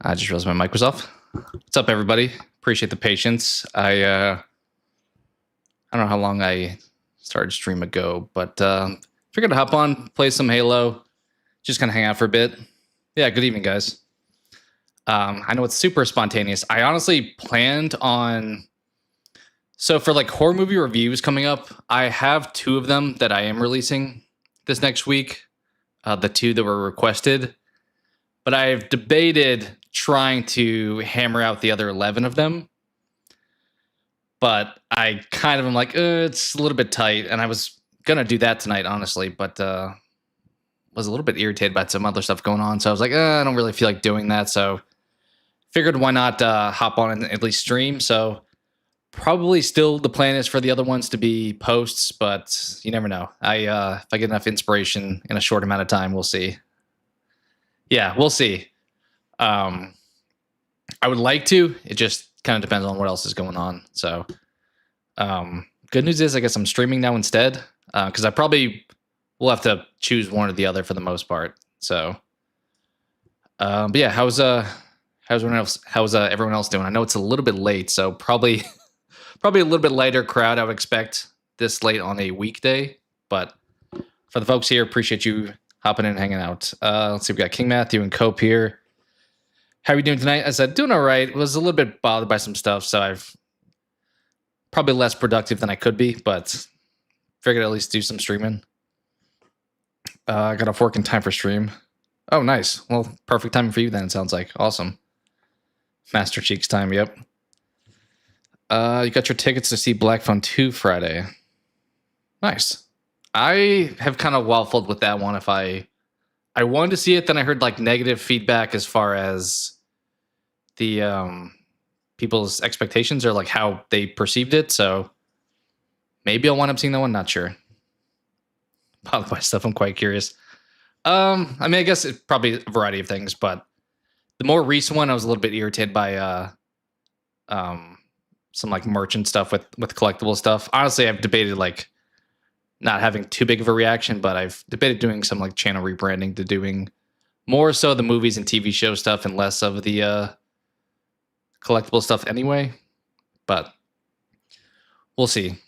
I just realized my mic was off. What's up, everybody? Appreciate the patience. I don't know how long I started stream ago, but figured to hop on, play some Halo, just kind of hang out for a bit. Yeah, good evening, guys. I know it's super spontaneous. I honestly planned on... So for like horror movie reviews coming up, I have 2 of them that I am releasing this next week. The 2 that were requested. But I've debated trying to hammer out the other 11 of them. But I kind of am like, it's a little bit tight. And I was going to do that tonight, honestly. But was a little bit irritated by some other stuff going on. So I was like, I don't really feel like doing that. So figured why not hop on and at least stream. So probably still the plan is for the other ones to be posts. But you never know. If I get enough inspiration in a short amount of time, we'll see. Yeah, we'll see. I would like to. It just kind of depends on what else is going on. So, good news is I guess I'm streaming now instead, because I probably will have to choose one or the other for the most part. So, but yeah, how's everyone else? How's everyone else doing? I know it's a little bit late, so probably a little bit lighter crowd I would expect this late on a weekday. But for the folks here, appreciate you hopping in and hanging out. Let's see, we got King Matthew and Cope here. How are you doing tonight? I said, doing all right. Was a little bit bothered by some stuff, so I've probably less productive than I could be, but figured at least do some streaming. I got off work in time for stream. Oh, nice. Well, perfect timing for you then, it sounds like. Awesome. Master Cheeks time, yep. You got your tickets to see Black Phone 2 Friday. Nice. I have kind of waffled with that one. If I wanted to see it, then I heard like negative feedback as far as the people's expectations or like how they perceived it. So maybe I'll wind up seeing that one. Not sure. Bothered by stuff. I'm quite curious. I mean, I guess it's probably a variety of things, but the more recent one, I was a little bit irritated by some like merchant stuff with collectible stuff. Honestly, I've debated like not having too big of a reaction, but I've debated doing some like channel rebranding to doing more so the movies and TV show stuff and less of the collectible stuff anyway. But we'll see.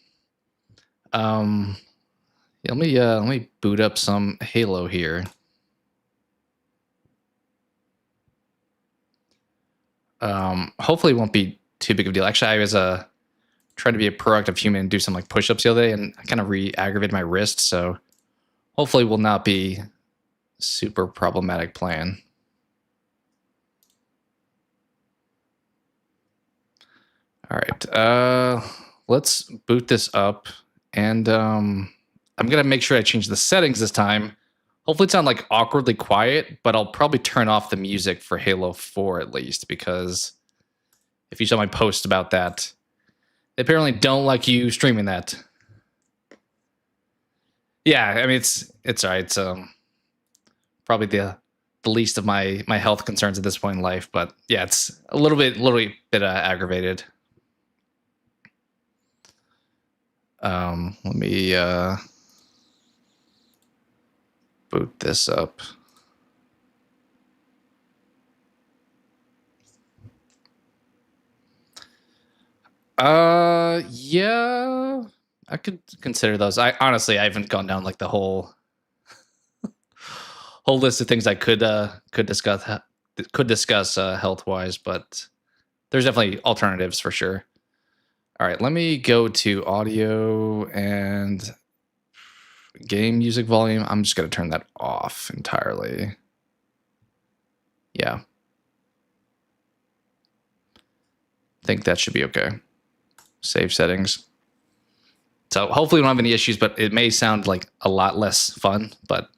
Yeah, let me boot up some Halo here. Hopefully it won't be too big of a deal. Actually, I was trying to be a proactive human and do some like push-ups the other day, and I kind of re-aggravated my wrist, so hopefully will not be super problematic plan. All right, let's boot this up, and I'm gonna make sure I change the settings this time. Hopefully it's not like awkwardly quiet, but I'll probably turn off the music for Halo 4 at least, because if you saw my post about that, they apparently don't like you streaming that. Yeah, I mean it's all right. It's probably the least of my health concerns at this point in life, but yeah, it's a little bit aggravated. Let me boot this up. Yeah, I could consider those. I haven't gone down like the whole list of things I could discuss health wise, but there's definitely alternatives for sure. All right, let me go to audio and game music volume. I'm just gonna turn that off entirely. Yeah, I think that should be okay. Save settings. So hopefully we don't have any issues, but it may sound like a lot less fun. But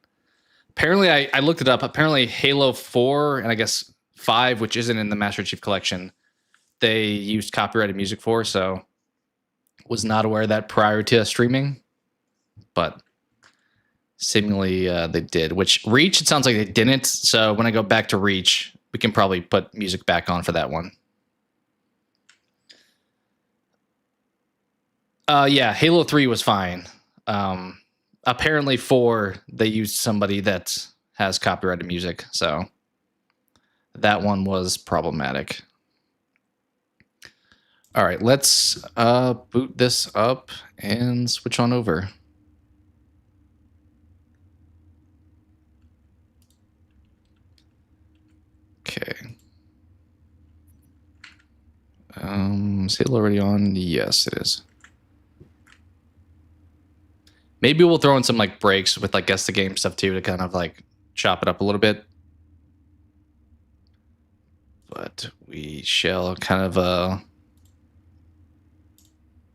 apparently I looked it up. Apparently Halo 4 and I guess 5, which isn't in the Master Chief Collection, they used copyrighted music for, so was not aware of that prior to streaming. But seemingly they did, which Reach, it sounds like they didn't. So when I go back to Reach, we can probably put music back on for that one. Yeah, Halo 3 was fine. Apparently 4, they used somebody that has copyrighted music, so that one was problematic. All right, let's boot this up and switch on over. Okay. Is Halo already on? Yes, it is. Maybe we'll throw in some like breaks with like guess the game stuff too to kind of like chop it up a little bit. But we shall kind of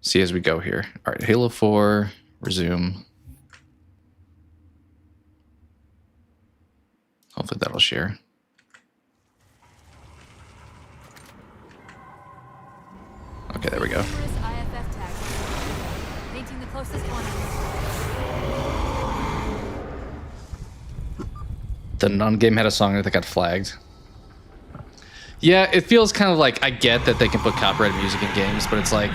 see as we go here. All right, Halo 4, resume. Hopefully that'll share. Okay, there we go. The non-game had a song that got flagged. Yeah, it feels kind of like, I get that they can put copyrighted music in games, but it's like,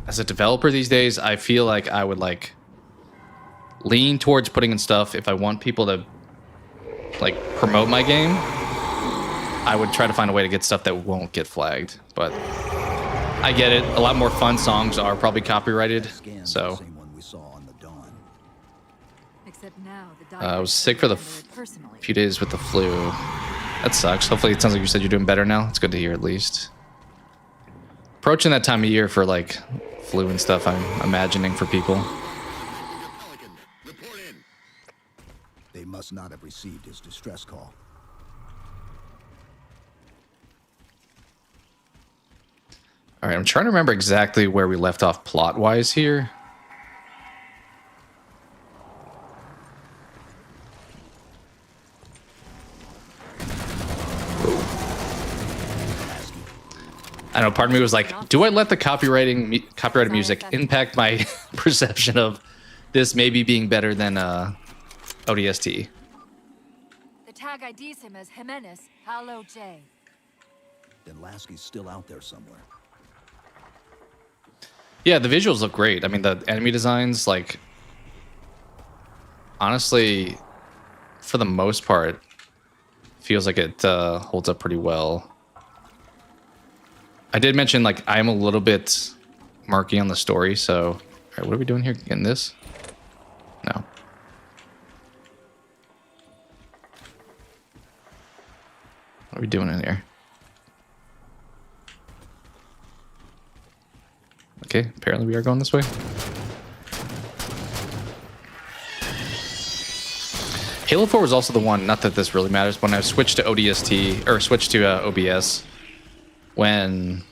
as a developer these days, I feel like I would like lean towards putting in stuff if I want people to like promote my game. I would try to find a way to get stuff that won't get flagged, but I get it. A lot more fun songs are probably copyrighted, so. I was sick for the few days with the flu. That sucks. Hopefully it sounds like you said you're doing better now. It's good to hear at least. Approaching that time of year for like flu and stuff, I'm imagining for people. They must not have received his distress call. All right, I'm trying to remember exactly where we left off plot-wise here. I know, part of me was like, do I let the copyrighted music impact my perception of this maybe being better than ODST? The tag IDs him as Jimenez Halo J. Then Lasky's still out there somewhere. Yeah, the visuals look great. I mean, the enemy designs, like, honestly, for the most part, feels like it holds up pretty well. I did mention, like, I'm a little bit murky on the story, so... All right, what are we doing here? Getting this? No. What are we doing in here? Okay, apparently we are going this way. Halo 4 was also the one, not that this really matters, but when I switched to ODST, or switched to OBS, when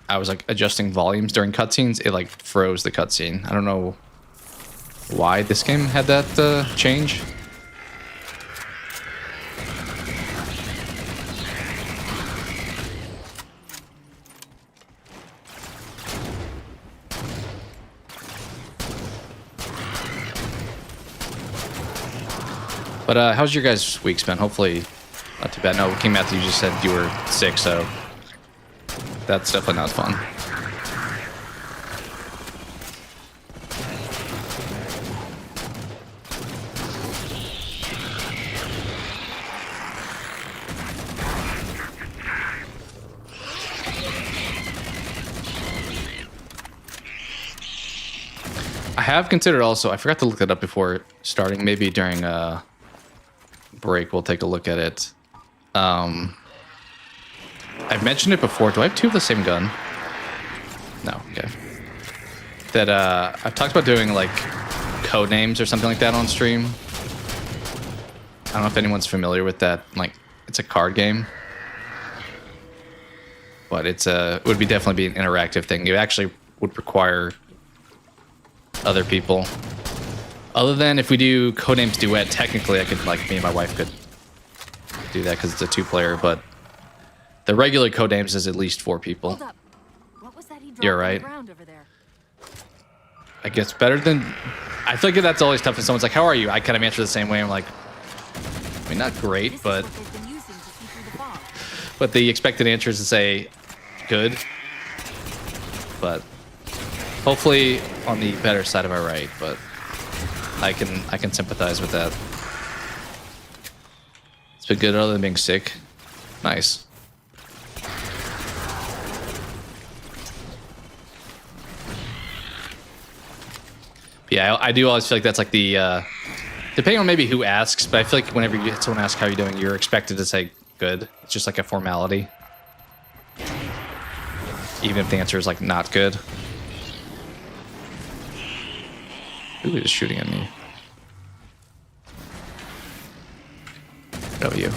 I was like adjusting volumes during cutscenes, it like froze the cutscene. I don't know why this game had that change. But how's your guys' weeks been? Hopefully not too bad. No, King Matthew, you just said you were sick, so that's definitely not fun. I have considered also, I forgot to look that up before starting, maybe during break we'll take a look at it. I've mentioned it before. Do I have two of the same gun? No, okay. That I've talked about doing like code names or something like that on stream. I don't know if anyone's familiar with that. Like, it's a card game, but it would be definitely be an interactive thing. It actually would require other people. Other than if we do Codenames Duet, technically I could, like, me and my wife could do that because it's a two-player, but the regular Codenames is at least 4 people. Hold up. What was that he dropped You're on the right. ground over there? I guess better than... I feel like that's always tough when someone's like, how are you? I kind of answer the same way. I'm like, I mean, not great, This but... is what they've been using to see through the fog. But the expected answer is to say, good. But hopefully on the better side of our right, but I can sympathize with that. It's been good other than being sick. Nice. Yeah, I do always feel like that's like the depending on maybe who asks, but I feel like whenever you get someone asks how you're doing, you're expected to say good. It's just like a formality. Even if the answer is like not good. Who is shooting at me? Oh, you.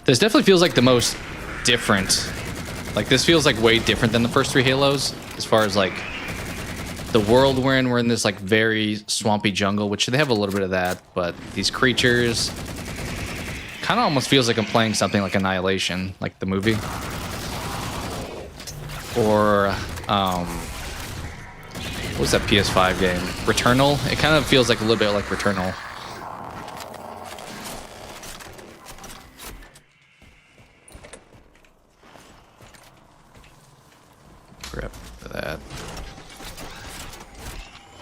This definitely feels like the most different. Like this feels like way different than the first 3 Halos as far as like the world we're in. We're in this like very swampy jungle, which they have a little bit of that, but these creatures kind of almost feels like I'm playing something like Annihilation, like the movie. Or what was that PS5 game? Returnal? It kind of feels like a little bit like Returnal. Grab that.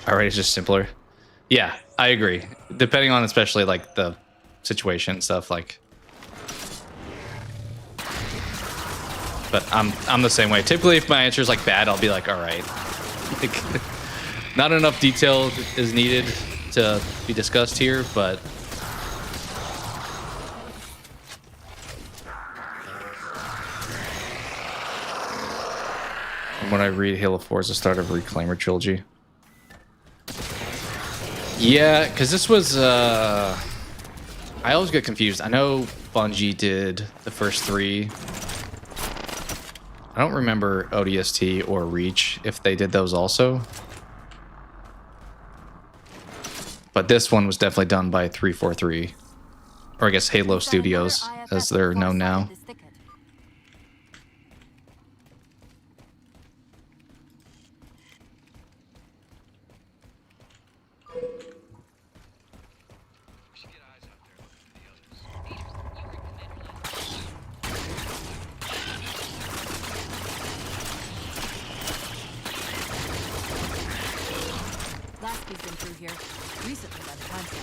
Alright, it's just simpler. Yeah, I agree. Depending on especially like the situation and stuff, like. But I'm the same way. Typically, if my answer is like bad, I'll be like, all right. Like, not enough detail is needed to be discussed here, but. And when I read Halo 4 is the start of a Reclaimer trilogy. Yeah, because this was. I always get confused. I know Bungie did the first 3. I don't remember ODST or Reach if they did those also. But this one was definitely done by 343. Or I guess Halo Studios, as they're known now. Lasky's been through here recently by the concept.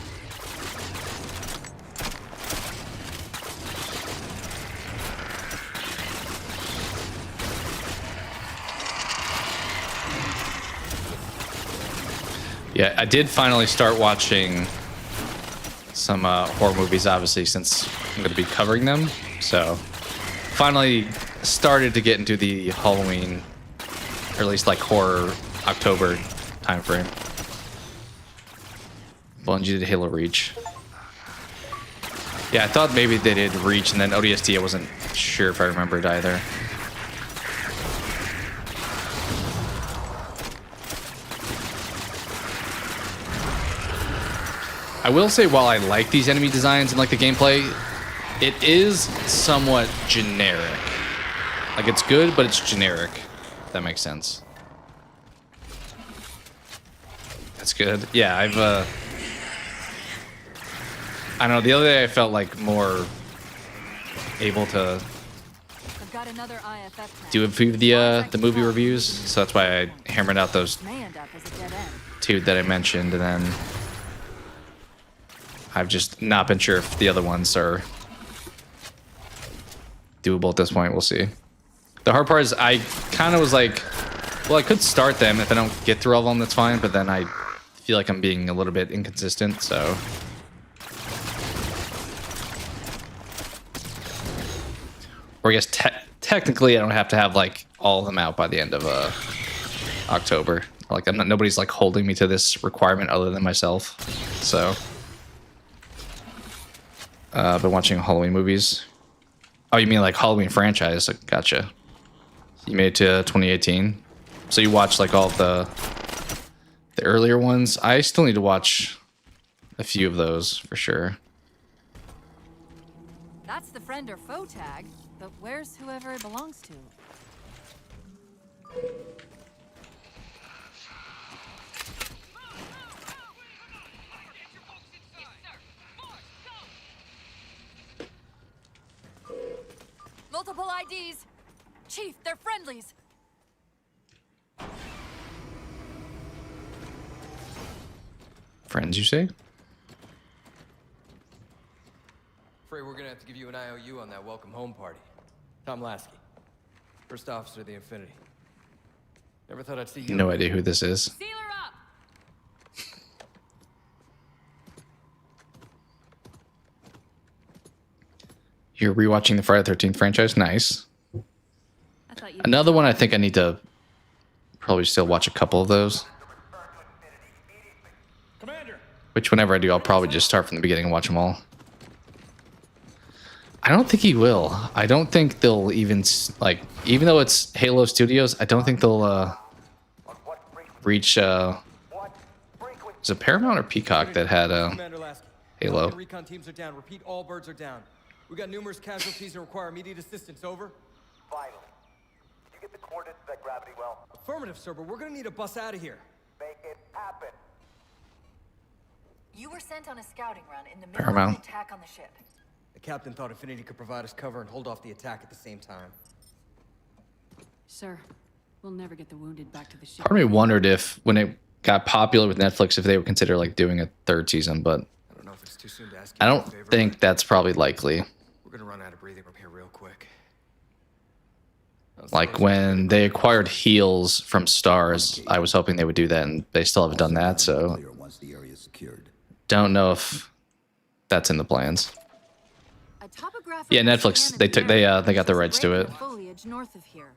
Yeah, I did finally start watching some horror movies, obviously, since I'm going to be covering them. So, finally started to get into the Halloween, or at least like horror October timeframe. Bungie did Halo Reach. Yeah, I thought maybe they did Reach and then ODST. I wasn't sure if I remembered either. I will say, while I like these enemy designs and like the gameplay, it is somewhat generic. Like, it's good, but it's generic. If that makes sense. That's good. Yeah, I don't know, the other day I felt like more able to I've got another IFF do a few of the movie reviews, so that's why I hammered out those may end up as a dead end. 2 that I mentioned, and then I've just not been sure if the other ones are doable at this point. We'll see. The hard part is I kind of was like, well, I could start them. If I don't get through all of them, that's fine, but then I feel like I'm being a little bit inconsistent, so. Or I guess technically I don't have to have like all of them out by the end of October. Like nobody's like holding me to this requirement other than myself. So been watching Halloween movies. Oh, you mean like Halloween franchise? Gotcha. You made it to 2018. So you watched like all of the earlier ones. I still need to watch a few of those for sure. That's the friend or foe tag, but where's whoever it belongs to? Multiple IDs! Chief, they're friendlies! Friends, you say? afraid we're gonna have to give you an IOU on that welcome home party. Tom Lasky, first officer of the Infinity. Never thought I'd see you. No idea who this is. Seal her up! You're rewatching the Friday the 13th franchise? Nice. I thought you Another one I think I need to probably still watch a couple of those. Which whenever I do, I'll probably just start from the beginning and watch them all. I don't think he will. I don't think they'll even, like, even though it's Halo Studios, I don't think they'll reach, is it Paramount or Peacock that had Commander Lasky, Halo? recon teams are down. Repeat, all birds are down. We got numerous casualties and require immediate assistance. Over. Vital. You get the coordinates of that gravity well? Affirmative, sir, but we're gonna need a bus out of here. Make it happen. You were sent on a scouting run in the middle Paramount. of the attack on the ship. The captain thought Infinity could provide us cover and hold off the attack at the same time. Sir, we'll never get the wounded back to the ship. Part of me wondered if, when it got popular with Netflix, if they would consider, like, doing a third season, but I don't know if it's too soon to ask you I for a don't favor, think but that's probably likely. we're gonna run out of breathing room here real quick. Like, when they acquired Heels from Stars, I was hoping they would do that, and they still haven't done that, so Clear once the area is secured. don't know if that's in the plans. A topographical Yeah, Netflix, scan of they the took- area they got the rights to break in it. the Foliage north of here.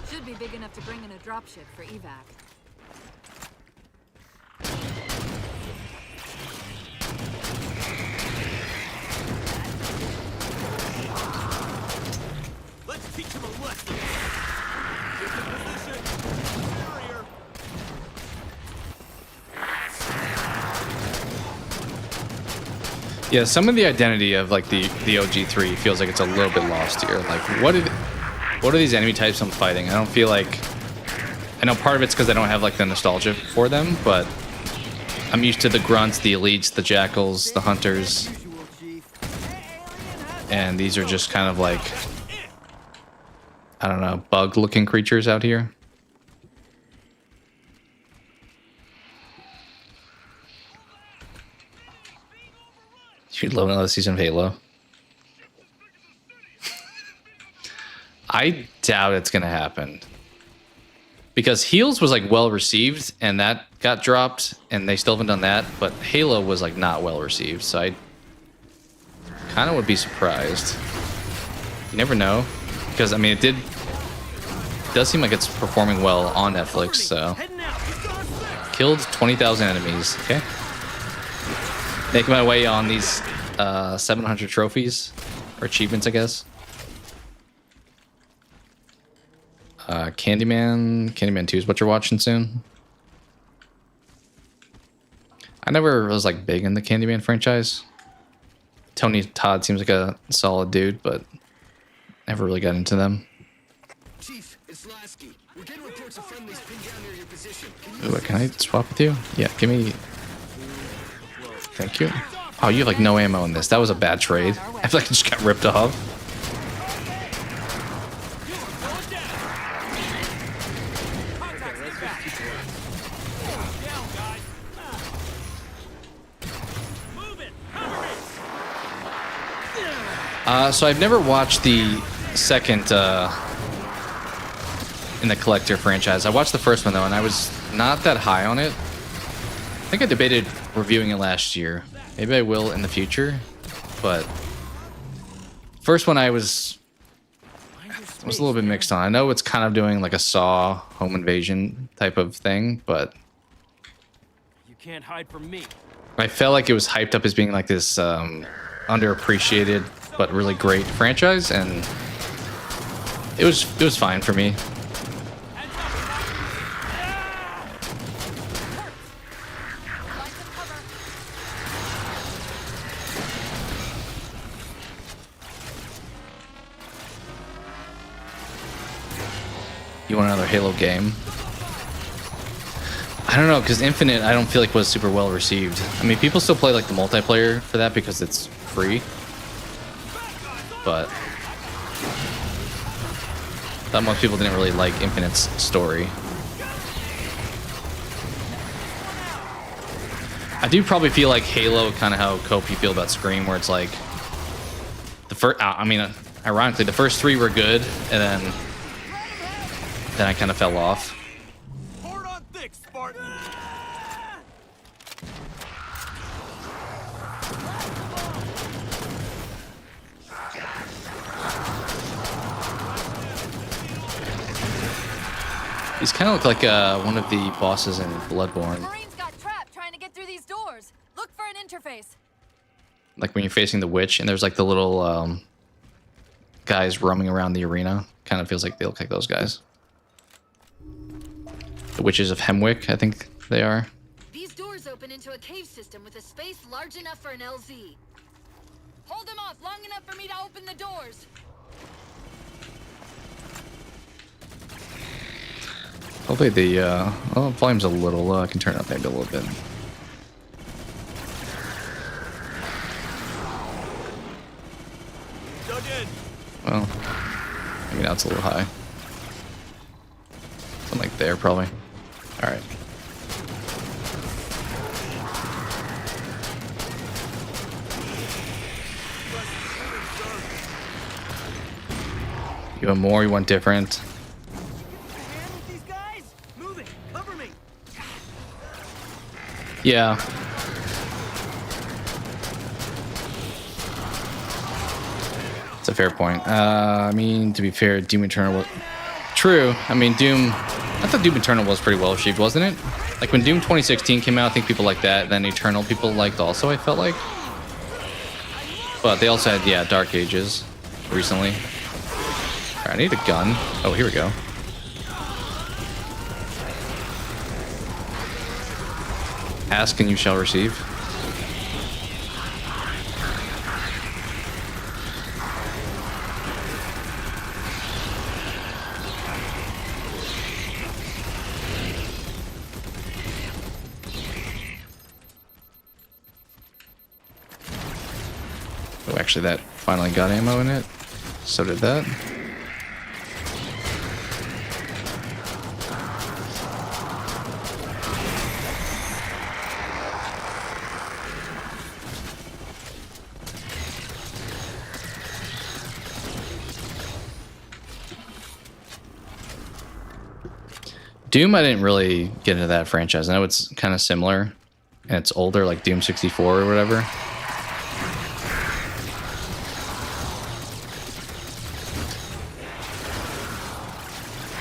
Should be big enough to bring in a dropship for evac. Let's teach him a lesson. Get in position. Barrier. Yeah, some of the identity of, like, the OG3 feels like it's a little bit lost here. Like, what are these enemy types I'm fighting? I don't feel like... I know part of it's because I don't have, like, the nostalgia for them, but I'm used to the grunts, the elites, the jackals, the hunters, and these are just kind of like, I don't know, bug-looking creatures out here. You'd love another season of Halo. I doubt it's gonna happen. Because Heels was, like, well received, and that got dropped, and they still haven't done that, but Halo was, like, not well received, so I kind of would be surprised. You never know. Because, I mean, it does seem like it's performing well on Netflix, so. Heading out. He's gone fast. Killed 20,000 enemies, okay. Making my way on these 700 trophies, or achievements, I guess. Candyman 2 is what you're watching soon. I never was, like, big in the Candyman franchise. Tony Todd seems like a solid dude, but never really got into them. Chief, it's Lasky. We're getting reports of friendlies pinned down near your position. Ooh, can I swap with you? Yeah, give me... Thank you. Oh, you have, like, no ammo in this. That was a bad trade. I feel like I just got ripped off. So I've never watched the second in the Collector franchise. I watched the first one, though, and I was not that high on it. I think I debated reviewing it last year. Maybe I will in the future, but first one I was a little bit mixed on. I know it's kind of doing, like, a Saw home invasion type of thing, but You can't hide from me. I felt like it was hyped up as being, like, this underappreciated but really great franchise, and it was fine for me. You want another Halo game? I don't know, because Infinite I don't feel like was super well received. I mean, people still play, like, the multiplayer for that because it's free. But thought most people didn't really like Infinite's story. I do probably feel like Halo, kind of how Cope you feel about Scream, where it's like first, I mean, ironically, the first 3 were good, and then I kind of fell off. Hard on thick, Spartan. These kind of look like one of the bosses in Bloodborne. Marines got trapped trying to get through these doors. Look for an interface. Like when you're facing the witch, and there's like the little guys roaming around the arena. Kind of feels like they look like those guys. The Witches of Hemwick, I think they are. These doors open into a cave system with a space large enough for an LZ. Hold them off long enough for me to open the doors. Hopefully the volume's a little low. I can turn it up maybe a little bit. Dug in. Well, maybe now it's a little high. Something like there, probably. All right. You want more? You want different? These guys, move it. Cover me. Yeah. It's a fair point. I mean, to be fair, Doom Eternal was... True. I mean, Doom... I thought Doom Eternal was pretty well achieved, wasn't it? Like, when Doom 2016 came out, I think people liked that. Then Eternal people liked also, I felt like. But they also had, yeah, Dark Ages recently. Alright, I need a gun. Oh, here we go. Ask and you shall receive. Oh, actually, that finally got ammo in it. So did that. Doom, I didn't really get into that franchise. I know it's kind of similar, and it's older, like Doom 64 or whatever.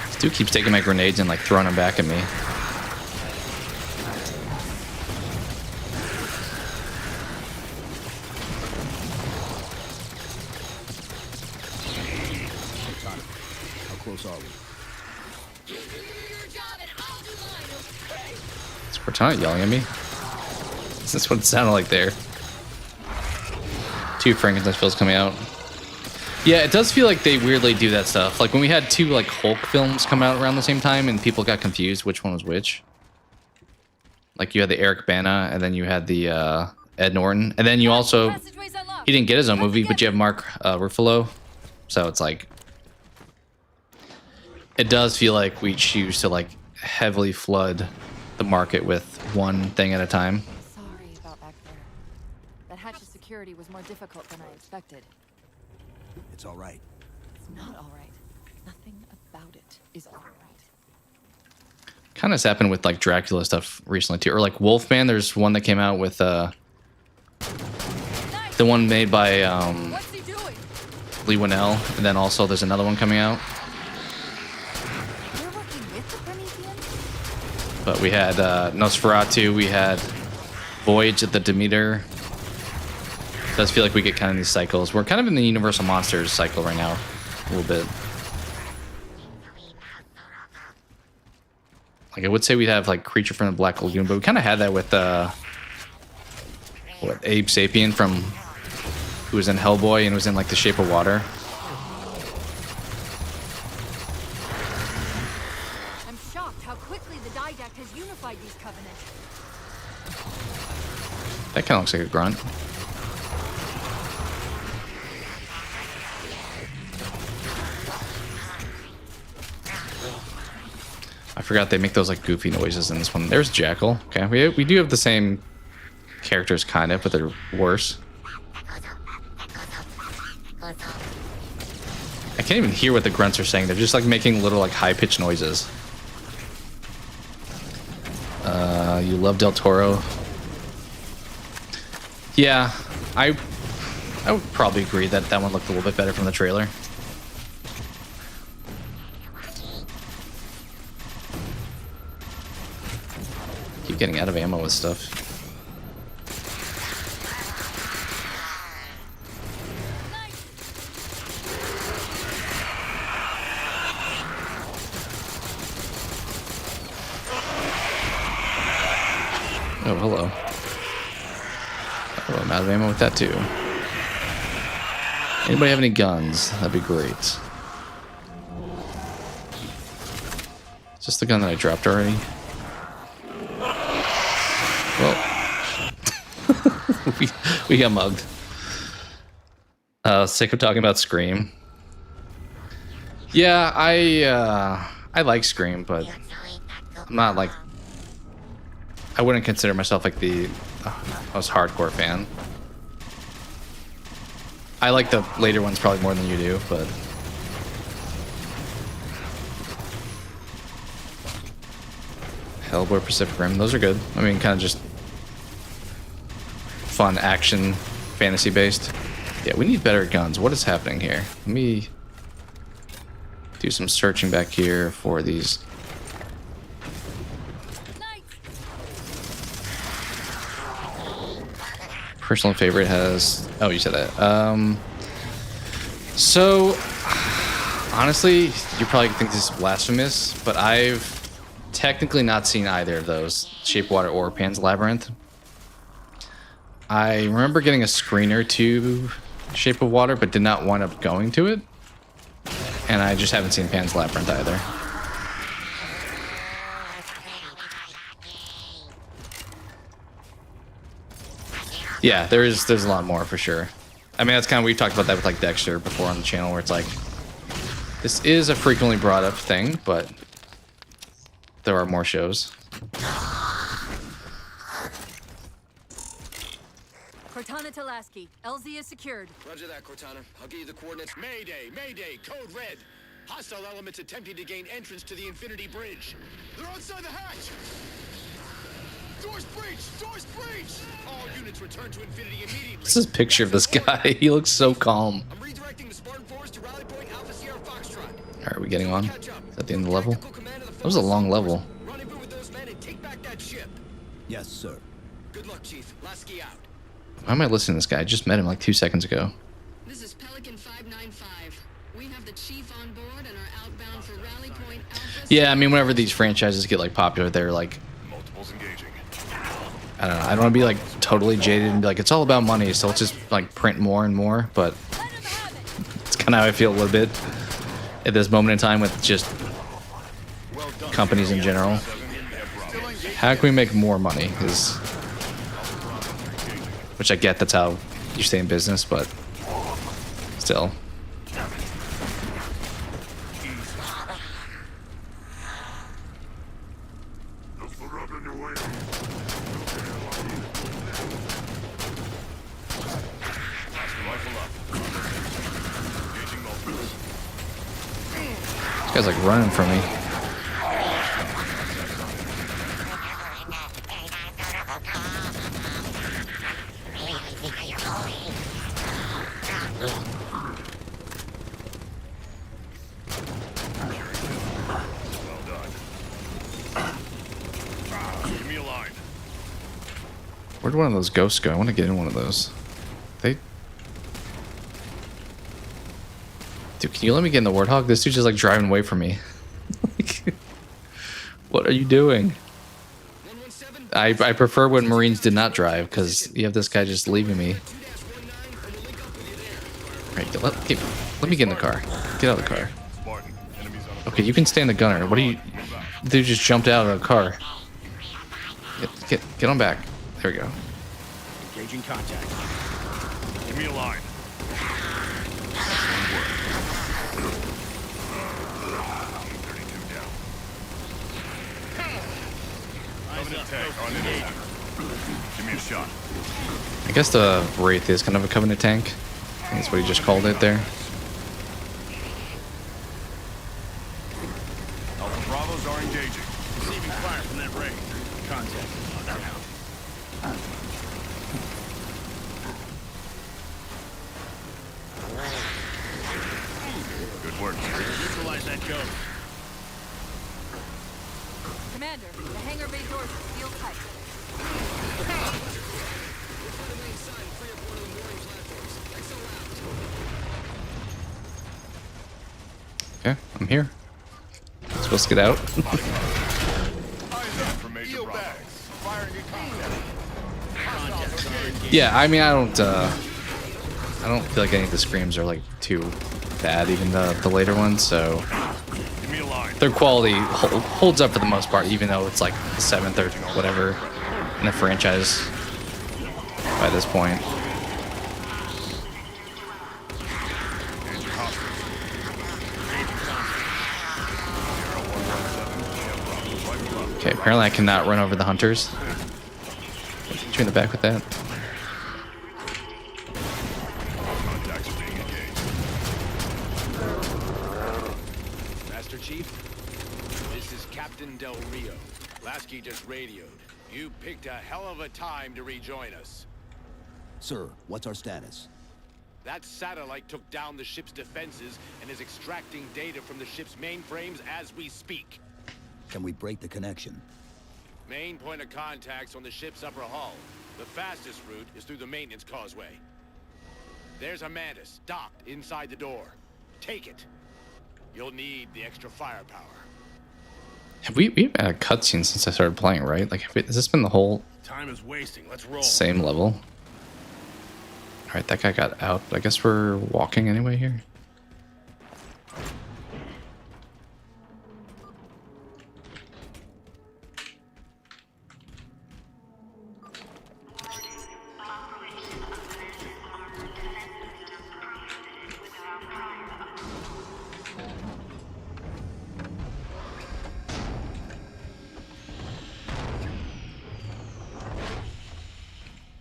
This dude keeps taking my grenades and like throwing them back at me. How close are we? Is Cortana yelling at me? Is this what it sounded like there? 2 Frankenstein films coming out. Yeah, it does feel like they weirdly do that stuff. Like when we had 2 like Hulk films come out around the same time and people got confused which one was which. Like you had the Eric Bana and then you had the Ed Norton. And then you also... He didn't get his own movie, but you have Mark Ruffalo. So it's like... It does feel like we choose to like heavily flood the market with one thing at a time. Sorry about back there. That hatch's security was more difficult than I expected. It's all right. It's not all right. Nothing about it is all right. Kind of happened with like Dracula stuff recently too, or like Wolfman. There's one that came out with the one made by What's he doing? Lee Winnell, and then also there's another one coming out. You're working with the Prometheans? But we had Nosferatu, we had Voyage at the Demeter. It does feel like we get kind of these cycles. We're kind of in the Universal Monsters cycle right now, a little bit. Like I would say we'd have like Creature from the Black Lagoon, but we kind of had that with what, Abe Sapien from who was in Hellboy and was in like The Shape of Water. I'm shocked how quickly the Didact has unified these covenants. That kind of looks like a grunt. I forgot they make those like goofy noises in this one. There's Jackal. Okay, we do have the same characters kind of, but they're worse. I can't even hear what the grunts are saying. They're just like making little like high-pitched noises. You love Del Toro. Yeah, I would probably agree that that one looked a little bit better from the trailer. Keep getting out of ammo with stuff. Oh, hello. Oh, I'm out of ammo with that too. Anybody have any guns? That'd be great. Is this the gun that I dropped already? Well, we got mugged. Sick of talking about Scream. Yeah, I like Scream, but I'm not like, I wouldn't consider myself like the most hardcore fan. I like the later ones probably more than you do, but Hellboy, Pacific Rim, those are good. I mean, kind of just fun action, fantasy based. Yeah, we need better guns. What is happening here? Let me do some searching back here for these. Personal favorite has, oh, you said that. So honestly, you probably think this is blasphemous, but I've technically not seen either of those, Shape of Water or Pan's Labyrinth. I remember getting a screener to Shape of Water, but did not wind up going to it. And I just haven't seen Pan's Labyrinth either. Yeah, there's a lot more for sure. I mean, that's kind of, we've talked about that with like Dexter before on the channel, where it's like, this is a frequently brought up thing, but there are more shows. Cortana to Lasky. LZ is secured. Roger that, Cortana. I'll give you the coordinates. Mayday! Mayday! Code red! Hostile elements attempting to gain entrance to the Infinity Bridge. They're outside the hatch! Doors breached! Doors breached! All units return to Infinity immediately. This is a picture of this guy. He looks so calm. I'm redirecting the Spartan Force to Rally Point Alpha Sierra Foxtrot. Are we getting on? Is that the end of the level? Tactical command of the That was a long level. Rendezvous with those men and take back that ship. Yes, sir. Good luck, Chief. Lasky out. Why am I listening to this guy? I just met him like 2 seconds ago. This is Pelican 595. We have the chief on board and are outbound for Rally Point Alpha. Yeah, I mean, whenever these franchises get like popular, they're like, Multiples engaging. I don't know. I don't want to be like totally jaded and be like, it's all about money, so let's just like print more and more. But it's kind of how I feel a little bit at this moment in time with just companies in general. How can we make more money? Which I get, that's how you stay in business, but still. This guy's like running from me. Give me a line. Where'd one of those ghosts go? I want to get in one of those. Dude, can you let me get in the Warthog? This dude's just like driving away from me. Like, what are you doing? I prefer when Marines did not drive, because you have this guy just leaving me. Alright, let me get in the car. Get out of the car. Okay, you can stay in the gunner. What are you... Dude just jumped out of the car. Get on back. There we go. Engaging contact. Give me a line. Give me a shot. I guess the Wraith is kind of a Covenant tank. I think that's what he just called it there. Engaging. Receiving fire from that range. Contact on account. Good work. Neutralize that ghost. Commander, the hangar bay doors are sealed tight. Okay, I'm here. Supposed to get out. Eyes up for Major Bravo. Firing in contact. Yeah, I mean, I don't feel like any of the screams are like too bad, even the later ones. So Give me a line. their quality holds up for the most part, even though it's like the 7th or whatever in the franchise by this point. Okay, apparently I cannot run over the hunters. Hit you in the back with that. Contacts are being engaged. Master Chief, this is Captain Del Rio. Lasky just radioed. You picked a hell of a time to rejoin us. Sir, what's our status? That satellite took down the ship's defenses and is extracting data from the ship's mainframes as we speak. Can we break the connection? Main point of contact's on the ship's upper hull. The fastest route is through the maintenance causeway. There's a Mantis docked inside the door. Take it. You'll need the extra firepower. Have we've had a cutscene since I started playing, right? Like, has this been the whole Time is wasting. Let's roll. same level? All right, that guy got out. I guess we're walking anyway here.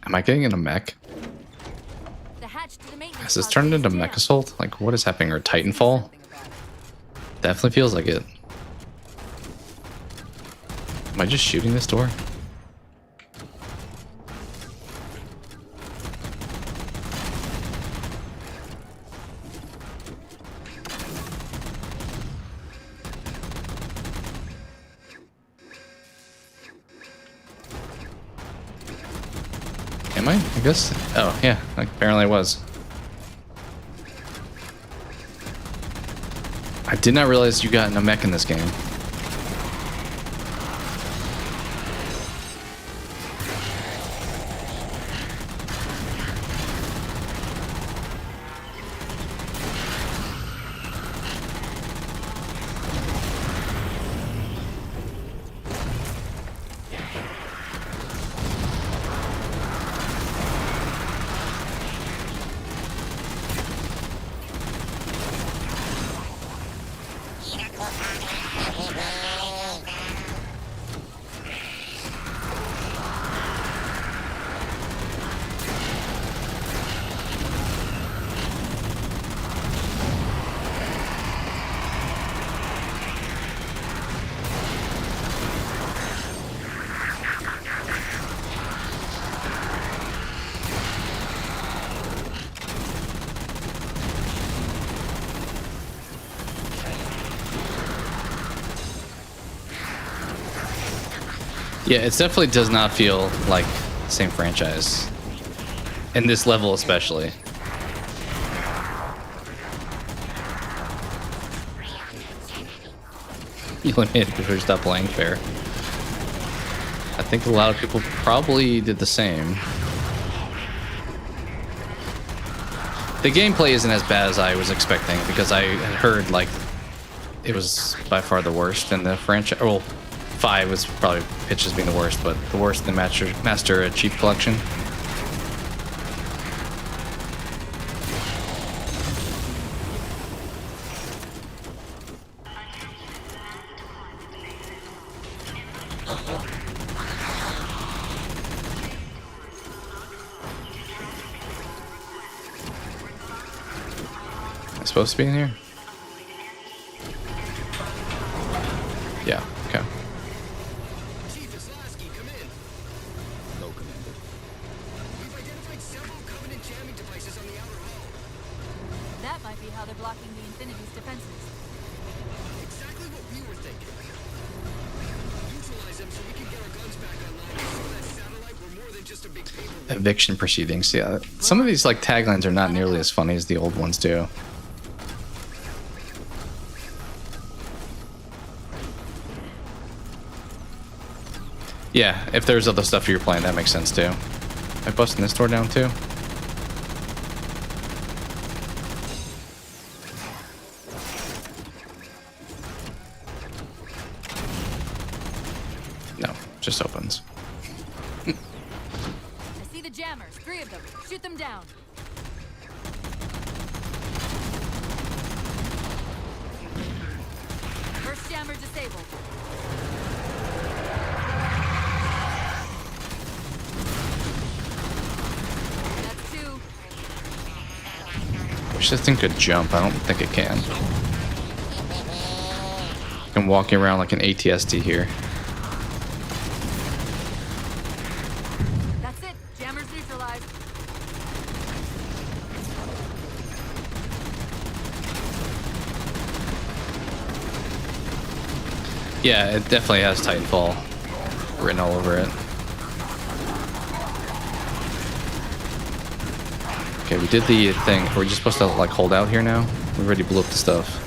Am I getting in a mech? The hatch to the maintenance Has this turned into Mech Assault? Like, what is happening? Or Titanfall? Definitely feels like it. Am I just shooting this door? Am I? I guess. Oh, yeah. Apparently I was. I did not realize you got in a mech in this game. Yeah, it definitely does not feel like the same franchise. In this level especially. You eliminated before you stopped playing, fair. I think a lot of people probably did the same. The gameplay isn't as bad as I was expecting because I had heard like it was by far the worst in the franchise. Well, 5 was probably pitched as being the worst, but the worst in the Master Chief Collection. Am I supposed to be in here? Yeah, okay. Infinity's defenses. Exactly what we were thinking. Neutralize them so we can get our guns back online and show that satellite we're more than just a big paper. Eviction proceedings. Yeah, some of these like taglines are not nearly as funny as the old ones do. Yeah, if there's other stuff you're playing, that makes sense too. Am I busting this door down too? No, just opens. I see the jammers. 3 of them. Shoot them down. First jammer disabled. That's 2. Wish this thing could jump. I don't think it can. I'm walking around like an ATST here. That's it. Jammers neutralized. Yeah, it definitely has Titanfall written all over it. Okay, we did the thing. We're just supposed to like hold out here now. We already blew up the stuff.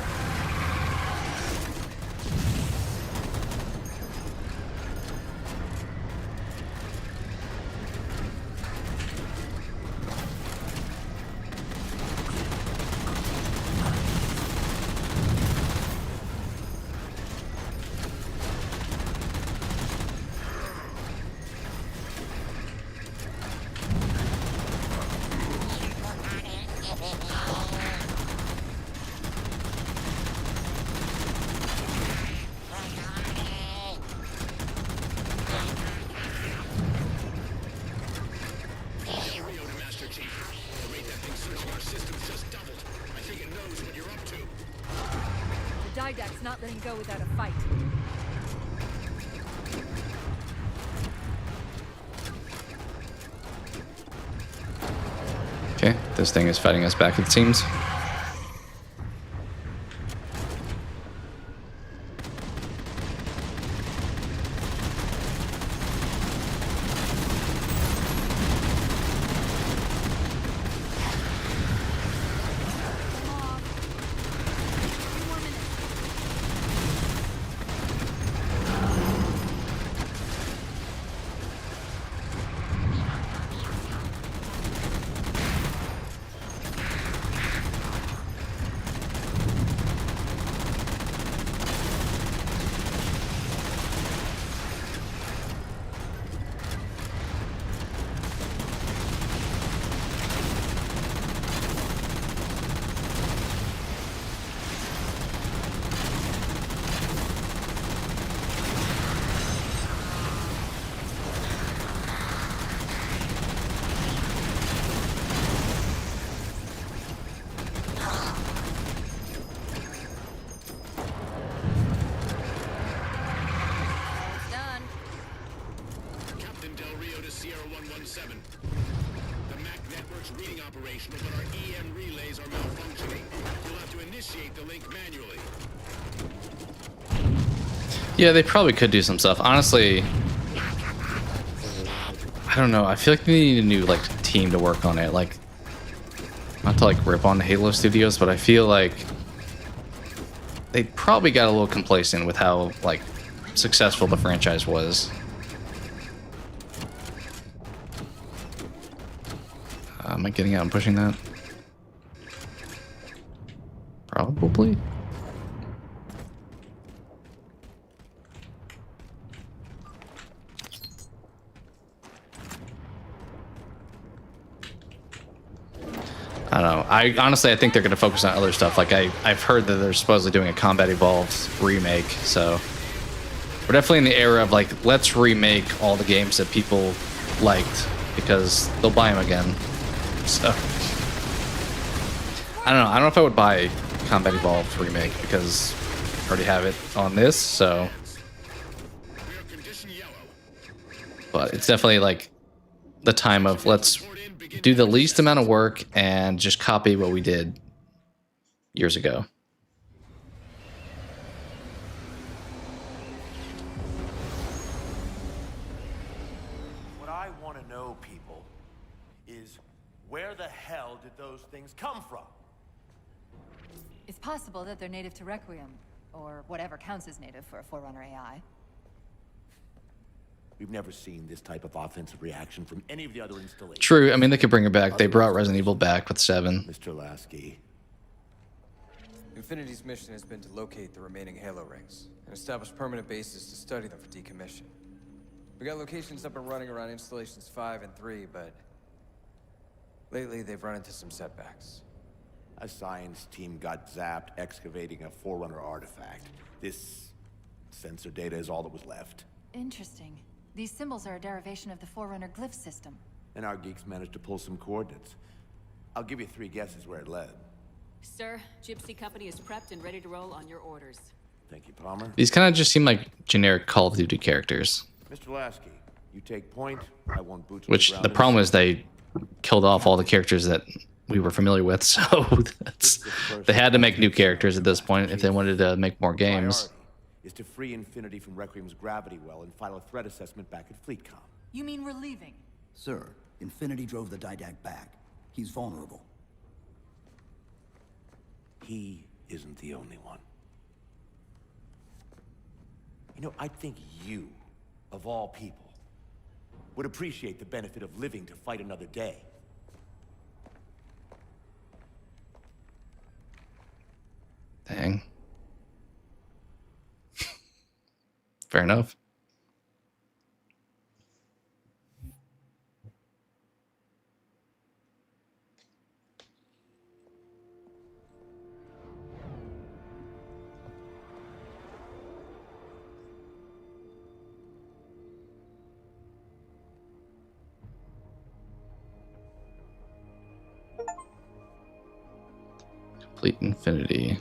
Rio to Master Chief. The rate that thing searching our systems just doubled. I think it knows what you're up to. The Didact's not letting go without a fight. Okay, this thing is fighting us back, it seems. Done. Captain Del Rio to Sierra 117. The MAC network's reading operational, but our EM relays are malfunctioning. You'll have to initiate the link manually. Yeah, they probably could do some stuff. Honestly, I don't know. I feel like they need a new like team to work on it. Like, not to like rip on Halo Studios, but I feel like they probably got a little complacent with how like successful the franchise was. Am I getting out and pushing that? Probably. I don't know. I honestly, I think they're going to focus on other stuff. Like I've heard that they're supposedly doing a Combat Evolved remake. So we're definitely in the era of like, let's remake all the games that people liked because they'll buy them again. So I don't know. I don't know if I would buy Combat Evolved remake because I already have it on this. So, but it's definitely like the time of let's do the least amount of work and just copy what we did years ago. What I want to know, people, is where the hell did those things come from? It's possible that they're native to Requiem, or whatever counts as native for a Forerunner AI. We've never seen this type of offensive reaction from any of the other installations. True. I mean, they could bring it back. They brought Resident Evil back with 7. Mr. Lasky. Infinity's mission has been to locate the remaining Halo rings and establish permanent bases to study them for decommission. We got locations up and running around installations 5 and 3, but lately they've run into some setbacks. A science team got zapped excavating a Forerunner artifact. This sensor data is all that was left. Interesting. These symbols are a derivation of the Forerunner glyph system. And our geeks managed to pull some coordinates. I'll give you 3 guesses where it led. Sir, Gypsy Company is prepped and ready to roll on your orders. Thank you, Palmer. These kind of just seem like generic Call of Duty characters. Mr. Lasky, you take point. I want boots on Which ground the and- problem is they killed off all the characters that we were familiar with, so they had to make new characters at this point if they wanted to make more games. Priority is to free Infinity from Requiem's gravity well and file a threat assessment back at FleetCom. You mean we're leaving? Sir, Infinity drove the Didact back. He's vulnerable. He isn't the only one. You know, I think you, of all people, would appreciate the benefit of living to fight another day. Dang. Fair enough. Complete Infinity.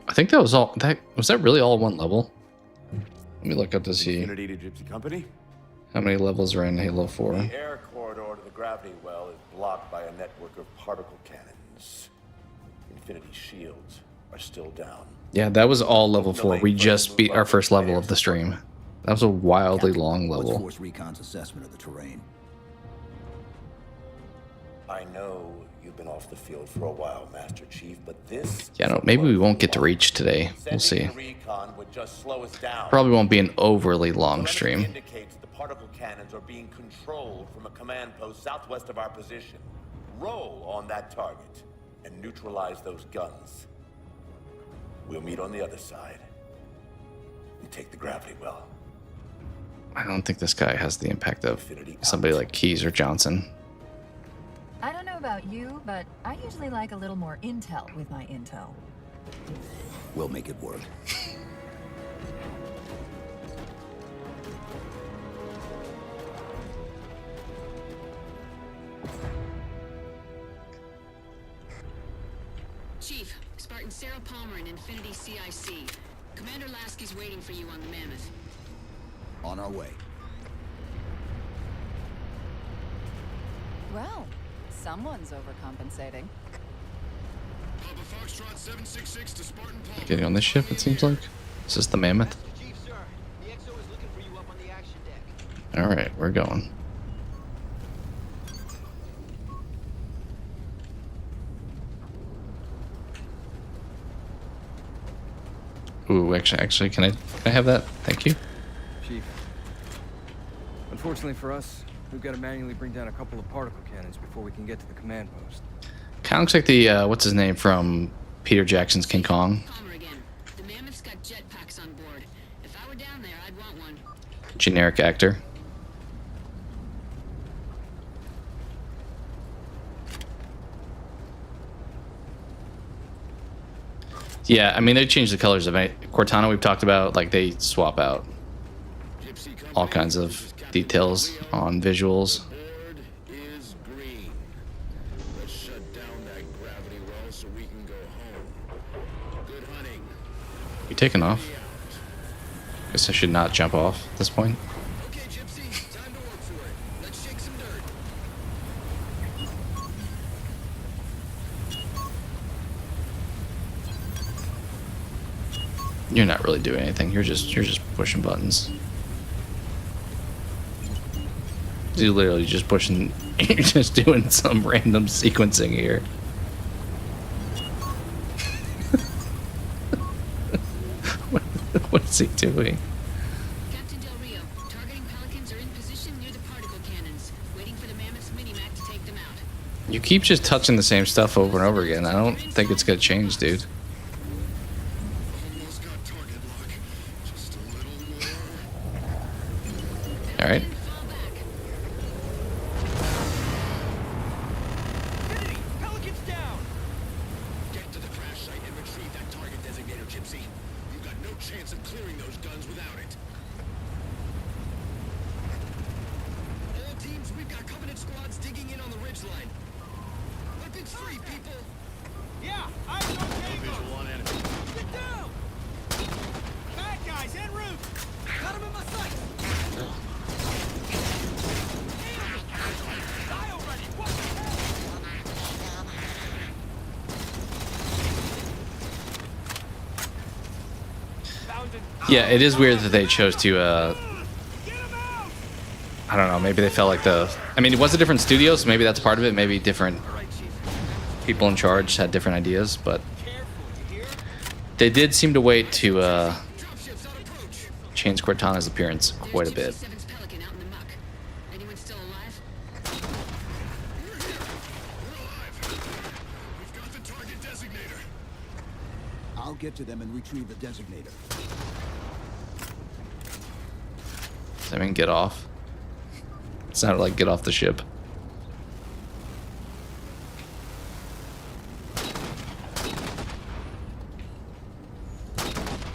I think that was all. Was that really all one level? Let me look up to see Infinity to Gypsy Company? how many levels are in Halo 4. The air corridor to the gravity well is blocked by a network of particle cannons. Infinity shields are still down. Yeah, that was all level 4. We just beat our first level of the stream. That was a wildly long What's level. Force Recon's assessment of the terrain? I know you've been off the field for a while, Master Chief, but this... Yeah, no, maybe we won't get to reach today. We'll see. Sending the recon would just slow us down. Probably won't be an overly long Telemetry stream. indicates the particle cannons are being controlled from a command post southwest of our position. Roll on that target and neutralize those guns. We'll meet on the other side and take the gravity well. I don't think this guy has the impact of somebody like Keyes or Johnson. I don't know about you, but I usually like a little more intel with my intel. We'll make it work. Chief, Spartan Sarah Palmer in Infinity CIC. Commander Lasky's waiting for you on the Mammoth. On our way. Well, someone's overcompensating. Papa Foxtrot 766 to Spartan Palmer. Getting on this ship, it seems like. Is this the Mammoth? Chief, sir. The XO is looking for you up on the action deck. Alright, we're going. Ooh, actually, can I have that? Thank you. Chief. Unfortunately for us, we've got to manually bring down a couple of particle cannons before we can get to the command post. Kind of looks like the, what's his name from Peter Jackson's King Kong. Palmer again. The Mammoth's got jetpacks on board. If I were down there, I'd want one. Generic actor. Yeah, I mean, they changed the colors of it. Cortana we've talked about, like, they swap out Gypsy Company, all kinds this of is Captain details Leo. on visuals. The board is green. Let's shut down that gravity well so we can go home. Good hunting. You taking off? Be out. Guess I should not jump off at this point. Okay, Gypsy, time to work for it. Let's shake some dirt. You're not really doing anything. You're just pushing buttons. You're literally just pushing. You're just doing some random sequencing here. What is he doing? Captain Del Rio, targeting Pelicans are in position near the particle cannons, waiting for the Mammoth's mini-mac to take them out. You keep just touching the same stuff over and over again. I don't think it's gonna change, dude. Almost got target lock. Just a little more. All right. Fall back. Kennedy, Pelicans down! Get to the crash site and retrieve that target designator, Gypsy. You've got no chance of clearing those guns without it. All teams, we've got Covenant squads digging in on the ridgeline. Weapons free, people! Yeah, I know Visual on enemy. Get down! Bad guys, en route! Got him in my sight! Die already! What the hell? Found an... Yeah, it is weird that they chose to. Get him out! I don't know. Maybe they felt like the. I mean, it was a different studio, so maybe that's part of it. Maybe different All right, Chief. people in charge had different ideas, but Careful, you hear? they did seem to wait to Dropships on approach. change Cortana's appearance quite a bit. Gypsy 7's Pelican out in the muck. Anyone still alive? We're here. We're alive. We've got the target designator. I'll get to them and retrieve the designator. I mean, get off. It sounded like get off the ship.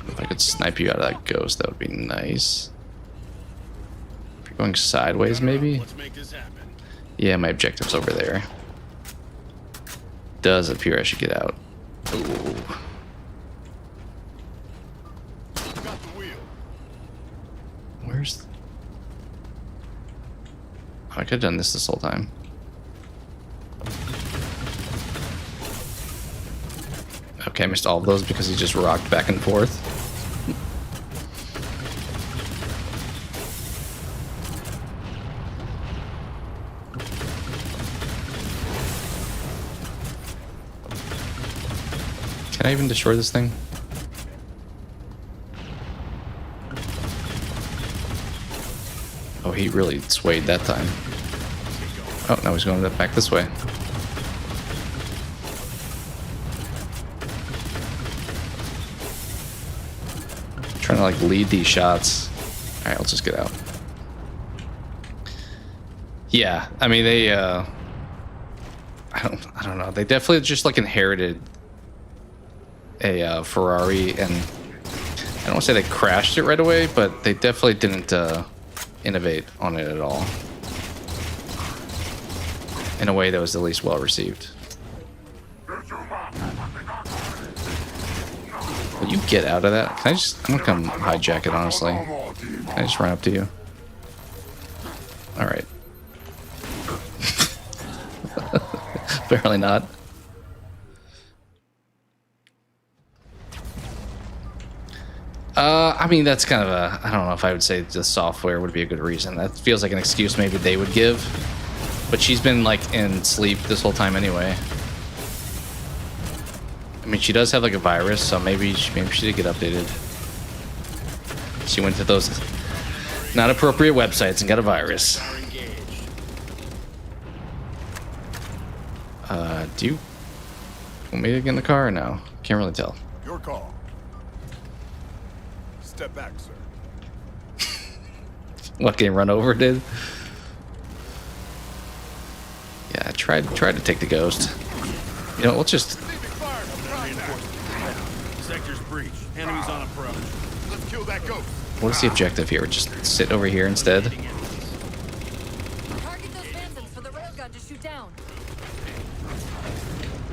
If I could snipe you out of that ghost, that would be nice. If you're going sideways, maybe? Let's make this happen. Yeah, my objective's over there. Does appear I should get out. Ooh. Got the wheel. Where's... Oh, I could have done this whole time. Okay, I missed all of those because he just rocked back and forth. Can I even destroy this thing? Oh, he really swayed that time. Oh, now he's going back this way. Trying to like lead these shots. All right, let's just get out. Yeah, I mean they. I don't know. They definitely just like inherited a Ferrari, and I don't want to say they crashed it right away, but they definitely didn't innovate on it at all in a way that was at least well received. Will you get out of that? Can I just... I'm gonna come hijack it, honestly. Can I just run up to you? Alright. Apparently not. I mean, that's kind of a... I don't know if I would say the software would be a good reason. That feels like an excuse maybe they would give. But she's been, like, in sleep this whole time anyway. I mean, she does have, like, a virus, so maybe she did get updated. She went to those not appropriate websites and got a virus. Do you want me to get in the car or no? Can't really tell. Your call. Step back, sir. What, getting run over, dude? Yeah, I tried to take the ghost. You know, let's just... Sector's breach. Enemies on approach. Let's kill that ghost. What is the objective here? Just sit over here instead? Target those phantoms for the railgun to shoot down.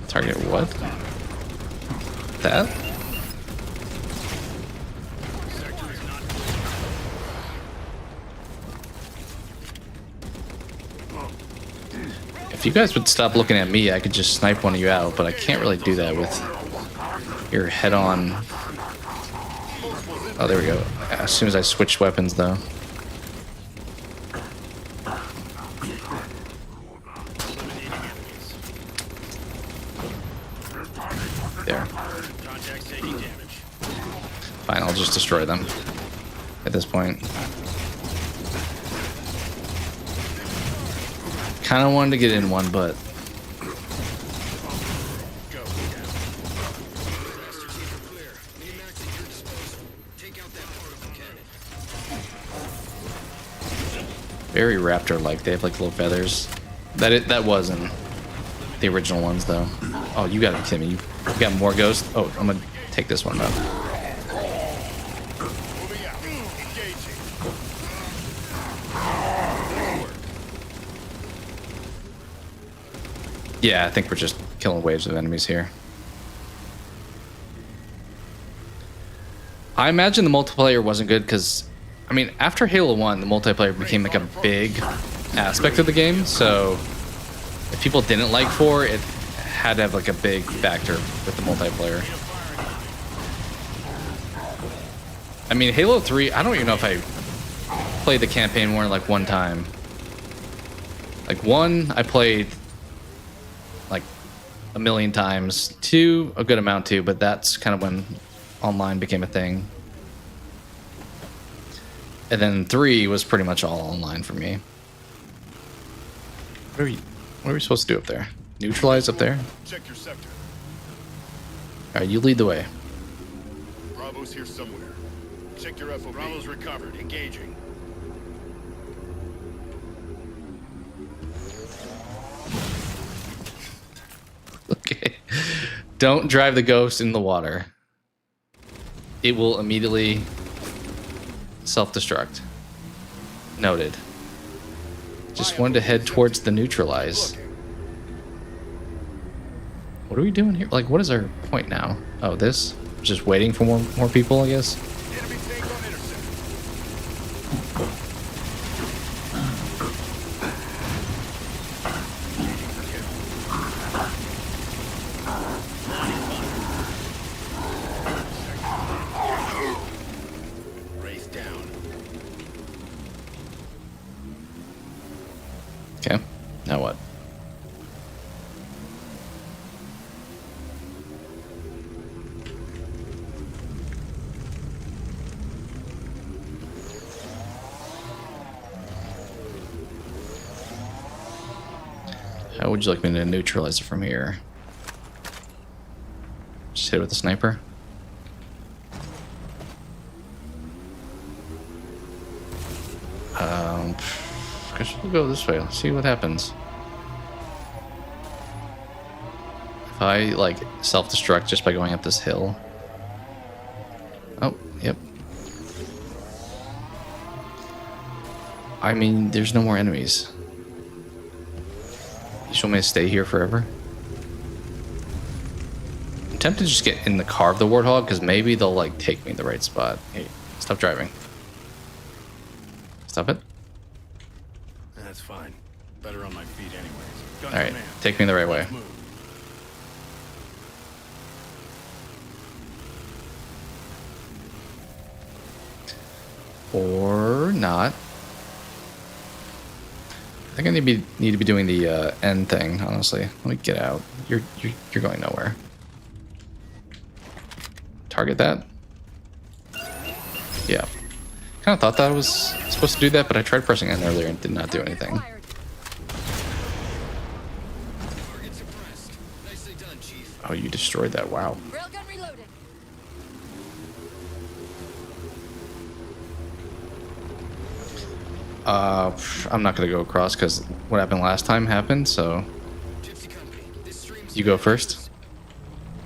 Target what? That? If you guys would stop looking at me, I could just snipe one of you out, but I can't really do that with your head-on Oh, there we go. As soon as I switched weapons, though. There. Contact's taking damage. Fine, I'll just destroy them at this point. Kind of wanted to get in one, but Go. Master team are clear. Minimax at your disposal. Take out that particle cannon. very raptor-like. They have like little feathers. That wasn't the original ones, though. Oh, you gotta be kidding me! You got more ghosts? Oh, I'm gonna take this one up. Moving out. Engaging. Yeah, I think we're just killing waves of enemies here. I imagine the multiplayer wasn't good because, I mean, after Halo 1, the multiplayer became like a big aspect of the game. So if people didn't like 4, it had to have like a big factor with the multiplayer. I mean, Halo 3, I don't even know if I played the campaign more than like one time. Like 1, I played like a million times. 2, a good amount too, but that's kind of when online became a thing. And then 3 was pretty much all online for me. What are we supposed to do up there? Neutralize up there? Check your sector. Alright, you lead the way. Bravo's here somewhere. Check your FOB. Bravo's recovered. Engaging. Okay. Don't drive the ghost in the water. It will immediately self-destruct. Noted. Just wanted to head towards the neutralize. What are we doing here? Like, what is our point now? Oh, this? Just waiting for more people, I guess? Enemy tank on intercept. Wraith down. Okay. Now what? How would you like me to neutralize it from here? Just hit it with the sniper? I guess we'll go this way. Let's see what happens. If I, like, self-destruct just by going up this hill. Oh, yep. I mean, there's no more enemies. You just want me to stay here forever? I'm tempted to just get in the car of the Warthog, because maybe they'll, like, take me in the right spot. Hey, stop driving. Stop it. That's fine. Better on my feet anyways. Alright, take me the right way. Or not. I think I need to be doing the end thing, honestly. Let me get out. You're going nowhere. Target that. Yeah. Kind of thought that I was supposed to do that, but I tried pressing N earlier and did not do anything. Target suppressed. Nicely done, Chief. Oh, you destroyed that. Wow. Railgun reloaded. I'm not gonna go across because what happened last time happened. So Gypsy Company. This stream's you go first.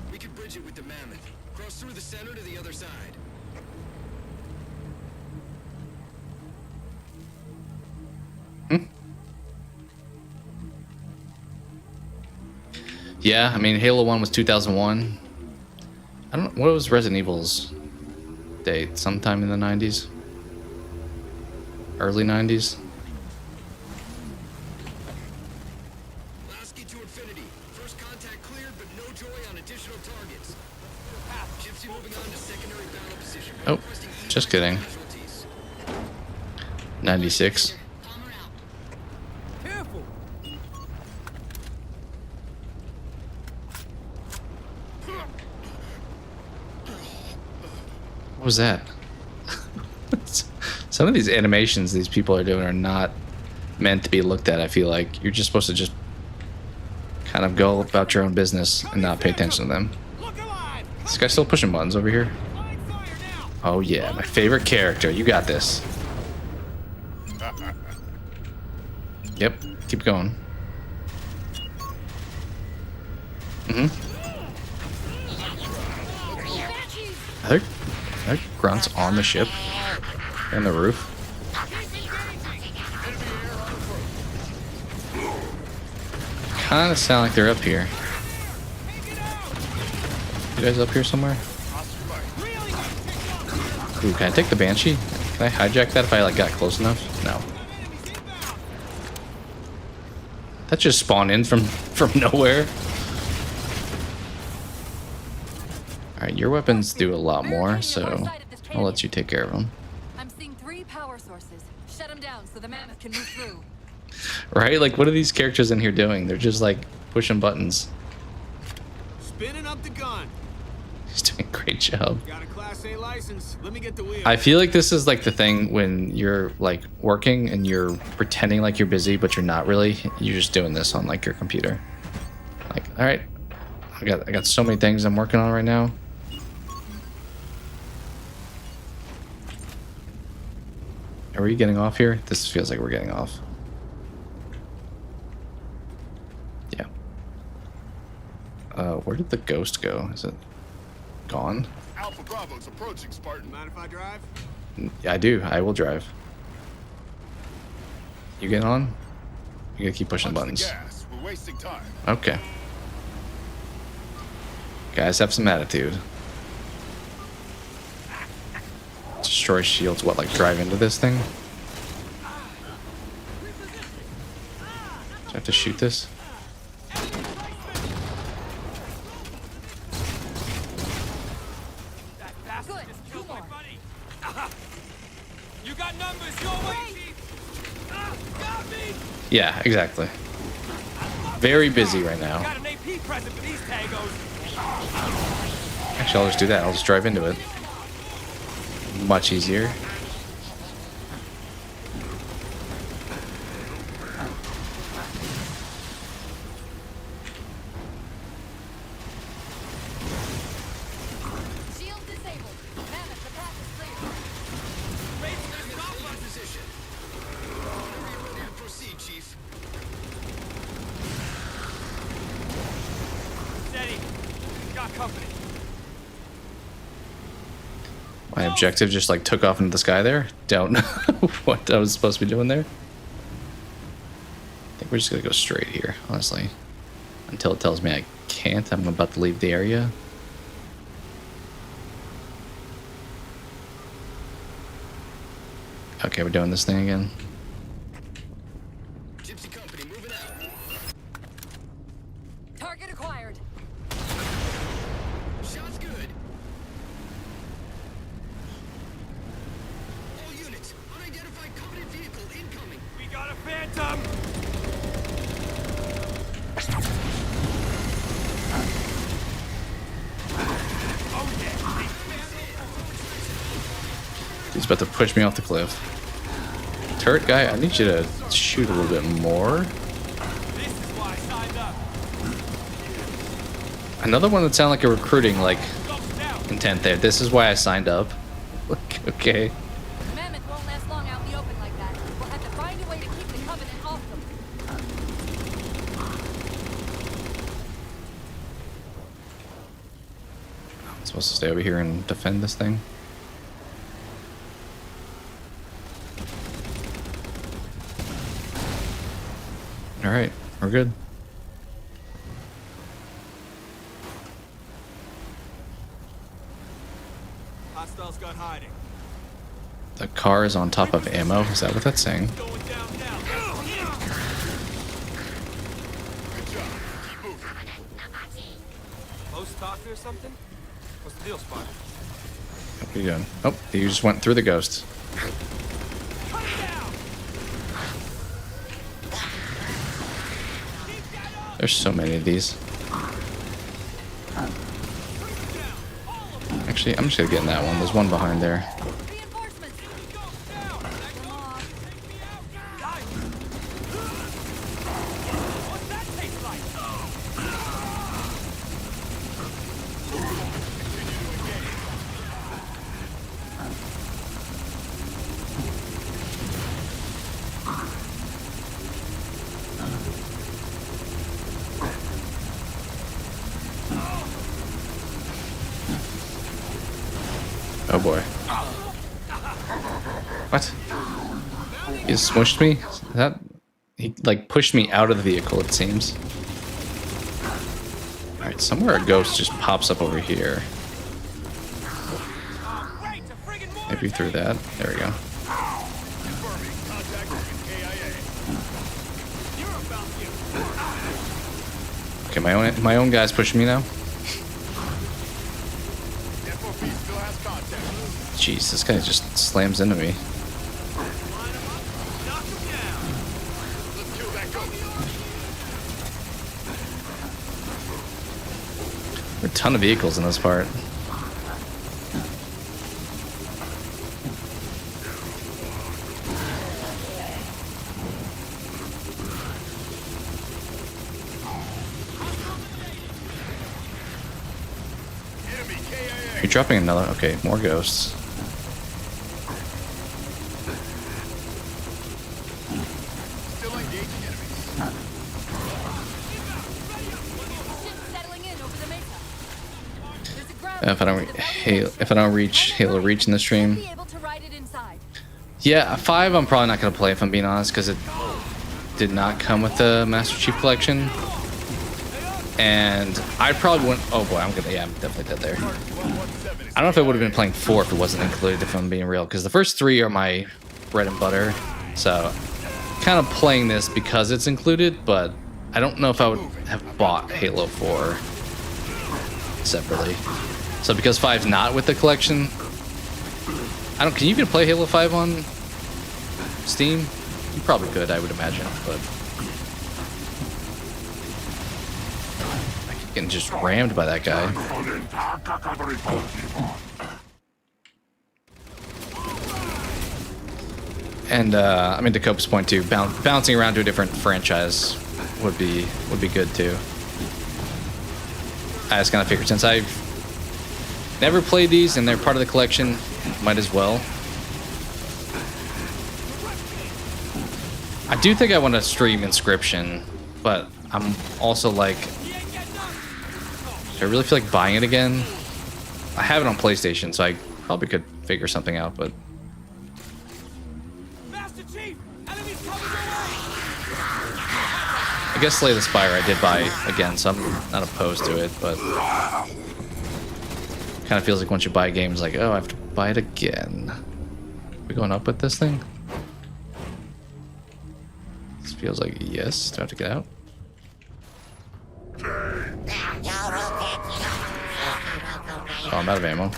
We could bridge it with the mammoth. Cross through the center to the other side. Yeah, I mean, Halo 1 was 2001. I don't know, what was Resident Evil's date? Sometime in the 90s? Early 90s? Lasky to infinity. First contact cleared, but no joy on additional targets. Gypsy Oh, just kidding. 96. Careful. What was that? Some of these animations these people are doing are not meant to be looked at. I feel like you're just supposed to just kind of go about your own business and not pay attention to them. This guy's still pushing buttons over here. Oh yeah, my favorite character. You got this. Yep, keep going. Are there grunts on the ship? On the roof? Kinda sound like they're up here. You guys up here somewhere? Ooh, can I take the Banshee? Can I hijack that if I like got close enough? No. That just spawned in from nowhere. Alright, your weapons do a lot more, so I'll let you take care of them. I'm seeing 3 power sources. Shut them down so the mammoth can move through. Right? Like, what are these characters in here doing? They're just like pushing buttons. Spinning up the gun. He's doing a great job. Got a Class A license. Let me get the wheel. I feel like this is like the thing when you're like working and you're pretending like you're busy, but you're not really. You're just doing this on like your computer. Like, all right, I got so many things I'm working on right now. Are we getting off here? This feels like we're getting off. Yeah. Where did the ghost go? Is it gone? Alpha Bravo's approaching, Spartan. Mind if I drive? Yeah, I do. I will drive. You get on? You gotta keep pushing buttons. Gas. We're wasting time. Okay. Guys have some attitude. Destroy shields. What, like drive into this thing? Do I have to shoot this? You got numbers your way, Chief. Got me. Yeah, exactly. Very busy right now. Got an AP present for these tagos. Actually, I'll just do that. I'll just drive into it. Much easier. Shield disabled. Mammoth, the path is clear. Raising this combat position. Ready to proceed, Chief. Steady. Got company. My objective just like took off into the sky there. Don't know what I was supposed to be doing there. I think we're just gonna go straight here, honestly. Until it tells me I can't. I'm about to leave the area. Okay, we're doing this thing again. Gypsy Company moving out. Target acquired. Shot's good. All units, unidentified Covenant vehicle incoming. We got a phantom. Oh yeah. He's about to push me off the cliff. Turret guy, I need you to shoot a little bit more. This is why I signed up. Another one that sounded like a recruiting like Ghost down. intent there. This is why I signed up. Okay. Mammoth won't last long out in the open like that. We'll have to find a way to keep the Covenant off them. I'm supposed to stay over here and defend this thing. All right, we're good. Hostiles got hiding. The car is on top of ammo. Is that what that's saying? Going down now. Good job. Keep moving. Post doctor or something? What's the deal, Spot? What are you doing? Oh, you just went through the ghost. There's so many of these. Actually, I'm just gonna get in that one. There's one behind there. Oh boy. What? He smushed me? That he like pushed me out of the vehicle, it seems. Alright, somewhere a ghost just pops up over here. Maybe through that. There we go. Okay, my own guy's pushing me now. Jeez, this guy just slams into me. There are a ton of vehicles in this part. You're dropping another. Okay, more ghosts. If I don't reach Halo Reach in the stream, yeah, 5 I'm probably not gonna play if I'm being honest, because it did not come with the Master Chief Collection, and I probably wouldn't. Oh boy, I'm definitely dead there. I don't know if I would have been playing 4 if it wasn't included, if I'm being real, because the first 3 are my bread and butter, so kind of playing this because it's included, but I don't know if I would have bought Halo 4 separately. So because 5's not with the collection, can you even play Halo 5 on Steam? You probably could, I would imagine, but I keep getting just rammed by that guy. And I mean, to Cope's point too, bouncing around to a different franchise would be good too. I just kind of figured since I've never played these and they're part of the collection, might as well. I do think I want to stream Inscription, but I'm also like, do I really feel like buying it again? I have it on PlayStation, so I probably could figure something out, but I guess Slay the Spire I did buy again, so I'm not opposed to it, but kind of feels like once you buy a game, it's like, oh, I have to buy it again. We going up with this thing? This feels like yes. Do I have to get out? Oh, I'm out of ammo.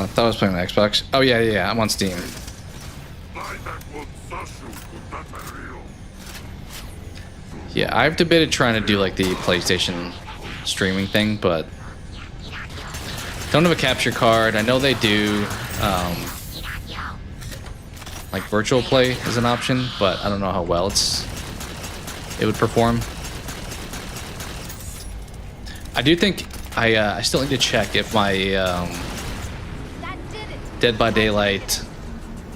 Thought I was playing on the Xbox. Oh yeah, I'm on Steam. Yeah, I've debated trying to do like the PlayStation streaming thing, but don't have a capture card. I know they do like virtual play is an option, but I don't know how well it would perform. I do think I still need to check if my Dead by Daylight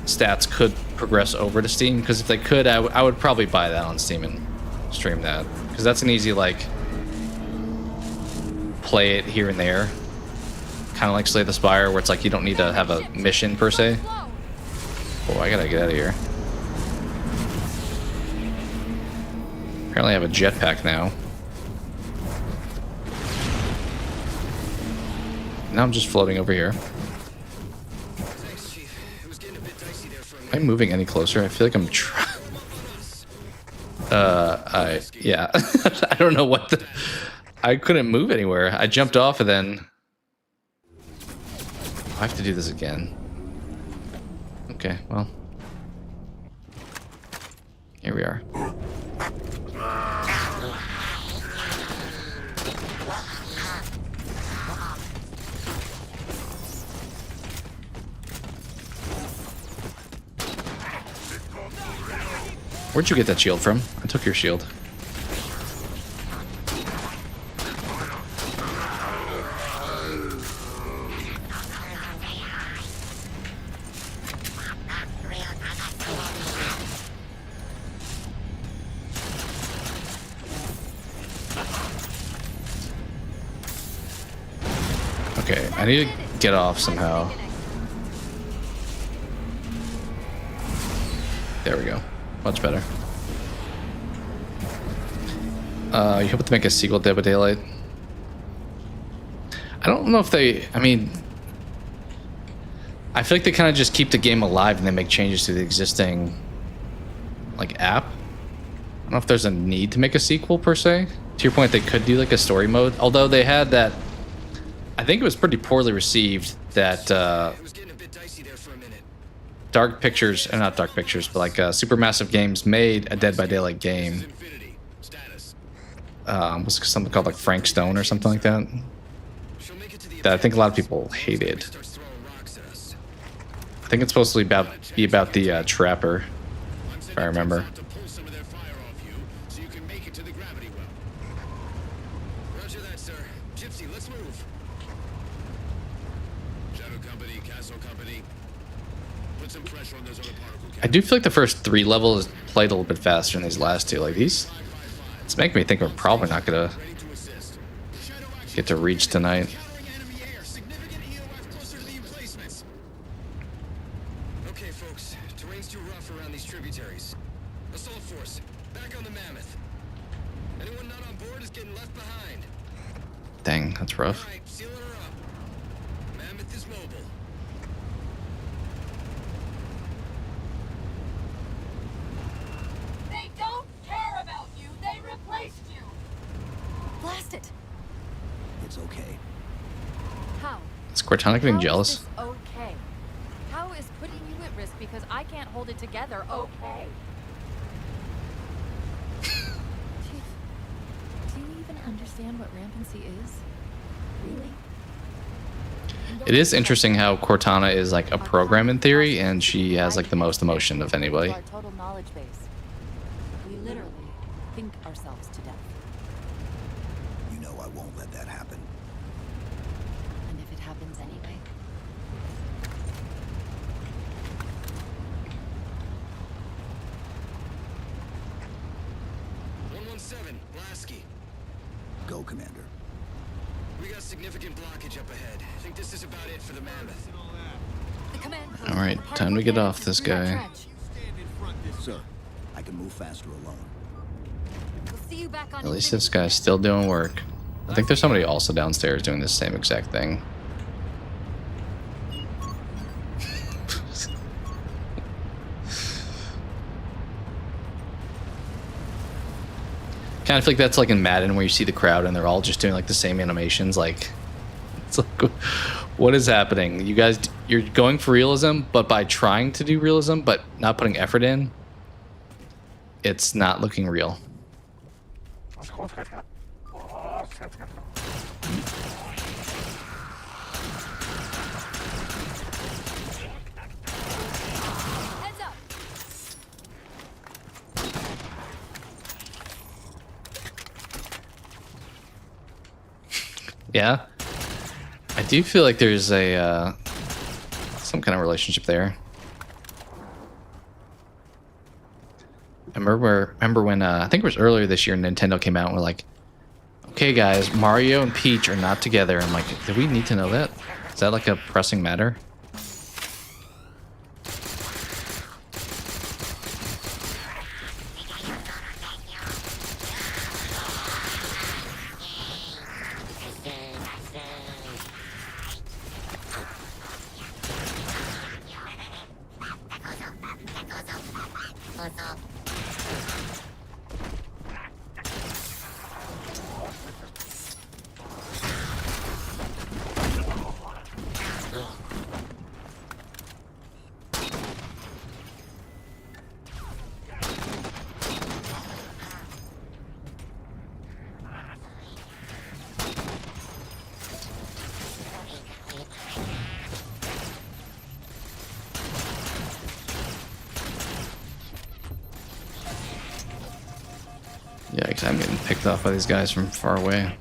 stats could progress over to Steam, because if they could, I would probably buy that on Steam and stream that, because that's an easy like play it here and there, kind of like Slay the Spire, where it's like you don't need to have a mission per se. Oh, I gotta get out of here. Apparently I have a jetpack now. Now I'm just floating over here. Thanks, Chief. It was getting a bit Am I moving any closer? I feel like I'm yeah. I don't know what the... I couldn't move anywhere. I jumped off and then... I have to do this again. Okay, well. Here we are. Where'd you get that shield from? I took your shield. Okay, I need to get off somehow. There we go. Much better. You hope to make a sequel to Dead by Daylight? I don't know if they... I mean... I feel like they kind of just keep the game alive and they make changes to the existing... like, app. I don't know if there's a need to make a sequel, per se. To your point, they could do, like, a story mode. Although they had that... I think it was pretty poorly received that... Dark Pictures, or not Dark Pictures, but like Supermassive Games made a Dead by Daylight game. Was something called like Frank Stone or something like that. That I think a lot of people hated. I think it's supposed to be about the Trapper, if I remember. I do feel like the first 3 levels played a little bit faster than these last 2. Like these, it's making me think we're probably not gonna get to reach tonight. Okay, folks, terrain's too rough around these tributaries. Assault force, back on the Mammoth. Anyone not on board is getting left behind. Dang, that's rough. All right, sealing her up. Mammoth is mobile. Blast it! It's okay. How? Is Cortana getting jealous? Is this okay? How is putting you at risk because I can't hold it together okay? Chief, do you even understand what rampancy is? Really? It is interesting how Cortana is like a program in theory, and she has like the most emotion of anybody. Our total knowledge base. We literally think ourselves to death. You know I won't let that happen. And if it happens anyway? Go, Commander. We got significant blockage up ahead. I think this is about it for the Mammoth. All right, time to get off this guy. Sir, I can move faster alone. We'll see you back on At least this guy's still doing work. I think there's somebody also downstairs doing the same exact thing. Kind of feel like that's like in Madden where you see the crowd and they're all just doing like the same animations. Like, it's like, what is happening? You guys, you're going for realism, but by trying to do realism, but not putting effort in, it's not looking real. Heads up. Yeah, I do feel like there's a some kind of relationship there. I remember when I think it was earlier this year, Nintendo came out and were like, "Okay, guys, Mario and Peach are not together." I'm like, "Do we need to know that? Is that like a pressing matter?" Yikes, I'm getting picked off by these guys from far away.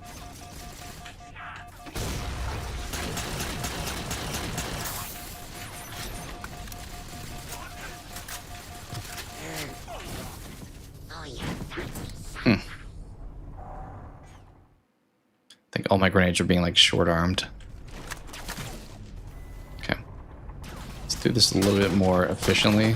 I think all my grenades are being like short-armed. Okay. Let's do this a little bit more efficiently.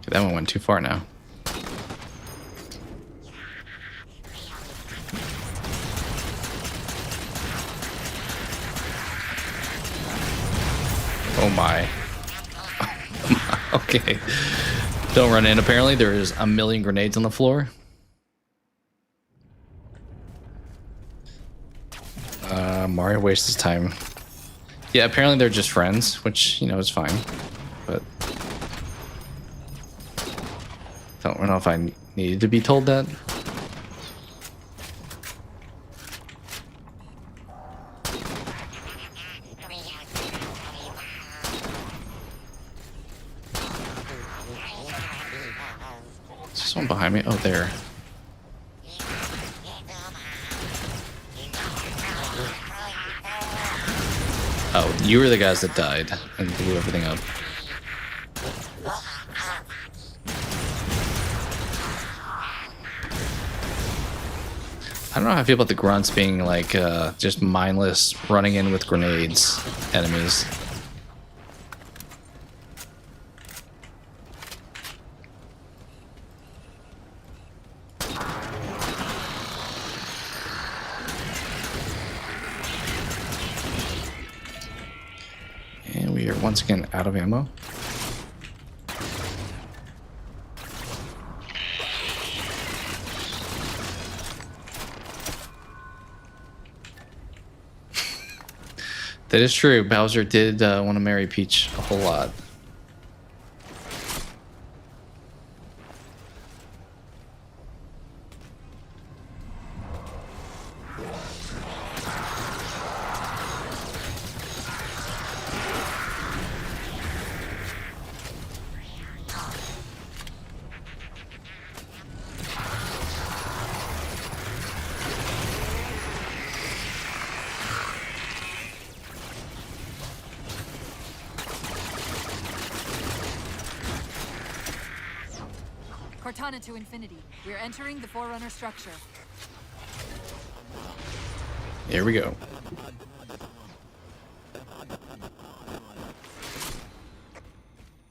That one went too far now. Oh my. Okay. Don't run in. Apparently there is a million grenades on the floor. Mario wastes his time. Yeah, apparently they're just friends, which, you know, is fine. But don't know if I needed to be told that. Is there someone behind me? Oh, there. Oh, you were the guys that died and blew everything up. I don't know how I feel about the grunts being like just mindless running in with grenades enemies. And we are once again out of ammo. That is true. Bowser did want to marry Peach a whole lot. Cortana to infinity. We're entering the Forerunner structure. Here we go.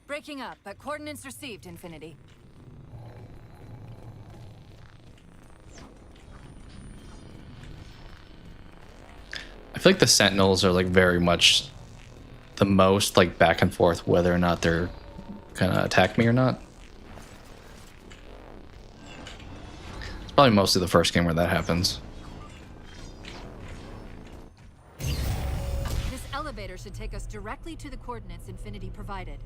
Breaking up, but coordinates received, Infinity. I feel like the Sentinels are like very much the most like back and forth whether or not they're gonna attack me or not. It's probably mostly the first game where that happens. This elevator should take us directly to the coordinates Infinity provided.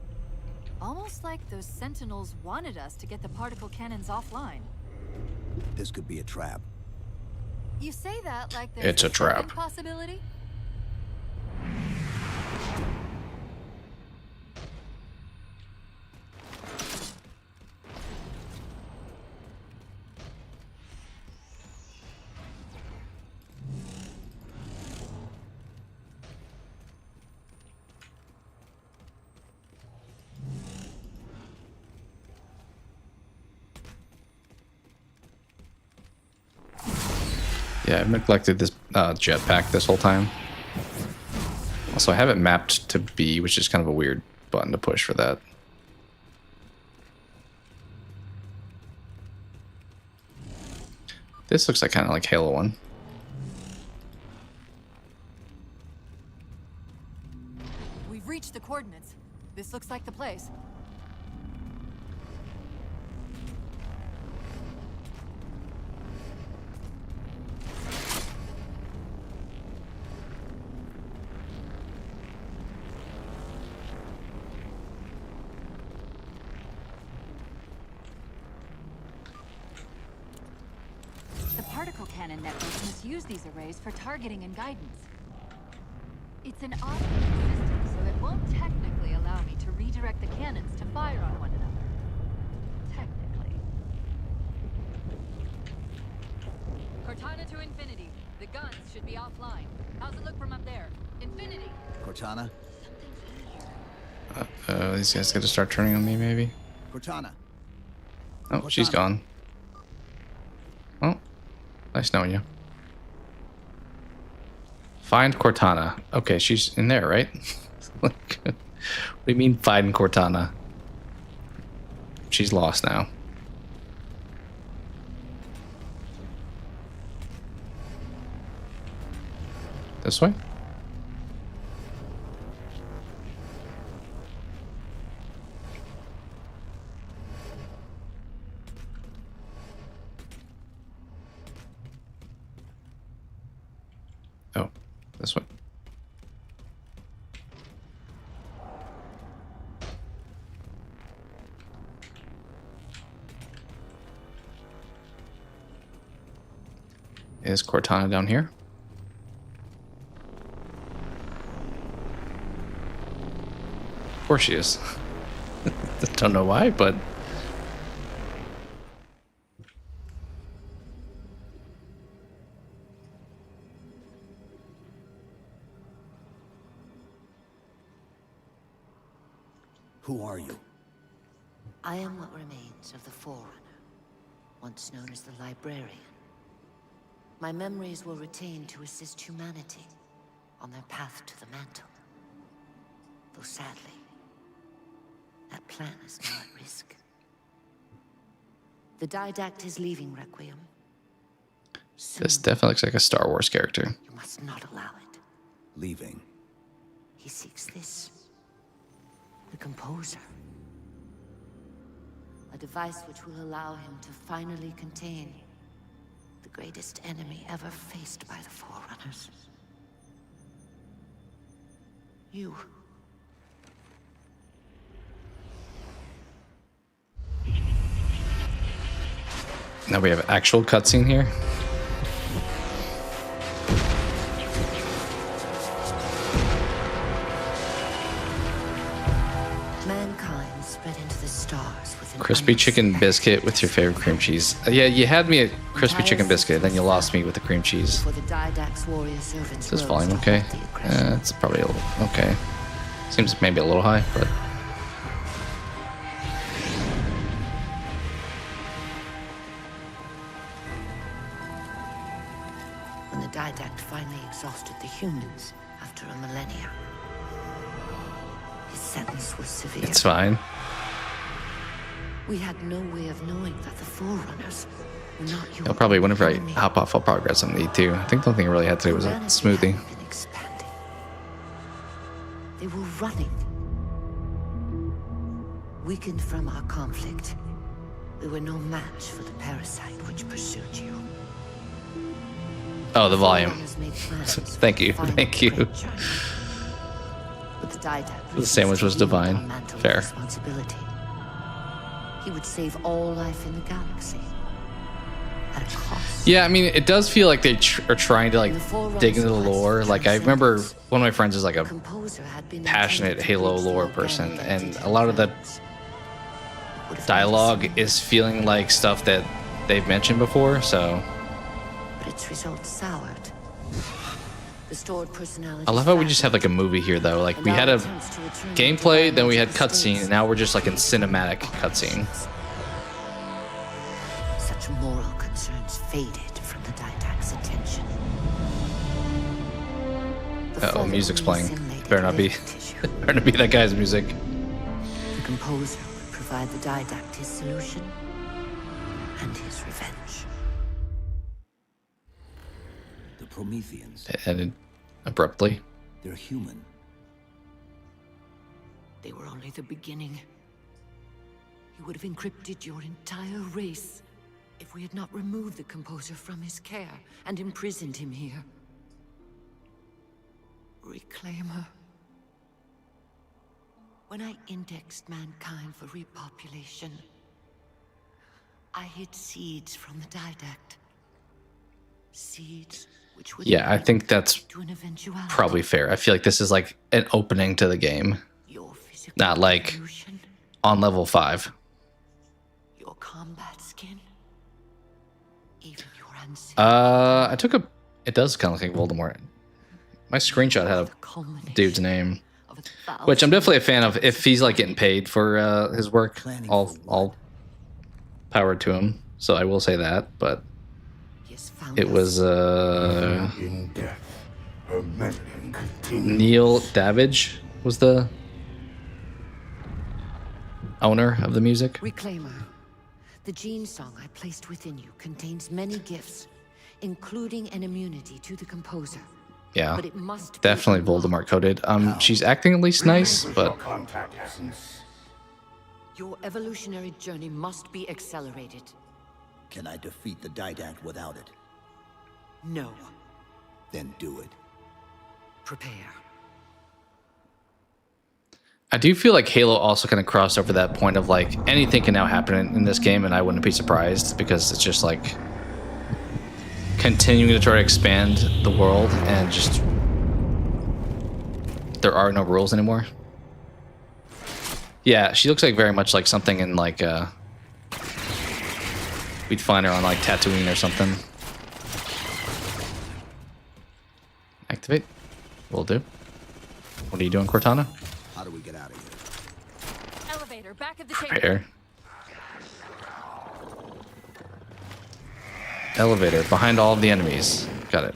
Almost like those Sentinels wanted us to get the particle cannons offline. This could be a trap. You say that like there's It's a trap. second possibility? Yeah, I've neglected this jetpack this whole time. Also, I have it mapped to B, which is kind of a weird button to push for that. This looks like kind of like Halo 1. We've reached the coordinates. This looks like the place. The particle cannon network must use these arrays for targeting and guidance. It's an automated system, so it won't technically allow me to redirect the cannons to fire on one another. Technically. Cortana to Infinity. The guns should be offline. How's it look from up there? Infinity. Cortana? These guys gotta start turning on me, maybe. Cortana. Oh, she's gone. Oh, nice knowing you. Find Cortana. Okay, she's in there, right? What do you mean find Cortana? She's lost now. This way? Oh, this way. Is Cortana down here? Of course she is. Don't know why, but Who are you? I am what remains of the Forerunner, once known as the Librarian. My memories were retained to assist humanity on their path to the mantle. Though sadly, that plan is now at risk. The Didact is leaving Requiem. this definitely looks like a Star Wars character. You must not allow it. Leaving. He seeks this. The Composer. A device which will allow him to finally contain the greatest enemy ever faced by the Forerunners. You. Now we have actual cutscene here. Mankind spread into the stars with an Crispy chicken biscuit with your favorite cream cheese. Yeah, you had me at crispy chicken biscuit, then you lost me with the cream cheese. For the Didact's warrior servants. Is this volume okay? It's probably a little okay. Seems maybe a little high, but When the Didact finally exhausted the humans after a millennia, his sentence was severe. it's fine. We had no way of knowing that the Forerunners were not human. I'll probably, whenever I hop off, I'll probably grab something to eat too. I think the only thing I really had to do was a smoothie. Been expanding. They were running. Weakened from our conflict, we were no match for the parasite which pursued you. Oh, the volume. Forerunners made plans Thank for you, the final thank you. great journey. But the Didact The sandwich was refused to wield divine. our mantle of Fair. responsibility. He would save all life in the galaxy. At a cost. Yeah, I mean, it does feel like they are trying to like dig into the lore. Like I remember one of my friends is like a Composer had been passionate intended to Halo reach the lore organic person, and entity a lot of the lands. Would have dialogue made is feeling like stuff that they've mentioned before. So but its results soured. The stored personality. I love how we just have like a movie here though. Like we had a gameplay, then we had cutscene, and now we're just like in cinematic cutscene. Such moral concerns faded from the Didact's attention. The Uh oh, fallen music's playing. assimilated Better not be. living tissue. Better not be that guy's music. The Composer would provide the Didact his solution and his revenge. Prometheans. It ended abruptly. They're human. They were only the beginning. He would have encrypted your entire race if we had not removed the composer from his care and imprisoned him here. Reclaimer. When I indexed mankind for repopulation, I hid seeds from the didact. Seeds which would Yeah, I think that's to an eventuality. probably fair. I feel like this is like an opening to the game, Your physical not like evolution, on level 5. your combat skin, even your ancestors. I took a. It does kind of look like Voldemort. My screenshot had a dude's name, which I'm definitely a fan of. If he's like getting paid for his work, all power to him. So I will say that. But it was Neil Davidge was the owner of the music. Reclaimer. The gene song I placed within you contains many gifts, including an immunity to the composer. Yeah, But it must be definitely unlocked. Voldemort coded. She's acting at least nice, but Your evolutionary journey must be accelerated. Can I defeat the Didact without it? No. Then do it. Prepare. I do feel like Halo also kind of crossed over that point of like anything can now happen in this game, and I wouldn't be surprised because it's just like continuing to try to expand the world and just there are no rules anymore. Yeah, she looks like very much like something in like we'd find her on like Tatooine or something. Activate. Will do. What are you doing, Cortana? How do we get out of here? Elevator, back of the chamber. Prepare. Elevator, behind all of the enemies. Got it.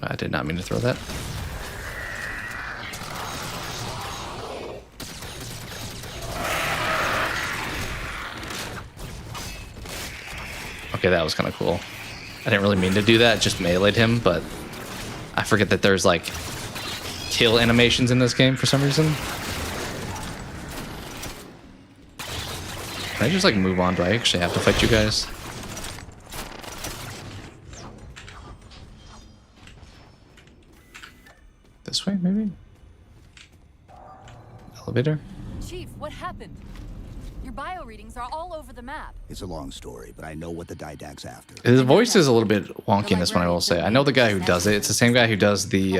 I did not mean to throw that. Okay, that was kind of cool. I didn't really mean to do that, just meleeed him, but I forget that there's like kill animations in this game for some reason. Can I just like move on? Do I actually have to fight you guys? This way, maybe? Elevator? Chief, what happened? Your bio readings are all over the map. It's a long story, but I know what the Didact's after. His voice is a little bit wonky in this one, I will say. I know the guy who does it. It's the same guy who does the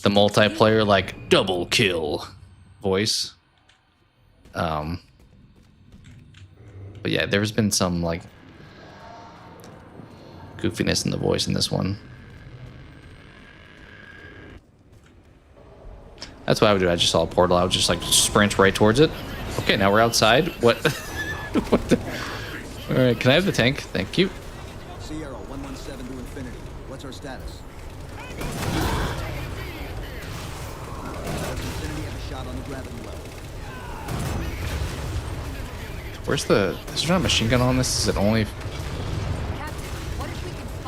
multiplayer like double kill voice. But yeah, there's been some like goofiness in the voice in this one. That's what I would do. I just saw a portal. I would just like sprint right towards it. Okay, now we're outside. What? What the? All right, can I have the tank? Thank you. Sierra 117 to infinity. What's our status? Infinity have a shot on the gravity well. Where's the? Is there not a machine gun on this? Is it only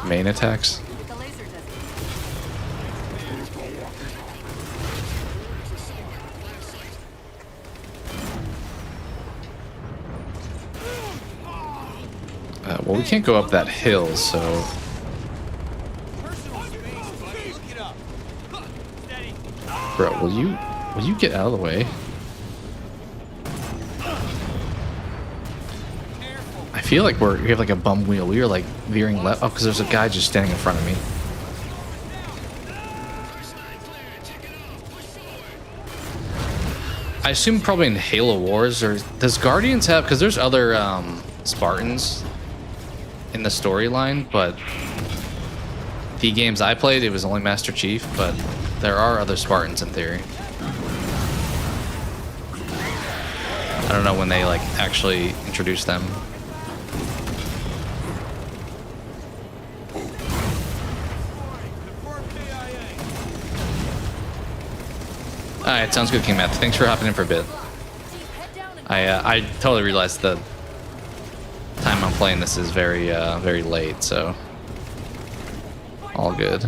main attacks? Well, we can't go up that hill, so. Bro, will you get out of the way? I feel like we have like a bum wheel. We are like veering left. Oh, because there's a guy just standing in front of me. I assume probably in Halo Wars, or does Guardians have? Because there's other Spartans in the storyline, but the games I played, it was only Master Chief, but there are other Spartans in theory. I don't know when they like actually introduce them. Alright, sounds good, King Matt. Thanks for hopping in for a bit. I totally realized the time playing this is very very late, so all good.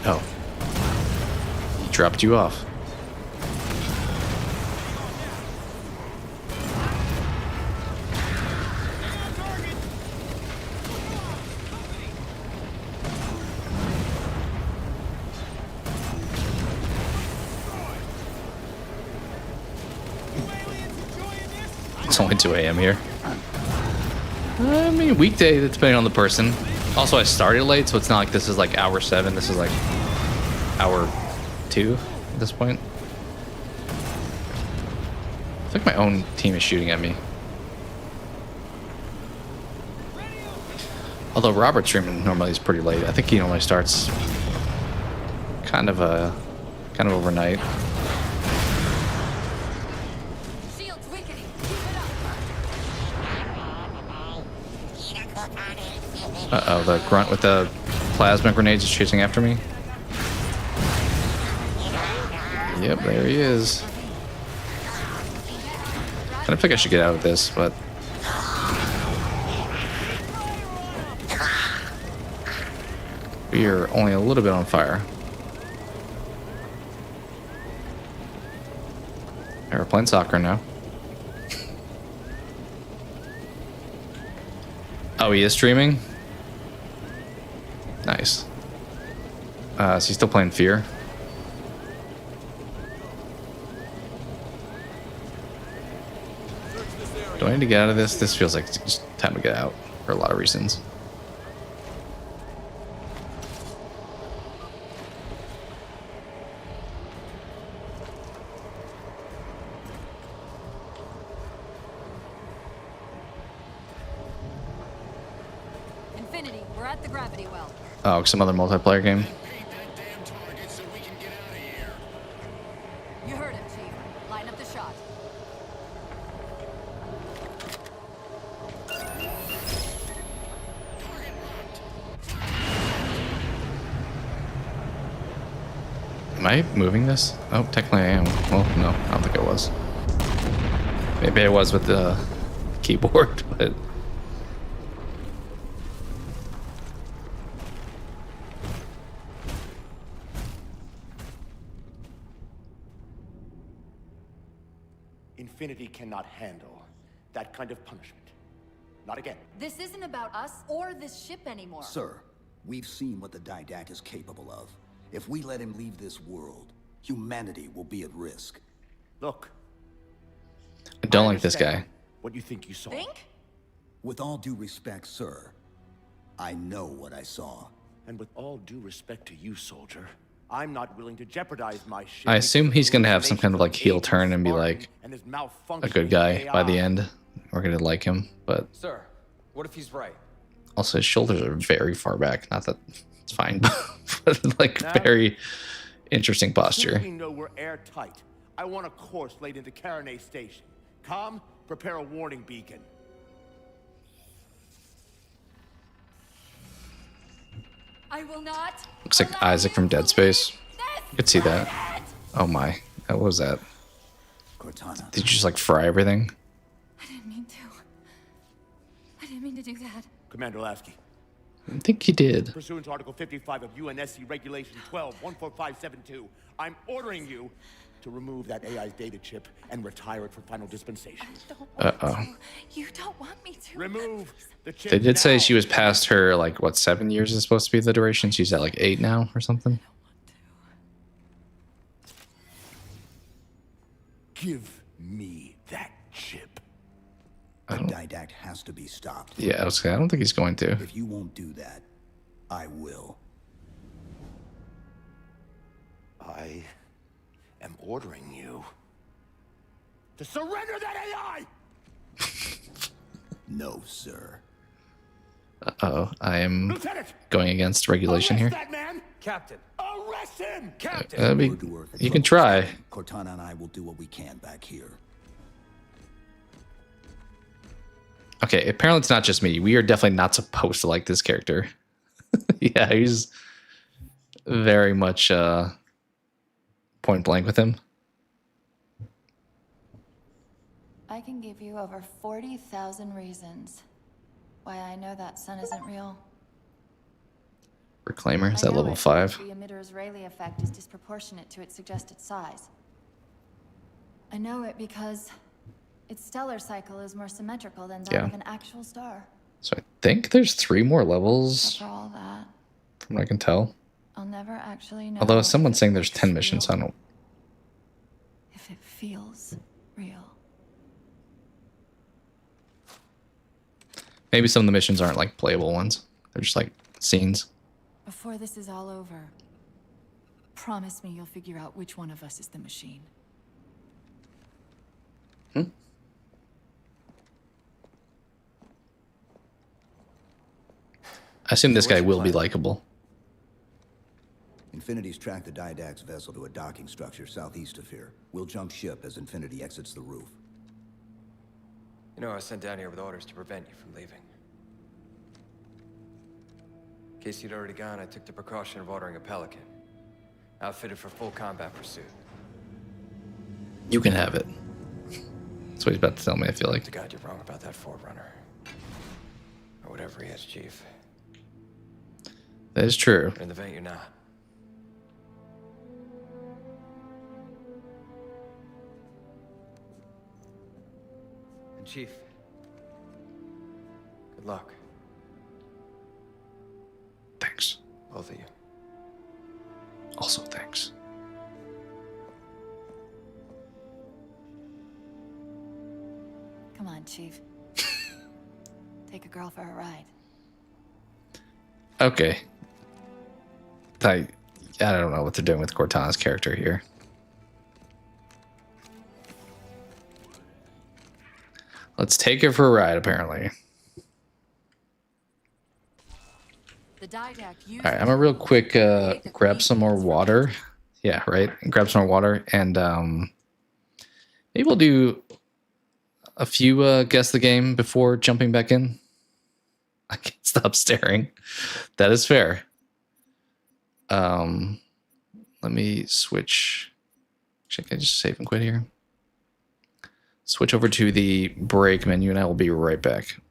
Oh, he dropped you off. It's only 2 a.m. here. I mean, weekday, depending on the person. Also, I started late, so it's not like this is like hour 7. This is like hour 2 at this point. I think my own team is shooting at me. Although Robert's streaming normally is pretty late. I think he normally starts kind of overnight. Uh-oh, the grunt with the plasma grenades is chasing after me. Yep, there he is. I don't think I should get out of this, but... we are only a little bit on fire. We're playing soccer now. Oh, he is streaming? Nice. Is he still playing Fear? Do I need to get out of this? This feels like it's just time to get out for a lot of reasons. Infinity, we're at the gravity well. Oh, some other multiplayer game. You heard him, Chief. Line up the shot. Am I moving this? Oh, technically I am. Well, no, I don't think I was. Maybe I was with the keyboard, but... Infinity cannot handle that kind of punishment. Not again. This isn't about us or this ship anymore. Sir, we've seen what the Didact is capable of. If we let him leave this world, humanity will be at risk. Look. I don't like this guy. What you think you saw? Think? With all due respect, sir, I know what I saw. And with all due respect to you, soldier, I'm not willing to jeopardize my ship. I assume he's gonna have some kind of like heel turn and be like a good guy by the end. We're gonna like him, but Sir, what if he's right? also his shoulders are very far back. Not that it's fine, but like very interesting posture. We know we're airtight. I want a course laid into Caranay Station. Com, prepare a warning beacon. I will not. Looks like Isaac from Dead Space. You could see that. Oh my, what was that? Cortana. Did you just like fry everything? I didn't mean to. I didn't mean to do that. Commander Lasky. I think you did. Pursuant to Article 55 of UNSC Regulation 12-14572, I'm ordering you to remove that AI's data chip and retire it for final dispensation. You don't want me to. Remove the chip. They did say now. she was past her, like, what, 7 years is supposed to be the duration? She's at like 8 now or something? Give me that chip. The Didact has to be stopped. Yeah, I don't think he's going to. If you won't do that, I will. I am ordering you to surrender that AI! No, sir. Uh-oh, I am Lieutenant! going against regulation here. That man! Captain! Arrest him! Captain! You can try. Cortana and I will do what we can back here. Okay, apparently it's not just me. We are definitely not supposed to like this character. Yeah, he's very much point blank with him. I can give you over 40,000 reasons why I know that sun isn't real. Reclaimer, is I that know level it 5? because the emitter's Rayleigh effect is disproportionate to its suggested size. I know it because its stellar cycle is more symmetrical than that of an actual star. So I think there's 3 more levels, After all that, from what I can tell. I'll never actually know. Although someone's saying there's 10 missions, I don't. If it feels real. Maybe some of the missions aren't like playable ones. They're just like scenes. Before this is all over, promise me you'll figure out which one of us is the machine. I assume this guy will be likable. Infinity's tracked the Didact's vessel to a docking structure southeast of here. We'll jump ship as Infinity exits the roof. You know, I was sent down here with orders to prevent you from leaving. In case you'd already gone, I took the precaution of ordering a Pelican. Outfitted for full combat pursuit. You can have it. That's what he's about to tell me, I feel like. To God, you're wrong about that Forerunner. Or whatever he is, Chief. That is true. But in the vent, you're not. And Chief, good luck. Thanks. Both of you. Also, thanks. Come on, Chief. Take a girl for a ride. Okay. I don't know what they're doing with Cortana's character here. Let's take her for a ride, apparently. Alright, I'm gonna real quick grab some more water. Yeah, right. And grab some more water. And maybe we'll do a few guess the game before jumping back in. I can't stop staring. That is fair. Let me switch. Actually, can I just save and quit here? Switch over to the break menu and I will be right back.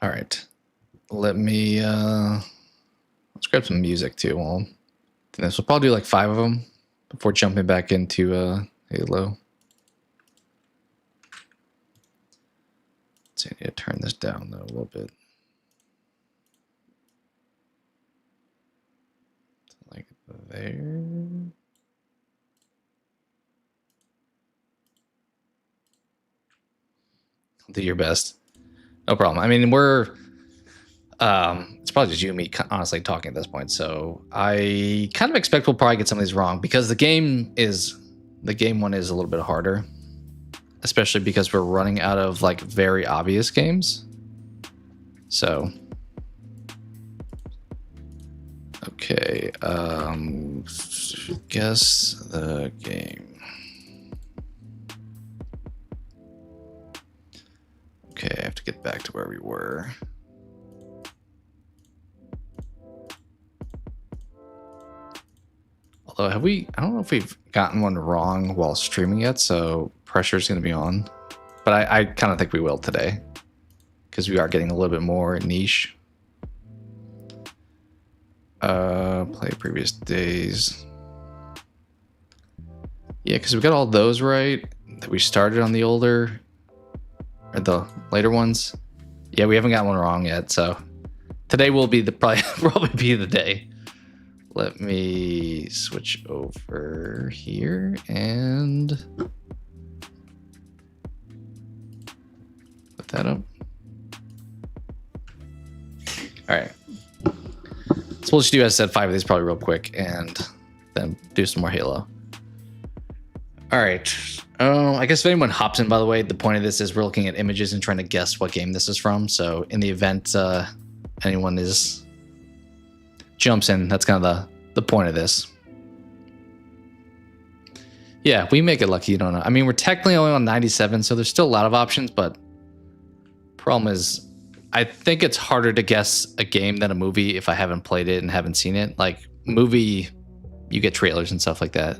All right, let me let's grab some music too. Well, this will probably do like 5 of them before jumping back into Halo. So I need to turn this down though a little bit. Like there. Do your best. No problem. I mean, we're it's probably just you and me honestly talking at this point. So I kind of expect we'll probably get some of these wrong because the game one is a little bit harder, especially because we're running out of like very obvious games. So okay, guess the game. Okay, I have to get back to where we were. Although have we, I don't know if we've gotten one wrong while streaming yet, so pressure's going to be on. But I kind of think we will today, because we are getting a little bit more niche. Play previous days. Yeah, because we got all those right that we started on the older or the later ones. Yeah, we haven't got one wrong yet, so today will be the probably be the day. Let me switch over here and put that up. All right. So we'll just do, as I said, 5 of these probably real quick and then do some more Halo. All right. I guess if anyone hops in, by the way, the point of this is we're looking at images and trying to guess what game this is from. So in the event anyone jumps in, that's kind of the point of this. Yeah, we make it lucky you don't know. I mean, we're technically only on 97, so there's still a lot of options, but problem is I think it's harder to guess a game than a movie if I haven't played it and haven't seen it. Like movie, you get trailers and stuff like that.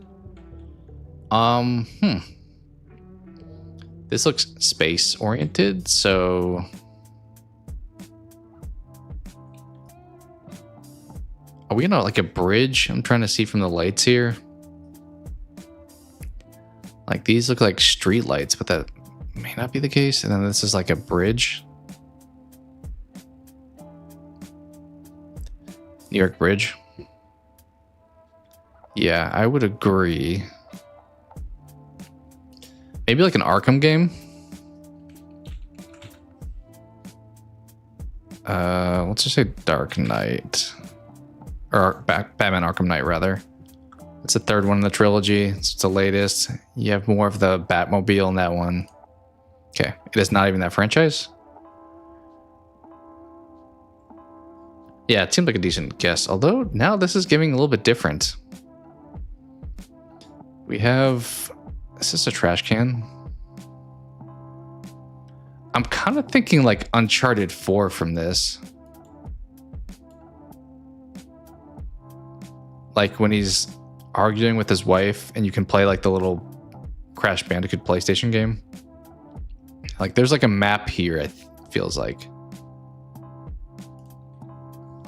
This looks space oriented, so are we on like a bridge? I'm trying to see from the lights here. Like these look like street lights, but that may not be the case. And then this is like a bridge. New York Bridge. Yeah, I would agree. Maybe like an Arkham game. Let's just say Dark Knight. Or Batman Arkham Knight, rather. It's the third one in the trilogy. It's the latest. You have more of the Batmobile in that one. Okay, it is not even that franchise. Yeah, it seemed like a decent guess. Although now this is giving a little bit different. We have... Is this a trash can? I'm kind of thinking like Uncharted 4 from this. Like when he's arguing with his wife and you can play like the little Crash Bandicoot PlayStation game. Like there's like a map here, it feels like.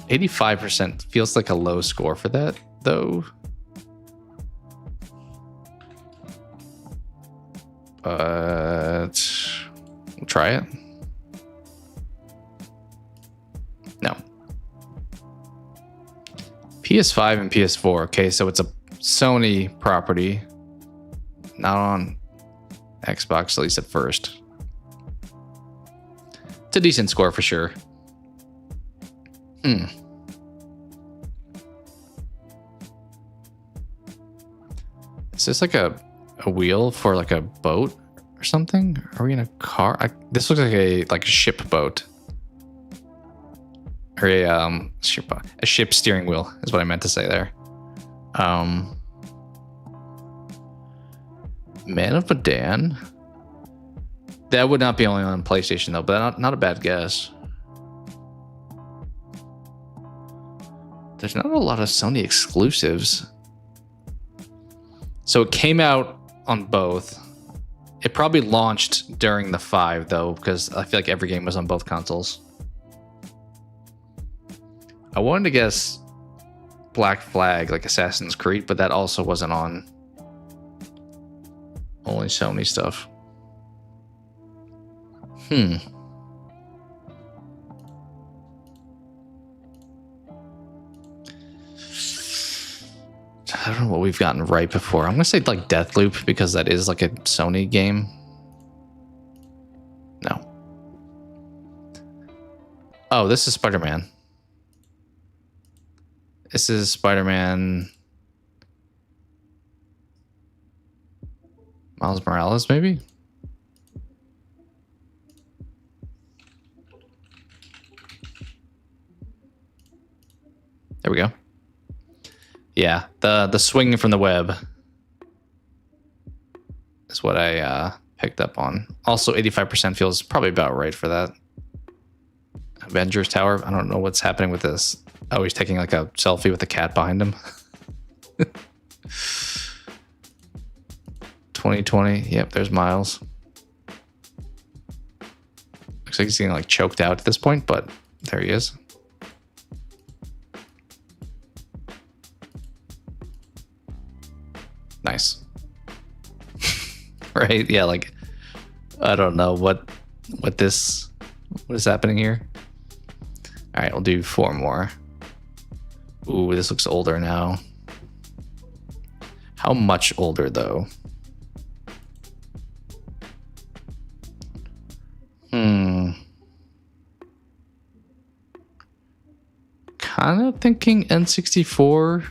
85% feels like a low score for that, though. But we'll try it. No. PS5 and PS4. Okay, so it's a Sony property. Not on Xbox, at least at first. It's a decent score for sure. Is this like a wheel for like a boat or something? Are we in a car? This looks like a ship boat. Or a ship steering wheel is what I meant to say there. Man of Medan. That would not be only on PlayStation though, but not a bad guess. There's not a lot of Sony exclusives. So it came out on both. It probably launched during the 5 though, because I feel like every game was on both consoles. I wanted to guess Black Flag, like Assassin's Creed, but that also wasn't on. Only Sony stuff. I don't know what we've gotten right before. I'm going to say like Deathloop because that is like a Sony game. No. Oh, this is Spider-Man. This is Spider-Man Miles Morales, maybe? There we go. Yeah, the swing from the web is what I picked up on. Also, 85% feels probably about right for that. Avengers Tower. I don't know what's happening with this. Oh, he's taking like a selfie with the cat behind him. 2020. Yep, there's Miles. Looks like he's getting like choked out at this point, but there he is. Nice. Right? Yeah, like I don't know what is happening here. All right, we'll do 4 more. Ooh, this looks older now. How much older though? Kind of thinking N64.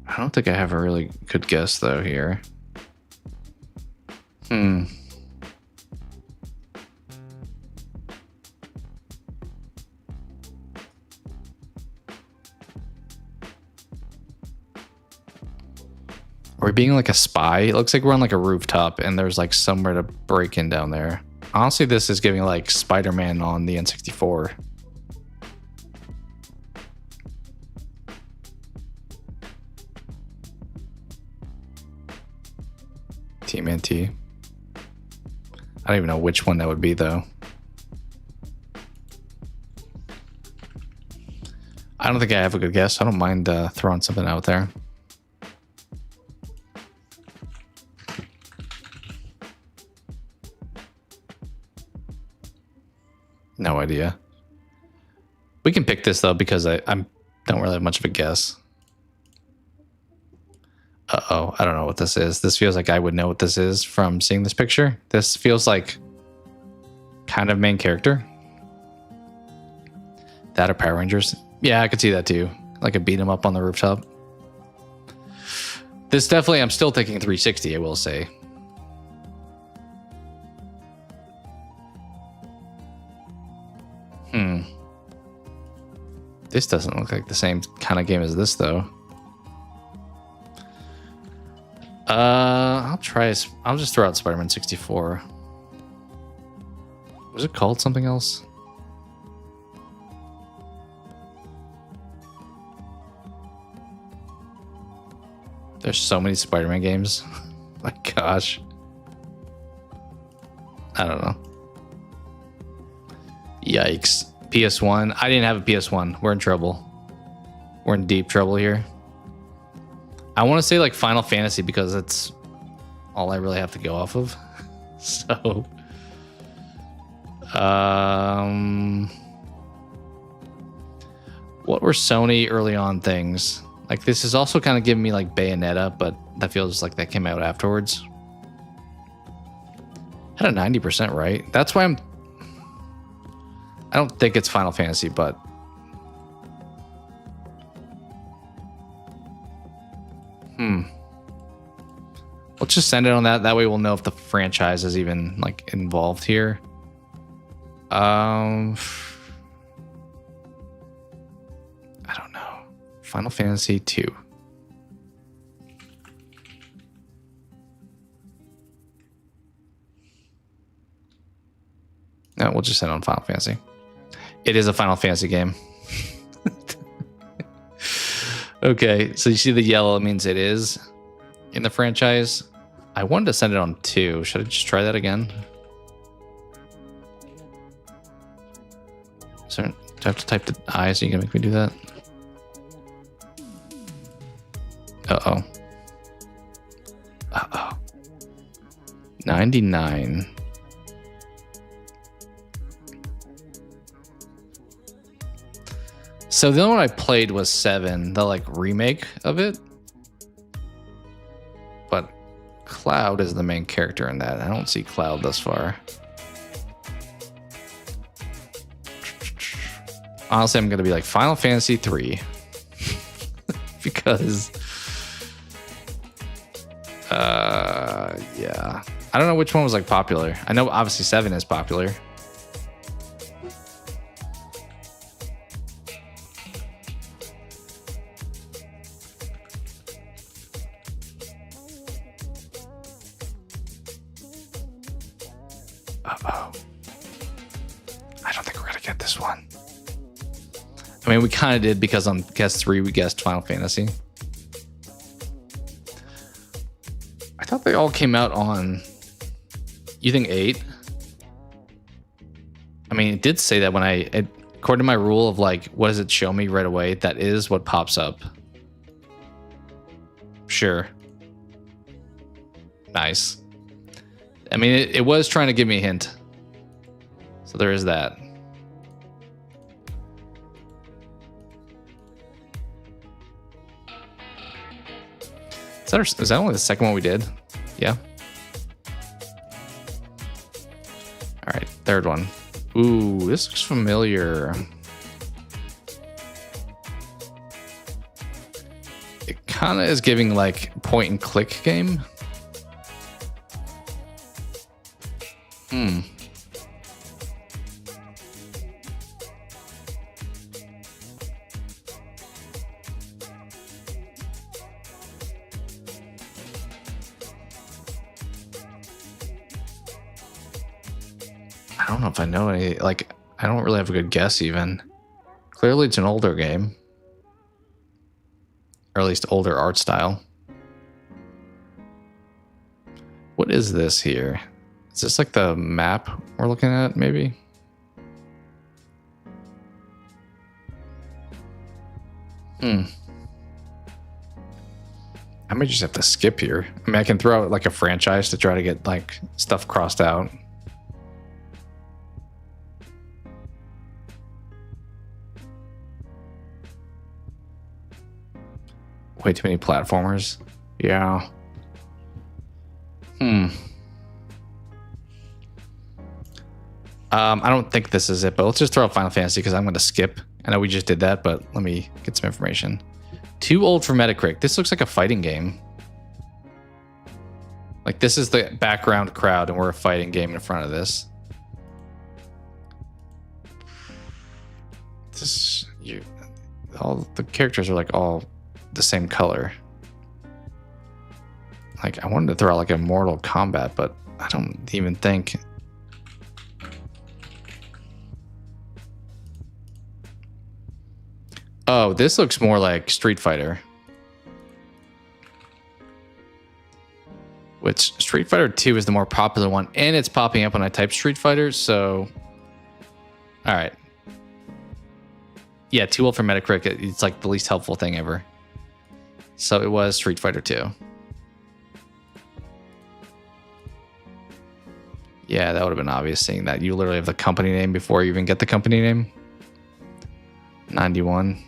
I don't think I have a really good guess though here. We're being like a spy. It looks like we're on like a rooftop and there's like somewhere to break in down there. Honestly, this is giving like Spider-Man on the N64. TMNT. I don't even know which one that would be though. I don't think I have a good guess. I don't mind throwing something out there. No idea. We can pick this though because I don't really have much of a guess. Uh-oh, I don't know what this is. This feels like I would know what this is from seeing this picture. This feels like kind of main character. That or Power Rangers. Yeah, I could see that too. Like a beat 'em up on the rooftop. This definitely, I'm still thinking 360, I will say. This doesn't look like the same kind of game as this, though. I'll just throw out Spider-Man 64. Was it called something else? There's so many Spider-Man games. My gosh. I don't know. Yikes. PS1. I didn't have a PS1. We're in trouble. We're in deep trouble here. I want to say like Final Fantasy because it's all I really have to go off of. So, what were Sony early on things? Like this is also kind of giving me like Bayonetta, but that feels like that came out afterwards. Had a 90% right. That's why I don't think it's Final Fantasy, but let's just send it on that. That way we'll know if the franchise is even like involved here. I don't know. Final Fantasy 2. No, we'll just send it on Final Fantasy. It is a Final Fantasy game. Okay, so you see the yellow, it means it is in the franchise. I wanted to send it on 2. Should I just try that again? So, do I have to type the I so you can make me do that? Uh-oh. Uh-oh. 99. So the only one I played was 7, the like remake of it. But Cloud is the main character in that. I don't see Cloud thus far. Honestly, I'm gonna be like Final Fantasy 3. Because yeah. I don't know which one was like popular. I know obviously 7 is popular. Uh-oh. I don't think we're gonna get this one. I mean, we kind of did because on guess 3 we guessed Final Fantasy. I thought they all came out on. You think 8? I mean, it did say that when according to my rule of like, what does it show me right away? That is what pops up. Sure. Nice. I mean, it was trying to give me a hint. So there is that. Is that only the second one we did? Yeah. All right, third one. Ooh, this looks familiar. It kind of is giving like point and click game. I don't know if I know any, like, I don't really have a good guess even. Clearly it's an older game. Or at least older art style. What is this here? Is this like the map we're looking at, maybe? I might just have to skip here. I mean, I can throw out like a franchise to try to get like stuff crossed out. Way too many platformers. Yeah. I don't think this is it, but let's just throw out Final Fantasy because I'm going to skip. I know we just did that, but let me get some information. Too old for Metacritic. This looks like a fighting game. Like this is the background crowd and we're a fighting game in front of this. All the characters are like all the same color. Like I wanted to throw out like a Mortal Kombat, but I don't even think. Oh, this looks more like Street Fighter. Which Street Fighter 2 is the more popular one, and it's popping up when I type Street Fighter, so all right. Yeah, too old for Metacritic. It's like the least helpful thing ever. So it was Street Fighter 2. Yeah, that would have been obvious seeing that. You literally have the company name before you even get the company name. 91.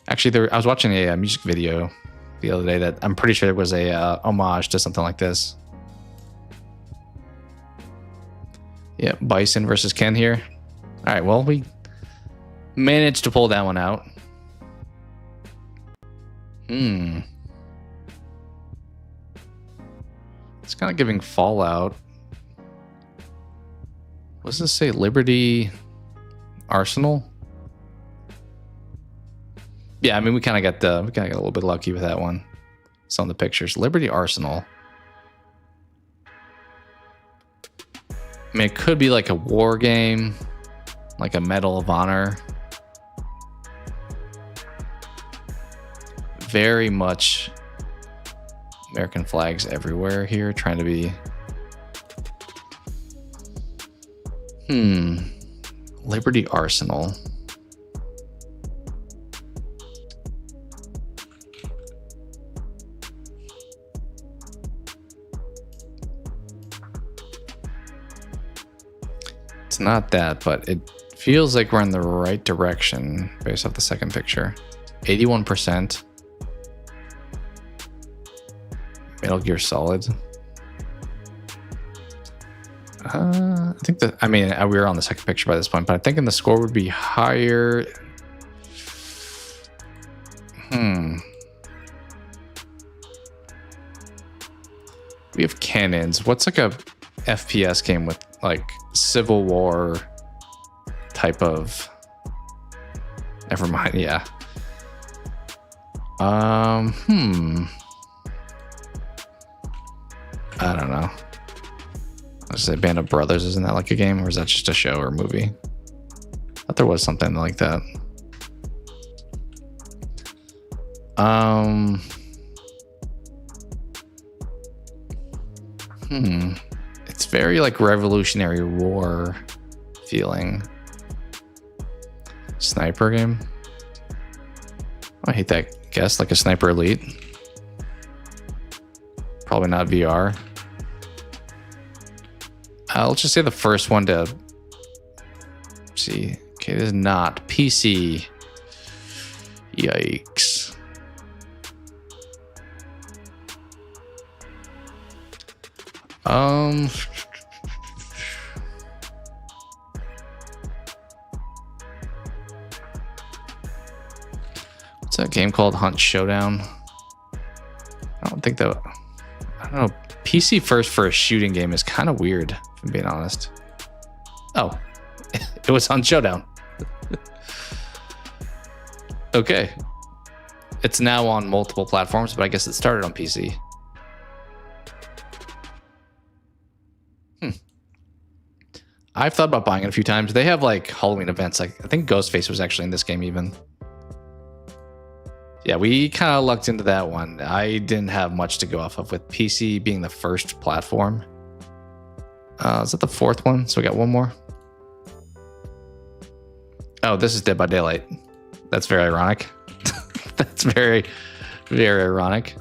Actually, I was watching a music video the other day that I'm pretty sure it was a homage to something like this. Yeah, Bison versus Ken here. All right, well, we managed to pull that one out. It's kind of giving Fallout. What does this say? Liberty Arsenal? Yeah, I mean, we kind of got a little bit lucky with that one. Some of the pictures. Liberty Arsenal. I mean, it could be like a war game, like a Medal of Honor. Very much American flags everywhere here, trying to be. Liberty Arsenal. It's not that, but it feels like we're in the right direction based off the second picture. 81%. Metal Gear Solid. I think that, I mean, we were on the second picture by this point, but I'm thinking the score would be higher. We have cannons. What's like a FPS game with like Civil War type of. Never mind. Yeah. I don't know. I say Band of Brothers, isn't that like a game, or is that just a show or a movie? I thought there was something like that. It's very like Revolutionary War feeling. Sniper game. I hate that guess, like a Sniper Elite. Probably not VR. Let's just say the first one to see. Okay, this is not PC. Yikes. What's that game called? Hunt Showdown? I don't think that... I don't know. PC first for a shooting game is kind of weird, if I'm being honest. Oh. It was Hunt Showdown. Okay. It's now on multiple platforms, but I guess it started on PC. I've thought about buying it a few times. They have like Halloween events. Like I think Ghostface was actually in this game even. Yeah, we kind of lucked into that one. I didn't have much to go off of with PC being the first platform. Is that the fourth one? So we got one more. Oh, this is Dead by Daylight. That's very ironic. That's very, very ironic.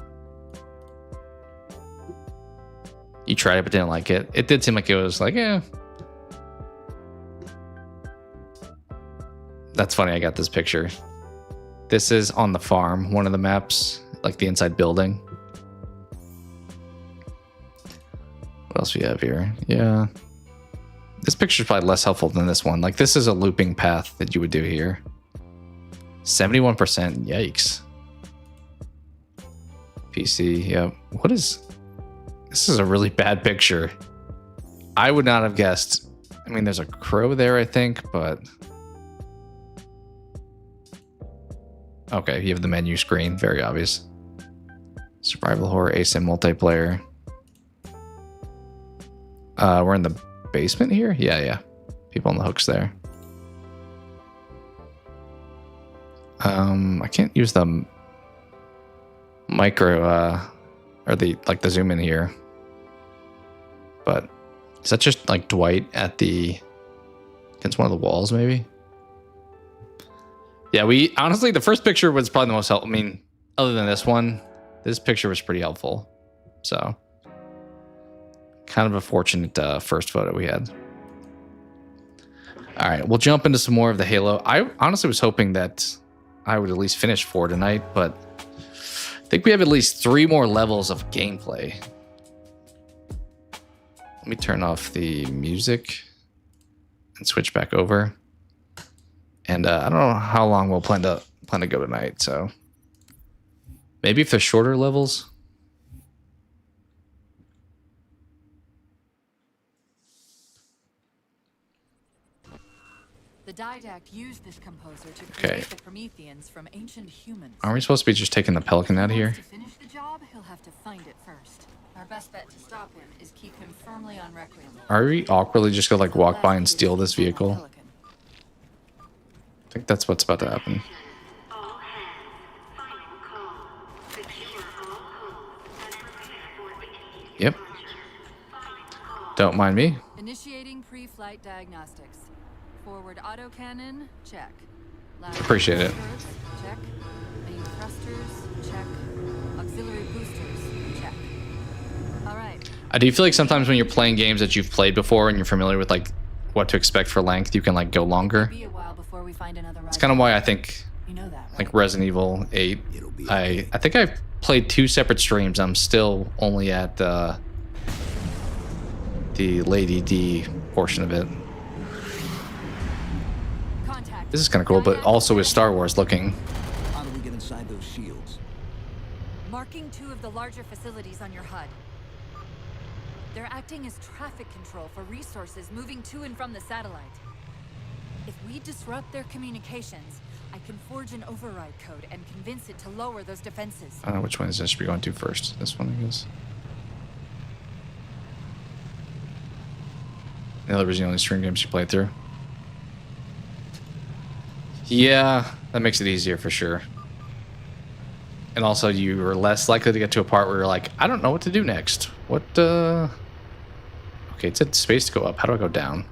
You tried it but didn't like it. It did seem like it was like, yeah. That's funny, I got this picture. This is on the farm, one of the maps, like the inside building. What else we have here? Yeah. This picture is probably less helpful than this one. Like this is a looping path that you would do here. 71%, yikes. PC, yeah. What is... This is a really bad picture. I would not have guessed. I mean, there's a crow there, I think, but... Okay, you have the menu screen, very obvious. Survival horror, ASIM multiplayer. We're in the basement here? Yeah. People on the hooks there. I can't use the micro, or the zoom in here. But is that just like Dwight at against one of the walls maybe? Yeah, we honestly, the first picture was probably the most helpful. I mean, other than this one, this picture was pretty helpful. So, kind of a fortunate first photo we had. All right, we'll jump into some more of the Halo. I honestly was hoping that I would at least finish 4 tonight, but I think we have at least 3 more levels of gameplay. Let me turn off the music and switch back over. And I don't know how long we'll plan to go tonight, so maybe if they're shorter levels. The Didact used this composer to create the Prometheans from ancient humans. Aren't we supposed to be just taking the Pelican out of here? To finish the job, he'll have to find it first. Our best bet to stop him is keep him firmly on Requiem. Are we awkwardly just gonna like walk by and steal this vehicle? I think that's what's about to happen. Yep. Don't mind me. Initiating pre-flight diagnostics. Forward autocannon, check. Appreciate it. Check. Main thrusters, check. Auxiliary boosters, check. All right. I do feel like sometimes when you're playing games that you've played before and you're familiar with like what to expect for length, you can like go longer. It's kind of why I think like Resident Evil 8, I think I've played 2 separate streams. I'm still only at the Lady D portion of it. This is kind of cool, but also is Star Wars looking. How do we get inside those shields? Marking 2 of the larger facilities on your HUD. They're acting as traffic control for resources moving to and from the satellite. If we disrupt their communications, I can forge an override code and convince it to lower those defenses. I don't know which one is this should be going to first. This one, I guess. The other was the only stream games you played through. Yeah, that makes it easier for sure. And also, you are less likely to get to a part where you're like, I don't know what to do next. What, Okay, it said space to go up. How do I go down?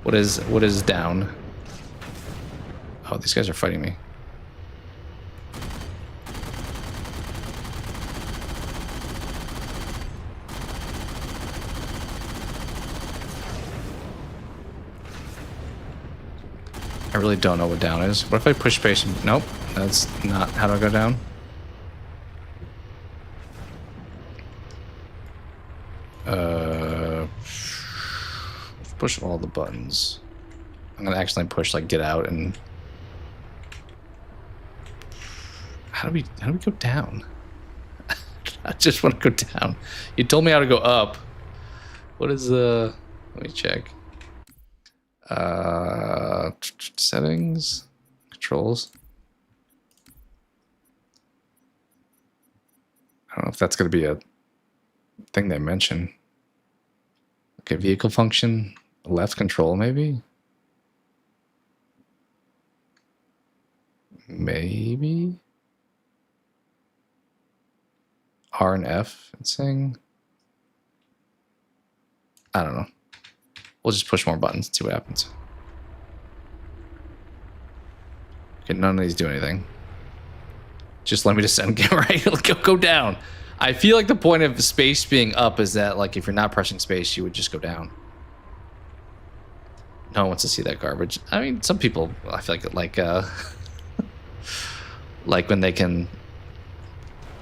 What is down? Oh, these guys are fighting me. I really don't know what down is. What if I push space? Nope, that's not how do I go down. Push all the buttons. I'm gonna accidentally push like get out and how do we go down? I just want to go down. You told me how to go up. What is let me check. Settings, controls. I don't know if that's going to be a thing they mention. Okay, vehicle function, left control maybe? Maybe? R and F, it's saying. I don't know. We'll just push more buttons and see what happens. Okay, none of these do anything. Just let me descend. Get right. Go down. I feel like the point of space being up is that, like, if you're not pressing space, you would just go down. No one wants to see that garbage. I mean, some people, I feel like like when they can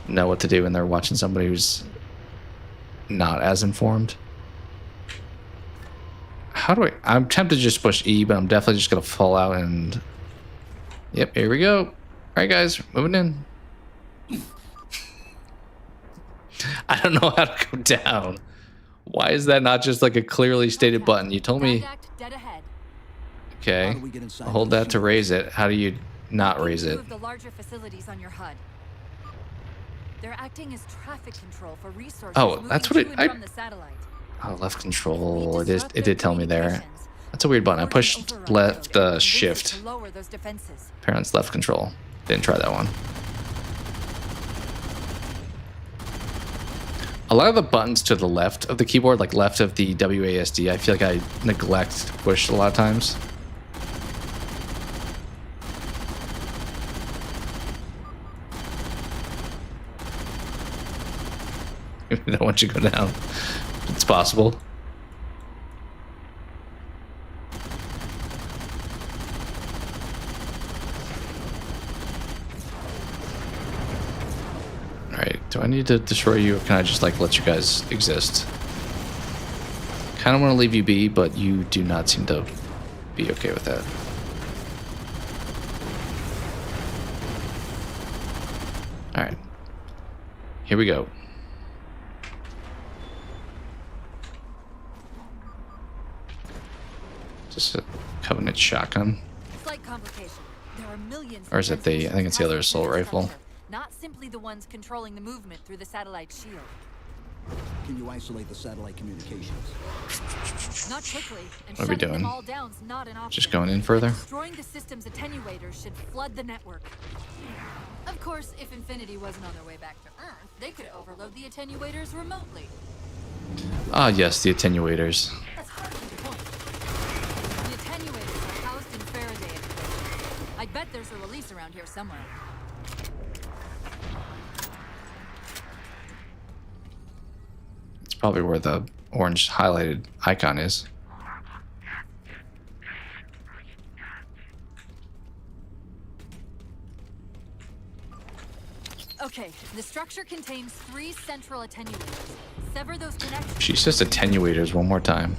know what to do and they're watching somebody who's not as informed. How do I'm tempted to just push E, but I'm definitely just gonna fall out and yep, here we go. All right, guys, moving in. I don't know how to go down. Why is that not just like a clearly stated button? You told me. Okay, hold that to raise it. How do you not raise it? The larger facilities on your HUD. They're acting as traffic control for resources. Oh, that's what it. From the satellite. Oh, left control. It did tell me there. That's a weird button. I pushed left shift. Apparently it's left control. Didn't try that one. A lot of the buttons to the left of the keyboard, like left of the WASD, I feel like I neglect to push a lot of times. I don't want you to go down. It's possible. Alright, do I need to destroy you or can I just like let you guys exist? Kinda wanna leave you be, but you do not seem to be okay with that. Alright. Here we go. Just a Covenant shotgun. Slight complication. There are millions. Or is it the? I think it's the other assault rifle. Not simply the ones controlling the movement through the satellite shield. Can you isolate the satellite communications? Not quickly. And what are we shutting doing? them all down's not an option. Just going in further? Destroying the system's attenuators should flood the network. Of course, if Infinity wasn't on their way back to Earth, they could overload the attenuators remotely. Ah, yes, the attenuators. That's hardly the point. The attenuators are housed in Faraday enclosures. I bet there's a release around here somewhere. It's probably where the orange highlighted icon is. Okay, the structure contains 3 central attenuators. Sever those connections. She says attenuators one more time.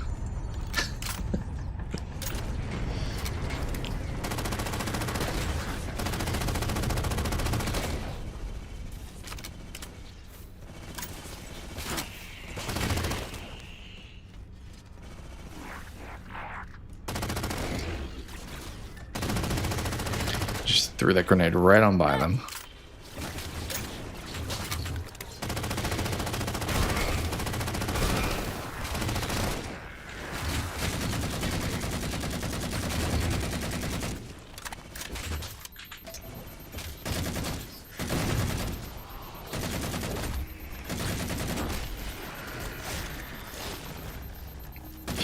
Just threw that grenade right on by them.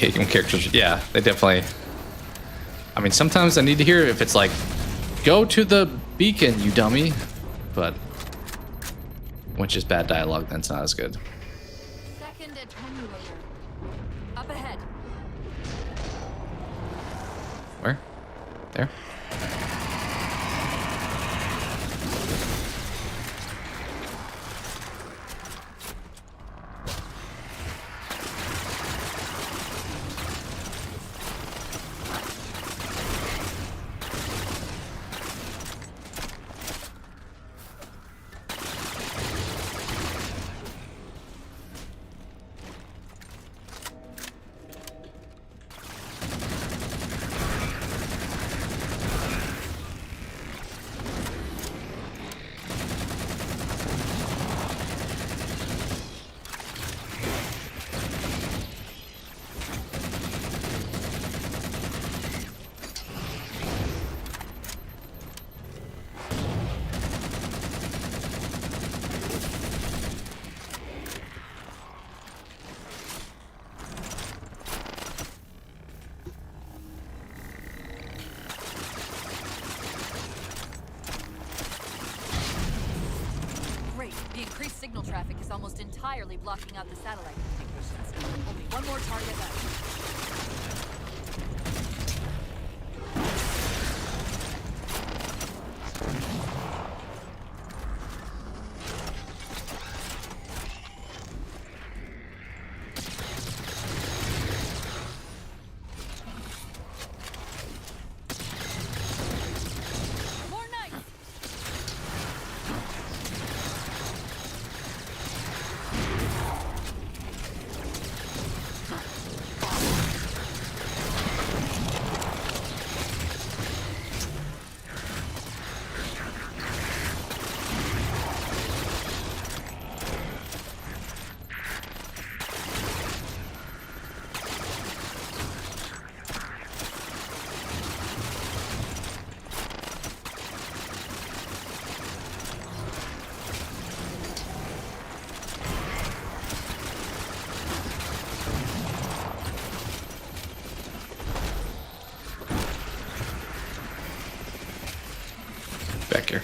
hate when characters. Yeah, they definitely. I mean, sometimes I need to hear if it's like, "Go to the beacon, you dummy," but which is bad dialogue. Then it's not as good. Second attenuator. Up ahead. Where? There. Great. The increased signal traffic is almost entirely blocking out the satellite communications. Only one more target left. More knights! Back here.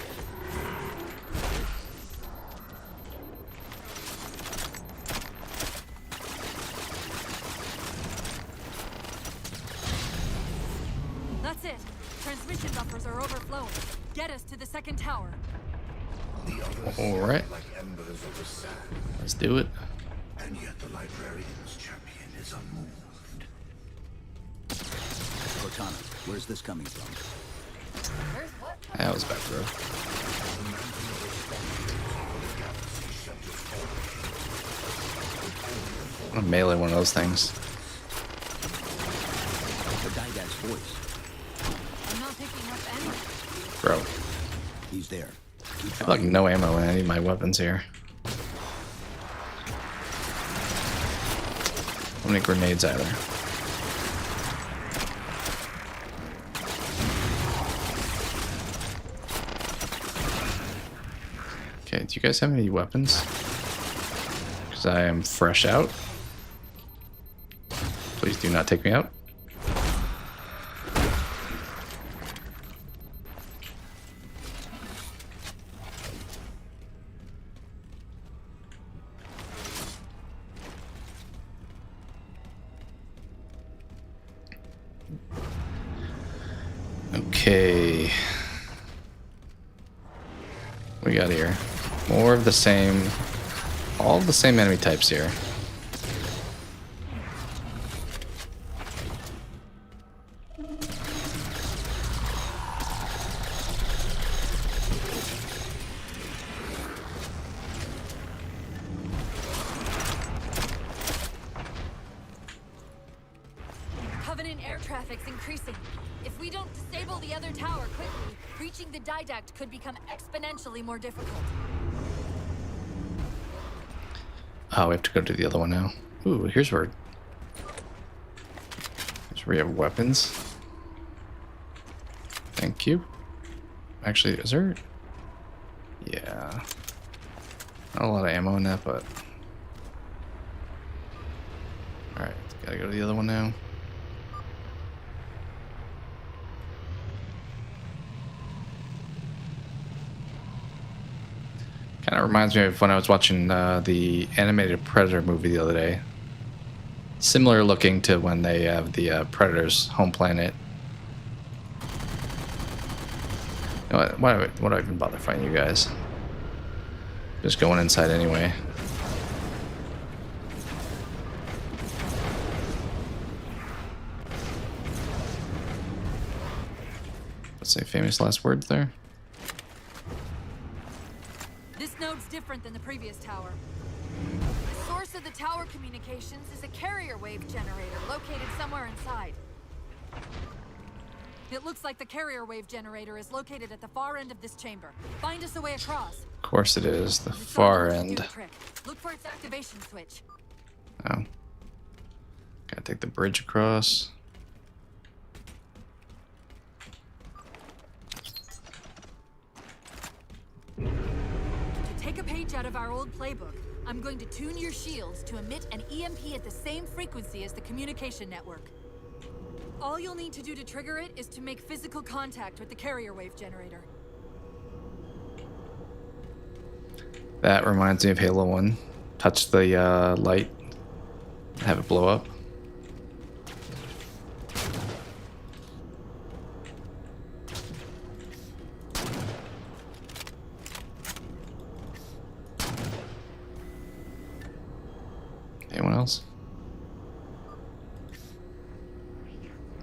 That's it. Transmission buffers are overflowing. Get us to the second tower. All right. Like embers of the sand, Let's do it. and yet the librarian's champion is unmoved. Cortana, where's this coming from? Where's what? That was back, bro. I'm gonna melee one of those things. The Didact's voice. I'm not picking up any. Bro. He's there. Keep I have like talking. no ammo in any of my weapons here. How many grenades are there? Okay, do you guys have any weapons? Because I am fresh out. Please do not take me out. Okay. We got here. More of the same. All the same enemy types here. Covenant air traffic's increasing. If we don't disable the other tower quickly, reaching the Didact could become exponentially more difficult. Oh, we have to go to the other one now. Ooh, here's where we have weapons. Thank you. Actually, is there? Yeah. Not a lot of ammo in that, but. Alright, let's Gotta go to the other one now. Kind of reminds me of when I was watching the animated Predator movie the other day. Similar looking to when they have the Predator's home planet. You know what? Why do I even bother fighting you guys? Just going inside anyway. Let's say famous last words there. This node's different than the previous tower. The source of the tower communications is a carrier wave generator located somewhere inside. It looks like the carrier wave generator is located at the far end of this chamber. Find us a way across. Of course it is, the far end. Look for its activation switch. Oh. Gotta take the bridge across. To take a page out of our old playbook, I'm going to tune your shields to emit an EMP at the same frequency as the communication network. All you'll need to do to trigger it is to make physical contact with the carrier wave generator. That reminds me of Halo 1. Touch the light, have it blow up. Anyone else?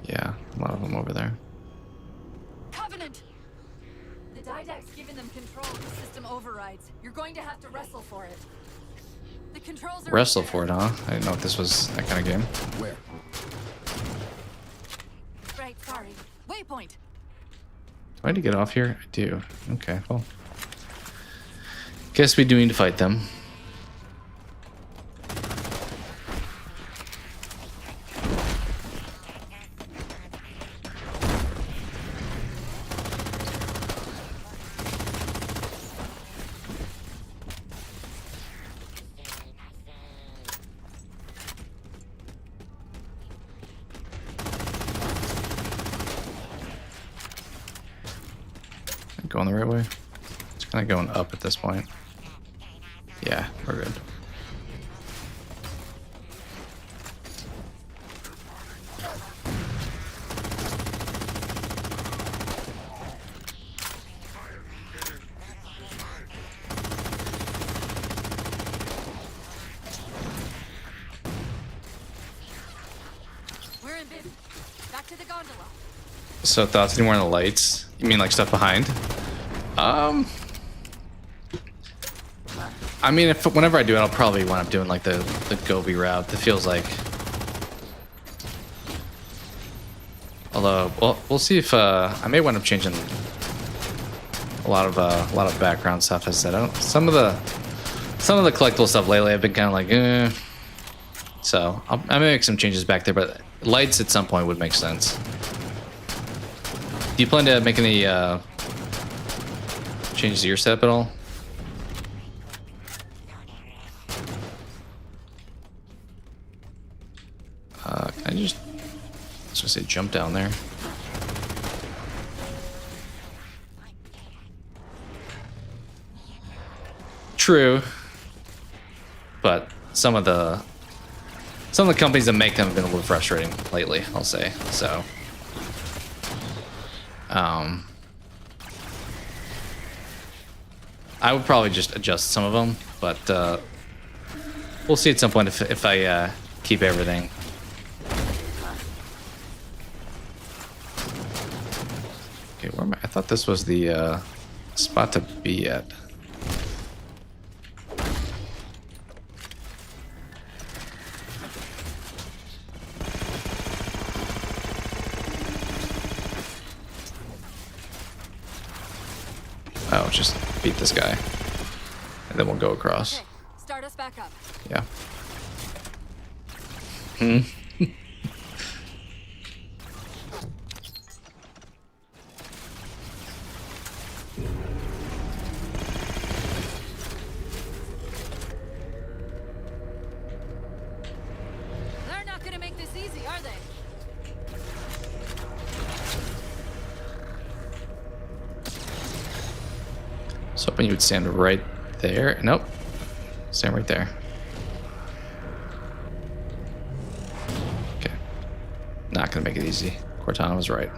Yeah, a lot of them over there. Covenant! The Didact's given them control of the system overrides. You're going to have to wrestle for it. The controls are Wrestle for it, huh? I didn't know if this was that kind of game. Where? Right, sorry. Waypoint! Do I need to get off here? I do. Okay, well. Guess we do need to fight them. Going the right way? It's kind of going up at this point. Yeah, we're good. We're in business. Back to the gondola. So thoughts anymore on the lights? You mean like stuff behind? I mean, whenever I do it, I'll probably wind up doing like the Gobi route. That feels like. Although, well, we'll see if I may wind up changing a lot of background stuff. As I said, some of the collectible stuff lately, I've been kind of like, eh. So I may make some changes back there, but lights at some point would make sense. Do you plan to make any changes to your setup at all? Can I just say jump down there? True, but some of the companies that make them have been a little frustrating lately, I'll say. So. I would probably just adjust some of them, but we'll see at some point if I keep everything. Okay, where am I? I thought this was the spot to be at. Oh, just beat this guy. And then we'll go across. Okay, start us back up. Yeah. Hmm. They're not gonna make this was hoping you would stand right there. Nope. Stand right there. Okay. Not gonna make it easy. Cortana was right.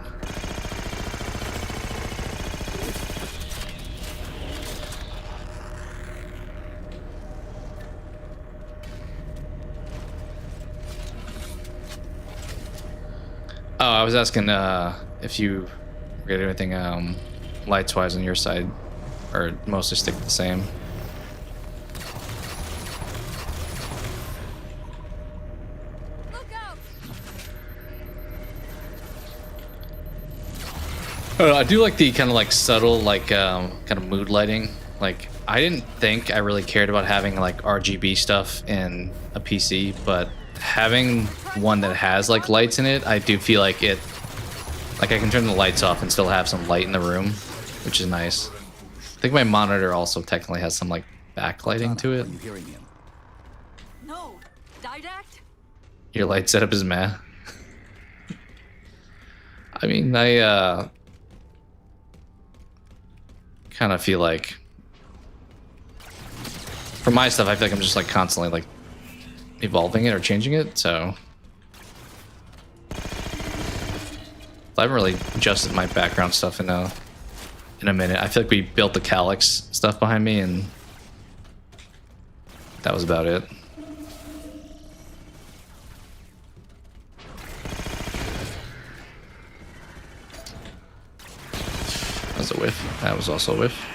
Oh, I was asking if you get anything lights wise on your side, or mostly stick the same. Look out! I do like the kind of like subtle, like kind of mood lighting. Like, I didn't think I really cared about having like RGB stuff in a PC, but having one that has like lights in it, I do feel like it, like I can turn the lights off and still have some light in the room, which is nice. I think my monitor also technically has some like backlighting to it. Are you hearing him? No, Didact? Your light setup is meh. I mean, I kind of feel like for my stuff, I feel like I'm just like constantly like evolving it or changing it, so I haven't really adjusted my background stuff in a minute. I feel like we built the Calyx stuff behind me, and that was about it. That was a whiff. That was also a whiff.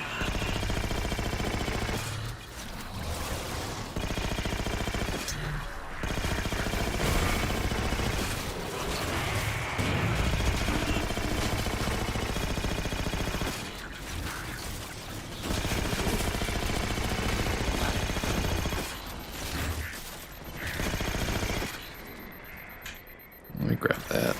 Let me grab that.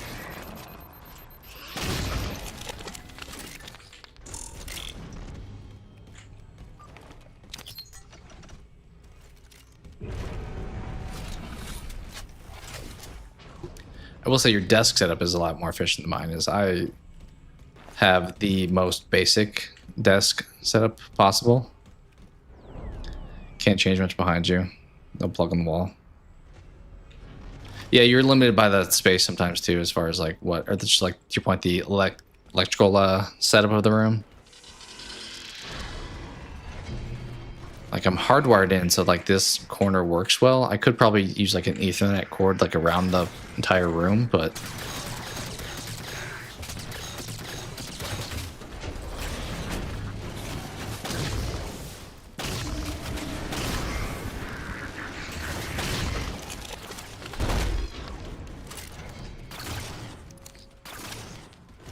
I will say your desk setup is a lot more efficient than mine is. I have the most basic desk setup possible. Can't change much behind you. No plug on the wall. Yeah, you're limited by the space sometimes too, as far as like what, or just like to your point, the electrical setup of the room. Like I'm hardwired in, so like this corner works well. I could probably use like an Ethernet cord like around the entire room, but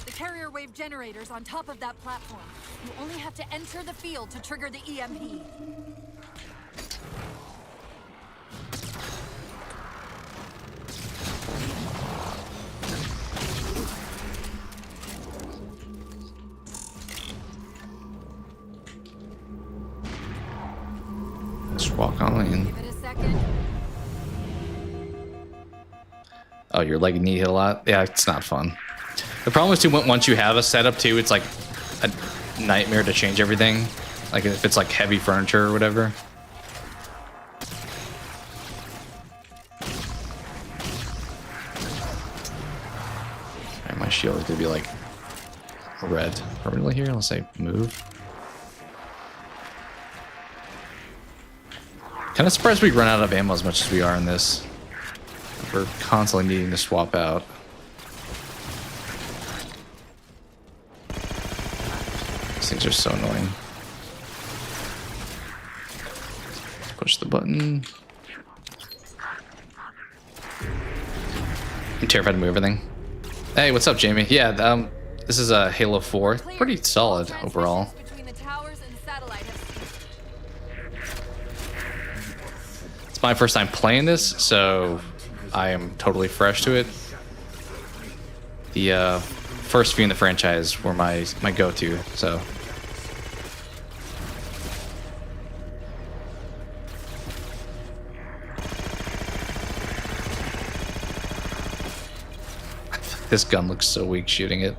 The carrier wave generator's on top of that platform. You only have to enter the field to trigger the EMP. just walk on in. Give it a second. Oh, your leg and knee hit a lot? Yeah, it's not fun. The problem is too, once you have a setup too, it's like a nightmare to change everything. Like if it's like heavy furniture or whatever. Alright, my shield is gonna be like red permanently here unless I move. Kind of surprised we run out of ammo as much as we are in this. We're constantly needing to swap out. These things are so annoying. Push the button. I'm terrified to move everything. Hey, what's up, Jamie? Yeah, this is a Halo 4. Pretty solid overall. Between the towers and satellite have ceased. It's my first time playing this, so I am totally fresh to it. The first few in the franchise were my go-to, so. This gun looks so weak shooting it.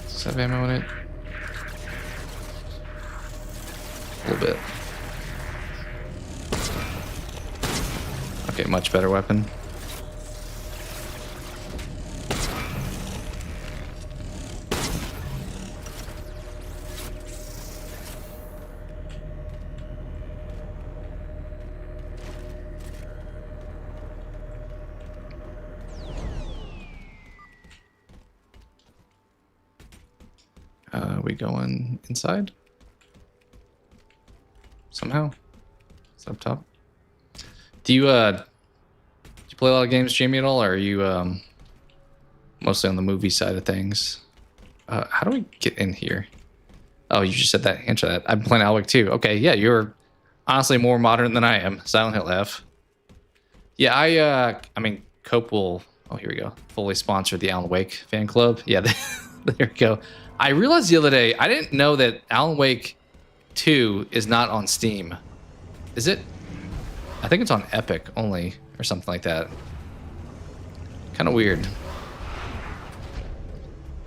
Does it have ammo in it? a little bit. Okay, much better weapon. We going inside? Somehow? It's up top. Do you play a lot of games, Jamie, at all, or are you mostly on the movie side of things? How do we get in here? Oh, you just said that. Answer that. I've been playing Alan Wake 2. Okay, yeah, you're honestly more modern than I am. Silent Hill F. Yeah, I mean, Cope will. Oh, here we go. Fully sponsored the Alan Wake fan club. Yeah, there we go. I realized the other day I didn't know that Alan Wake 2 is not on Steam. Is it? I think it's on Epic only or something like that. Kind of weird.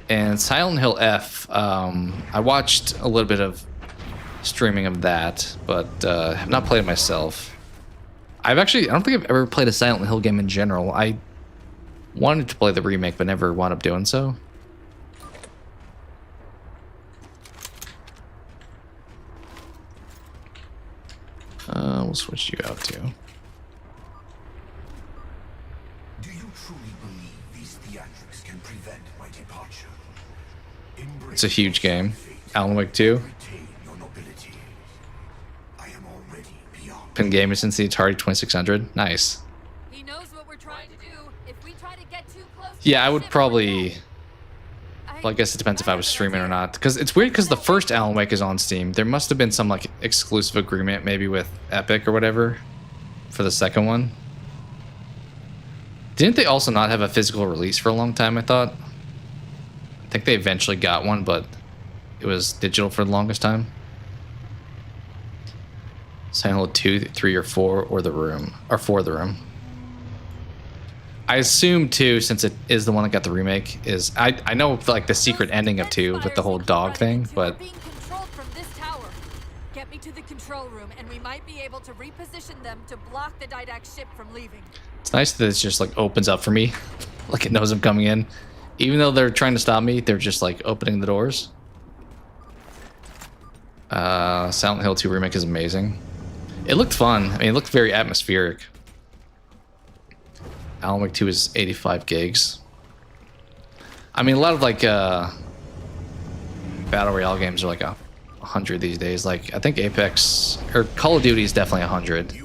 And Silent Hill F, I watched a little bit of streaming of that, but have not played it myself. I don't think I've ever played a Silent Hill game in general. I wanted to play the remake, but never wound up doing so. We'll switch you out too. Do you truly believe these theatrics can prevent my departure? It's a huge game. Alan Wake 2. Been gaming since the Atari 2600. Nice. He knows what we're trying to do. If we try to get too close, Yeah, I would probably. Well, I guess it depends if I was streaming or not. Because it's weird because the first Alan Wake is on Steam. There must have been some like exclusive agreement maybe with Epic or whatever for the second one. Didn't they also not have a physical release for a long time, I thought? I think they eventually got one, but it was digital for the longest time. Silent Hill 2, 3, or 4, or The Room. Or 4, The Room. I assume 2, since it is the one that got the remake, is... I know like the secret ending of 2 with the whole dog thing, but... being controlled from this tower. Get me to the control room, and we might be able to reposition them to block the Didact ship from leaving. It's nice that it just like opens up for me. Like it knows I'm coming in. Even though they're trying to stop me, they're just like opening the doors. Silent Hill 2 remake is amazing. It looked fun. I mean, it looked very atmospheric. Alan Wake 2 is 85 gigs. I mean, a lot of like battle royale games are like 100 these days. Like I think Apex or Call of Duty is definitely 100.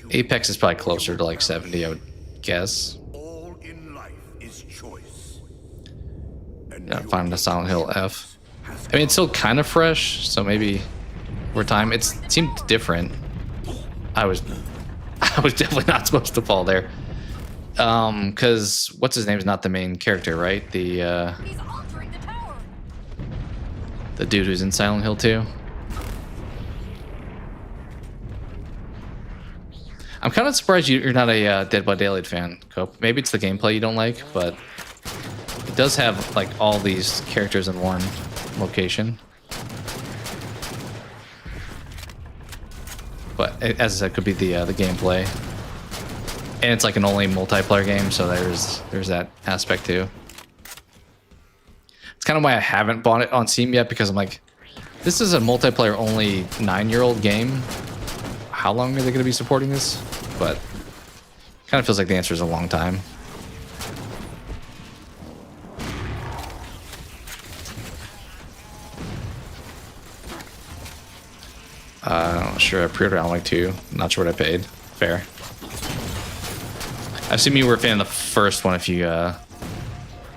Apex is probably closer to like 70, I would guess. All in life is choice. Finding the Silent Hill F. I mean, it's still kind of fresh, so maybe over time it seemed different. I was definitely not supposed to fall there. Because what's his name is not the main character, right? He's altering the tower. The dude who's in Silent Hill 2. I'm kind of surprised you're not a Dead by Daylight fan, Cope. Maybe it's the gameplay you don't like, but it does have like all these characters in one location. But as I said, it could be the gameplay. And it's like an only multiplayer game, so there's that aspect too. It's kind of why I haven't bought it on Steam yet, because I'm like, this is a multiplayer only 9-year-old game. How long are they going to be supporting this? But kind of feels like the answer is a long time. I'm not sure. I pre-ordered Alan Wake 2. Not sure what I paid. Fair. I assume you were a fan of the first one if you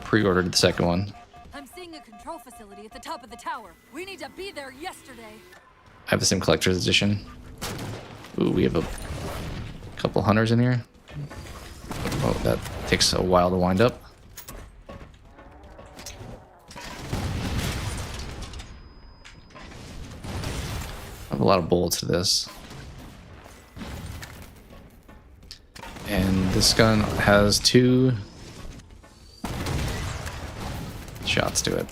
pre-ordered the second one. I'm seeing a control facility at the top of the tower. We need to be there yesterday. I have the same collector's edition. Ooh, we have a couple hunters in here. Oh, that takes a while to wind up. I have a lot of bullets to this. And this gun has 2 shots to it.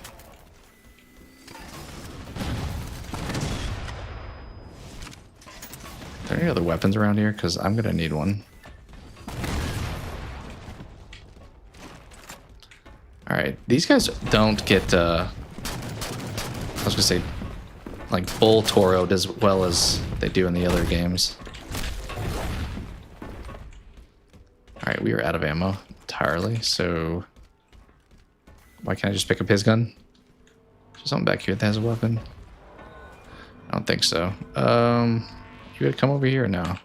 there any other weapons around here? Because I'm gonna need one. Alright, these guys don't get, I was gonna say, like, bull toroed as well as they do in the other games. Alright, we are out of ammo entirely, so... Why can't I just pick up his gun? Is there something back here that has a weapon? I don't think so. You gotta come over here now.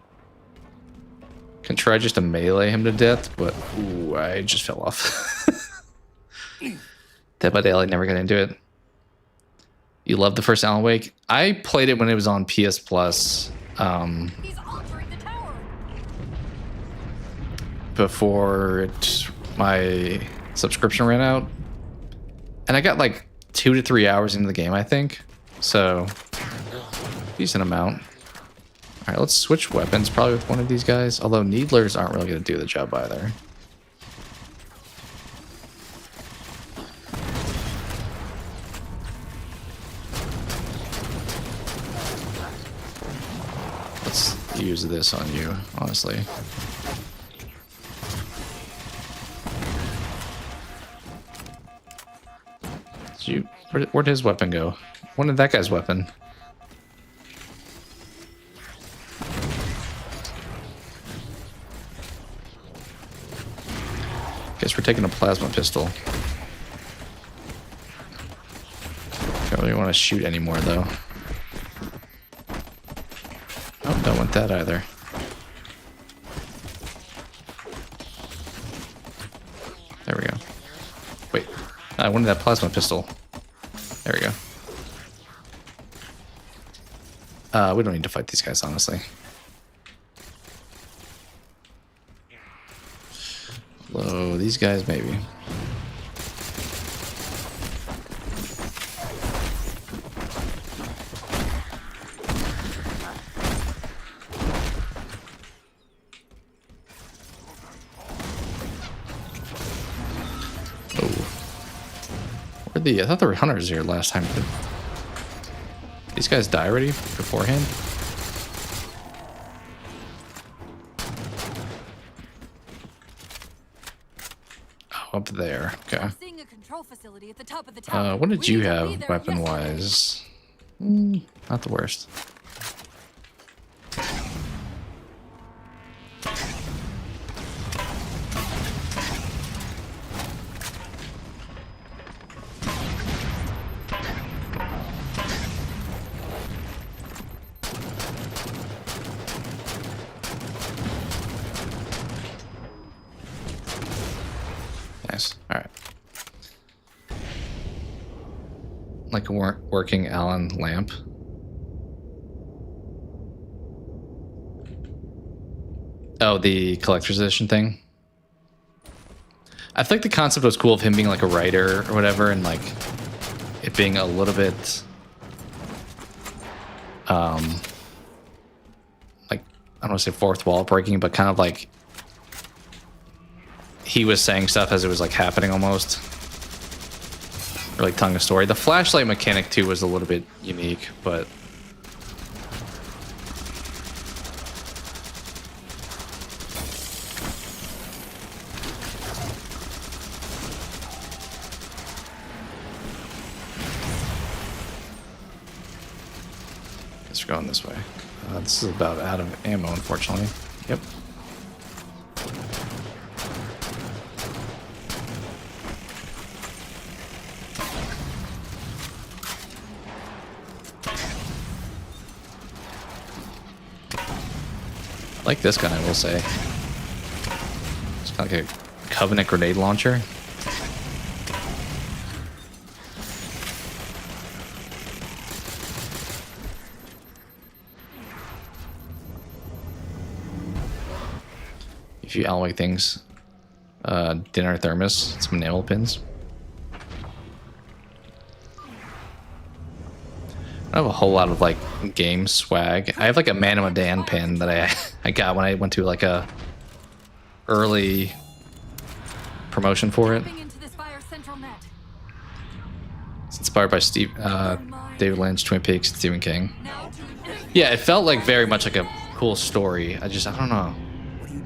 Can try just to melee him to death, but... Ooh, I just fell off. Dead by Daylight, never got into it. You love the first Alan Wake? I played it when it was on PS Plus. Before my subscription ran out. And I got like 2 to 3 hours into the game, I think. So, decent amount. Alright, let's switch weapons probably with one of these guys. Although Needlers aren't really going to do the job either. Let's use this on you, honestly. Where'd his weapon go? When did that guy's weapon? Guess we're taking a plasma pistol. Don't really want to shoot anymore though. Oh, don't want that either. There we go. Wait, I wanted that plasma pistol. There we go. We don't need to fight these guys, honestly. Although, these guys, maybe. I thought there were hunters here last time. Did these guys die already beforehand? Oh, up there. Okay. What did you have weapon-wise? Not the worst. Nice. All right. Like a working Allen lamp. Oh, the collector's edition thing. I think the concept was cool of him being like a writer or whatever, and like it being a little bit, like I don't want to say fourth wall breaking, but kind of like he was saying stuff as it was like happening almost, or like telling a story. The flashlight mechanic too was a little bit unique, but guess we're going this way. This is about out of ammo, unfortunately. Yep. I like this gun, I will say. It's kind of like a Covenant grenade launcher. A few alloy things. Dinner thermos, some enamel pins. I don't have a whole lot of like game swag. I have like a Man of Medan pin that I got when I went to like a early promotion for it. It's inspired by David Lynch, Twin Peaks, and Stephen King. Yeah, it felt like very much like a cool story. I don't know.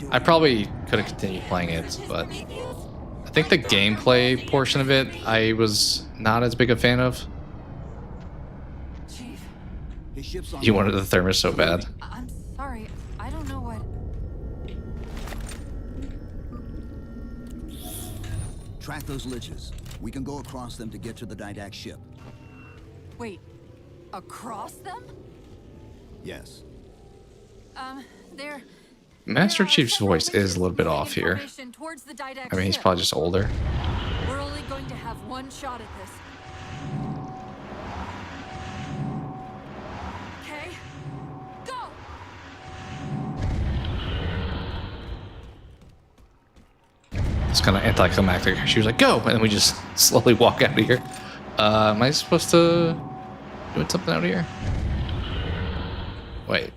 I probably could have continued playing it, but I think the gameplay portion of it I was not as big a fan of. Chief, You wanted the thermos so bad. I'm sorry. I don't know what... Track those liches. We can go across them to get to the Didact ship. Wait, across them? Yes. They're... Master Chief's voice is a little bit off here. Towards the Didact I mean, he's ship. probably just older. We're only going to have one shot at this. Okay, go! It's kind of anticlimactic. She was like, "Go!" and then we just slowly walk out of here. Am I supposed to doing something out here? Wait.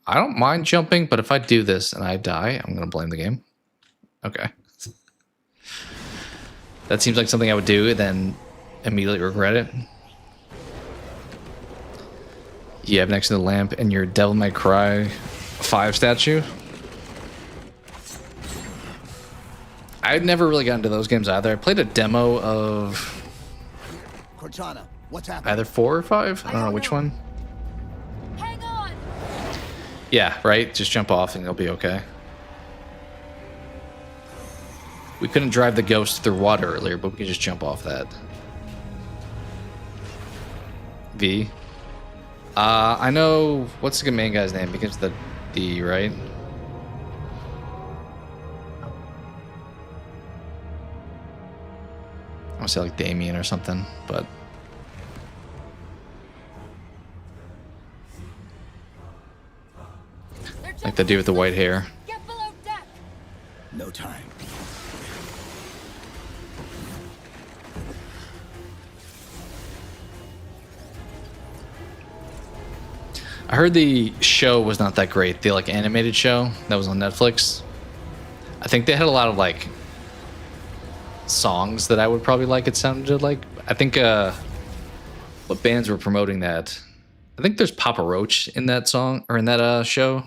I don't mind jumping, but if I do this and I die, I'm gonna blame the game. Okay. That seems like something I would do and then immediately regret it. You have next to the lamp and your Devil May Cry 5 statue. I'd never really got into those games either. I played a demo of Cortana, what's happening? either 4 or 5. I don't know which one. Hang on! Yeah, right? Just jump off and you'll be okay. We couldn't drive the ghost through water earlier, but we can just jump off that. V. I know... What's the main guy's name? Begins with the D, right? I want to say like Damien or something, but... Like the dude with the white hair. Get below deck! No time. I heard the show was not that great. The like animated show that was on Netflix. I think they had a lot of like songs that I would probably like. It sounded like. I think what bands were promoting that? I think there's Papa Roach in that song or in that show.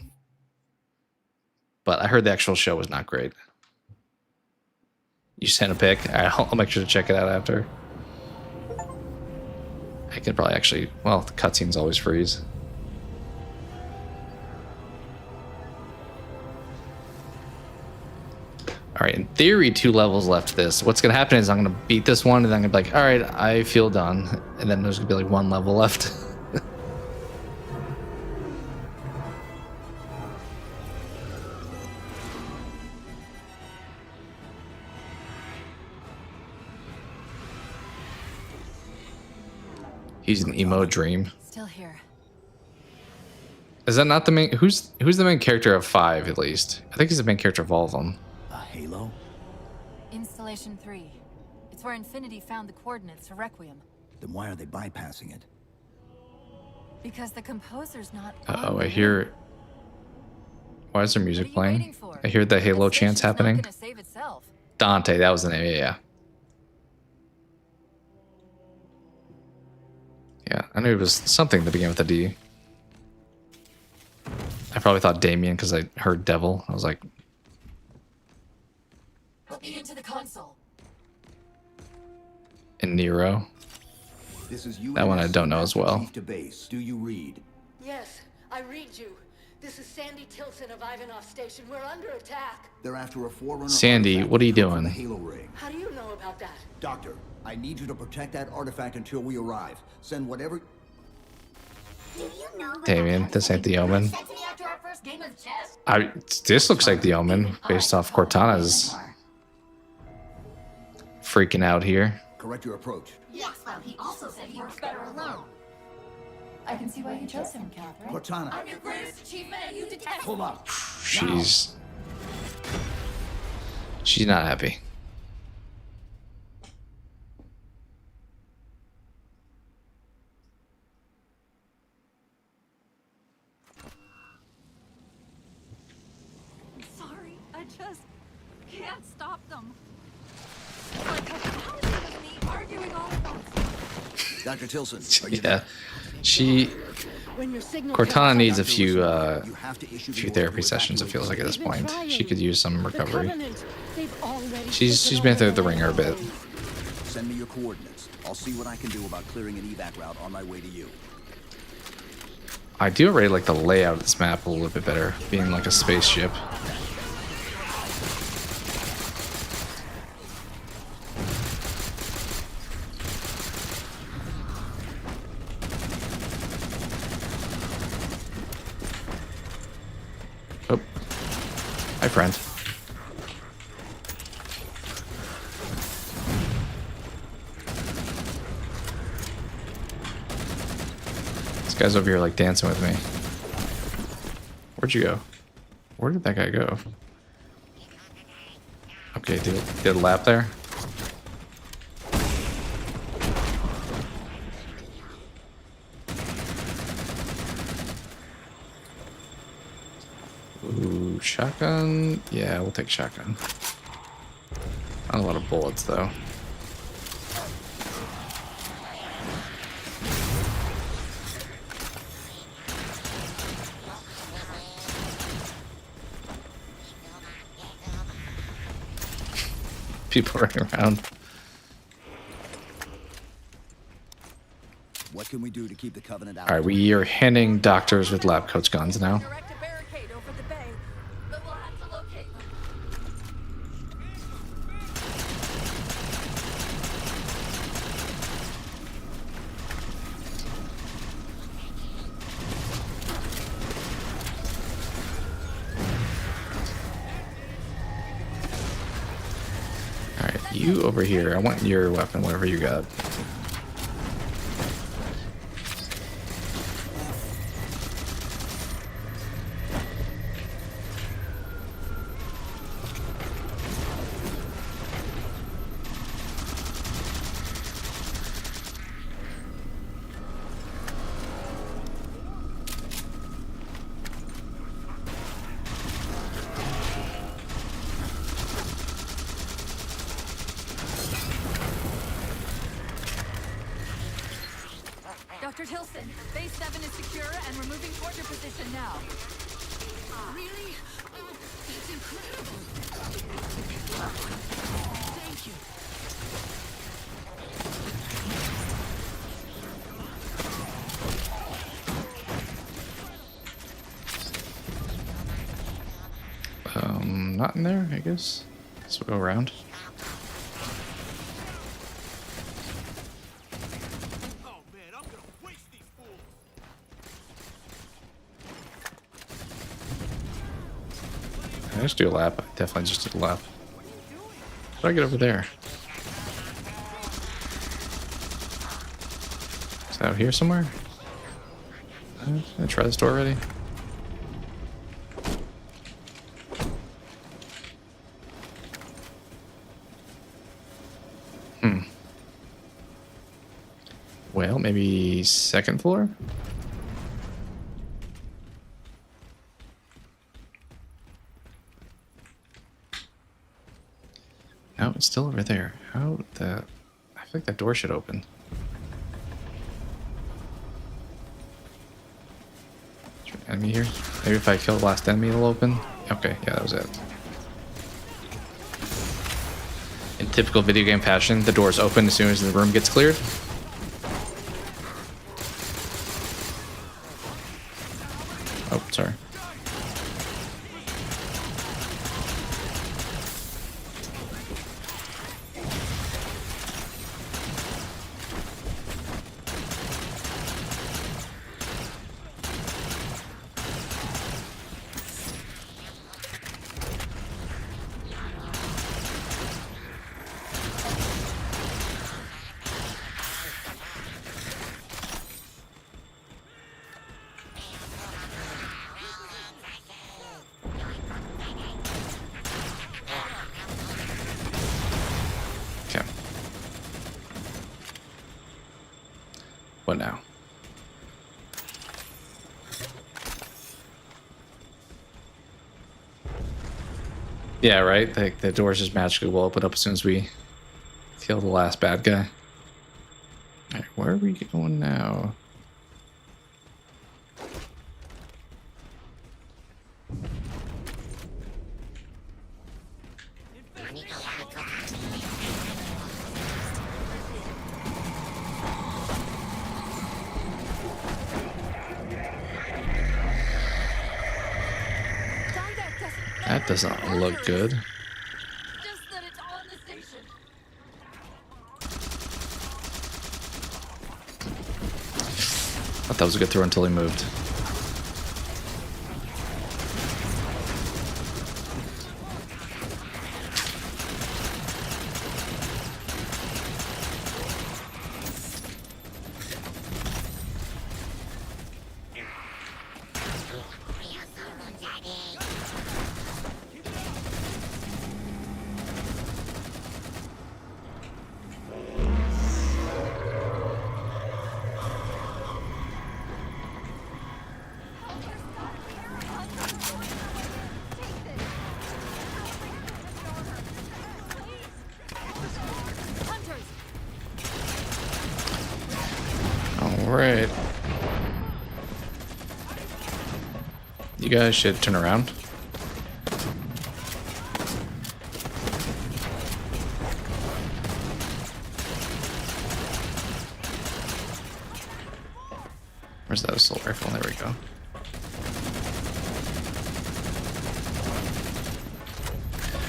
But I heard the actual show was not great. You sent a pic. All right, I'll make sure to check it out after. I could probably actually. Well, the cutscenes always freeze. All right, in theory, 2 levels left to this. What's going to happen is I'm going to beat this one, and then I'm going to be like, all right, I feel done. And then there's going to be like 1 level left. He's an emo dream. Still here. Is that not the main... Who's the main character of 5, at least? I think he's the main character of all of them. A halo? Installation 3. It's where Infinity found the coordinates for Requiem. Then why are they bypassing it? Because the composer's not... Uh-oh, I hear... Why is there music What are you playing? waiting for? I hear the Halo That chants station's not happening. gonna save itself. Dante, that was the name. Yeah. Yeah, I knew it was something that began with a D. I probably thought Damien because I heard Devil. I was like... Hooking into the console. And Nero. This is That one I don't know as well. Chief to base. Do you read? Yes, I read you. This is Sandy Tilson of Ivanov Station. We're under attack. They're after a Forerunner. Sandy, artifact what are you from the doing? Halo ring. How do you know about that? Doctor, I need you to protect that artifact until we arrive. Send whatever... Damien, this ain't the Omen. This looks like the Omen, based off Cortana's freaking out here. Correct your approach. Yes, well, he also said he works better alone. I can see why you chose him, Catherine. Cortana, I'm your greatest achievement and you detest hold up. She's not happy. I'm sorry. I just can't stop them. Like, how is it with me arguing all at once? Dr. Tilson, are you Yeah, she When your signal Cortana drops needs a out- few therapy sessions, it feels like, at this They've been point. trying. She could use some The recovery. Covenant, they've already She's taken been over through the land. ringer a bit. Send me your coordinates. I'll see what I can do about clearing an evac route on my way to you. I do already like the layout of this map a little bit better, being like a spaceship. Oh. Hi, friend. This guy's over here like dancing with me. Where'd you go? Where did that guy go? Okay, did a lap there. Ooh, shotgun. Yeah, we'll take shotgun. Not a lot of bullets though. People running around. What can we do to keep the Covenant out? All right, we are handing doctors with lab coats guns now. Erect a barricade over the bay, but we'll have to locate them. All right, you over here. I want your weapon, whatever you got. Dr. Tilson, base 7 is secure and we're moving toward your position now. Really? Oh, that's incredible. Thank you. Not in there, I guess. So we'll go around. Oh man, I'm gonna waste these fools. I just do a lap. I definitely just did a lap. How do I get over there? Is that out here somewhere? Did I try this door already? Well, maybe second floor? No, it's still over there. How the... I feel like that door should open. Is there an enemy here? Maybe if I kill the last enemy, it'll open? Okay, yeah, that was it. In typical video game fashion, the doors open as soon as the room gets cleared. Oh, sorry. Okay. What now? Yeah, right? The doors just magically will open up as soon as we kill the last bad guy. Alright, where are we going now? That doesn't look good. Just that it's on the station. Thought that was a good throw until he moved. Alright. You guys should turn around. Where's that assault rifle? There we go.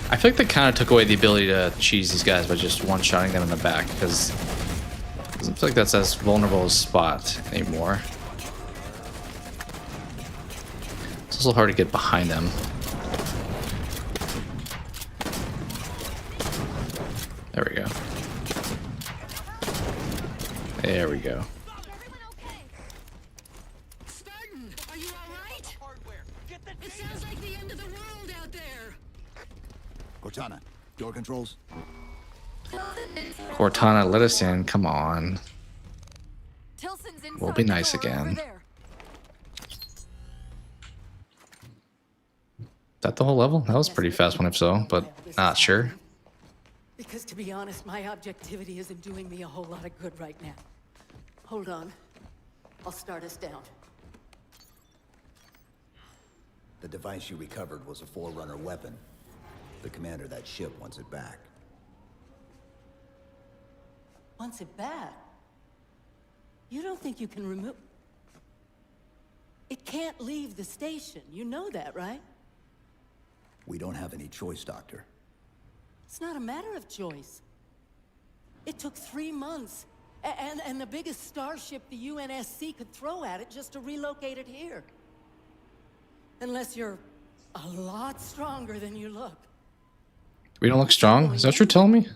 I feel like they kind of took away the ability to cheese these guys by just one-shotting them in the back, because it doesn't feel like that's as vulnerable a spot anymore. It's also hard to get behind them. There we go. There we go. Spartan, are you all right? It sounds like the end of the world out there. Cortana, door controls. Cortana, let us in. Come on. Tilson's inside We'll be the nice door over again. there. Is that the whole level? That was a pretty fast one, if so, but not sure. Because to be honest, my objectivity isn't doing me a whole lot of good right now. Hold on. I'll start us down. The device you recovered was a Forerunner weapon. The commander of that ship wants it back. Wants it back? You don't think you can remove... It can't leave the station. You know that, right? We don't have any choice, Doctor. It's not a matter of choice. It took 3 months. And the biggest starship the UNSC could throw at it just to relocate it here. Unless you're a lot stronger than you look. We don't look strong? Is that what you're telling me?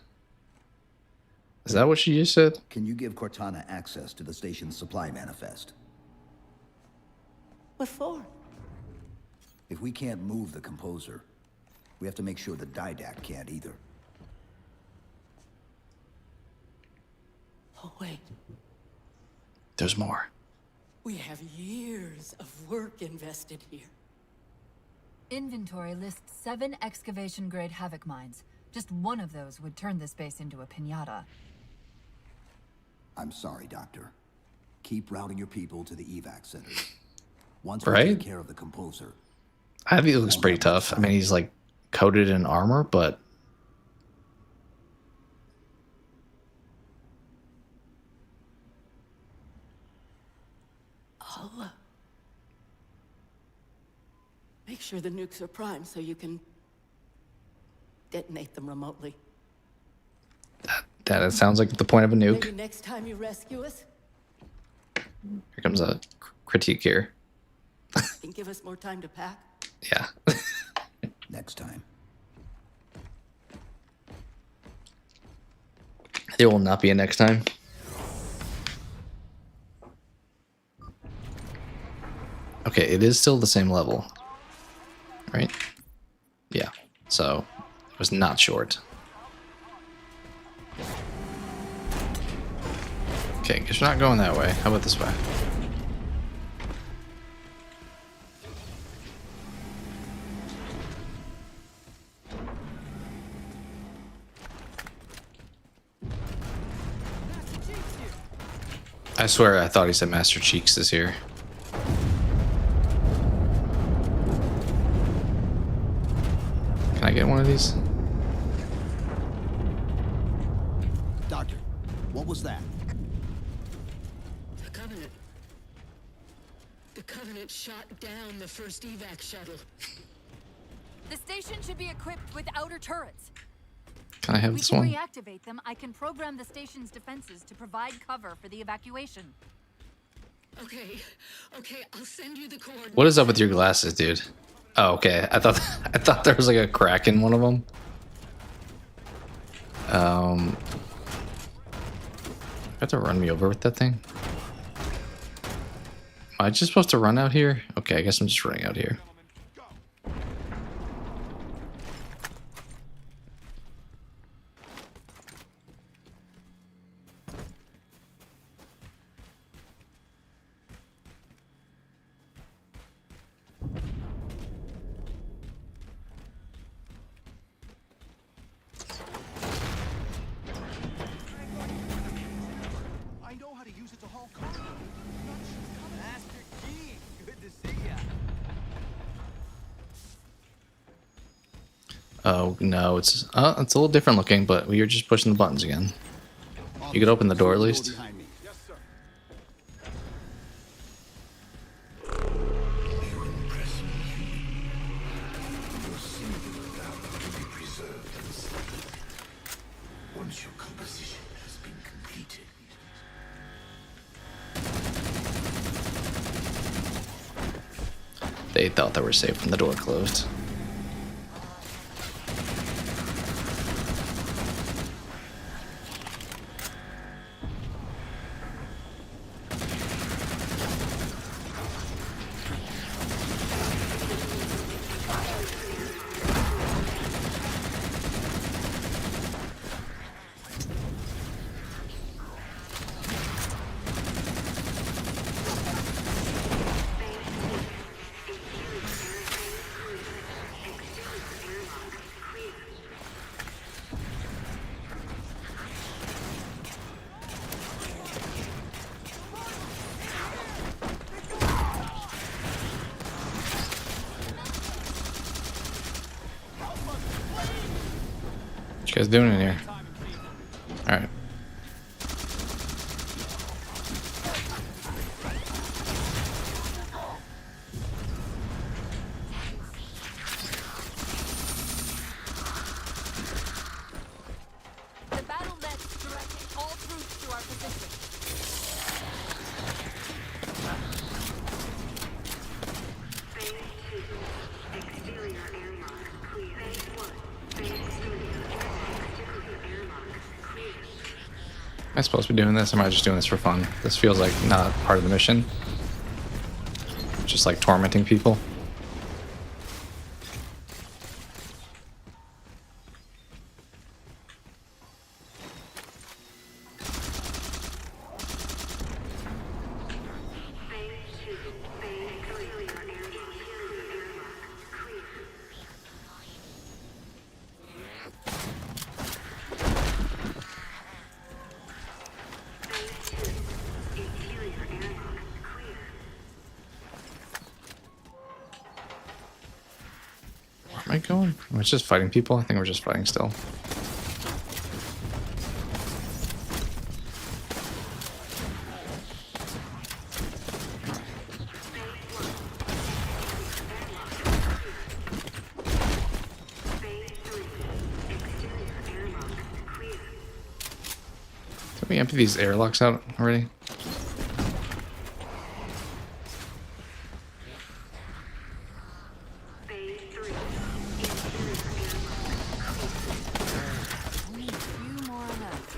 Is that what she just said? Can you give Cortana access to the station's supply manifest? What for? If we can't move the composer, we have to make sure the Didact can't either. Oh, wait. There's more. We have years of work invested here. Inventory lists 7 excavation-grade Havoc mines. Just one of those would turn this base into a piñata. I'm sorry, Doctor. Keep routing your people to the evac centers. Once we Right? take care of the composer. I think he looks pretty tough. I mean, he's like coated in armor, but I'll make sure the nukes are primed so you can detonate them remotely. that sounds like the point of a nuke. Maybe next time you rescue us, Here comes a critique here. you can give us more time to pack. Yeah. Next time. There will not be a next time. Okay, it is still the same level. Right? Yeah. So, it was not short. Okay, guess you're not going that way. How about this way? I swear I thought he said Master Cheeks is here. Can I get one of these? Doctor, what was that? The Covenant. The Covenant shot down the first evac shuttle. The station should be equipped with outer turrets. Can I have We this can one? reactivate them. I can program the station's defenses to provide cover for the evacuation. Okay, I'll send you the coordinates. What is up with your glasses, dude? Oh, okay. I thought there was like a crack in one of them. You have to run me over with that thing. Am I just supposed to run out here? Okay, I guess I'm just running out here. I know how to use it to haul cargo. Master Key, good to see ya. Oh no, it's a little different looking, but we are just pushing the buttons again. You could open the door at least. Behind me. Yes, sir. You impress me. Your singular valor will be preserved and studied. Once your composition has been completed. They thought they were safe when the door closed. What you guys doing in here? Alright. The battle net's directing all troops to our position. Am I supposed to be doing this, or am I just doing this for fun? This feels like not part of the mission. Just like tormenting people. Where am I going? Am I just fighting people? I think we're just fighting still. Did we empty these airlocks out already? Only a few more left.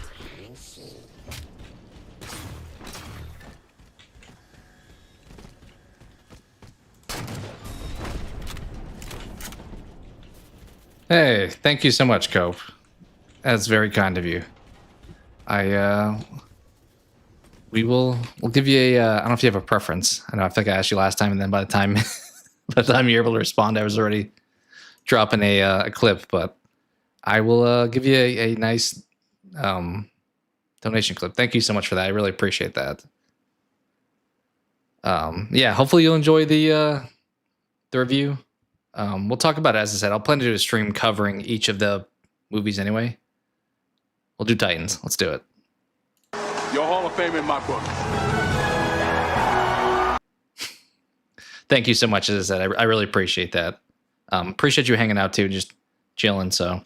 Hey, thank you so much, Cope. That's very kind of you. We'll give you a, I don't know if you have a preference. I know I think I asked you last time, and then by the time you're able to respond, I was already dropping a clip, but I will give you a nice donation clip. Thank you so much for that. I really appreciate that. Yeah, hopefully you'll enjoy the review. We'll talk about it, as I said. I'll plan to do a stream covering each of the movies anyway. We'll do Titans. Let's do it. Your Hall of Fame in my book. Thank you so much, as I said. I really appreciate that. Appreciate you hanging out too, just chilling. So,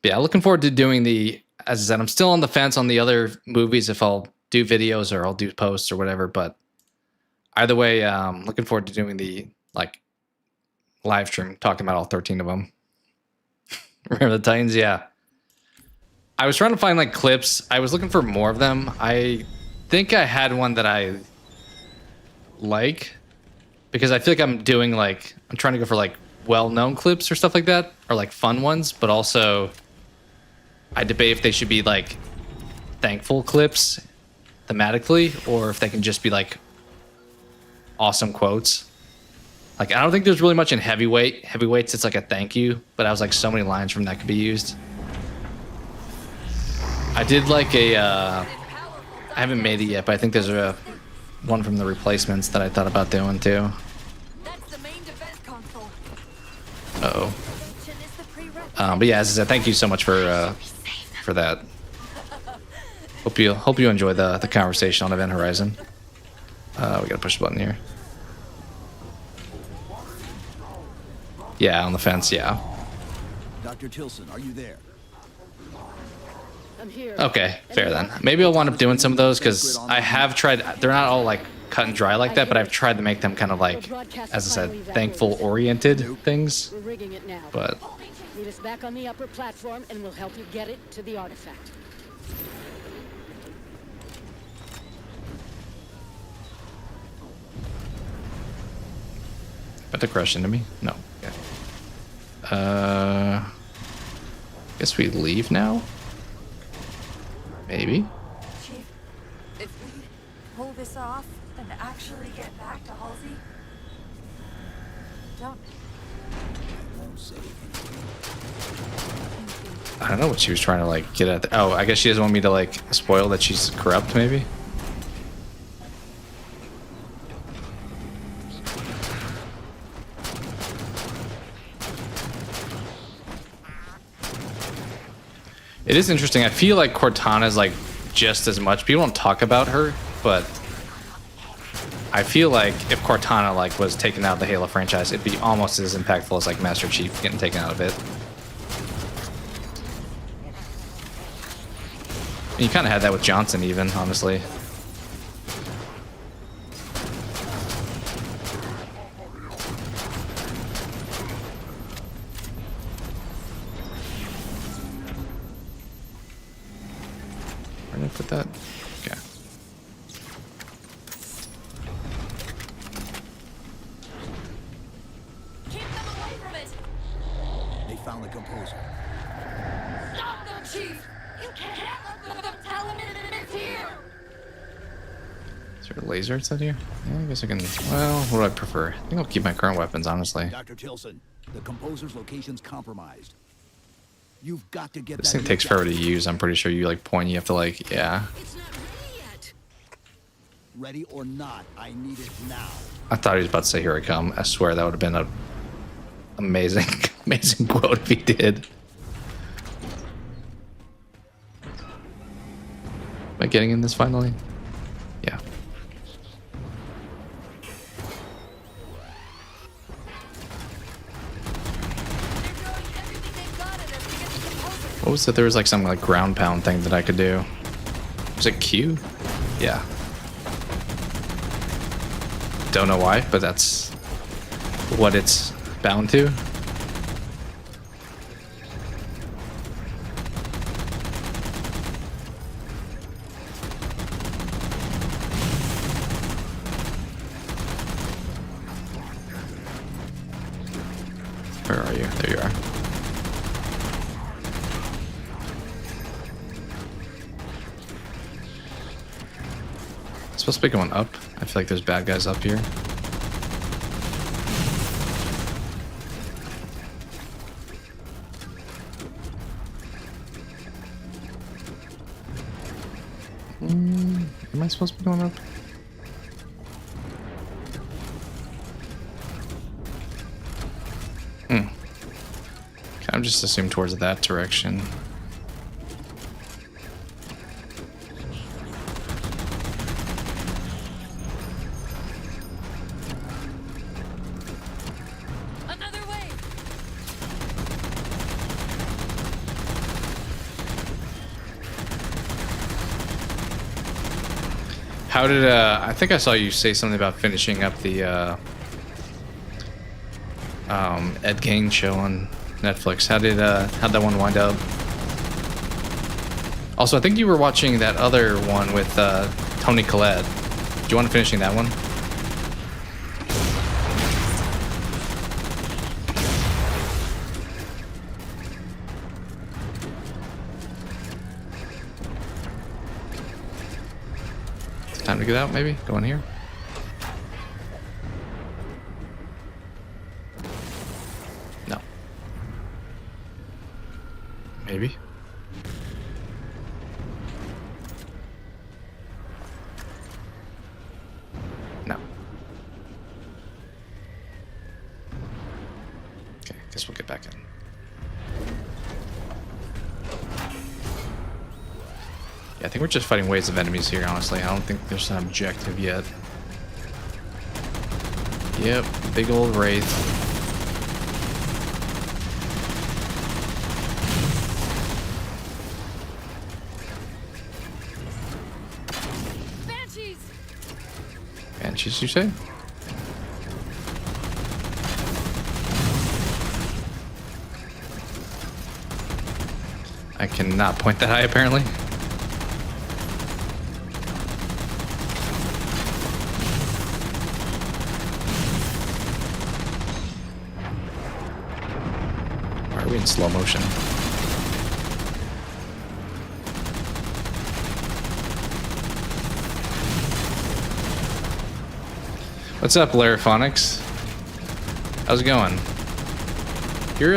but yeah, looking forward to doing the. As I said, I'm still on the fence on the other movies if I'll do videos or I'll do posts or whatever. But either way, looking forward to doing the like live stream talking about all 13 of them. Remember the Titans? Yeah. I was trying to find like clips. I was looking for more of them. I think I had one that I like because I feel like I'm doing like I'm trying to go for like well-known clips or stuff like that or like fun ones, but also I debate if they should be like thankful clips thematically or if they can just be like awesome quotes. Like I don't think there's really much in heavyweights it's like a thank you, but I was like so many lines from that could be used. I did like a I haven't made it yet, but I think there's a one from the replacements that I thought about doing too. Uh-oh. But yeah, as I said, thank you so much for that. Hope you enjoy the conversation on Event Horizon. We gotta push the button here. Yeah, on the fence, yeah. Dr. Tilson, are you there? I'm here. Okay, fair then. Maybe I'll wind up doing some of those because I have tried. They're not all like cut and dry like that, but I've tried to make them kind of like, as I said, thankful oriented things. We're rigging it now. But Meet us back on the upper platform and we'll help you get it to the artifact. about to crush into me? No. Okay. Guess we leave now? Maybe. Chief, if we pull this off and actually get back to Halsey, don't. I don't know what she was trying to like get at. Oh, I guess she doesn't want me to like spoil that she's corrupt, maybe. It is interesting. I feel like Cortana's like just as much. People don't talk about her, but I feel like if Cortana like was taken out of the Halo franchise, it'd be almost as impactful as like Master Chief getting taken out of it. And you kind of had that with Johnson, even honestly. Where did I put that? Okay. Keep them away from it! They found the composer. Stop them, Chief! You can't let them tell him it's here! Is there a laser inside here? Yeah, I guess I can. Well, what do I prefer? I think I'll keep my current weapons, honestly. Dr. Tilson, the composer's location's compromised. You've got to get This that thing takes leak forever out. to use. I'm pretty sure you like point. You have to like, yeah. It's not ready yet. Ready or not, I need it now. I thought he was about to say, "Here I come." I swear that would have been a amazing, amazing quote if he did. Am I getting in this finally? Yeah. What was it? There was like some like ground pound thing that I could do. Was it Q? Yeah. Don't know why, but that's what it's bound to. Where are you? There you are. It's supposed to be going up. I feel like there's bad guys up here. Am I supposed to be going up? Okay, I'm just assuming towards that direction. Another How did I think I saw you say something about finishing up the Ed Gein show on Netflix. How'd that one wind up? Also, I think you were watching that other one with Tony Collette. Do you want to finishing that one? Time to get out, maybe? Go in here. No. Maybe. No. Okay, guess we'll get back in. I think we're just fighting waves of enemies here, honestly. I don't think there's an objective yet. Yep, big old wraith. Banshees! Banshees, you say? I cannot point that eye, apparently. In slow motion. What's up, Laraphonics? How's it going? You're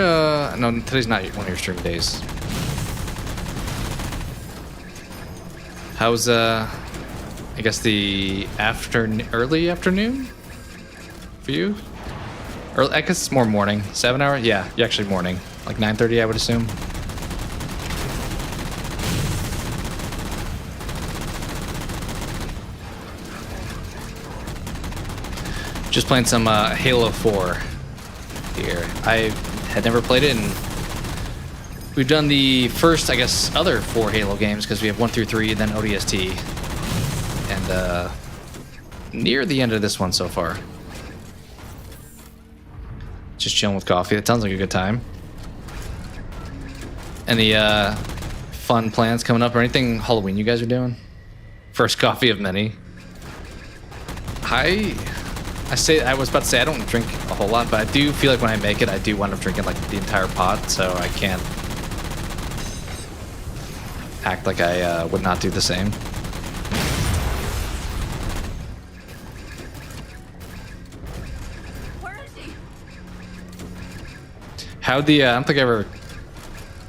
no, today's not one of your stream days. How's I guess the early afternoon for you? Or I guess it's more morning. 7 hours? Yeah, actually morning. Like 9:30, I would assume. Just playing some Halo 4 here. I had never played it, and we've done the first, I guess, other 4 Halo games because we have 1 through 3, then ODST, and near the end of this one so far. Just chilling with coffee. That sounds like a good time. Any fun plans coming up or anything Halloween you guys are doing? First coffee of many. I was about to say I don't drink a whole lot, but I do feel like when I make it, I do wind up drinking like the entire pot, so I can't act like I would not do the same. How'd the, I don't think I ever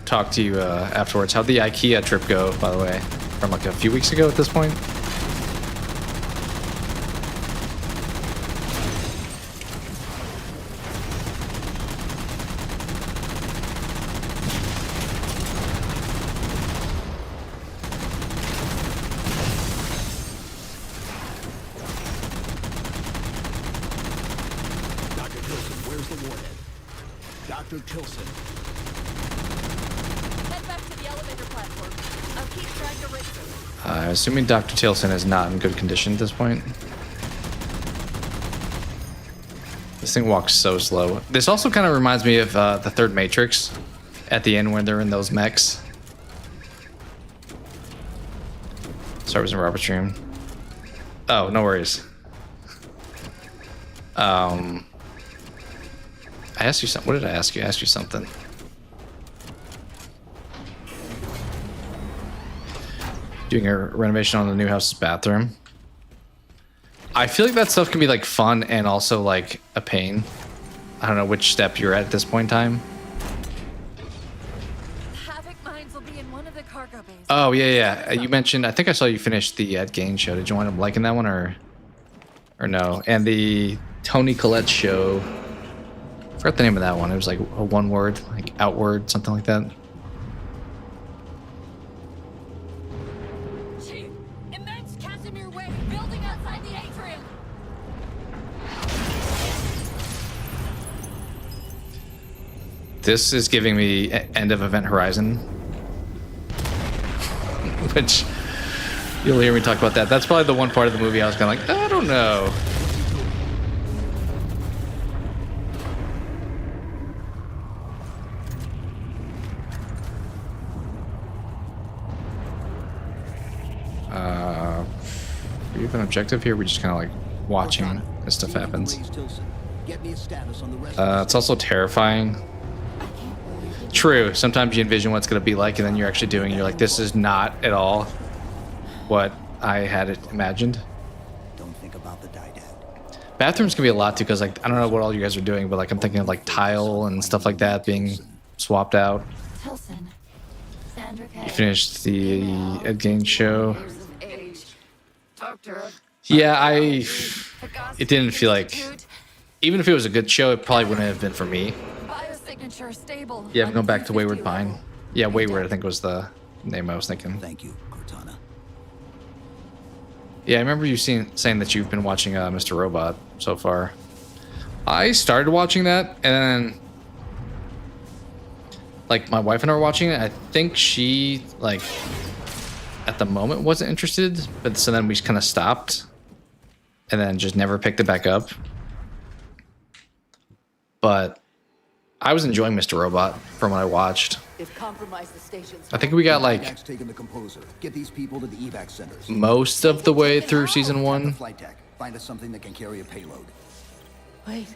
talked to you afterwards. How'd the IKEA trip go, by the way? From like a few weeks ago at this point? Dr. Tilson, where's the warhead? Dr. Tilson. Head back to the elevator platform. I'll keep track of Richard. I'm assuming Dr. Tilson is not in good condition at this point. This thing walks so slow. This also kind of reminds me of the third Matrix at the end when they're in those mechs. Sorry, I was in Robert's stream. Oh, no worries. I asked you something. What did I ask you? I asked you something. Doing a renovation on the new house's bathroom. I feel like that stuff can be like fun and also like a pain. I don't know which step you're at this point in time. Havoc mines will be in one of the cargo bays. Oh yeah. You mentioned. I think I saw you finish the Ed Gein show. Did you wind up liking that one or no? And the Tony Collette show. I forgot the name of that one. It was like a one word, like outward, something like that. Chief, immense Casimir wave building outside the atrium. This is giving me end of Event Horizon, which You'll hear me talk about that. That's probably the one part of the movie I was kind of like, I don't know. Do you have an objective here? We're just kind of like watching as stuff happens. It's also terrifying. True. Sometimes you envision what it's going to be like, and then you're actually doing it. You're like, this is not at all what I had it imagined. Don't think about the didact. Bathrooms can be a lot too, because like I don't know what all you guys are doing, but like I'm thinking of like tile and stuff like that being swapped out. You finished the Ed Gein show. Yeah, it didn't feel like, even if it was a good show, it probably wouldn't have been for me. Yeah, I'm going back to Wayward Pine. Yeah, Wayward I think was the name I was thinking. Thank you, Cortana. Yeah, I remember you saying that you've been watching Mr. Robot so far. I started watching that, and then like my wife and I were watching it. I think she like at the moment wasn't interested, but so then we just kind of stopped and then just never picked it back up. But I was enjoying Mr. Robot from what I watched. I think we got like most of the way through season 1. Find us something that can carry a payload. Wait.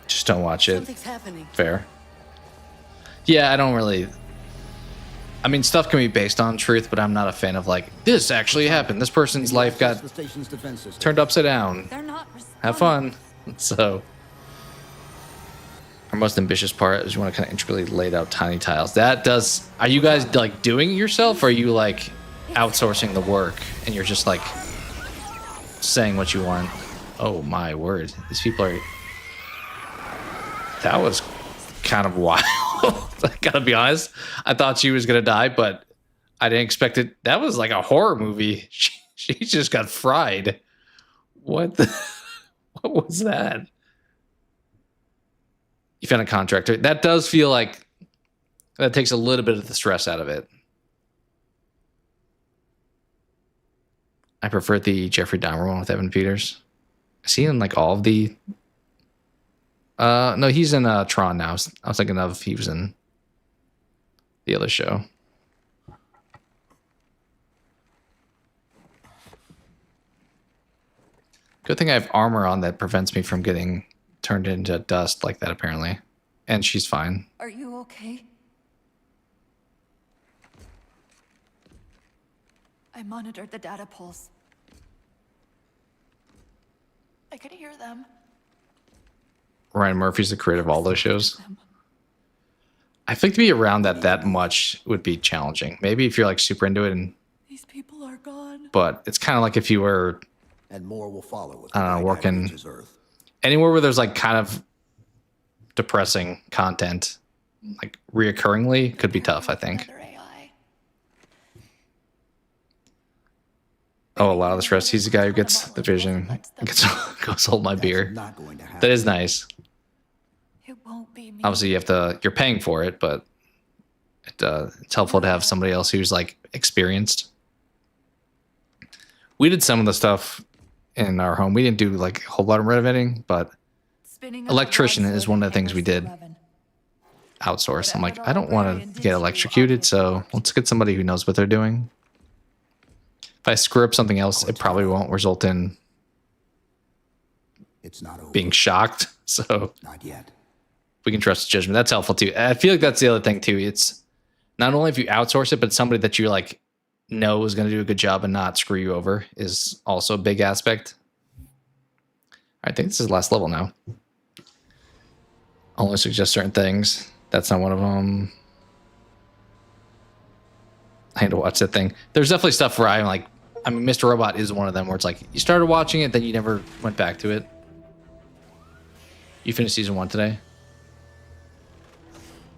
Just don't watch it. Something's happening. Fair. Yeah, I don't really. I mean, stuff can be based on truth, but I'm not a fan of like, this actually happened. This person's life got turned upside down. Have fun. So, our most ambitious part is you want to kind of intricately laid out tiny tiles. That does. Are you guys like doing it yourself, or are you like outsourcing the work and you're just like saying what you want? Oh my word. These people are. That was kind of wild. I gotta be honest. I thought she was gonna die, but I didn't expect it. That was like a horror movie. She just got fried. What was that? You found a contractor. That does feel like that takes a little bit of the stress out of it. I prefer the Jeffrey Dahmer one with Evan Peters. Is he in like all of the? No, he's in Tron now. I was thinking of he was in the other show. Good thing I have armor on that prevents me from getting turned into dust like that, apparently. And she's fine. Are you okay? I monitored the data pulse. I could hear them. Ryan Murphy's the creator of all those shows. I think to be around that much would be challenging. Maybe if you're like super into it, and these people are gone. But it's kind of like if you were, and more will follow. I don't know, working anywhere where there's like kind of depressing content, like reoccurringly, could be tough. I think. Oh, a lot of the stress. He's the guy who gets the vision. Goes hold my beer. That is nice. Obviously, you're paying for it, but it's helpful to have somebody else who's like experienced. We did some of the stuff in our home. We didn't do like a whole lot of renovating, but electrician is one of the things we did outsource. I'm like, I don't want to get electrocuted, so let's get somebody who knows what they're doing. If I screw up something else, it probably won't result in being shocked. So not yet. We can trust judgment. That's helpful too. I feel like that's the other thing too. It's not only if you outsource it, but somebody that you like know is going to do a good job and not screw you over is also a big aspect. I think this is the last level now. Only suggest certain things. That's not one of them. I need to watch that thing. There's definitely stuff where I'm like, I mean, Mr. Robot is one of them where it's like you started watching it, then you never went back to it. You finished season 1 today?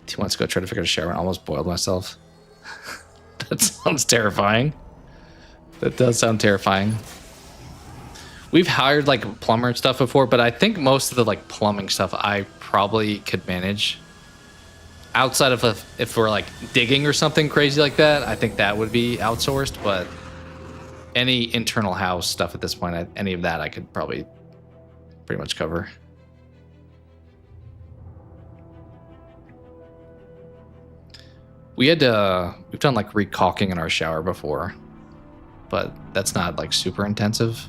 2 months ago, tried to figure out a shower and almost boiled myself. That sounds terrifying. That does sound terrifying. We've hired like a plumber and stuff before, but I think most of the like plumbing stuff I probably could manage. Outside of if we're like digging or something crazy like that, I think that would be outsourced, but any internal house stuff at this point, any of that I could probably pretty much cover. We've done like recalking in our shower before, but that's not like super intensive.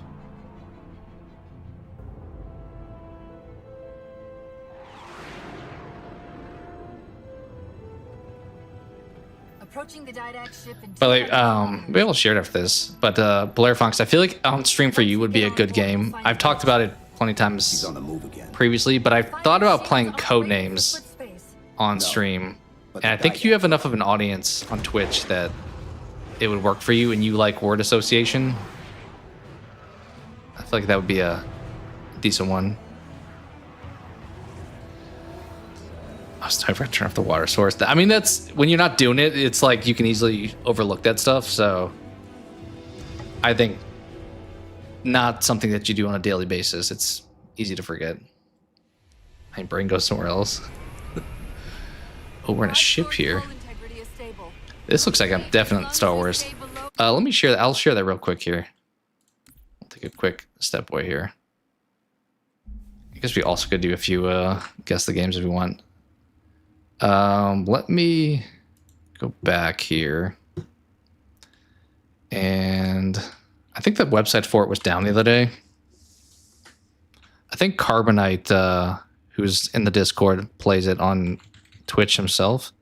Approaching the Didact ship in By the way, maybe I'll share it after this, but Blair Fox, I feel like on stream for you would be a good game. I've talked about it plenty of times previously, but I've thought about playing Codenames on stream, and I think you have enough of an audience on Twitch that it would work for you, and you like word association. I feel like that would be a decent one. I was trying to turn off the water source. I mean, that's when you're not doing it, it's like you can easily overlook that stuff. So I think not something that you do on a daily basis. It's easy to forget. My brain goes somewhere else. Oh, we're in a ship here. This looks like a definite Star Wars. Let me share that. I'll share that real quick here. I'll take a quick step away here. I guess we also could do a few guess the games if we want. Let me go back here. And I think the website for it was down the other day. I think Carbonite, who's in the Discord, plays it on Twitch himself.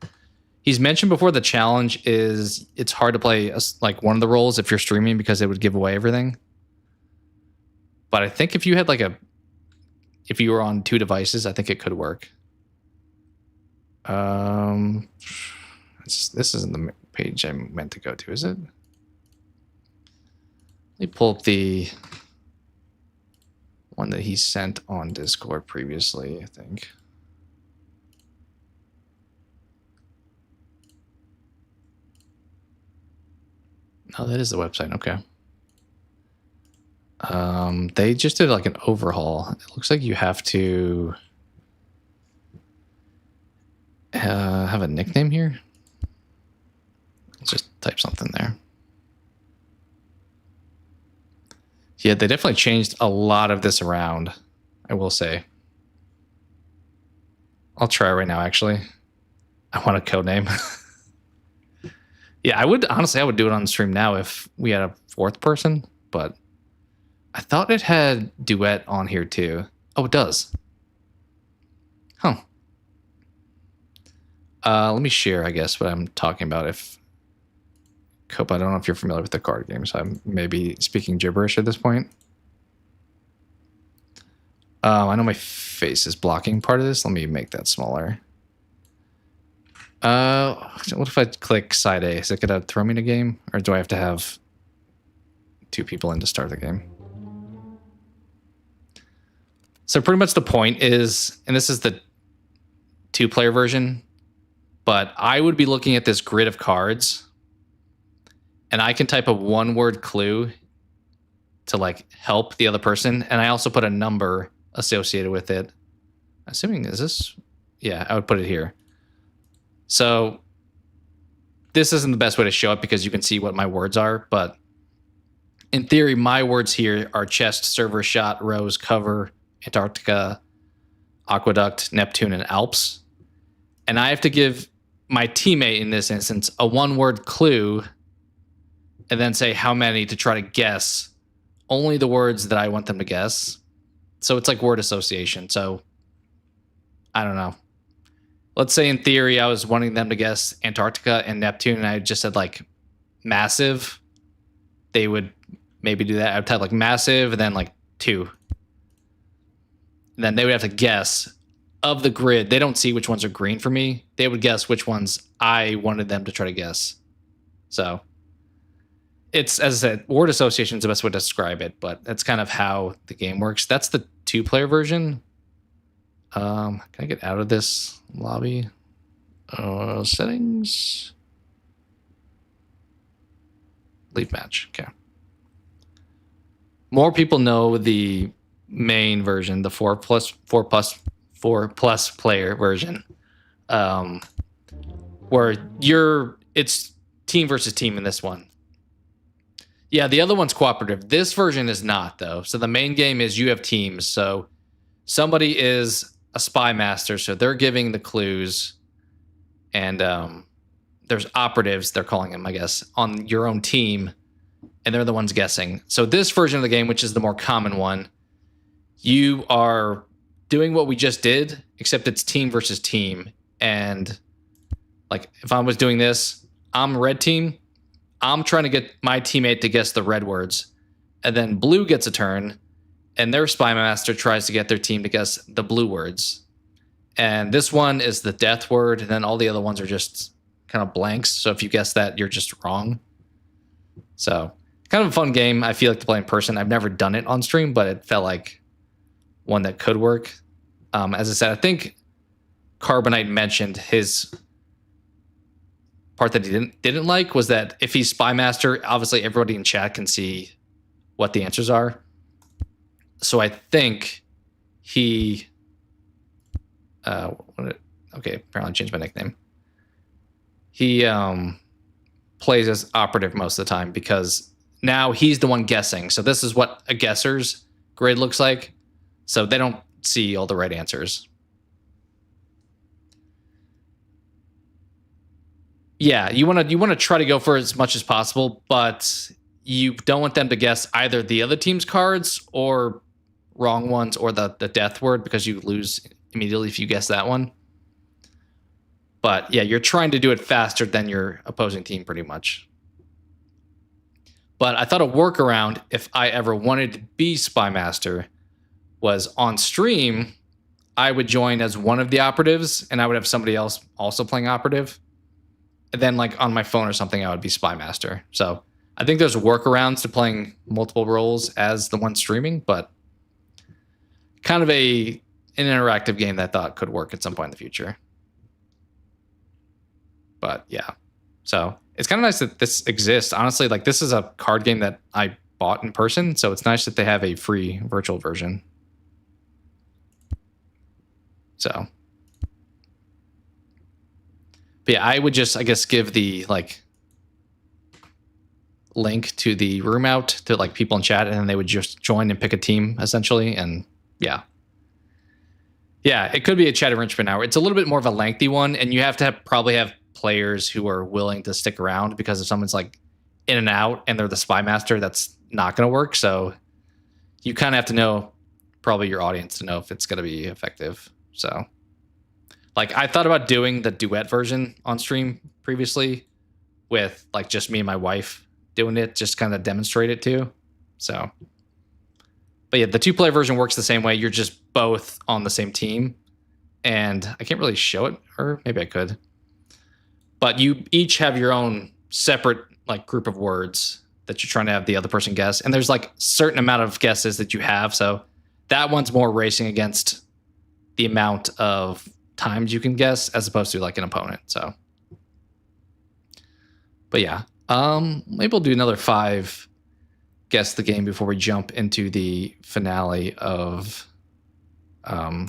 He's mentioned before the challenge is it's hard to play like one of the roles if you're streaming because it would give away everything. But I think if you had if you were on 2 devices, I think it could work. This isn't the page I meant to go to, is it? Let me pull up the one that he sent on Discord previously, I think. Oh, that is the website. Okay. They just did like an overhaul. It looks like you have to have a nickname here. Let's just type something there. Yeah, they definitely changed a lot of this around, I will say. I'll try right now, actually. I want a code name. Yeah, I would do it on the stream now if we had a 4th person, but I thought it had duet on here too. Oh, it does. Huh. Let me share, I guess, what I'm talking about. Cope, I don't know if you're familiar with the card games. I'm maybe speaking gibberish at this point. I know my face is blocking part of this. Let me make that smaller. What if I click side A? Is it gonna throw me in a game? Or do I have to have 2 people in to start the game? So pretty much the point is, and this is the 2-player version, but I would be looking at this grid of cards and I can type a 1-word clue to help the other person. And I also put a number associated with it. Assuming, is this? Yeah, I would put it here. So this isn't the best way to show it because you can see what my words are, but in theory, my words here are chest, server, shot, rose, cover, Antarctica, aqueduct, Neptune, and Alps. And I have to give my teammate in this instance a 1-word clue and then say how many to try to guess only the words that I want them to guess. So it's like word association. So I don't know. Let's say in theory, I was wanting them to guess Antarctica and Neptune, and I just said massive. They would maybe do that. I would type massive and then 2. And then they would have to guess of the grid. They don't see which ones are green for me. They would guess which ones I wanted them to try to guess. So it's, as I said, word association is the best way to describe it, but that's kind of how the game works. That's the 2-player version. Can I get out of this lobby? Settings. Leave match. Okay. More people know the main version, the 4 plus player version, where it's team versus team in this one. Yeah, the other one's cooperative. This version is not, though. So the main game is you have teams. So somebody is a spy master, so they're giving the clues, and there's operatives, they're calling them, I guess, on your own team, and they're the ones guessing. So this version of the game, which is the more common one, you are doing what we just did, except it's team versus team. And like if I was doing this, I'm red team. I'm trying to get my teammate to guess the red words. And then blue gets a turn, and their spy master tries to get their team to guess the blue words. And this one is the death word, and then all the other ones are just kind of blanks. So if you guess that, you're just wrong. So kind of a fun game. I feel like to play in person. I've never done it on stream, but it felt like one that could work. As I said, I think Carbonite mentioned his part that he didn't like was that if he's spy master, obviously everybody in chat can see what the answers are. So I think he okay, apparently I changed my nickname. He plays as operative most of the time because now he's the one guessing. So this is what a guesser's grid looks like. So they don't see all the right answers. Yeah, you want to try to go for as much as possible, but you don't want them to guess either the other team's cards or wrong ones or the death word, because you lose immediately if you guess that one. But yeah, you're trying to do it faster than your opposing team pretty much. But I thought a workaround, if I ever wanted to be spy master, was on stream, I would join as one of the operatives and I would have somebody else also playing operative. And then like on my phone or something, I would be spy master. So I think there's workarounds to playing multiple roles as the one streaming, but kind of an interactive game that I thought could work at some point in the future. But yeah, so it's kind of nice that this exists. Honestly, like this is a card game that I bought in person, so it's nice that they have a free virtual version. So, but yeah, I would just, I guess, give the like link to the room out to like people in chat, and then they would just join and pick a team essentially. And yeah, it could be a chat enrichment hour. It's a little bit more of a lengthy one, and you have to probably have players who are willing to stick around, because if someone's like in and out and they're the spy master, that's not going to work. So you kind of have to know probably your audience to know if it's going to be effective. So like I thought about doing the duet version on stream previously with like just me and my wife doing it, just kind of demonstrate it too. So, but yeah, the 2-player version works the same way. You're just both on the same team, and I can't really show it, or maybe I could. But you each have your own separate like group of words that you're trying to have the other person guess. And there's like certain amount of guesses that you have. So that one's more racing against the amount of times you can guess as opposed to like an opponent. So, but yeah, maybe we'll do another 5 guess the game before we jump into the finale of Halo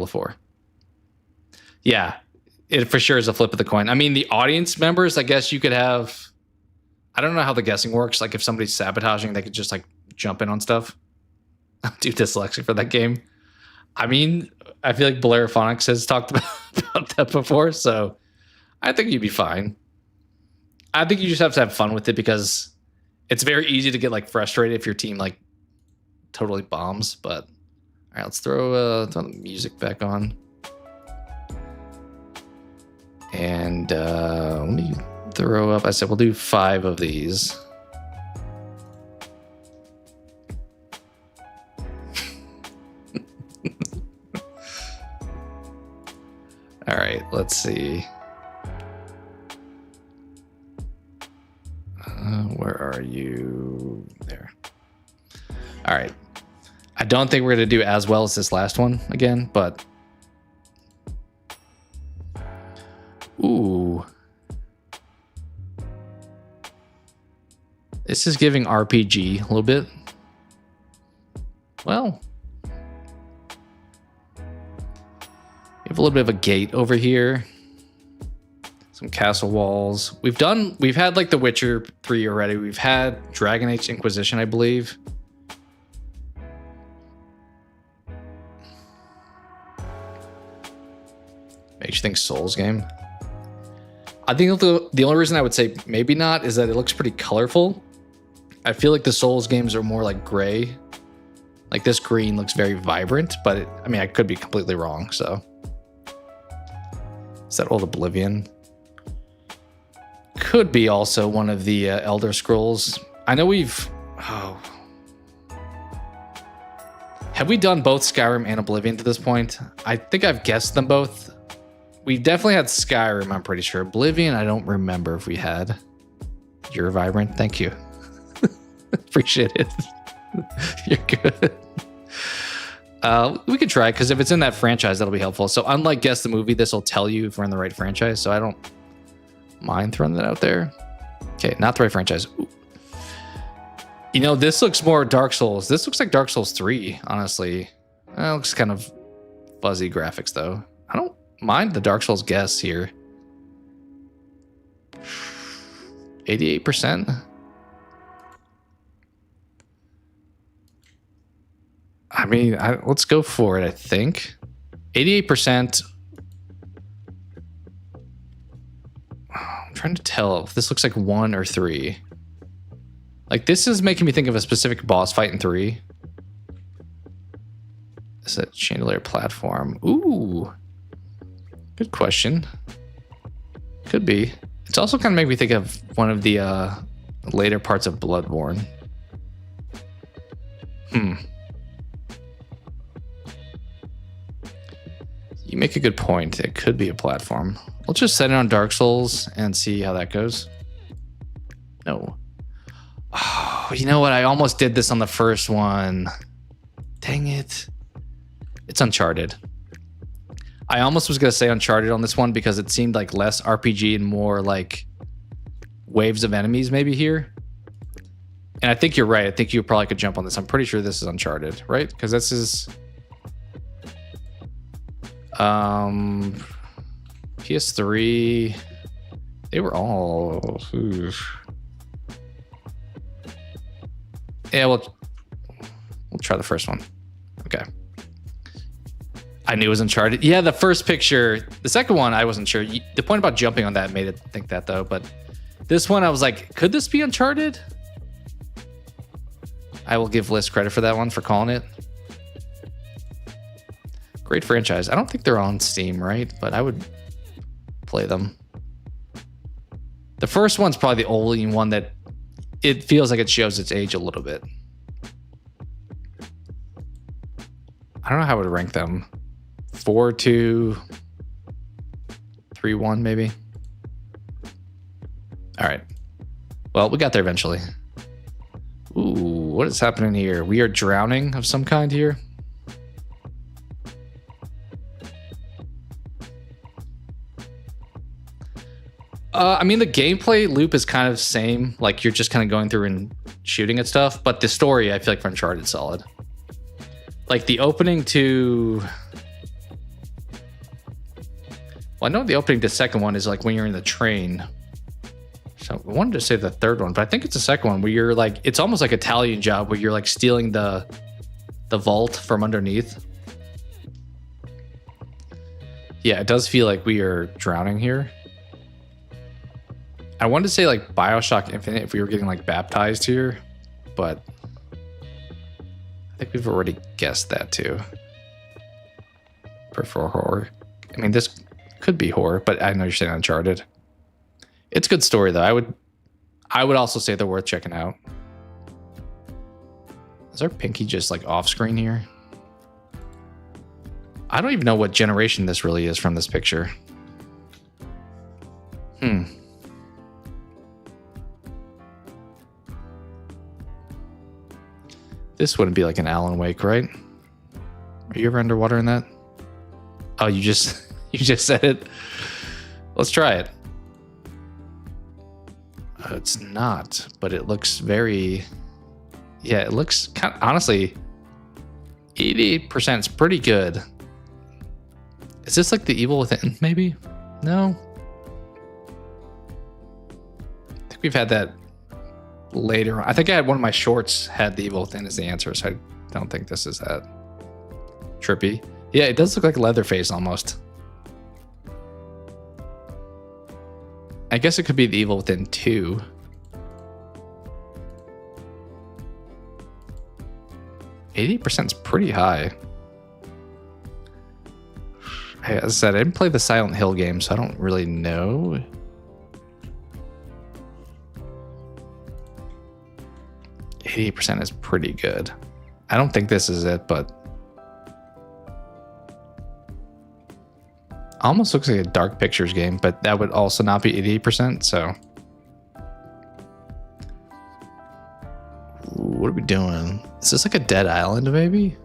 4. Yeah. It for sure is a flip of the coin. I mean, the audience members, I guess you could have, I don't know how the guessing works. Like if somebody's sabotaging, they could just like jump in on stuff. I'm too dyslexic for that game. I mean, I feel like Blairophonics has talked about that before. So I think you'd be fine. I think you just have to have fun with it, because it's very easy to get like frustrated if your team like totally bombs. But all right, let's throw the music back on. And let me throw up. I said we'll do 5 of these. All right, let's see. Where are you? There. All right. I don't think we're going to do as well as this last one again, but ooh. This is giving RPG a little bit. Well, we have a little bit of a gate over here. So Some castle walls. We've had like The Witcher 3 already. We've had Dragon Age Inquisition, I believe. Makes you think Souls game. I think the only reason I would say maybe not is that it looks pretty colorful. I feel like the Souls games are more like gray. Like this green looks very vibrant, but I mean, I could be completely wrong, so. Is that Old Oblivion? Could be also one of the Elder Scrolls. I know we've... Oh. Have we done both Skyrim and Oblivion to this point? I think I've guessed them both. We've definitely had Skyrim, I'm pretty sure. Oblivion, I don't remember if we had. You're vibrant. Thank you. Appreciate it. You're good. We could try, because if it's in that franchise, that'll be helpful. So unlike Guess the Movie, this will tell you if we're in the right franchise. So I don't mind throwing that out there. Okay, not the right franchise. Ooh. You know, this looks more Dark Souls. This looks like Dark Souls 3, honestly. It looks kind of fuzzy graphics, though. I don't mind the Dark Souls guess here. 88%. I mean, let's go for it, I think. 88%. I'm trying to tell if this looks like 1 or 3. Like, this is making me think of a specific boss fight in 3. Is that chandelier platform? Ooh. Good question. Could be. It's also kind of making me think of one of the later parts of Bloodborne. You make a good point. It could be a platform. Let's just set it on Dark Souls and see how that goes. No. Oh, you know what? I almost did this on the first one. Dang it. It's Uncharted. I almost was going to say Uncharted on this one because it seemed like less RPG and more like waves of enemies maybe here. And I think you're right. I think you probably could jump on this. I'm pretty sure this is Uncharted, right? Because this is... PS3, they were all... Oof. Yeah, we'll try the first one. Okay. I knew it was Uncharted. Yeah, the first picture. The second one, I wasn't sure. The point about jumping on that made it think that, though. But this one, I was like, could this be Uncharted? I will give Liz credit for that one, for calling it. Great franchise. I don't think they're on Steam, right? But I would play them. The first one's probably the only one that it feels like it shows its age a little bit. I don't know how I would rank them. 4-2, 3-1, maybe. All right. Well, we got there eventually. Ooh, what is happening here? We are drowning of some kind here. I mean, the gameplay loop is kind of same. Like, you're just kind of going through and shooting at stuff. But the story, I feel like for Uncharted, solid. Like, the opening to... Well, I know the opening to the second one is, like, when you're in the train. So, I wanted to say the third one, but I think it's the second one where you're, like... It's almost like Italian Job, where you're, like, stealing the vault from underneath. Yeah, it does feel like we are drowning here. I wanted to say like BioShock Infinite if we were getting like baptized here, but I think we've already guessed that too. Prefer horror. I mean, this could be horror, but I know you're saying Uncharted. It's a good story though. I would also say they're worth checking out. Is our pinky just like off screen here? I don't even know what generation this really is from this picture. This wouldn't be like an Alan Wake, right? Are you ever underwater in that? Oh, you just said it. Let's try it. It's not, but it looks very... Yeah, it looks kind of, honestly, 88% is pretty good. Is this like The Evil Within, maybe? No. think we've had that later on. I think I had one of my shorts had the evil within as the answer, so I don't think this is that. Trippy. Yeah, it does look like Leatherface almost. I guess it could be the evil within 2. %80 is pretty high. As I said, I didn't play the Silent Hill game, so I don't really know. %80 is pretty good. I don't think this is it, but almost looks like a Dark Pictures game, but that would also not be 88%, so. Ooh, what are we doing? Is this like a Dead Island, maybe?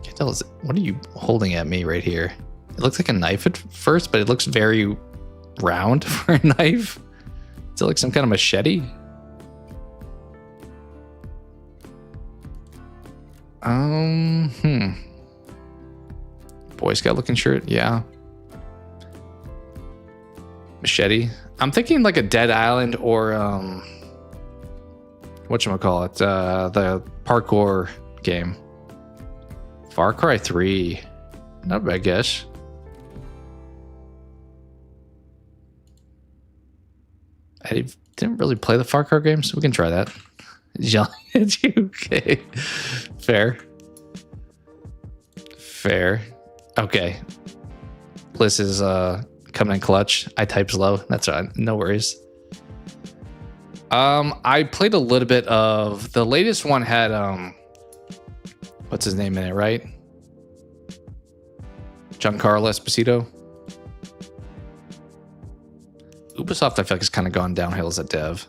Can't tell. What are you holding at me right here? It looks like a knife at first, but it looks very round for a knife. Is it like some kind of machete? Boy Scout looking shirt, yeah. Machete. I'm thinking like a Dead Island or whatchamacallit, the parkour game. Far Cry 3. Not a bad guess. I didn't really play the Far Cry games, so we can try that. Okay. Fair. Okay. Bliss is coming in clutch. I type slow. That's right. No worries. I played a little bit of the latest one had what's his name in it, right? Giancarlo Esposito. Ubisoft, I feel like, has kind of gone downhill as a dev.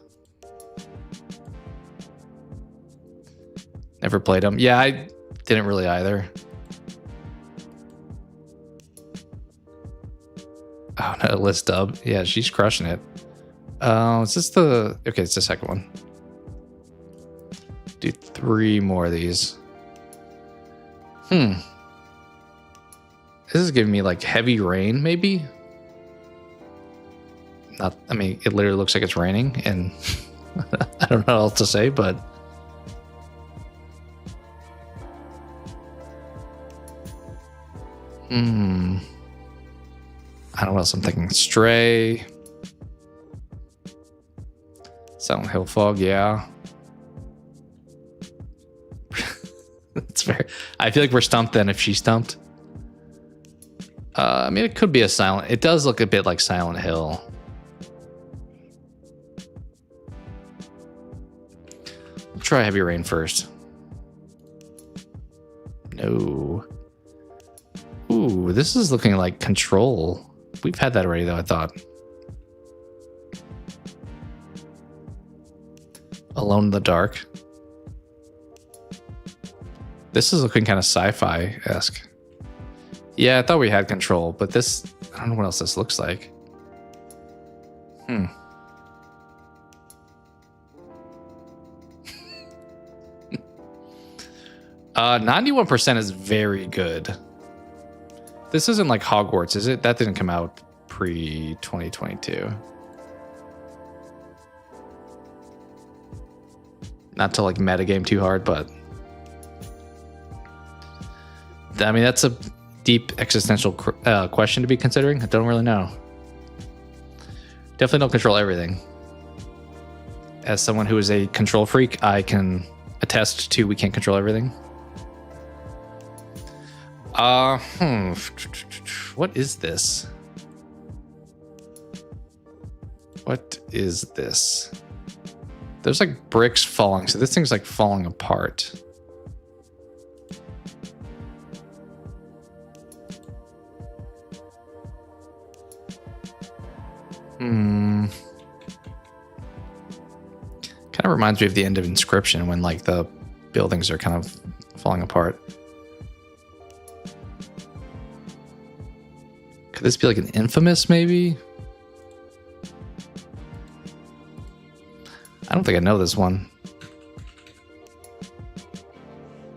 Never played them. Yeah, I didn't really either. Oh no, Liz Dub. Yeah, she's crushing it. Is this the... Okay, it's the second one. Do 3 more of these. This is giving me like Heavy Rain, maybe? Not... I mean, it literally looks like it's raining, and I don't know what else to say, but... I don't know what else I'm thinking. Stray. Silent Hill Fog, yeah. That's fair. I feel like we're stumped then if she's stumped. I mean, it could be a Silent... It does look a bit like Silent Hill. We'll try Heavy Rain first. No. Ooh, this is looking like Control. We've had that already, though, I thought. Alone in the Dark. This is looking kind of sci-fi-esque. Yeah, I thought we had Control, but this... I don't know what else this looks like. 91% is very good. This isn't like Hogwarts, is it? That didn't come out pre-2022. Not to like metagame too hard, but... I mean, that's a deep existential question to be considering. I don't really know. Definitely don't control everything. As someone who is a control freak, I can attest to we can't control everything. What is this? What is this? There's like bricks falling, so this thing's like falling apart. Kind of reminds me of the end of Inscription when like the buildings are kind of falling apart. Could this be like an Infamous, maybe? I don't think I know this one.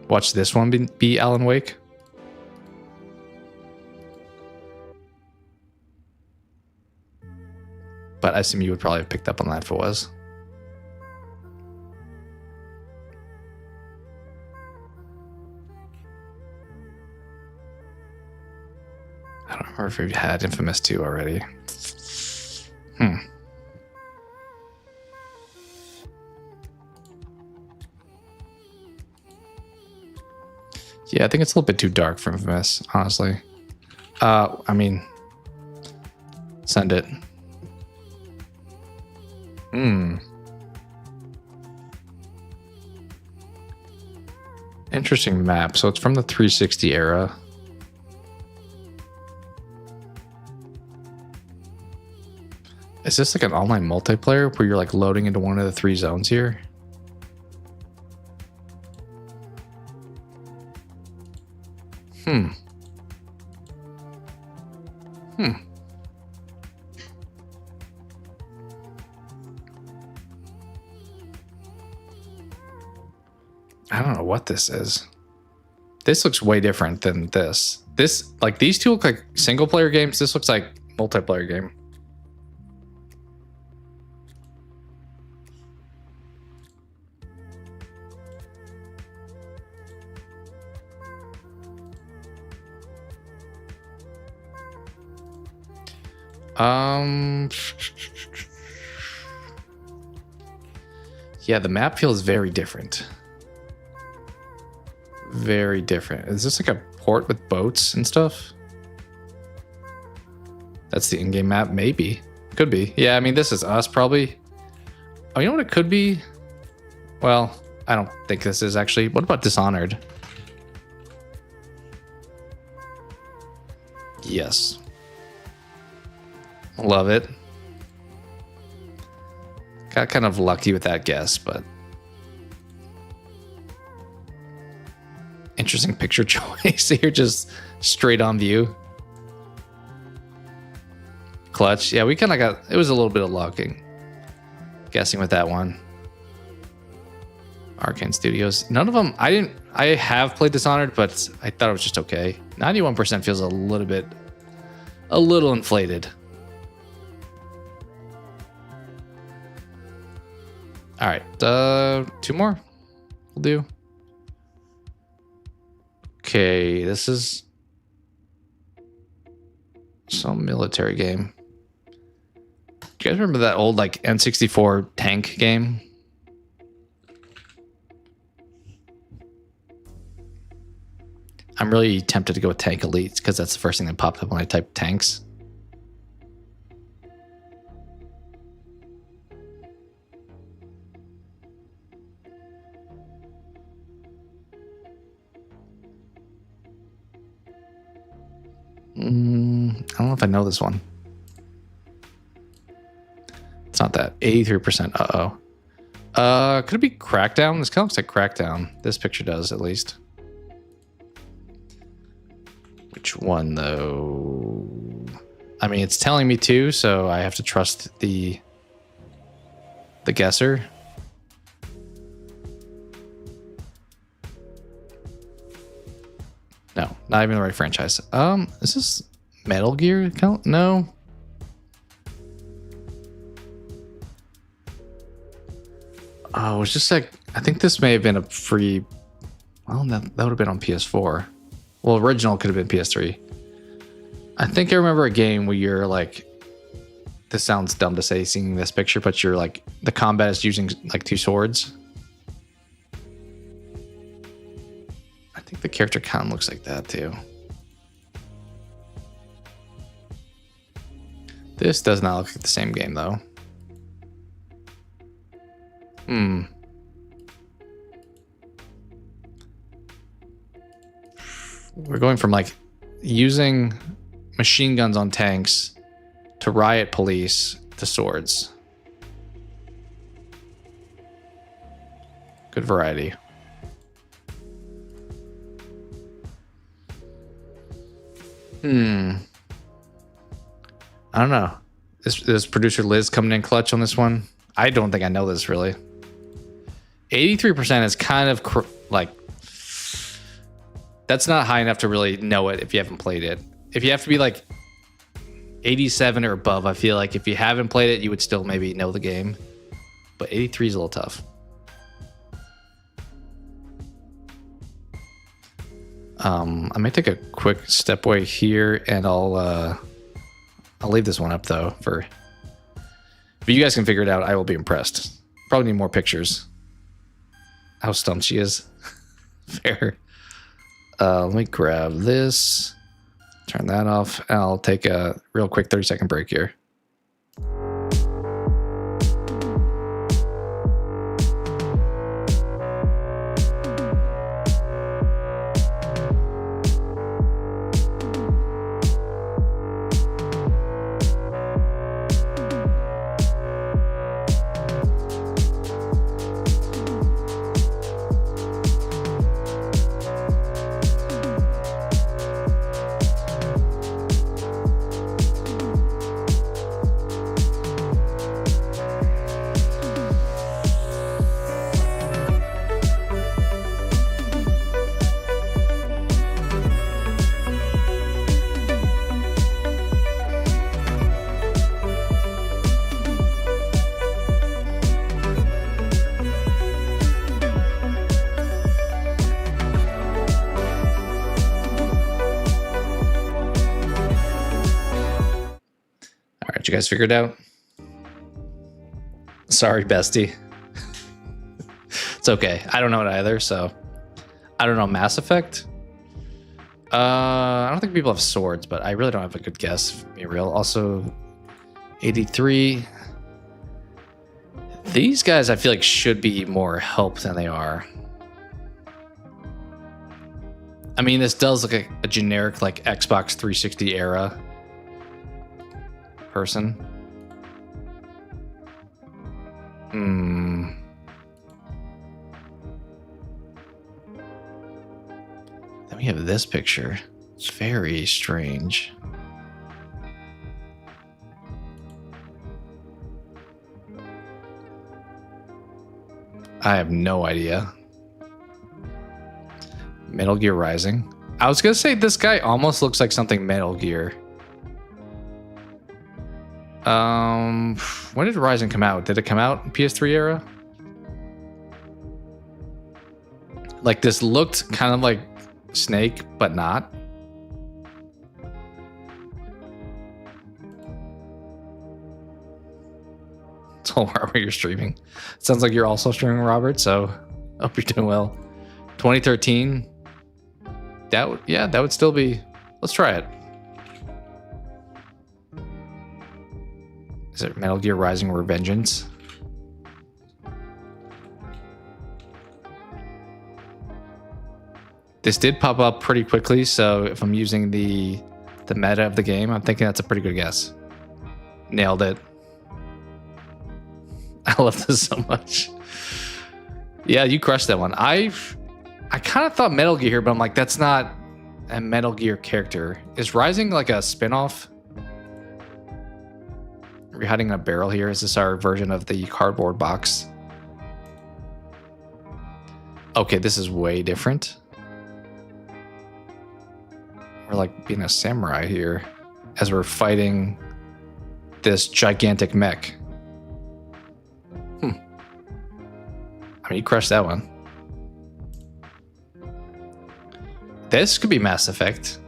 Watch this one be Alan Wake. I assume you would probably have picked up on that if it was. I don't remember if we've had Infamous 2 already. Yeah, I think it's a little bit too dark for Infamous, honestly. I mean, send it. Interesting map. So it's from the 360 era. Is this like an online multiplayer where you're like loading into one of the 3 zones here? I don't know what this is. This looks way different than this. This, like, these two look like single player games. This looks like multiplayer game. Yeah, the map feels very different. Very different. Is this like a port with boats and stuff? That's the in-game map? Maybe. Could be. Yeah, I mean, this is us probably. Oh, you know what it could be? Well, I don't think this is actually. What about Dishonored? Yes. Love it. Got kind of lucky with that guess, but interesting picture choice here, just straight on view. Clutch. Yeah, we kind of got, it was a little bit of lucking. Guessing with that one. Arcane Studios. None of them, I have played Dishonored, but I thought it was just okay. 91% feels a little inflated. All right, 2 more will do. Okay, this is some military game. Do you guys remember that old like N64 tank game? I'm really tempted to go with Tank Elite because that's the first thing that popped up when I typed tanks. I don't know if I know this one. It's not that. 83%. Uh-oh. Could it be Crackdown? This kind of looks like Crackdown. This picture does, at least. Which one, though? I mean, it's telling me to, so I have to trust the guesser. No, not even the right franchise. Is this Metal Gear count? No. Oh, it's just like, I think this may have been a free, well, that would have been on PS4. Well, original could have been PS3. I think I remember a game where you're like, this sounds dumb to say seeing this picture, but you're like, the combat is using like 2 swords. I think the character kind of looks like that too. This does not look like the same game though. We're going from like using machine guns on tanks to riot police to swords. Good variety. I don't know. Is producer Liz coming in clutch on this one? I don't think I know this really. 83% is kind of like, that's not high enough to really know it if you haven't played it. If you have to be like, 87 or above. I feel like if you haven't played it, you would still maybe know the game. But 83 is a little tough. I may take a quick step away here, and I'll leave this one up though. For if you guys can figure it out, I will be impressed. Probably need more pictures. How stumped she is. Fair. Let me grab this. Turn that off. And I'll take a real quick 30-second break here. You guys figured out? Sorry, bestie. It's okay. I don't know it either, so I don't know. Mass Effect? I don't think people have swords, but I really don't have a good guess, to be real. Also, 83. These guys I feel like should be more help than they are. I mean, this does look like a generic like Xbox 360 era person. Then we have this picture. It's very strange. I have no idea. Metal Gear Rising. I was gonna say this guy almost looks like something Metal Gear. When did Rising come out? Did it come out in PS3 era? Like this looked kind of like Snake, but not. So where you're streaming. It sounds like you're also streaming, Robert, so hope you're doing well. 2013. That would still be. Let's try it. Is it Metal Gear Rising Revengeance? This did pop up pretty quickly, so if I'm using the meta of the game, I'm thinking that's a pretty good guess. Nailed it. I love this so much. Yeah, you crushed that one. I kind of thought Metal Gear here, but I'm like, that's not a Metal Gear character. Is Rising like a spin-off? Are we hiding in a barrel here? Is this our version of the cardboard box? Okay, this is way different. We're like being a samurai here as we're fighting this gigantic mech. I mean, you crushed that one. This could be Mass Effect.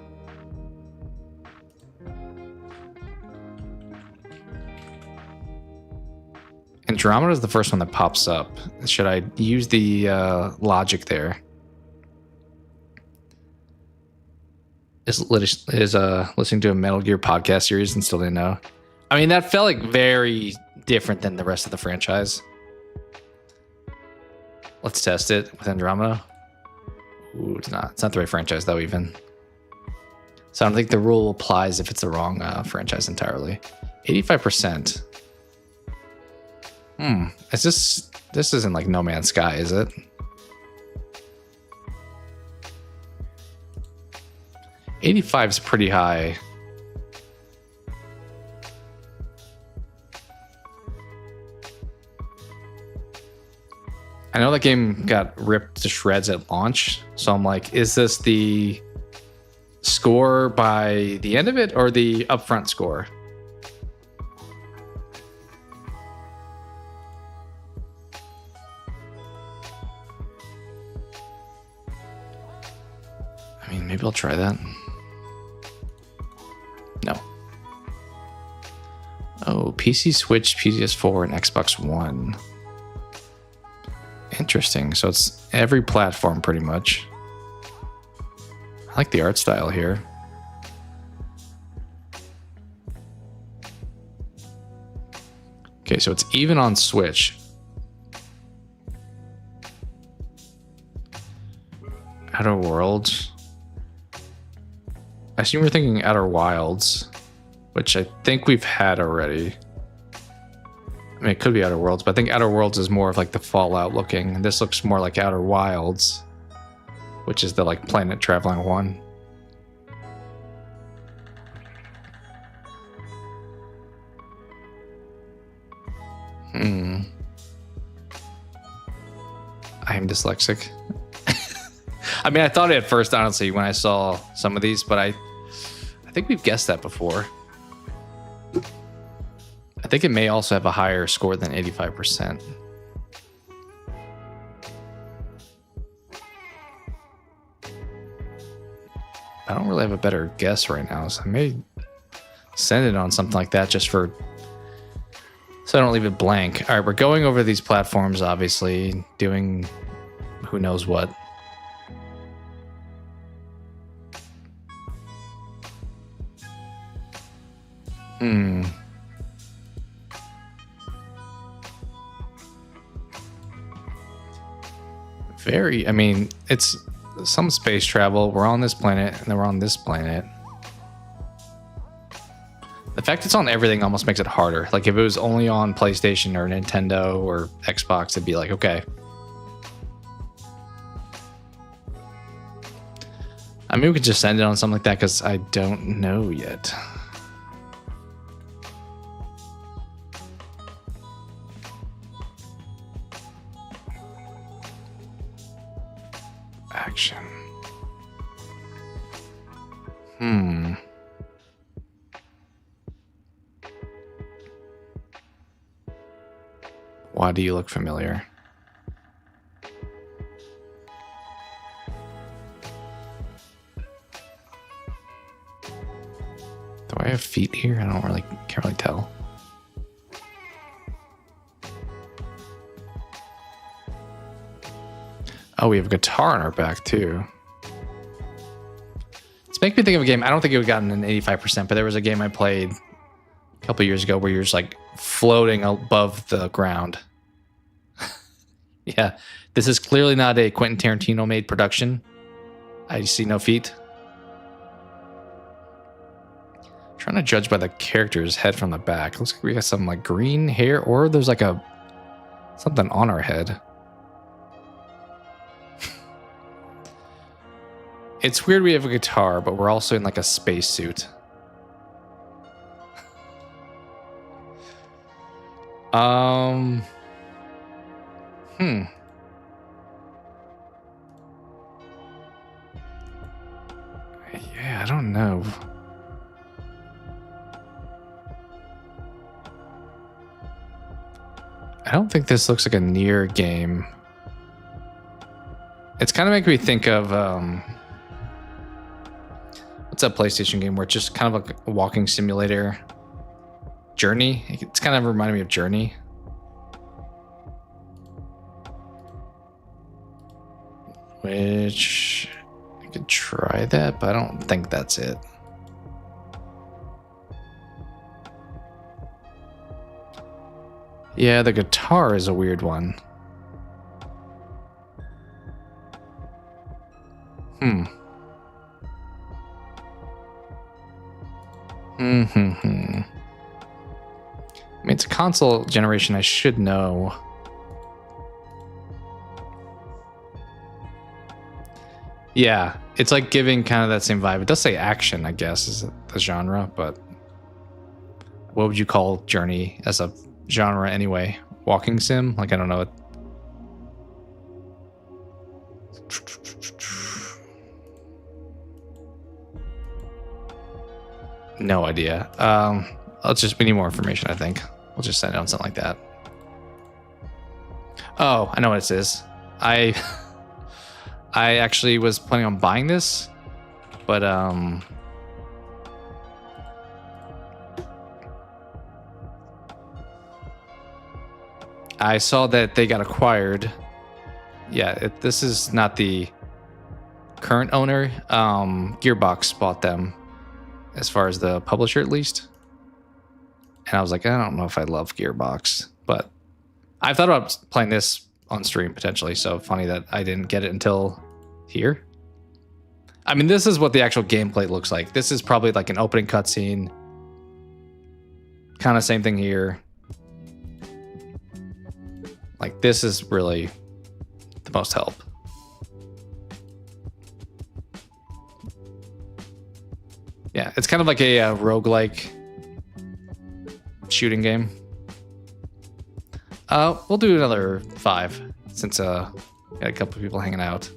Andromeda is the first one that pops up. Should I use the logic there? Is listening to a Metal Gear podcast series and still didn't know? I mean, that felt like very different than the rest of the franchise. Let's test it with Andromeda. Ooh, it's not the right franchise though, even. So I don't think the rule applies if it's the wrong franchise entirely. 85%. This isn't like No Man's Sky, is it? $85 is pretty high. I know that game got ripped to shreds at launch, so I'm like, is this the score by the end of it or the upfront score? I mean, maybe I'll try that. No. Oh, PC, Switch, PS4, and Xbox One. Interesting. So it's every platform pretty much. I like the art style here. Okay, so it's even on Switch. Outer Worlds. I assume we're thinking Outer Wilds, which I think we've had already. I mean, it could be Outer Worlds, but I think Outer Worlds is more of like the Fallout looking. And this looks more like Outer Wilds, which is the like planet traveling one. I am dyslexic. I mean, I thought it at first, honestly, when I saw some of these, but I think we've guessed that before. I think it may also have a higher score than 85%. I don't really have a better guess right now, so I may send it on something like that just for... so I don't leave it blank. All right, we're going over these platforms, obviously, doing who knows what. Very, I mean, it's some space travel. We're on this planet, and then we're on this planet. The fact it's on everything almost makes it harder. Like, if it was only on PlayStation or Nintendo or Xbox, it'd be like, okay. I mean, we could just send it on something like that, because I don't know yet. Action. Why do you look familiar? Do I have feet here? I don't really, can't really tell. Oh, we have a guitar on our back too. It's making me think of a game. I don't think it would have gotten an 85%, but there was a game I played a couple years ago where you're just like floating above the ground. Yeah, this is clearly not a Quentin Tarantino made production. I see no feet. Trying to judge by the character's head from the back. Looks like we got some like green hair, or there's like a something on our head. It's weird we have a guitar, but we're also in like a spacesuit. Yeah, I don't know. I don't think this looks like a near game. It's kind of making me think of what's that PlayStation game where it's just kind of like a walking simulator? Journey? It's kind of reminding me of Journey. Which I could try that, but I don't think that's it. Yeah, the guitar is a weird one. I mean, it's a console generation, I should know. Yeah, it's like giving kind of that same vibe. It does say action, I guess, is the genre, but what would you call Journey as a genre anyway? Walking sim? Like, I don't know. No idea. We need more information, I think. We'll just send it on something like that. Oh, I know what it is. I actually was planning on buying this But I saw that they got acquired. Yeah, this is not the current owner. Gearbox bought them, as far as the publisher at least. And I was like, I don't know if I love Gearbox, but I thought about playing this on stream potentially. So funny that I didn't get it until here. I mean, this is what the actual gameplay looks like. This is probably like an opening cutscene. Kind of same thing here. Like, this is really the most help. Yeah, it's kind of like a roguelike shooting game. We'll do another 5 since got a couple of people hanging out.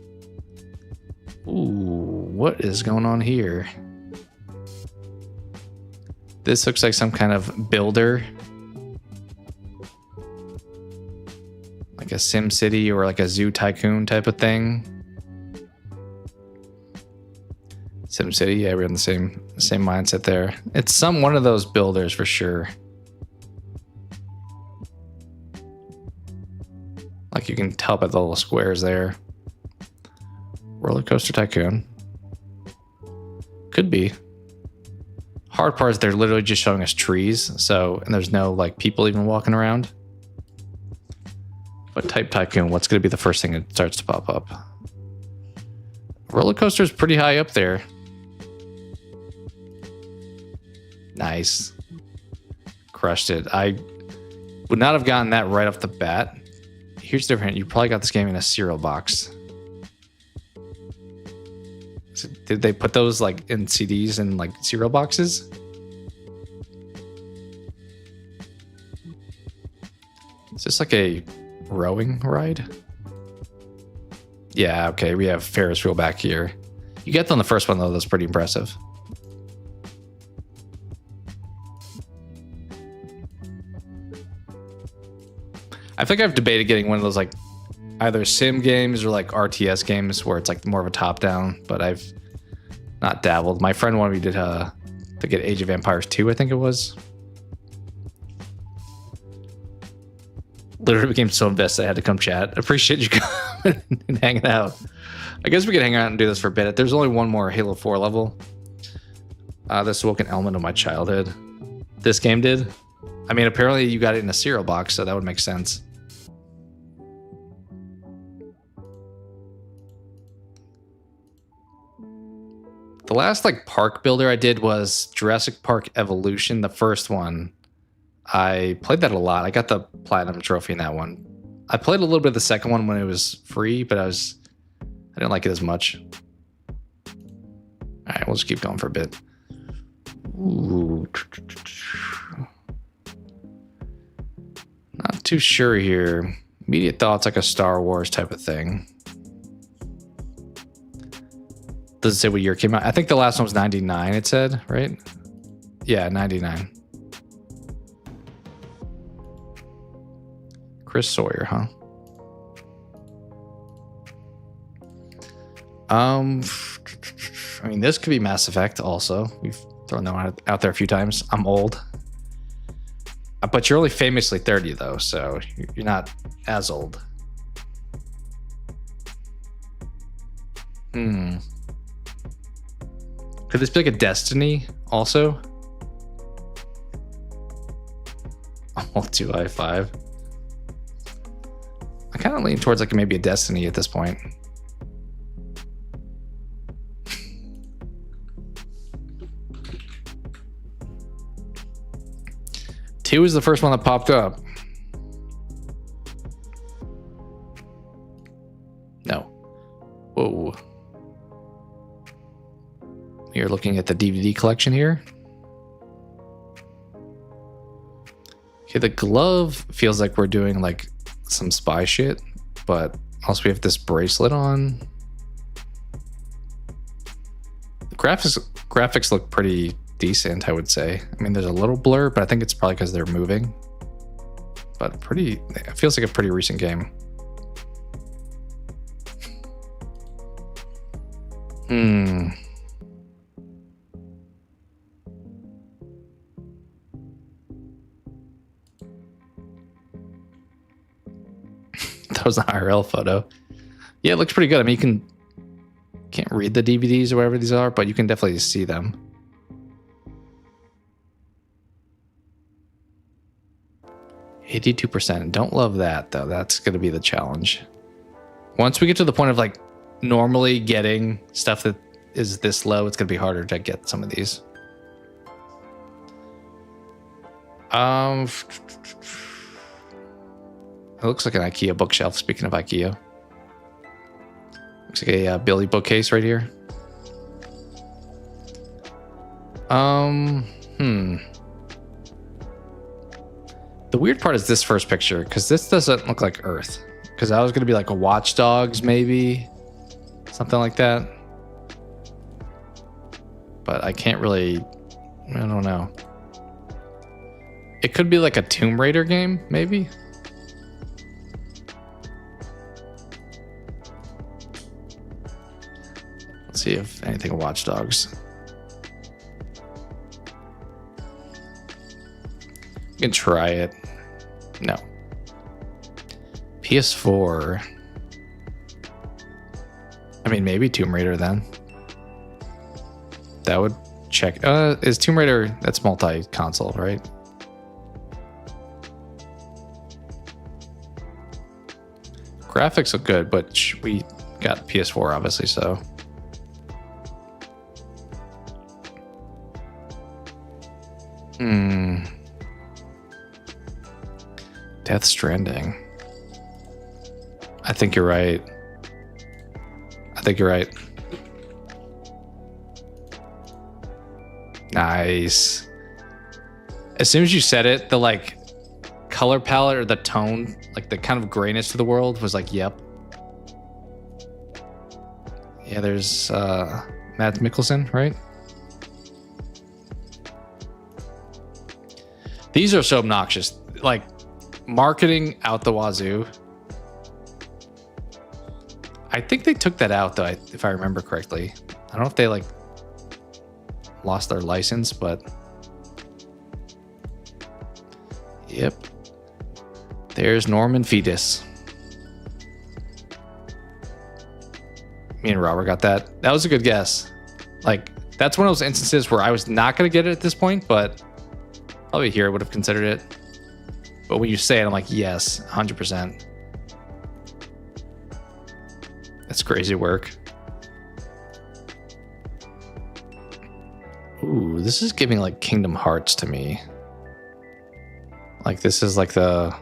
Ooh, what is going on here? This looks like some kind of builder. Like a Sim City or like a Zoo Tycoon type of thing. Sim City, yeah, we're in the same mindset there. It's one of those builders for sure. Like you can tell by the little squares there. Roller Coaster Tycoon. Could be. Hard part is they're literally just showing us trees, and there's no like people even walking around. But type Tycoon, what's going to be the first thing that starts to pop up? Roller Coaster is pretty high up there. Nice. Crushed it. I would not have gotten that right off the bat. Here's the different. You probably got this game in a cereal box. So did they put those like in CDs and like cereal boxes? Is this like a rowing ride? Yeah, okay. We have Ferris wheel back here. You get on the first one though. That's pretty impressive. I think I've debated getting one of those like either sim games or like RTS games where it's like more of a top down, but I've not dabbled. My friend wanted me to get Age of Empires 2, I think it was. Literally became so invested I had to come chat. Appreciate you coming and hanging out. I guess we could hang out and do this for a bit. There's only one more Halo 4 level. This woke an element of my childhood. This game did. I mean, apparently you got it in a cereal box, so that would make sense. The last like park builder I did was Jurassic Park Evolution, the first one. I played that a lot. I got the platinum trophy in that one. I played a little bit of the second one when it was free, but I didn't like it as much. All right, we'll just keep going for a bit. Ooh. Not too sure here. Immediate thoughts like a Star Wars type of thing. Does it say what year it came out? I think the last one was 99, it said, right? Yeah, 99. Chris Sawyer, huh? I mean, this could be Mass Effect also. We've thrown that one out there a few times. I'm old. But you're only famously 30, though, so you're not as old. Could this be like a Destiny also? All 2 i5. I kind of lean towards like maybe a Destiny at this point. Two was the first one that popped up. No. Whoa. You're looking at the DVD collection here. Okay, the glove feels like we're doing like some spy shit, but also we have this bracelet on. The graphics look pretty decent, I would say. I mean, there's a little blur, but I think it's probably because they're moving. But it feels like a pretty recent game. That was an IRL photo. Yeah, it looks pretty good. I mean, can't read the DVDs or whatever these are, but you can definitely see them. %. Don't love that though. That's going to be the challenge. Once we get to the point of like normally getting stuff that is this low, it's going to be harder to get some of these. It looks like an IKEA bookshelf. Speaking of IKEA, looks like a Billy bookcase right here. The weird part is this first picture, because this doesn't look like Earth. Because I was going to be like a Watch Dogs, maybe. Something like that. But I can't really... I don't know. It could be like a Tomb Raider game, maybe? Let's see if anything Watch Dogs. You can try it. No. PS4. I mean, maybe Tomb Raider then. That would check. Is Tomb Raider, that's multi-console, right? Graphics look good, but we got PS4 obviously, so. Death Stranding. I think you're right. Nice. As soon as you said it, the like color palette or the tone, like the kind of grayness to the world was like, yep. Yeah, there's Matt Mikkelsen, right? These are so obnoxious. Like, marketing out the wazoo. I think they took that out, though, if I remember correctly. I don't know if they, like, lost their license, but... Yep. There's Norman Fetus. Me and Robert got that. That was a good guess. Like, that's one of those instances where I was not going to get it at this point, but probably here I would have considered it. But when you say it, I'm like, yes, 100%. That's crazy work. Ooh, this is giving like Kingdom Hearts to me. Like this is like the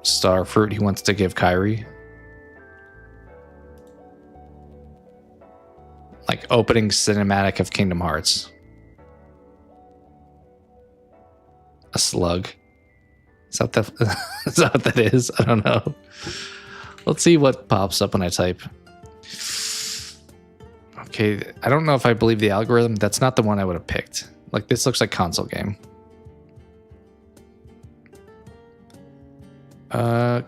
star fruit he wants to give Kyrie. Like opening cinematic of Kingdom Hearts. A slug. Is that what that is? I don't know. Let's see what pops up when I type. Okay, I don't know if I believe the algorithm. That's not the one I would have picked. Like this looks like console game.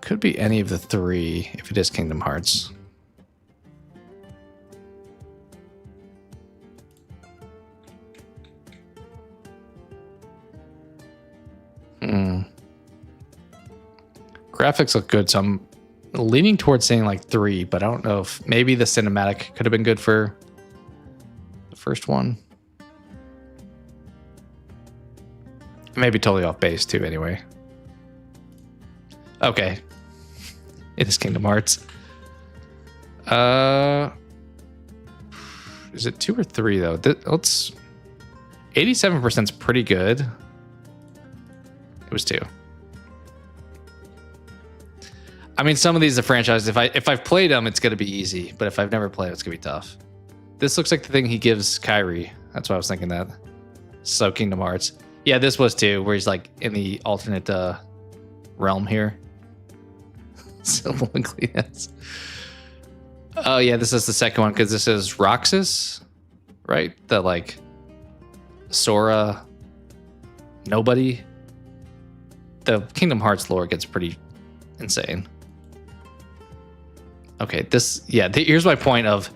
Could be any of the three if it is Kingdom Hearts. Graphics look good, so I'm leaning towards saying like 3, but I don't know if maybe the cinematic could have been good for the first one. I may be totally off base too, anyway. Okay. It is Kingdom Hearts. Is it 2 or 3 though? Let's 87% is pretty good. It was 2. I mean, some of these are franchises. If I've played them, it's gonna be easy. But if I've never played, it's gonna be tough. This looks like the thing he gives Kyrie. That's why I was thinking that. So Kingdom Hearts. Yeah, this was 2, where he's like in the alternate realm here. So yes. Oh yeah, this is the second one because this is Roxas, right? The like Sora. Nobody. The Kingdom Hearts lore gets pretty insane. Okay, here's my point of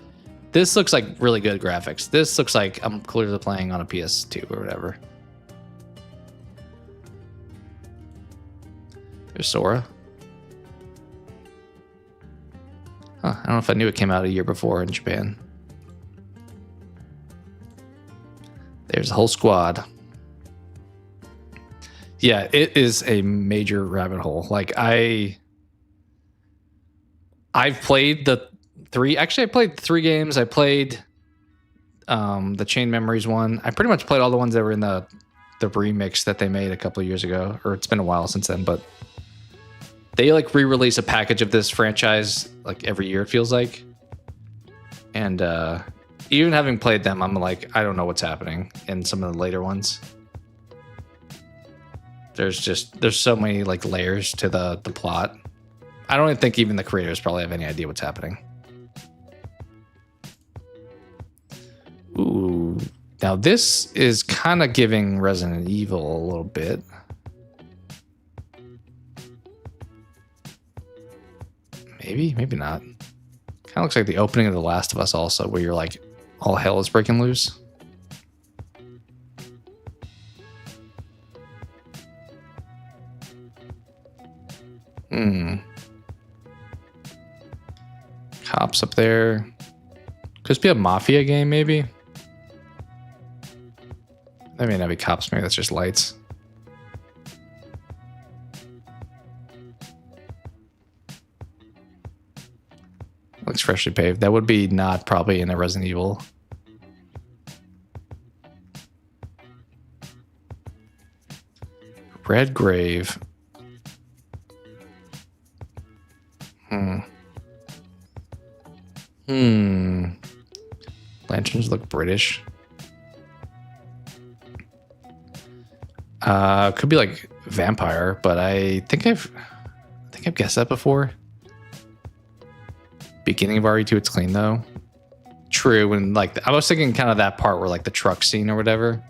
this looks like really good graphics. This looks like I'm clearly playing on a PS2 or whatever. There's Sora. Huh, I don't know if I knew it came out a year before in Japan. There's a whole squad. Yeah, it is a major rabbit hole. Like I've played the 3. Actually, I played 3 games. I played the Chain Memories one. I pretty much played all the ones that were in the remix that they made a couple of years ago, or it's been a while since then, but they like re-release a package of this franchise like every year, it feels like. And even having played them, I'm like, I don't know what's happening in some of the later ones. There's so many like layers to the plot. I don't even think even the creators probably have any idea what's happening. Ooh, now this is kind of giving Resident Evil a little bit. Maybe not. Kind of looks like the opening of The Last of Us also, where you're like, all hell is breaking loose. Cops up there. Could this be a Mafia game, maybe? That may not be cops, maybe that's just lights. Looks freshly paved. That would be not probably in a Resident Evil. Red Grave. Lanterns look British. Could be like vampire, but I think I've guessed that before. Beginning of RE2, it's clean though. True, and like I was thinking kind of that part where like the truck scene or whatever.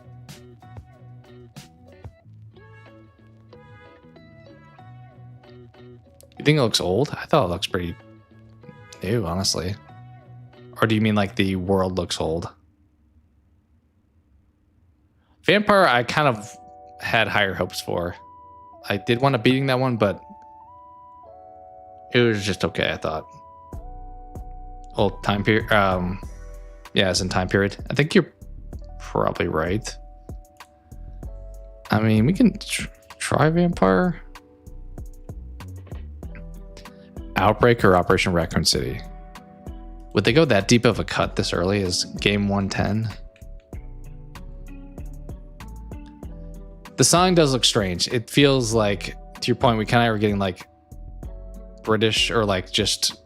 You think it looks old? I thought it looks pretty new, honestly. Or do you mean like the world looks old? Vampire, I kind of had higher hopes for. I did want to beating that one, but it was just okay, I thought. Old time period. Yeah, it's in time period. I think you're probably right. I mean, we can try Vampire. Outbreak or Operation Raccoon City? Would they go that deep of a cut this early as game 110? The song does look strange. It feels like, to your point, we kind of are getting like British or like just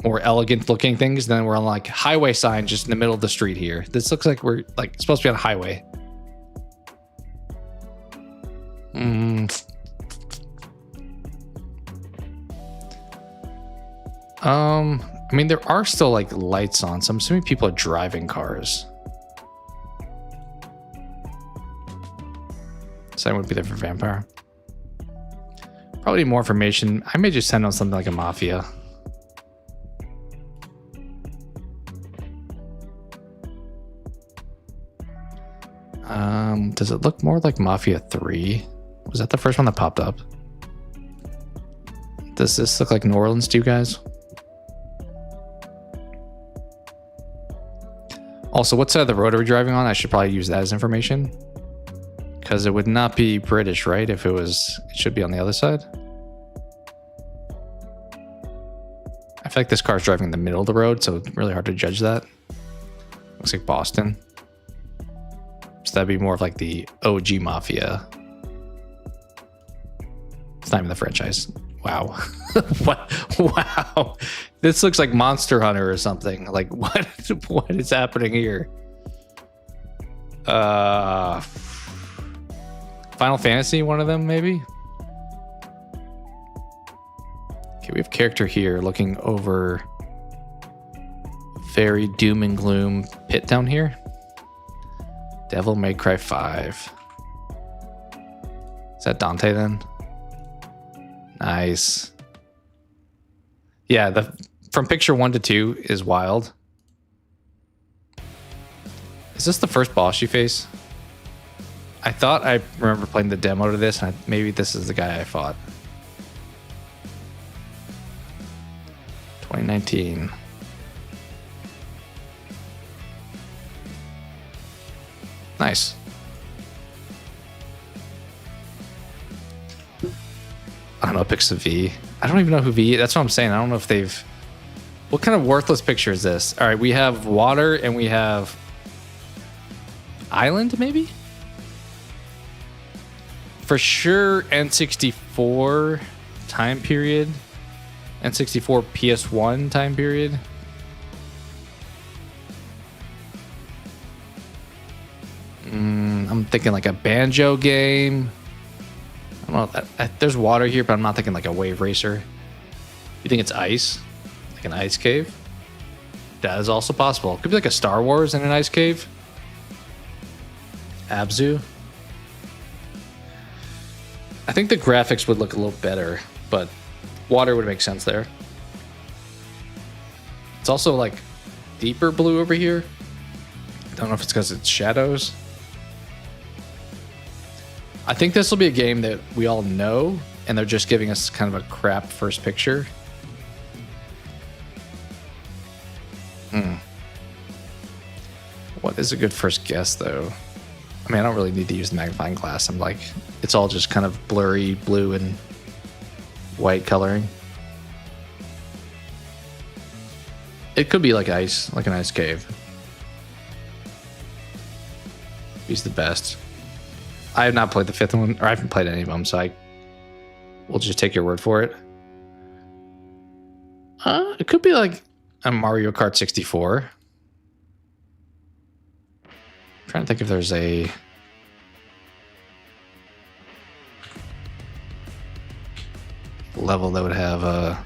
more elegant looking things. Then we're on like highway sign just in the middle of the street here. This looks like we're like supposed to be on a highway. I mean, there are still like lights on, so I'm assuming people are driving cars. So that would be there for Vampire. Probably need more information. I may just send on something like a Mafia. Does it look more like Mafia 3? Was that the first one that popped up? Does this look like New Orleans to you guys? Also, what side of the road are we driving on? I should probably use that as information. Because it would not be British, right? If it was, it should be on the other side. I feel like this car is driving in the middle of the road, so it's really hard to judge that. Looks like Boston. So that'd be more of like the OG Mafia. It's not even the franchise. Wow. What? Wow. This looks like Monster Hunter or something. Like what is happening here? Final Fantasy, one of them, maybe? Okay, we have character here looking over very doom and gloom pit down here. Devil May Cry 5. Is that Dante then? Nice. Yeah, from picture 1 to 2 is wild. Is this the first boss you face? I thought I remember playing the demo to this, and maybe this is the guy I fought. 2019. Nice. I don't know, picks of V. I don't even know who V is. That's what I'm saying. I don't know if they've... What kind of worthless picture is this? All right, we have water and we have island, maybe? For sure, N64 time period. N64 PS1 time period. I'm thinking like a banjo game. I don't know. There's water here, but I'm not thinking like a wave racer. You think it's ice? Like an ice cave? That is also possible. Could be like a Star Wars in an ice cave. Abzu. I think the graphics would look a little better, but water would make sense there. It's also like deeper blue over here. I don't know if it's because it's shadows. I think this will be a game that we all know, and they're just giving us kind of a crap first picture. What is a good first guess, though? I mean, I don't really need to use the magnifying glass. I'm like, it's all just kind of blurry blue and white coloring. It could be like ice, like an ice cave. He's the best. I have not played the fifth one, or I haven't played any of them, so we'll just take your word for it. It could be like a Mario Kart 64. I'm trying to think if there's a level that would have a...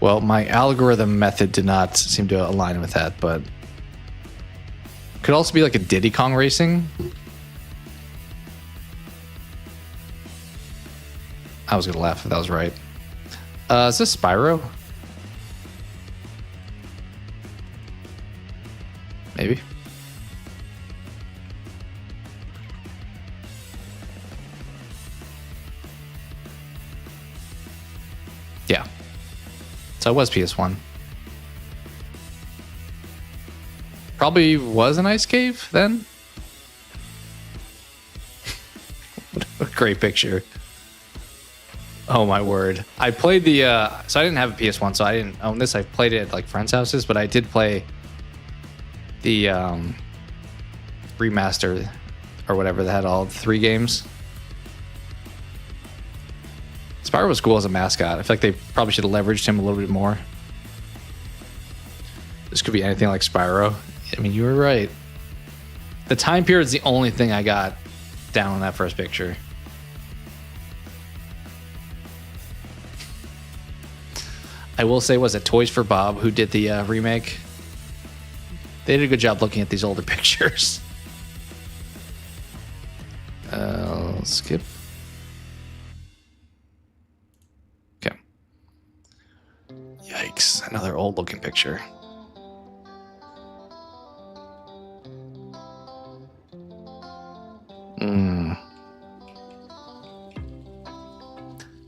Well, my algorithm method did not seem to align with that, but could also be like a Diddy Kong Racing. I was gonna laugh if that was right. Is this Spyro? Maybe. Yeah. So it was PS1. Probably was an ice cave then. What a great picture. Oh my word. I played the so I didn't have a PS1, so I didn't own this. I played it at like friends' houses, but I did play the remaster or whatever that had all 3 games. Spyro was cool as a mascot. I feel like they probably should have leveraged him a little bit more. This could be anything like Spyro. I mean, you were right. The time period is the only thing I got down on that first picture. I will say, was it Toys for Bob who did the remake? They did a good job looking at these older pictures. Skip. Okay. Yikes, another old looking picture.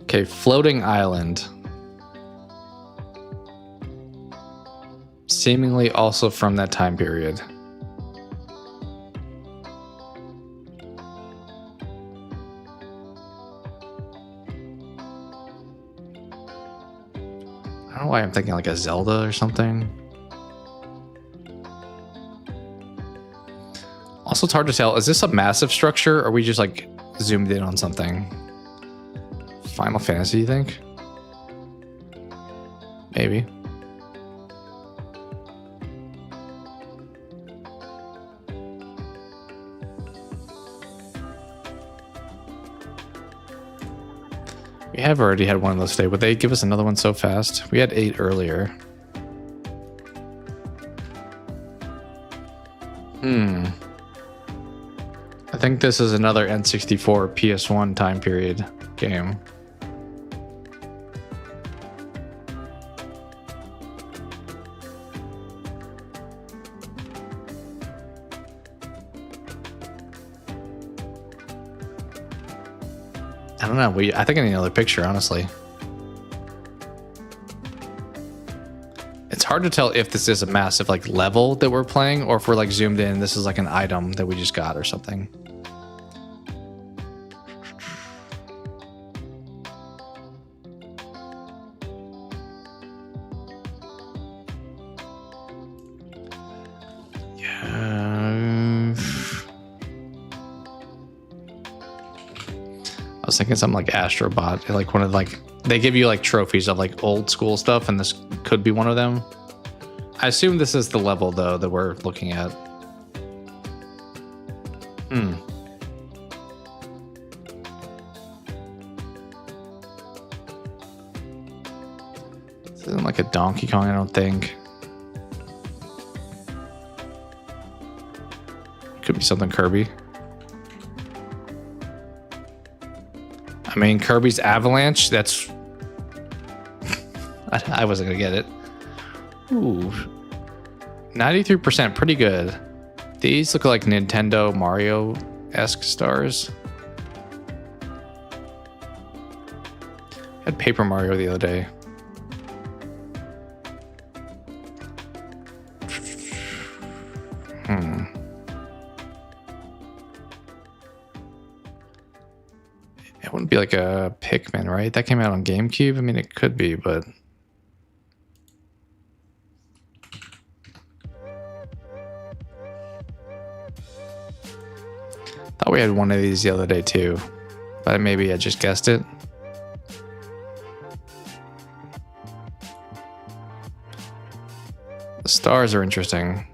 Okay, floating island. Seemingly also from that time period. I don't know why I'm thinking like a Zelda or something. Also, it's hard to tell. Is this a massive structure, or are we just like zoomed in on something? Final Fantasy, you think? Maybe. We have already had one of those today. Would they give us another one so fast? We had 8 earlier. I think this is another N64 PS1 time period game. I don't know. I think I need another picture, honestly. It's hard to tell if this is a massive like level that we're playing or if we're like zoomed in. This is like an item that we just got or something. I was thinking something like Astrobot, like one of like they give you like trophies of like old school stuff, and this could be one of them. I assume this is the level though that we're looking at. This isn't like a Donkey Kong, I don't think. Could be something Kirby. I mean, Kirby's Avalanche, that's... I wasn't going to get it. Ooh. 93%, pretty good. These look like Nintendo Mario-esque stars. I had Paper Mario the other day. It wouldn't be like a Pikmin, right? That came out on GameCube. I mean, it could be, but... Thought we had one of these the other day too, but maybe I just guessed it. The stars are interesting.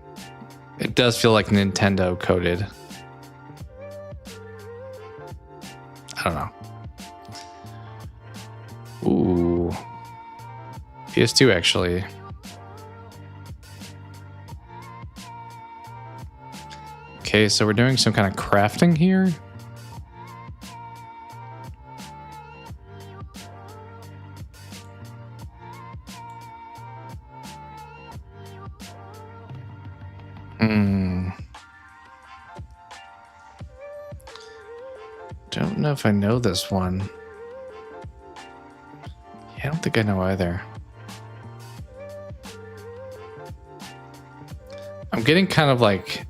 It does feel like Nintendo coded. I don't know. Ooh. PS2 actually. Okay, so we're doing some kind of crafting here. Don't know if I know this one. Yeah, I don't think I know either. I'm getting kind of like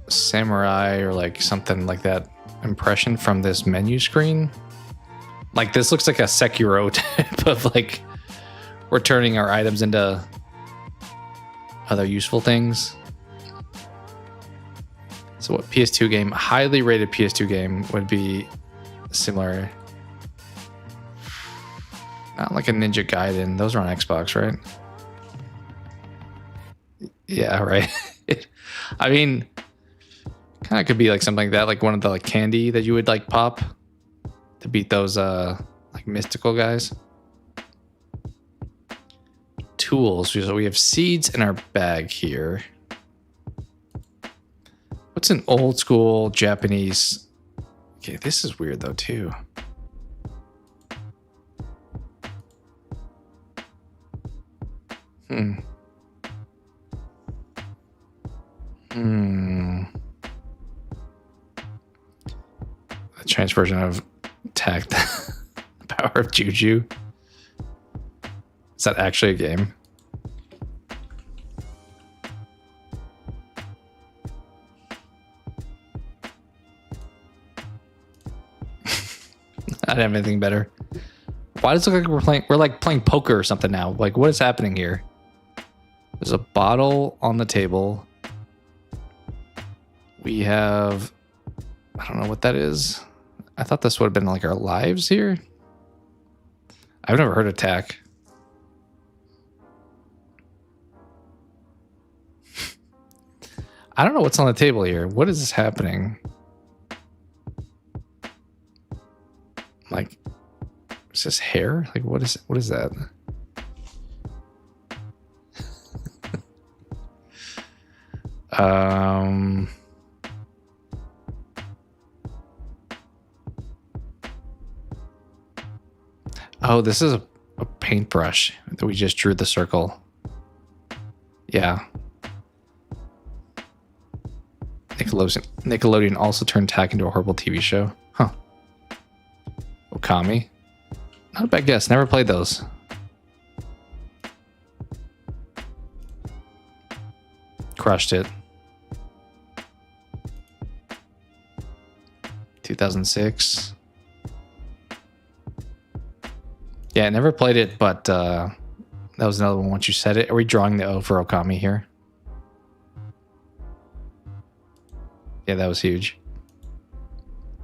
samurai or like something like that impression from this menu screen. Like this looks like a Sekiro type of like we're turning our items into other useful things. So what PS2 game, highly rated PS2 game would be similar? Not like a Ninja Gaiden. Those are on Xbox, right? Yeah, right. I mean, kind of could be like something like that, like one of the like candy that you would like pop to beat those like mystical guys. Tools. So we have seeds in our bag here. What's an old school Japanese? Okay, this is weird though too. A Chinese version of Tact. Power of Juju. Is that actually a game? I don't have anything better. Why does it look like we're like playing poker or something now? Like, what is happening here? There's a bottle on the table. We have, I don't know what that is. I thought this would have been like our lives here. I've never heard of TAC. I don't know what's on the table here. What is this happening? Like, is this hair? Like, what is that? Oh, this is a paintbrush that we just drew the circle. Yeah. Nickelodeon also turned TAC into a horrible TV show. Huh. Okami. Not a bad guess. Never played those. Crushed it. 2006. Yeah, I never played it, but that was another one once you said it. Are we drawing the O for Okami here? Yeah, that was huge.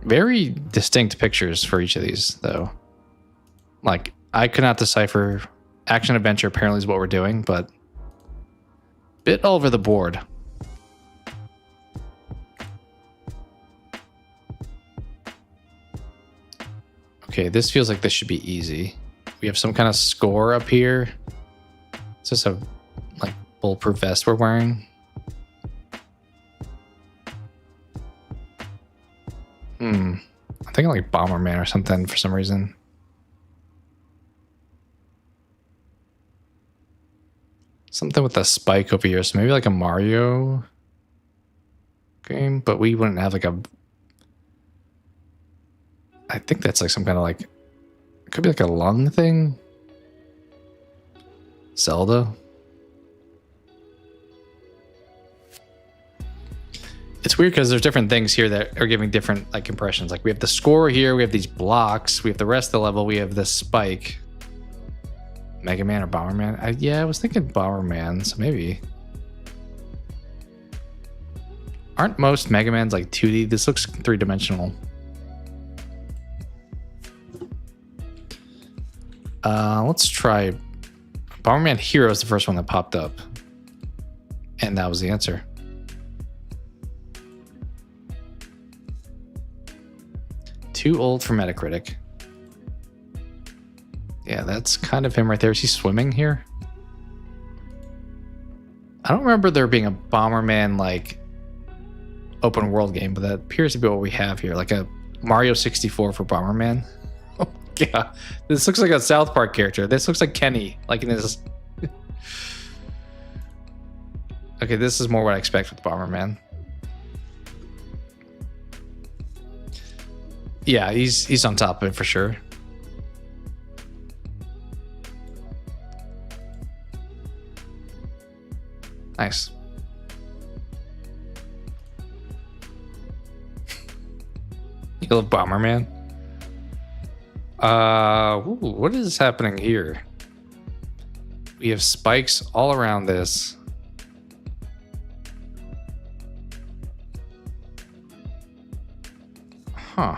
Very distinct pictures for each of these, though. Like, I could not decipher. Action adventure apparently is what we're doing, but bit all over the board. Okay, this feels like this should be easy. We have some kind of score up here. Is this a like bulletproof vest we're wearing? I'm thinking like Bomberman or something for some reason. Something with a spike over here. So maybe like a Mario game, but we wouldn't have like a... I think that's like some kind of like... It could be like a lung thing. Zelda. It's weird because there's different things here that are giving different like impressions. Like we have the score here, we have these blocks, we have the rest of the level, we have this spike. Mega Man or Bomberman? Yeah, I was thinking Bomberman, so maybe. Aren't most Mega Mans like 2D? This looks three-dimensional. Let's try Bomberman Hero is the first one that popped up. And that was the answer. Too old for Metacritic. Yeah, that's kind of him right there. Is he swimming here? I don't remember there being a Bomberman like open world game, but that appears to be what we have here. Like a Mario 64 for Bomberman. Oh yeah, this looks like a South Park character. This looks like Kenny, like in his... Okay, this is more what I expect with Bomberman. Yeah, he's on top of it for sure. Nice. You love Bomberman? What is happening here? We have spikes all around this. Huh.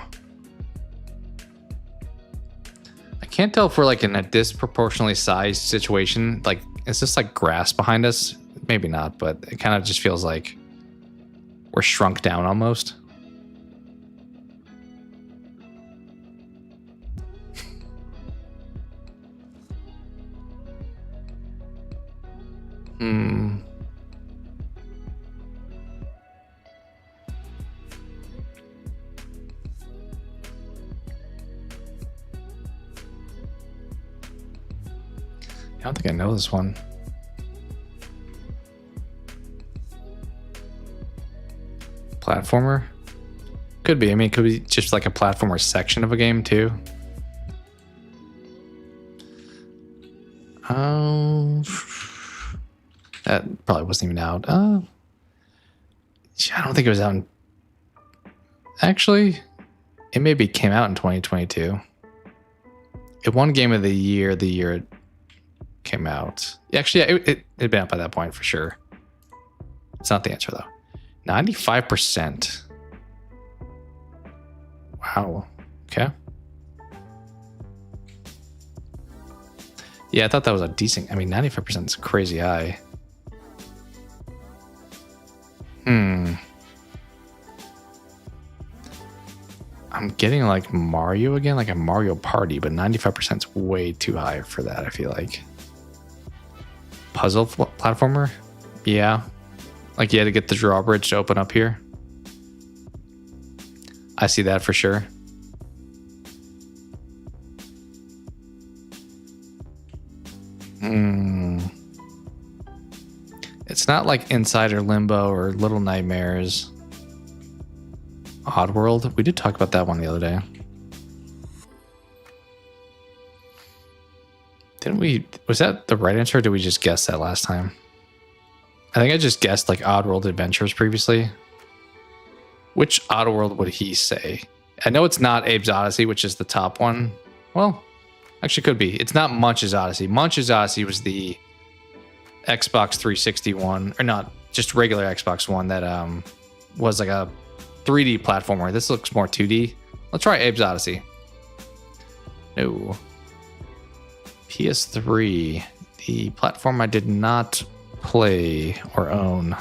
I can't tell if we're like in a disproportionately sized situation. Like, is this like grass behind us? Maybe not, but it kind of just feels like we're shrunk down almost. I don't think I know this one. Platformer? Could be. I mean, it could be just like a platformer section of a game too. That probably wasn't even out. I don't think it was out in... Actually, it maybe came out in 2022. It won Game of the year it came out. Actually, yeah, it'd been out by that point for sure. It's not the answer though. 95%. Wow. Okay. Yeah, I thought that was a decent... I mean, 95% is crazy high. I'm getting like Mario again, like a Mario Party, but 95% is way too high for that, I feel like. Puzzle platformer? Yeah. Like you had to get the drawbridge to open up here. I see that for sure. It's not like Inside or Limbo or Little Nightmares. Oddworld? We did talk about that one the other day. Didn't we? Was that the right answer? Or did we just guess that last time? I think I just guessed like Oddworld Adventures previously. Which Oddworld would he say? I know it's not Abe's Odyssey, which is the top one. Well, actually could be. It's not Munch's Odyssey. Munch's Odyssey was the Xbox 360 one, or not, just regular Xbox One that was like a 3D platformer. This looks more 2D. Let's try Abe's Odyssey. No. PS3, the platform I did not play or own.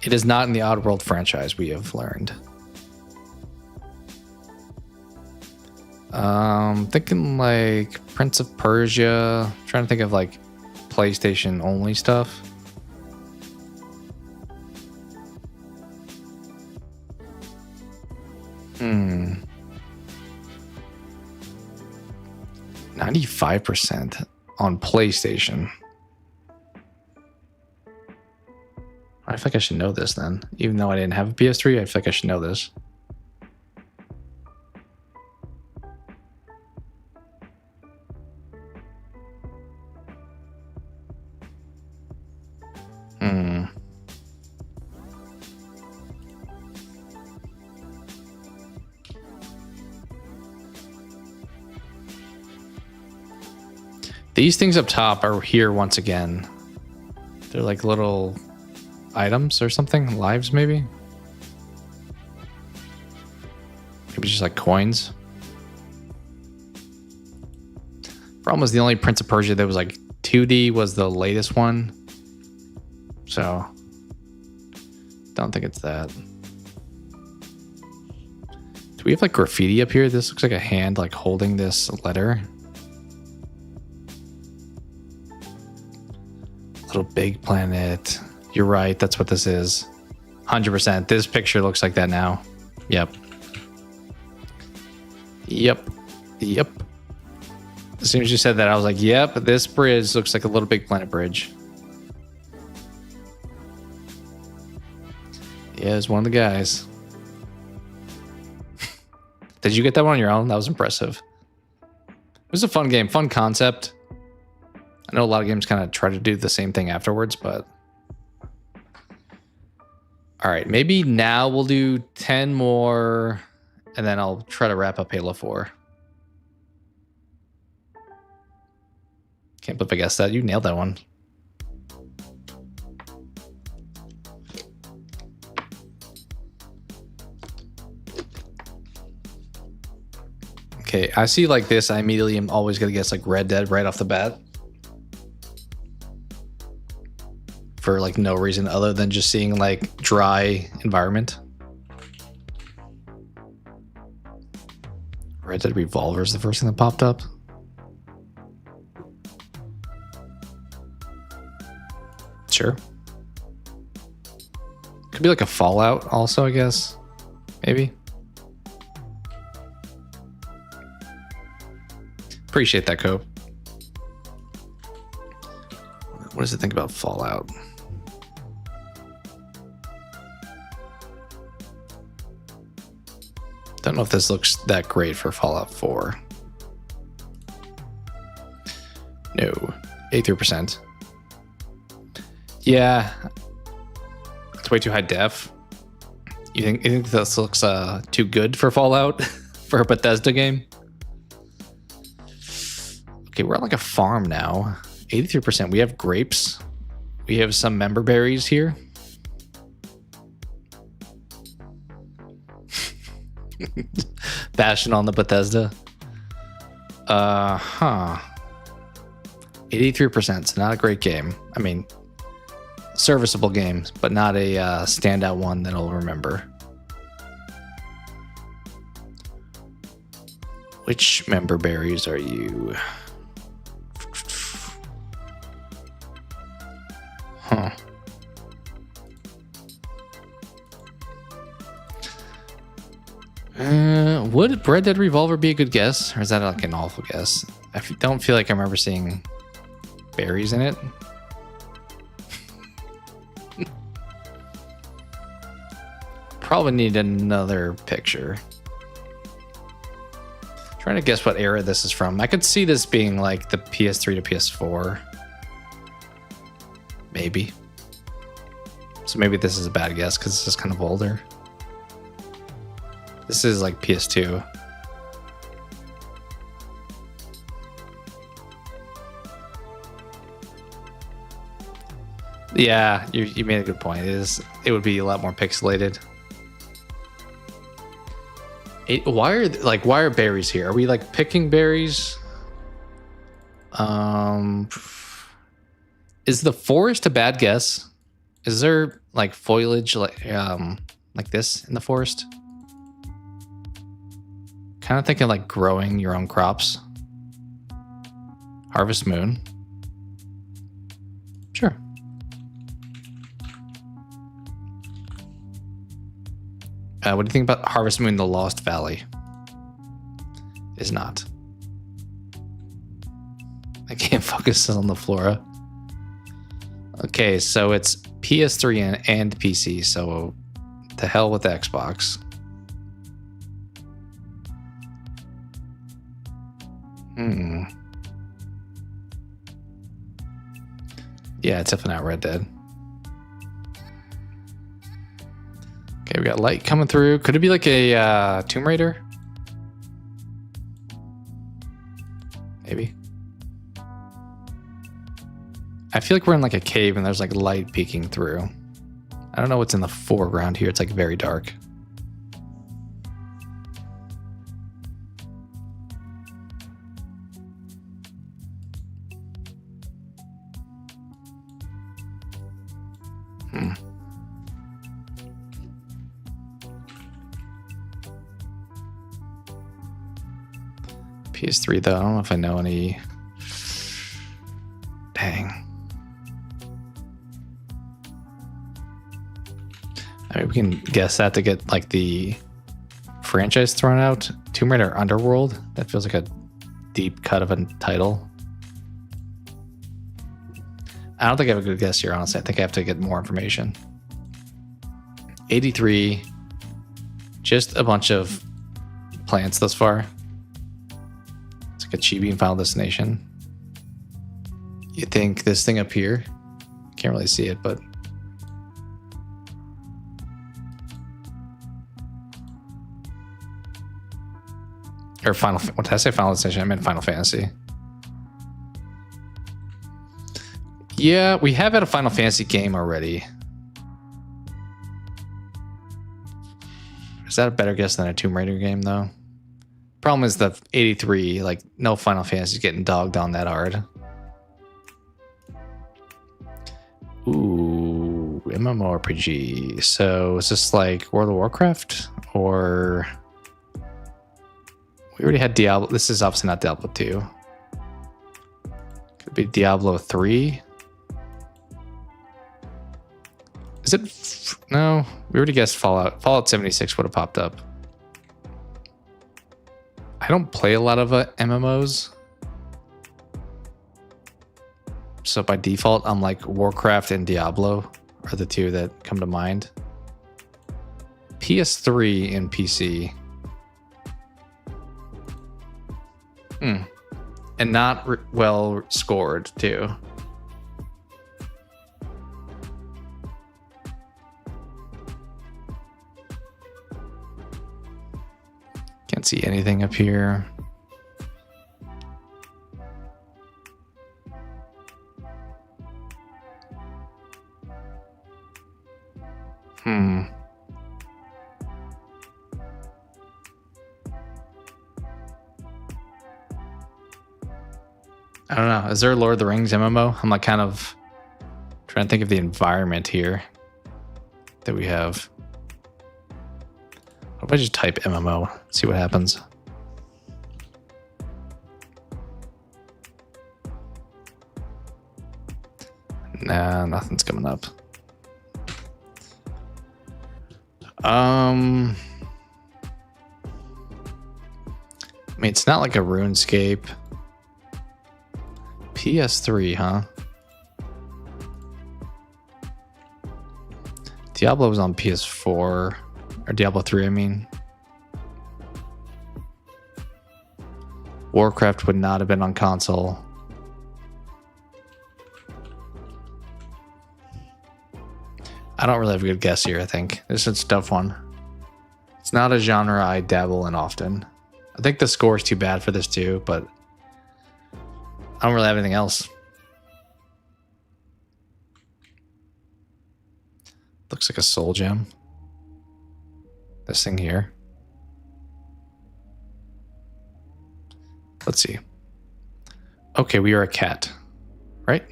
It is not in the Oddworld franchise, we have learned. Thinking like Prince of Persia. Trying to think of like PlayStation only stuff. Hmm. 95% on PlayStation. I feel like I should know this then. Even though I didn't have a PS3, I feel like I should know this. These things up top are here once again. They're like little items or something, lives maybe. Maybe just like coins. Problem was the only Prince of Persia that was like 2D was the latest one. So don't think it's that. Do we have like graffiti up here? This looks like a hand like holding this letter. Little Big Planet. You're right. That's what this is. 100%. This picture looks like that now. Yep. Yep. Yep. As soon as you said that, I was like, yep, this bridge looks like a Little Big Planet bridge. Yeah, it's one of the guys. Did you get that one on your own? That was impressive. It was a fun game, fun concept. I know a lot of games kind of try to do the same thing afterwards, but... All right, maybe now we'll do 10 more, and then I'll try to wrap up Halo 4. Can't believe I guessed that. You nailed that one. Okay, I see like this. I immediately am always going to guess like Red Dead right off the bat. For like no reason other than just seeing like dry environment. Red Dead Revolver is the first thing that popped up. Sure. Could be like a Fallout also, I guess. Maybe. Appreciate that, Cope. What does it think about Fallout? Don't know if this looks that great for Fallout 4. No, 83%. Yeah, it's way too high def. You think this looks too good for Fallout for a Bethesda game? Okay, we're on like a farm now. 83%. We have grapes. We have some member berries here. Bashing on the Bethesda. 83%. So not a great game. I mean, serviceable game, but not a standout one that I'll remember. Which member berries are you? Huh. Would Red Dead Revolver be a good guess? Or is that like an awful guess? I don't feel like I remember seeing berries in it. Probably need another picture. Trying Trying to guess what era this is from. I could see this being like the PS3 to PS4. Maybe. So maybe this is a bad guess because this is kind of older. This is like PS2. Yeah, you made a good point. It would be a lot more pixelated. Why are berries here? Are we like picking berries? Is the forest a bad guess? Is there like foliage like this in the forest? Kind of thinking like growing your own crops. Harvest Moon. Sure. What do you think about Harvest Moon: The Lost Valley? Is not. I can't focus on the flora. Okay, so it's PS3 and PC, so to hell with Xbox. Yeah, it's definitely not Red Dead. Okay, we got light coming through. Could it be like a Tomb Raider? Maybe. I feel like we're in like a cave and there's like light peeking through. I don't know what's in the foreground here. It's like very dark. PS3 though, I don't know if I know any. Dang. I mean, we can guess that to get like the franchise thrown out. Tomb Raider Underworld. That feels like a deep cut of a title. I don't think I have a good guess here, honestly. I think I have to get more information. 83. Just a bunch of plants thus far. It's like a chibi and Final Destination. You think this thing up here? Can't really see it, but or Final. What did I say? Final Destination. I meant Final Fantasy. Yeah, we have had a Final Fantasy game already. Is that a better guess than a Tomb Raider game, though? Problem is the 83. Like, no Final Fantasy is getting dogged on that hard. Ooh, MMORPG. So is this like World of Warcraft or? We already had Diablo. This is obviously not Diablo 2. Could be Diablo 3. Is it? No, we already guessed Fallout. Fallout 76 would have popped up. I don't play a lot of MMOs. So by default, I'm like Warcraft and Diablo are the two that come to mind. PS3 and PC. And not well scored, too. Can't see anything up here. I don't know. Is there a Lord of the Rings MMO? I'm like kind of trying to think of the environment here that we have. What if I just type MMO? See what happens. Nah, nothing's coming up. I mean, it's not like a RuneScape. PS3, huh? Diablo was on PS4. Or Diablo 3, I mean. Warcraft would not have been on console. I don't really have a good guess here, I think. This is a tough one. It's not a genre I dabble in often. I think the score is too bad for this too, but I don't really have anything else. Looks like a soul gem. This thing here. Let's see. Okay, we are a cat, right?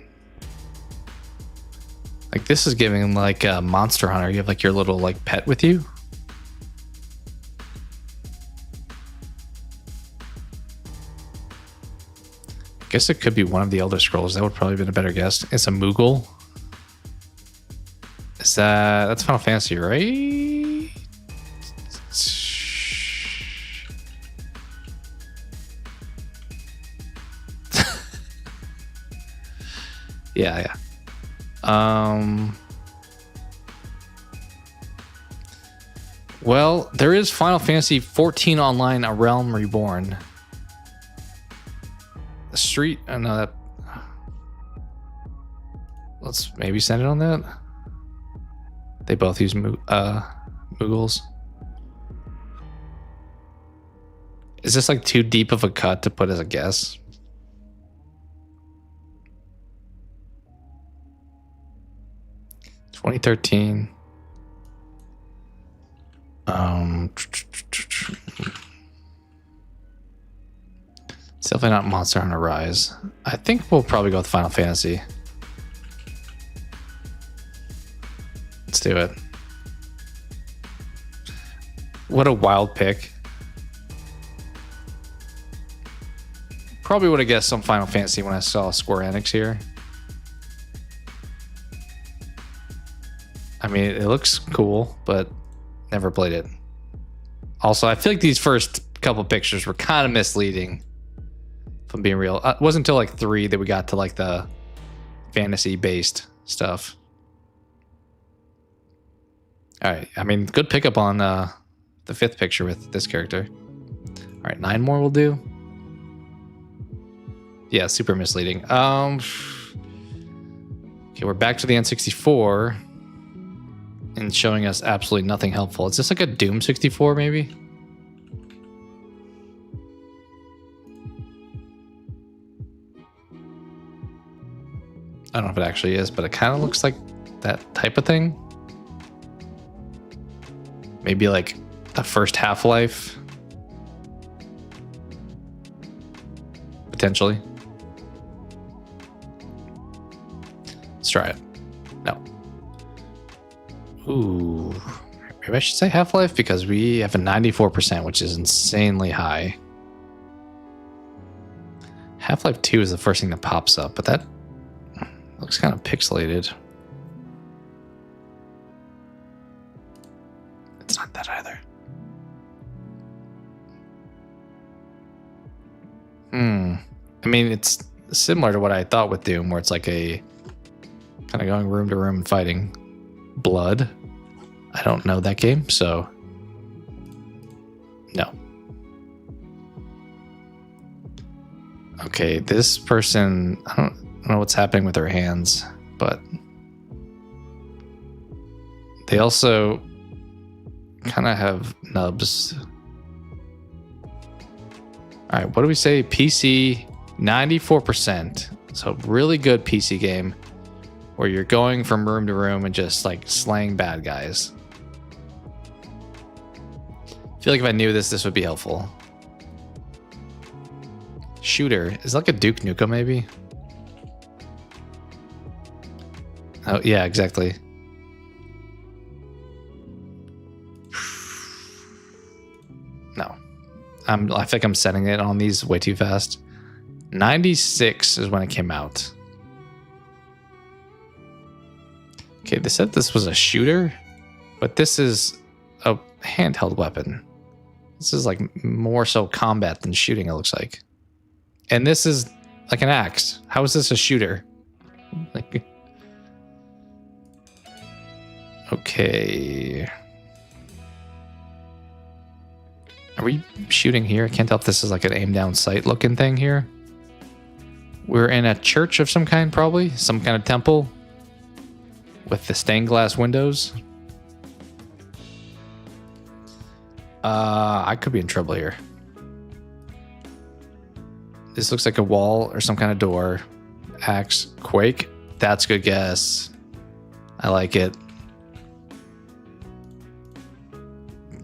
Like this is giving like a Monster Hunter. You have like your little like pet with you. I guess it could be one of the Elder Scrolls. That would probably have been a better guess. It's a Moogle. Is that's Final Fantasy, right? Yeah. Well, there is Final Fantasy 14 Online, A Realm Reborn. The street, I know that. Let's maybe send it on that. They both use Moogles. Is this like too deep of a cut to put as a guess? (2013). It's definitely not Monster Hunter Rise. I think we'll probably go with Final Fantasy. Let's do it. What a wild pick. Probably would have guessed some Final Fantasy when I saw Square Enix here. I mean, it looks cool, but never played it. Also, I feel like these first couple pictures were kind of misleading, if I'm being real. It wasn't until like 3 that we got to like the fantasy-based stuff. All right, I mean, good pickup on the 5th picture with this character. All right, 9 more will do. Yeah, super misleading. Okay, we're back to the N64 and showing us absolutely nothing helpful. Is this like a Doom 64 maybe? I don't know if it actually is, but it kind of looks like that type of thing. Maybe like the first Half-Life. Potentially. Let's try it. No. Ooh. Maybe I should say Half-Life because we have a 94%, which is insanely high. Half-Life 2 is the first thing that pops up, but that looks kind of pixelated. It's not that either. I mean, it's similar to what I thought with Doom, where it's like a kind of going room to room and fighting. Blood. I don't know that game, so no. Okay, this person, I don't know what's happening with their hands, but they also kind of have nubs. All right, what do we say? PC 94%. So really good PC game where you're going from room to room and just like slaying bad guys. I feel like if I knew this would be helpful. Shooter is like a Duke Nukem maybe. Oh yeah, exactly. No. I think I'm setting it on these way too fast. 96 is when it came out. Okay, they said this was a shooter, but this is a handheld weapon. This is like more so combat than shooting, it looks like. And this is like an axe. How is this a shooter? Like, okay. Are we shooting here? I can't tell if this is like an aim down sight looking thing here. We're in a church of some kind, probably. Some kind of temple. With the stained glass windows. I could be in trouble here. This looks like a wall or some kind of door. Axe. Quake. That's a good guess. I like it.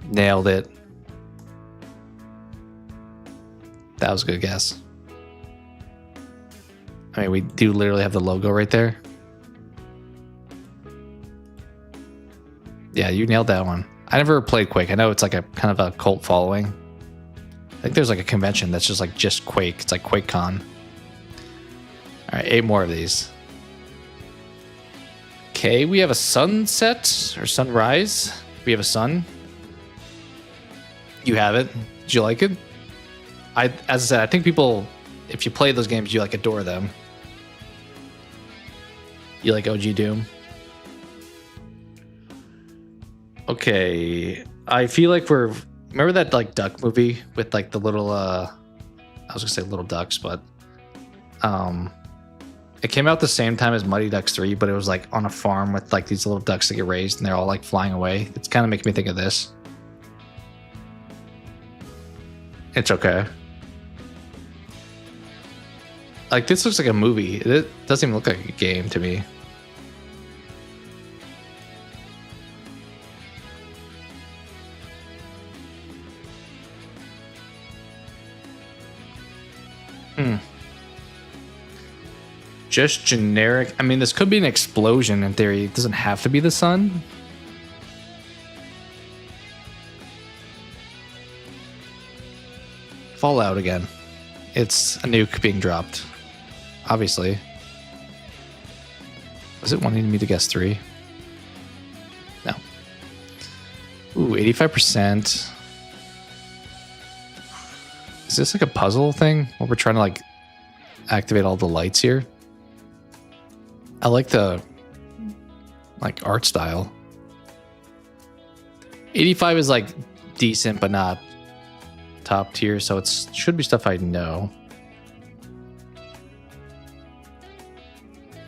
Nailed it. That was a good guess. I mean, we do literally have the logo right there. Yeah, you nailed that one. I never played Quake. I know it's like a kind of a cult following. I think there's like a convention that's just Quake. It's like QuakeCon. All right, 8 more of these. Okay, we have a sunset or sunrise. We have a sun. You have it. Did you like it? As I said, I think people, if you play those games, you like adore them. You like OG Doom? Okay, I feel like remember that like duck movie with like the little I was gonna say little ducks, but it came out the same time as Mighty Ducks 3, but it was like on a farm with like these little ducks that get raised and they're all like flying away. It's kind of making me think of this. It's okay. Like this looks like a movie. It doesn't even look like a game to me. Just generic. I mean, this could be an explosion in theory. It doesn't have to be the sun. Fallout again. It's a nuke being dropped. Obviously. Was it wanting me to guess 3? No. Ooh, 85%. Is this like a puzzle thing where we're trying to like activate all the lights here? I like the like art style. 85 is like decent but not top tier, so it should be stuff I know.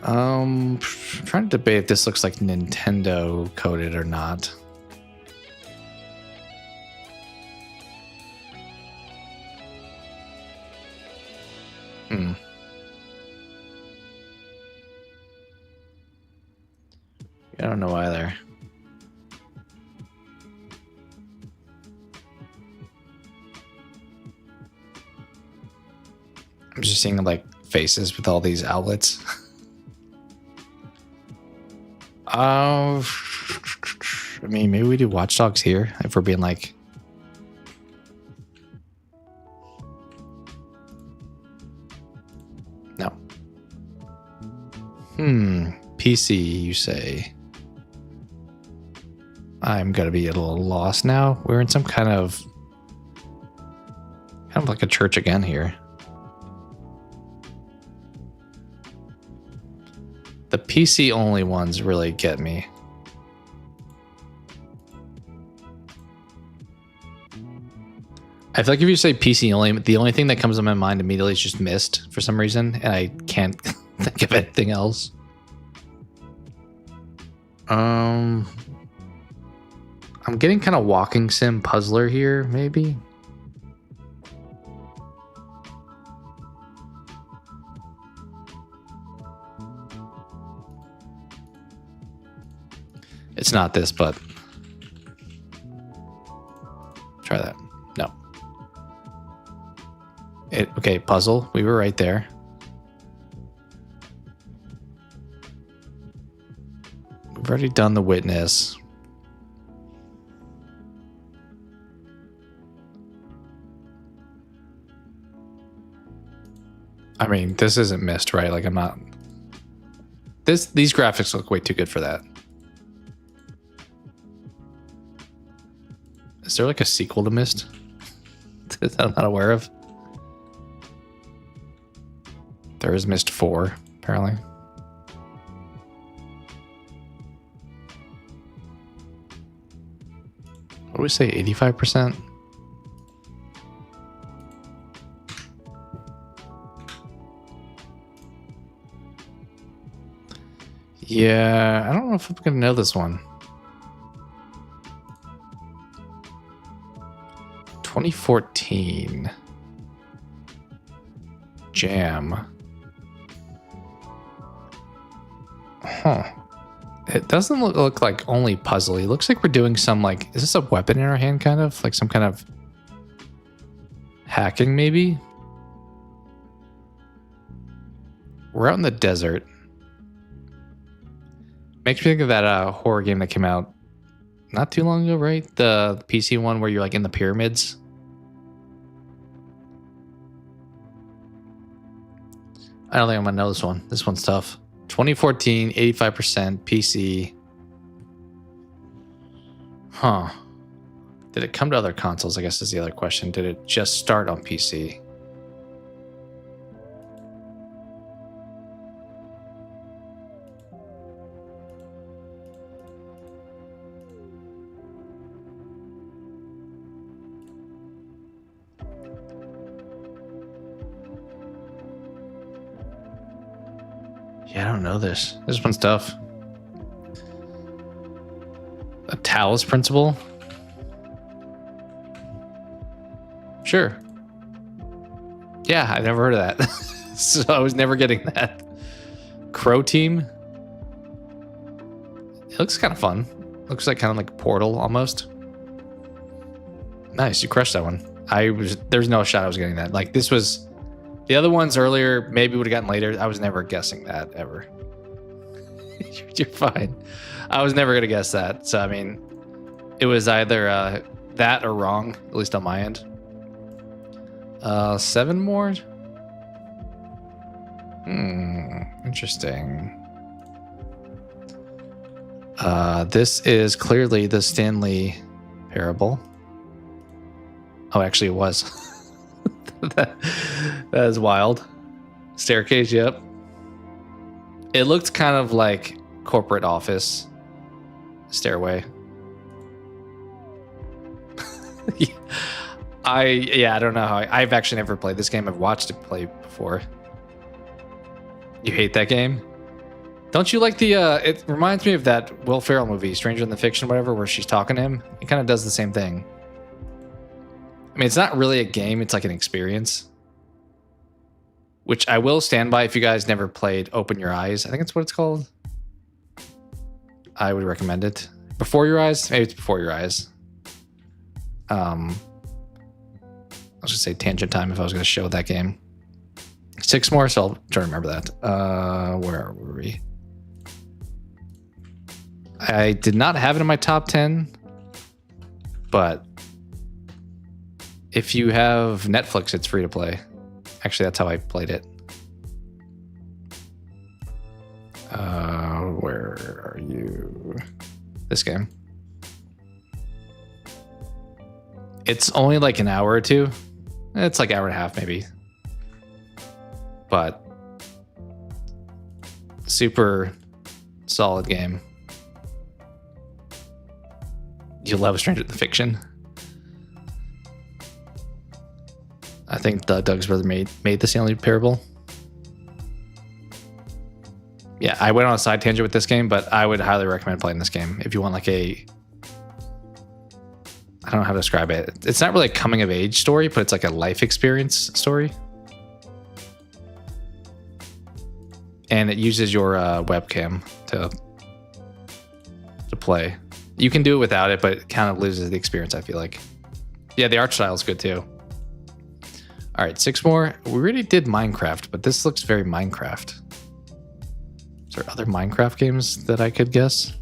I'm trying to debate if this looks like Nintendo coded or not. I don't know either. I'm just seeing like faces with all these outlets. I mean, maybe we do Watch Dogs here if we're being like. No. PC, you say. I'm gonna be a little lost now. We're in some kind of like a church again here. The PC only ones really get me. I feel like if you say PC only, the only thing that comes to my mind immediately is just Myst for some reason, and I can't think of anything else. I'm getting kind of walking sim puzzler here, maybe. It's not this, but try that. No. Okay, puzzle. We were right there. We've already done the witness. I mean, this isn't Myst, right? Like, I'm not. These graphics look way too good for that. Is there like a sequel to Myst that I'm not aware of? There is Myst 4, apparently. What do we say, 85%? Yeah, I don't know if I'm gonna know this one. 2014. Jam. Huh. It doesn't look like only puzzle. It looks like we're doing some like, is this a weapon in our hand kind of? Like some kind of hacking maybe? We're out in the desert. Makes me think of that horror game that came out not too long ago, right? The PC one where you're like in the pyramids. I don't think I'm gonna know this one. This one's tough. 2014, 85% PC. Huh. Did it come to other consoles? I guess is the other question. Did it just start on PC? Yeah, I don't know this. This one's tough. A Talos principle? Sure. Yeah, I've never heard of that. So I was never getting that. Crow Team? It looks kind of fun. Looks like kind of like Portal almost. Nice, you crushed that one. There's no shot I was getting that. Like this was the other ones earlier, maybe would have gotten later. I was never guessing that ever. You're fine. I was never gonna guess that. So I mean, it was either that or wrong, at least on my end. 7 more. Interesting. This is clearly the Stanley Parable. Oh, actually, it was. that is wild. Staircase, yep. It looked kind of like corporate office stairway. I don't know how I've actually never played this game. I've watched it play before. You hate that game? Don't you like the it reminds me of that Will Ferrell movie, Stranger Than Fiction, whatever, where she's talking to him. It kind of does the same thing. I mean, it's not really a game, it's like an experience. Which I will stand by if you guys never played Open Your Eyes. I think that's what it's called. I would recommend it. Before Your Eyes? Maybe it's Before Your Eyes. I was gonna say Tangent Time if I was gonna show that game. 6 more, so I'll try to remember that. Where were we? I did not have it in my top 10, but if you have Netflix, it's free to play. Actually, that's how I played it. Where are you? This game. It's only like an hour or two. It's like hour and a half, maybe. But super solid game. You love Stranger Than Fiction. I think Doug's brother made the Stanley Parable. Yeah, I went on a side tangent with this game, but I would highly recommend playing this game if you want like a... I don't know how to describe it. It's not really a coming of age story, but it's like a life experience story. And it uses your webcam to play. You can do it without it, but it kind of loses the experience, I feel like. Yeah, the art style is good too. All right, 6 more. We already did Minecraft, but this looks very Minecraft. Is there other Minecraft games that I could guess?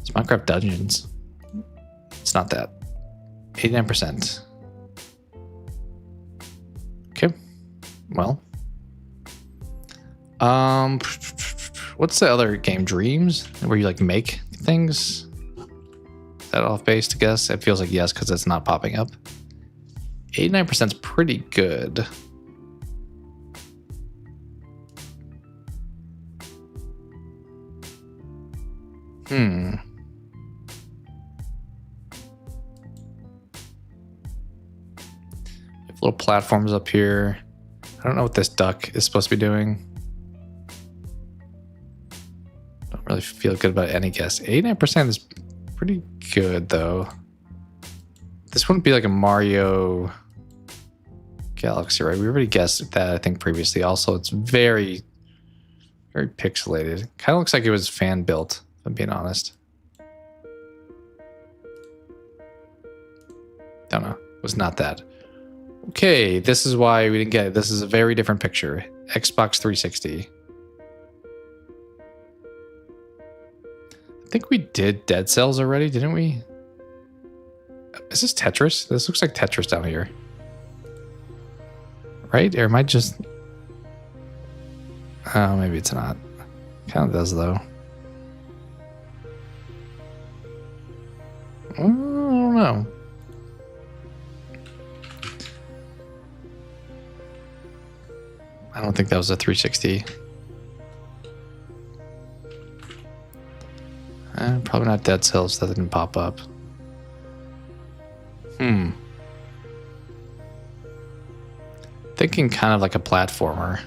It's Minecraft Dungeons. It's not that. 89%. Okay. Well. What's the other game? Dreams? Where you like make things? Is that off base to guess? It feels like yes, because it's not popping up. 89% is pretty good. Little platforms up here. I don't know what this duck is supposed to be doing. really feel good about any guess. 89% is pretty good, though. This wouldn't be like a Mario Galaxy, right? We already guessed that, I think, previously. Also, it's very, very pixelated. Kind of looks like it was fan built, if I'm being honest. Don't know. It was not that. Okay, this is why we didn't get it. This is a very different picture. Xbox 360. I think we did Dead Cells already, didn't we? Is this Tetris? This looks like Tetris down here. Right? Or am I just... Oh, maybe it's not. Kind of does, though. I don't know. I don't think that was a 360. Probably not Dead Cells. That didn't pop up. Thinking kind of like a platformer.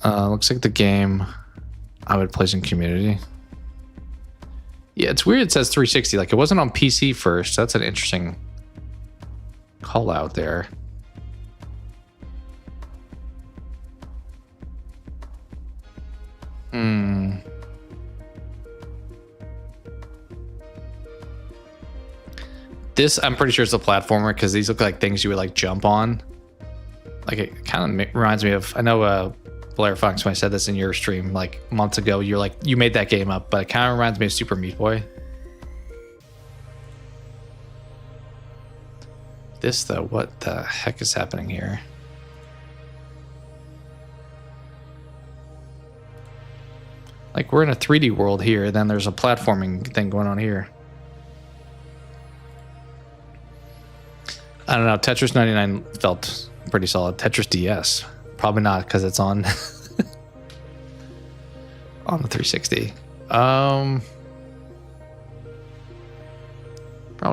Looks like the game I would play in community. Yeah, it's weird it says 360. Like, it wasn't on PC first. That's an interesting call out there. This, I'm pretty sure it's a platformer because these look like things you would like jump on. Like, it kind of reminds me of, I know Blair Fox, when I said this in your stream like months ago, you're like, you made that game up, but it kind of reminds me of Super Meat Boy. This though, what the heck is happening here? Like, we're in a 3D world here, then there's a platforming thing going on here. I don't know, Tetris 99 felt pretty solid. Tetris DS, probably not because it's on on the 360. Problem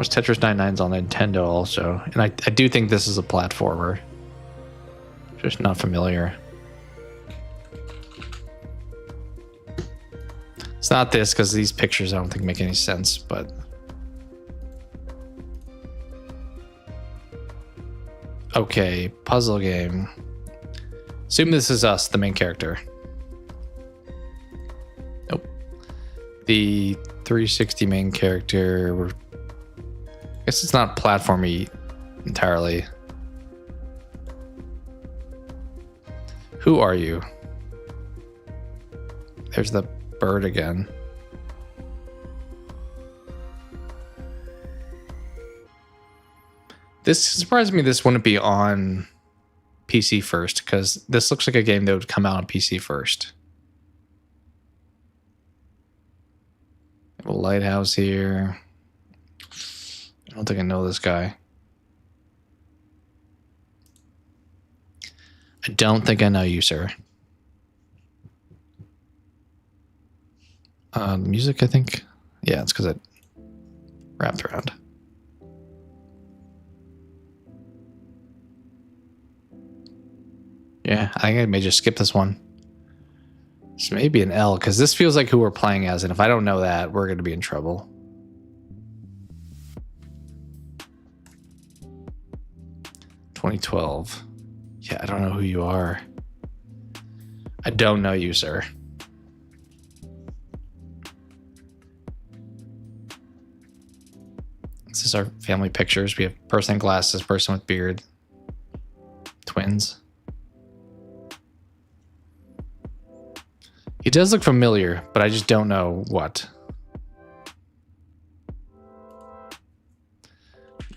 is Tetris 99's on Nintendo also, and I do think this is a platformer. Just not familiar. It's not this because these pictures I don't think make any sense, but okay, puzzle game. Assume this is us, the main character. Nope. The 360 main character. I guess it's not platformy entirely. Who are you? There's the bird again. This surprised me this wouldn't be on PC first, because this looks like a game that would come out on PC first. A lighthouse here. I don't think I know this guy. I don't think I know you, sir. Music, I think. Yeah, it's because it wrapped around. Yeah, I think I may just skip this one. This may be an L, because this feels like who we're playing as, and if I don't know that, we're going to be in trouble. $2012. Yeah, I don't know who you are. I don't know you, sir. This is our family pictures. We have person in glasses, person with beard, twins. He does look familiar, but I just don't know what.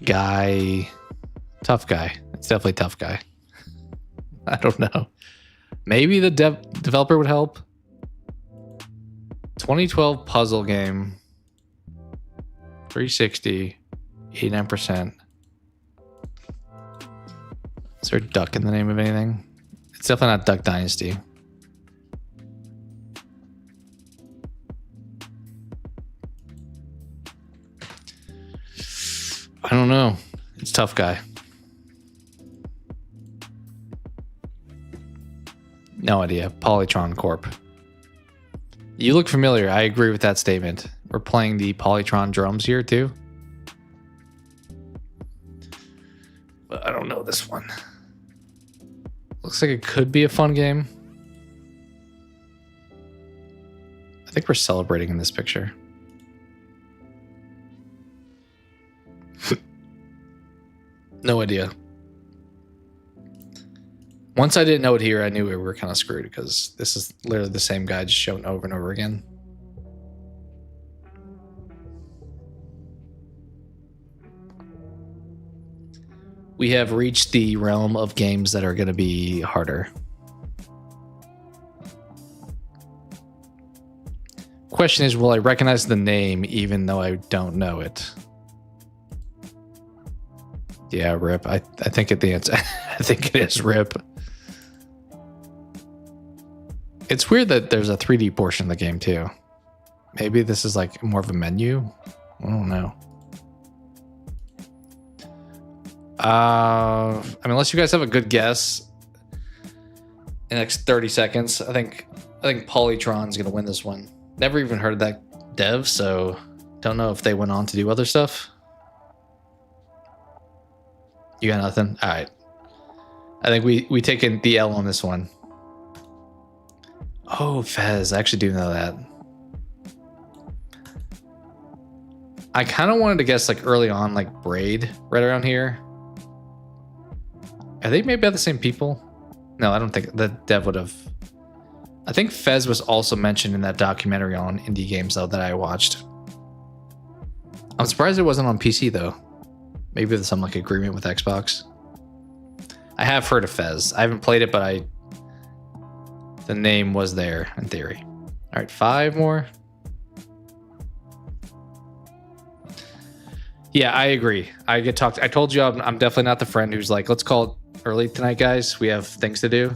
Guy. Tough guy. It's definitely tough guy. I don't know. Maybe the developer would help. 2012 puzzle game. 360. 89%. Is there a duck in the name of anything? It's definitely not Duck Dynasty. I don't know. It's tough guy. No idea. Polytron Corp. You look familiar. I agree with that statement. We're playing the Polytron drums here too. But I don't know this one. Looks like it could be a fun game. I think we're celebrating in this picture. No idea. Once I didn't know it here, I knew we were kind of screwed because this is literally the same guy just shown over and over again. We have reached the realm of games that are going to be harder. Question is, will I recognize the name even though I don't know it? Yeah, RIP. I think at the answer, I think it is RIP. It's weird that there's a 3D portion of the game too. Maybe this is like more of a menu. I don't know. I mean, unless you guys have a good guess in the next 30 seconds, I think Polytron's gonna win this one. Never even heard of that dev, so don't know if they went on to do other stuff. You got nothing? All right. I think we taken the L on this one. Oh, Fez. I actually do know that. I kind of wanted to guess like early on, like Braid, right around here. Are they maybe by the same people? No, I don't think the dev would have. I think Fez was also mentioned in that documentary on indie games though that I watched. I'm surprised it wasn't on PC though. Maybe there's some like agreement with Xbox. I have heard of Fez. I haven't played it, but the name was there in theory. All right, 5 more. Yeah, I agree. I get talked. I told you I'm definitely not the friend who's like, let's call it early tonight, guys. We have things to do.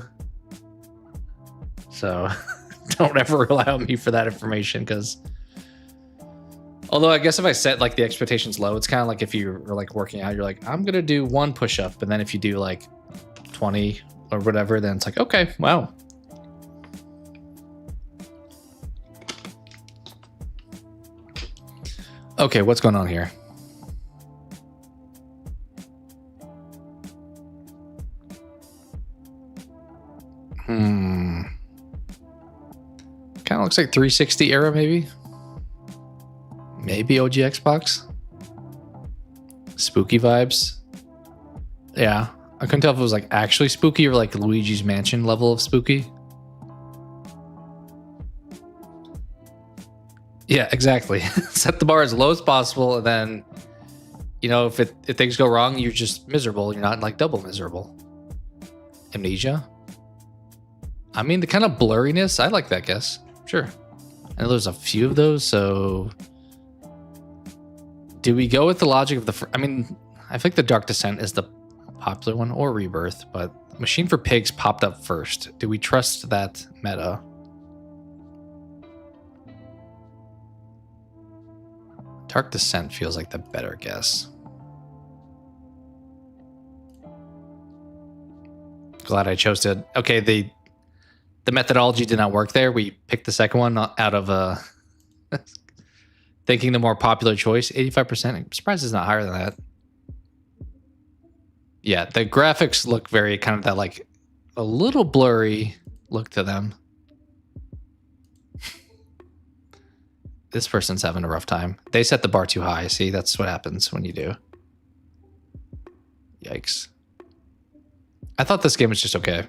So don't ever rely on me for that information because. Although I guess if I set like the expectations low, it's kind of like if you're like working out, you're like, I'm going to do 1 push-up. And then if you do like 20 or whatever, then it's like, okay, wow. Okay, what's going on here? Kind of looks like 360 era, maybe. Maybe OG Xbox. Spooky vibes. Yeah. I couldn't tell if it was like actually spooky or like Luigi's Mansion level of spooky. Yeah, exactly. Set the bar as low as possible, and then, you know, if things go wrong, you're just miserable. You're not like double miserable. Amnesia. I mean, the kind of blurriness, I like that guess. Sure. I know there's a few of those, so do we go with the logic of the? I mean, I think the Dark Descent is the popular one, or Rebirth, but Machine for Pigs popped up first. Do we trust that meta? Dark Descent feels like the better guess. Glad I chose to. Okay, the methodology did not work there. We picked the second one out of thinking the more popular choice. 85%. I'm surprised it's not higher than that. Yeah, the graphics look very kind of that like a little blurry look to them. This person's having a rough time. They set the bar too high. See, that's what happens when you do. Yikes. I thought this game was just okay.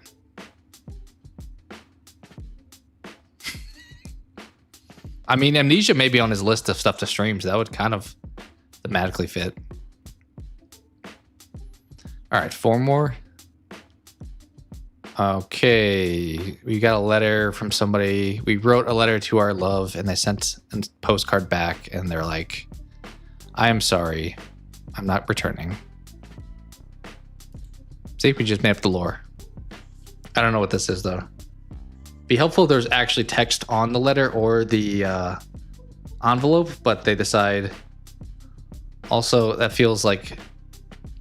I mean, Amnesia may be on his list of stuff to stream, so that would kind of thematically fit. All right, 4 more. Okay, we got a letter from somebody. We wrote a letter to our love, and they sent a postcard back, and they're like, I am sorry. I'm not returning. See, we just made up the lore. I don't know what this is, though. Be helpful if there's actually text on the letter or the envelope, but they decide. Also, that feels like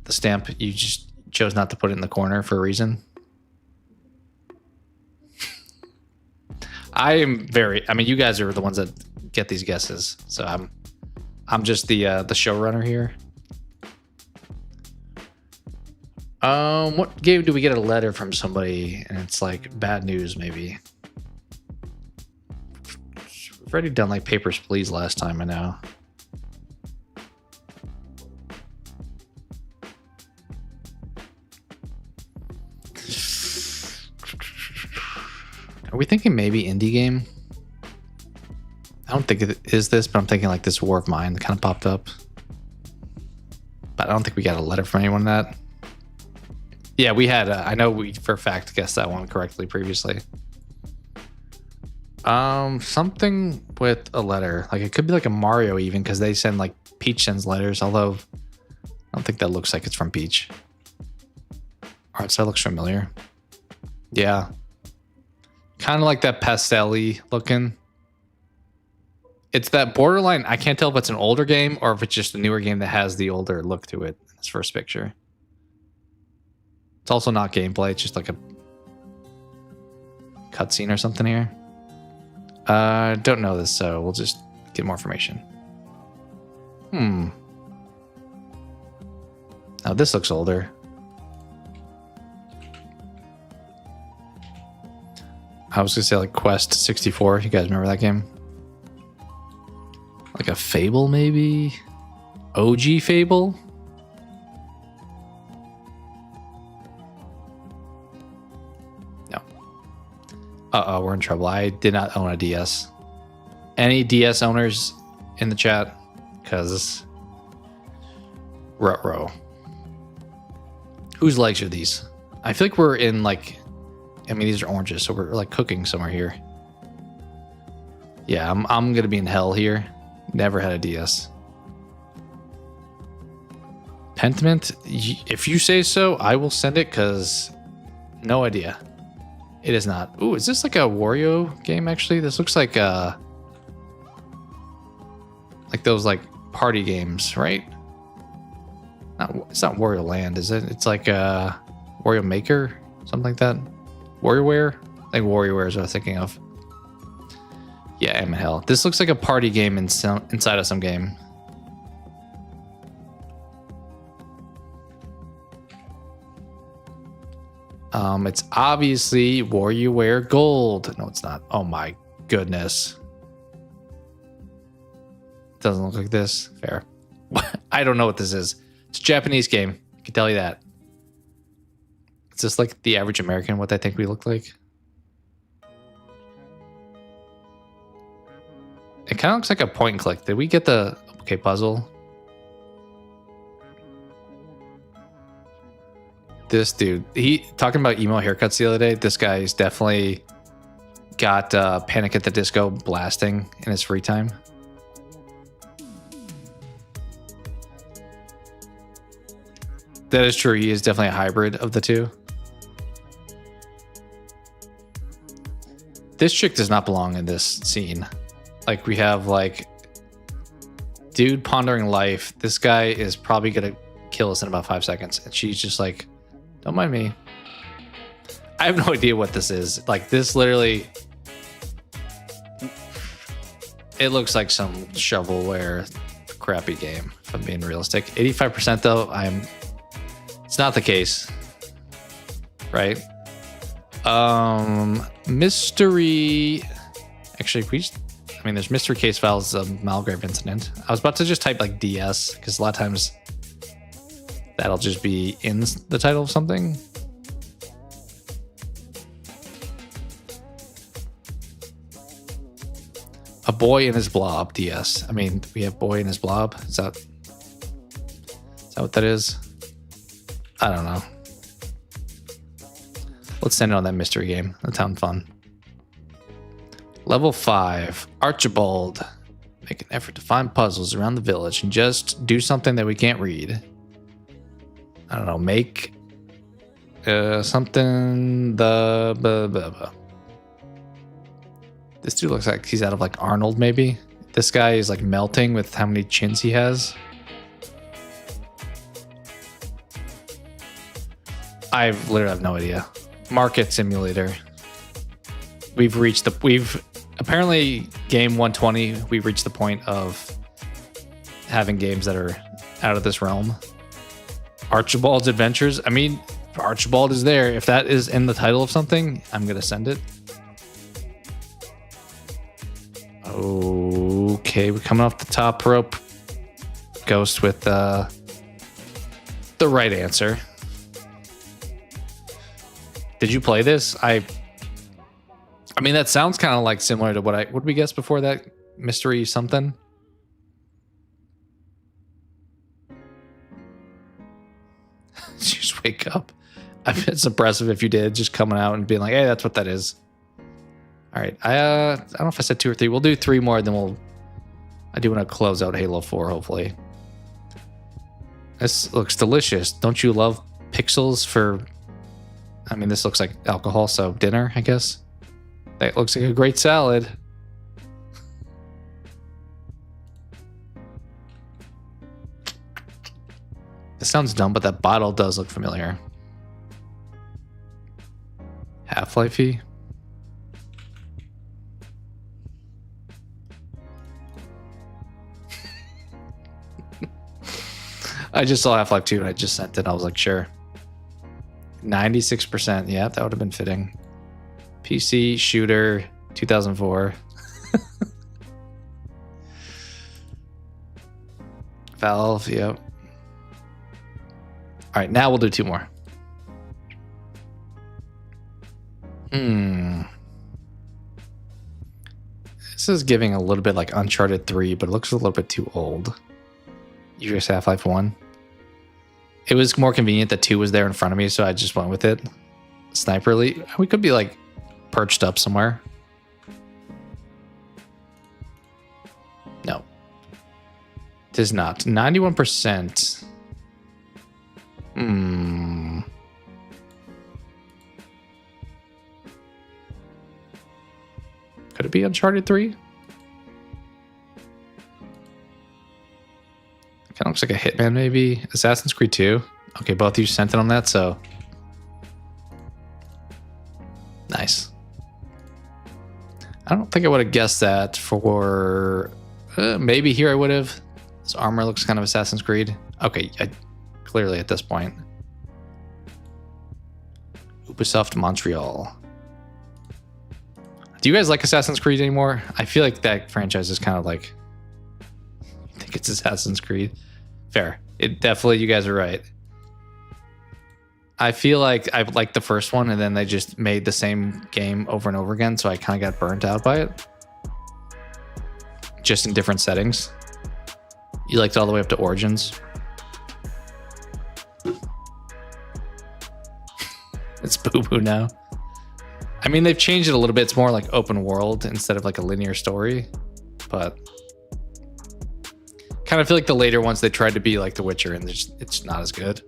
the stamp, you just chose not to put it in the corner for a reason. I am very. I mean, you guys are the ones that get these guesses, so I'm just the showrunner here. What game do we get a letter from somebody and it's like bad news? Maybe. We've already done like Papers, Please last time. I know. Are we thinking maybe indie game? I don't think it is this, but I'm thinking like this War of Mine kind of popped up. But I don't think we got a letter from anyone on that. Yeah, we had. I know we for a fact guessed that one correctly previously. Something with a letter. Like it could be like a Mario even because they send like Peach sends letters. Although I don't think that looks like it's from Peach. Alright, so that looks familiar. Yeah. Kind of like that pastel-y looking. It's that borderline. I can't tell if it's an older game or if it's just a newer game that has the older look to it in this first picture. It's also not gameplay. It's just like a cutscene or something here. Don't know this, so we'll just get more information. Now this looks older. I was gonna say like Quest 64. You guys remember that game? Like a Fable, maybe? OG Fable? No. Uh-oh, we're in trouble. I did not own a DS. Any DS owners in the chat? Because ruh-roh. Whose legs are these? I feel like we're in like... I mean, these are oranges, so we're like cooking somewhere here. Yeah, I'm gonna be in hell here. Never had a DS. Pentiment, if you say so, I will send it because no idea. It is not. Ooh, is this like a Wario game actually? This looks like those like party games, right? It's not Wario Land, is it? It's like Wario Maker, something like that. WarioWare? I think WarioWare is what I was thinking of. Yeah, I'm in hell. This looks like a party game inside of some game. It's obviously WarioWare Gold. No, it's not. Oh my goodness. Doesn't look like this. Fair. I don't know what this is. It's a Japanese game. I can tell you that. Is this like the average American, what they think we look like? It kind of looks like a point and click. Did we get the okay puzzle? This dude, he talking about emo haircuts the other day. This guy's definitely got Panic at the Disco blasting in his free time. That is true. He is definitely a hybrid of the two. This chick does not belong in this scene. Like we have like dude pondering life. This guy is probably gonna kill us in about 5 seconds. And she's just like, don't mind me. I have no idea what this is. Like this literally, it looks like some shovelware crappy game, if I'm being realistic. 85% though, it's not the case. Right? Mystery. Actually, there's mystery case files of Malgrave incident. I was about to just type like DS because a lot of times that'll just be in the title of something. A boy and his blob, DS. I mean, we have boy and his blob. Is that what that is? I don't know. Let's send it on that mystery game. That sounds fun. Level 5. Archibald. Make an effort to find puzzles around the village and just do something that we can't read. I don't know. Make something This dude looks like he's out of like Arnold maybe. This guy is like melting with how many chins he has. I literally have no idea. Market simulator. We've apparently game 120, we reached the point of having games that are out of this realm. Archibald's Adventures. I mean, Archibald is there. If that is in the title of something, I'm going to send it. Okay, we're coming off the top rope. Ghost with the right answer. Did you play this? I mean, that sounds kind of like similar to what we guessed before that? Mystery something? Just wake up. I mean, it's impressive if you did, just coming out and being like, hey, that's what that is. All right. I don't know if I said 2 or 3. We'll do 3 more, then I do want to close out Halo 4, hopefully. This looks delicious. Don't you love pixels for... I mean, this looks like alcohol, so dinner, I guess. That looks like a great salad. This sounds dumb, but that bottle does look familiar. Half-Life-y? I just saw Half-Life 2 and I just sent it. I was like, sure. 96%. Yeah, that would have been fitting. PC shooter 2004. Valve, yep. All right, now we'll do 2 more. This is giving a little bit like Uncharted 3, but it looks a little bit too old. You just Half-Life 1. It was more convenient that 2 was there in front of me, so I just went with it. Sniper Elite. We could be like perched up somewhere. No. It is not. 91%. Could it be Uncharted 3? Kind of looks like a Hitman, maybe. Assassin's Creed 2. Okay, both of you sent it on that, so... Nice. I don't think I would have guessed that for... maybe here I would have. This armor looks kind of Assassin's Creed. Okay, clearly at this point. Ubisoft Montreal. Do you guys like Assassin's Creed anymore? I feel like that franchise is kind of like... I think it's Assassin's Creed. Fair. It definitely, you guys are right. I feel like I liked the first one and then they just made the same game over and over again, so I kind of got burnt out by it. Just in different settings. You liked it all the way up to Origins. It's boo-boo now. I mean, they've changed it a little bit. It's more like open world instead of like a linear story. But kind of feel like the later ones, they tried to be like The Witcher and it's not as good.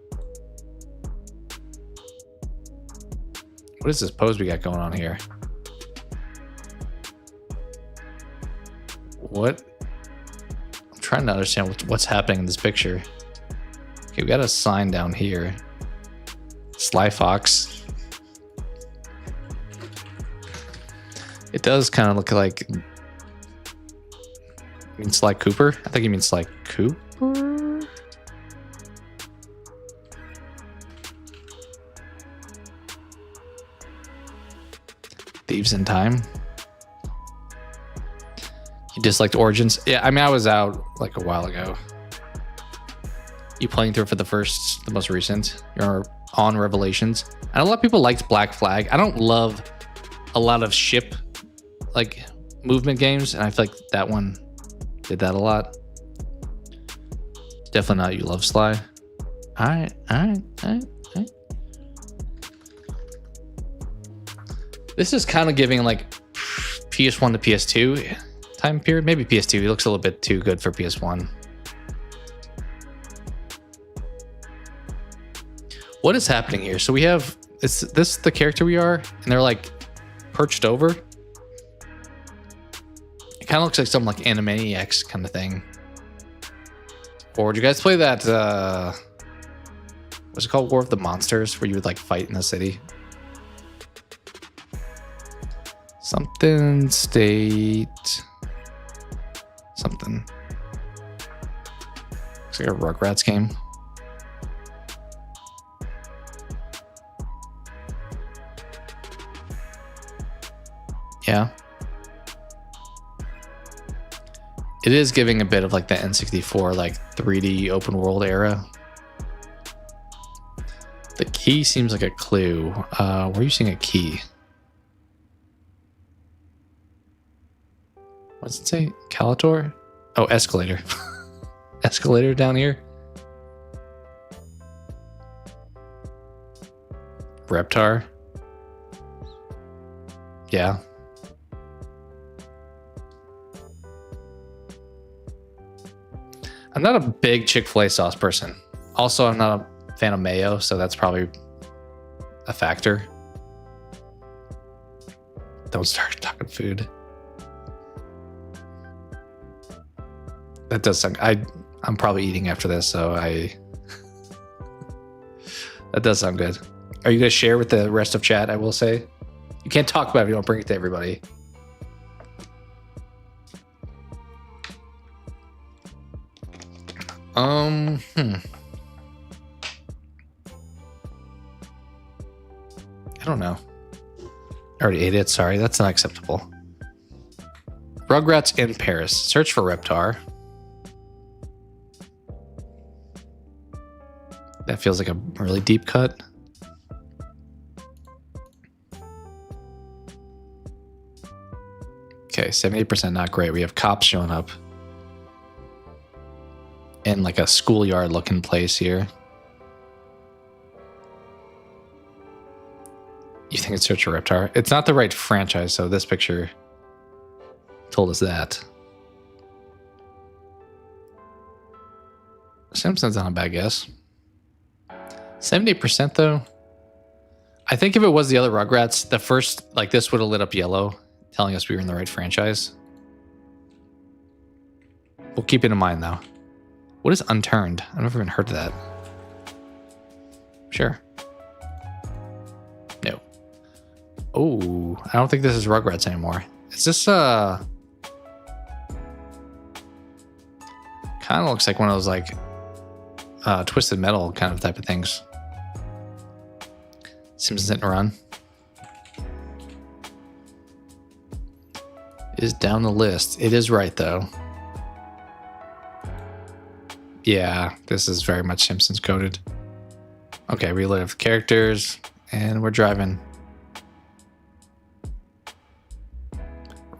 What is this pose we got going on here? What? I'm trying to understand what's happening in this picture. Okay, we got a sign down here. Sly Fox. It does kind of look like... You mean Sly Cooper? I think you mean Sly Cooper? Thieves in Time. You disliked Origins? Yeah, I mean, I was out like a while ago. You playing through it for the most recent? You're on Revelations. And a lot of people liked Black Flag. I don't love a lot of ship like movement games, and I feel like that one did that a lot. Definitely not You Love Sly. All right. This is kind of giving like PS1 to PS2 time period. Maybe PS2. He looks a little bit too good for PS1. What is happening here? So we have this the character we are, and they're like perched over. It kind of looks like some like Animaniacs kind of thing. Or did you guys play that? What's it called? War of the Monsters, where you would like fight in the city. Something state. Something. Looks like a Rugrats game. Yeah. It is giving a bit of like the N64 like 3D open world era. The key seems like a clue. Where are you seeing a key? What's it say? Calator? Oh, escalator. Escalator down here. Reptar. Yeah. I'm not a big Chick-fil-A sauce person. Also, I'm not a fan of mayo, so that's probably a factor. Don't start talking food. That does sound... I'm probably eating after this, so that does sound good. Are you going to share with the rest of chat, I will say? You can't talk about it if you don't bring it to everybody. I don't know. I already ate it. Sorry, that's not acceptable. Rugrats in Paris. Search for Reptar. That feels like a really deep cut. Okay, 78% not great. We have cops showing up. In like a schoolyard looking place here. You think it's Search for Reptar? It's not the right franchise, so this picture told us that. Simpsons not a bad guess. 70% though. I think if it was the other Rugrats, the first, like this would have lit up yellow, telling us we were in the right franchise. We'll keep it in mind though. What is Unturned? I've never even heard of that. Sure. No. Oh, I don't think this is Rugrats anymore. Is this kind of looks like one of those like Twisted Metal kind of type of things. Simpsons Hit and Run is down the list. It is right though. Yeah, this is very much Simpsons coded. Okay, relive characters, and we're driving.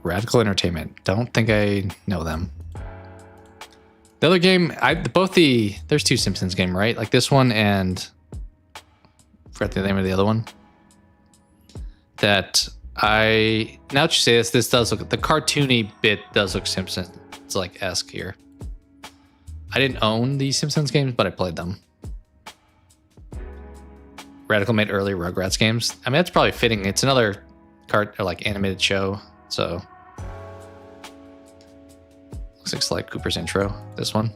Radical Entertainment. Don't think I know them. The other game, there's two Simpsons game, right? Like this one and I forgot the name of the other one. Now that you say this does look, the cartoony bit does look Simpsons. It's like esque here. I didn't own these Simpsons games, but I played them. Radical made early Rugrats games. I mean, that's probably fitting. It's another animated show, so looks like Sly Cooper's intro. This one,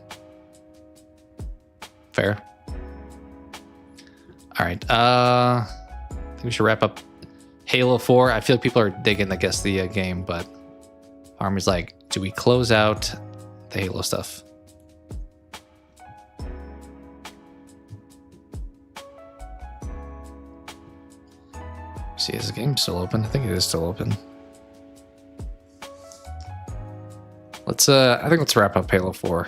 fair. All right, I think we should wrap up Halo 4. I feel like people are digging the Guess the game, but Army's like, do we close out the Halo stuff? See, is the game still open? I think it is still open. I think let's wrap up Halo 4.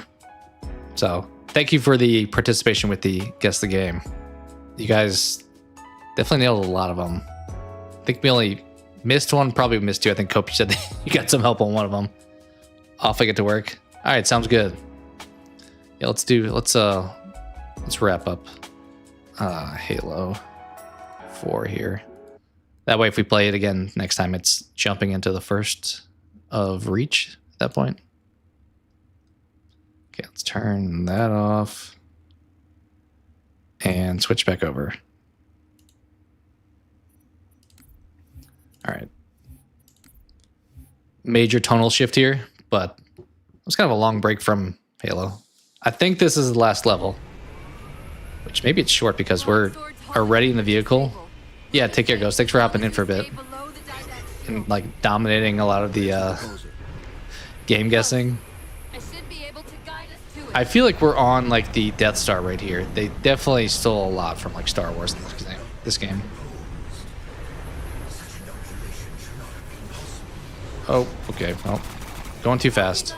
So, thank you for the participation with the Guess the Game. You guys definitely nailed a lot of them. I think we only missed one, probably missed two. I think Kopi said that you got some help on one of them. Off I get to work. All right, sounds good. Yeah, let's wrap up Halo 4 here. That way, if we play it again next time, it's jumping into the first of Reach at that point. Okay, let's turn that off and switch back over. All right. Major tonal shift here, but it was kind of a long break from Halo. I think this is the last level, which maybe it's short because we're already in the vehicle. Yeah, take care, Ghost. Thanks for hopping in for a bit. and like dominating a lot of the game guessing. I should be able to guide us to it. I feel like we're on like the Death Star right here. They definitely stole a lot from like Star Wars in this game. Oh, okay. Well, going too fast.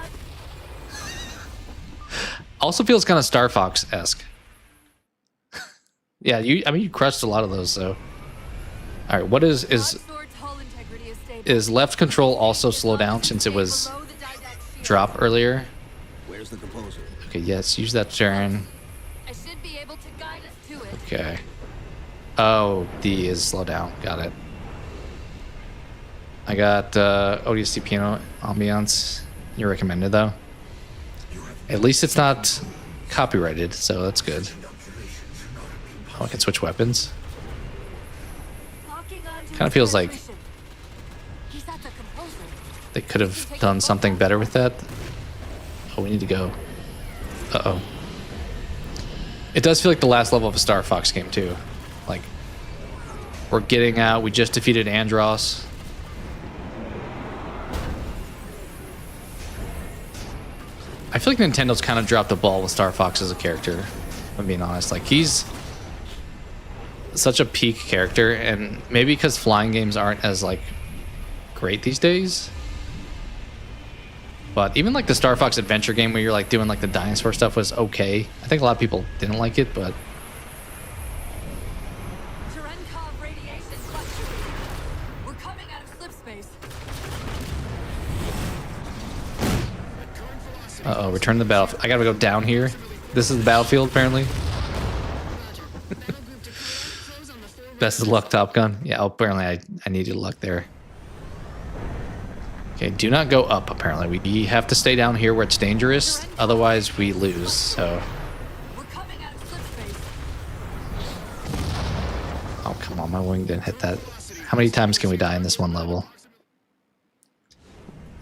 Also feels kind of Star Fox-esque. Yeah, I mean, you crushed a lot of those, so. All right, what is left control also slow down since it was drop earlier? Where's the composer? Okay, yes, use that turn. I should be able to guide us to it. Okay. Oh, D is slow down. Got it. I got ODST piano ambiance. You recommended though. At least it's not copyrighted, so that's good. Oh, I can switch weapons. Kind of feels like they could have done something better with that. Oh, we need to go. Uh-oh. It does feel like the last level of a Star Fox game too. Like, we're getting out. We just defeated Andros. I feel like Nintendo's kind of dropped the ball with Star Fox as a character, if I'm being honest. Like, he's such a peak character, and maybe because flying games aren't as, like, great these days. But even, like, the Star Fox adventure game where you're, like, doing, like, the dinosaur stuff was okay. I think a lot of people didn't like it, but... We're coming out of slip space. Uh-oh, return to the battlefield. I gotta go down here. This is the battlefield, apparently. Best of luck, Top Gun. Yeah, apparently I needed luck there. Okay, do not go up, apparently. We have to stay down here where it's dangerous. Otherwise, we lose, so... Oh, come on, my wing didn't hit that. How many times can we die in this one level?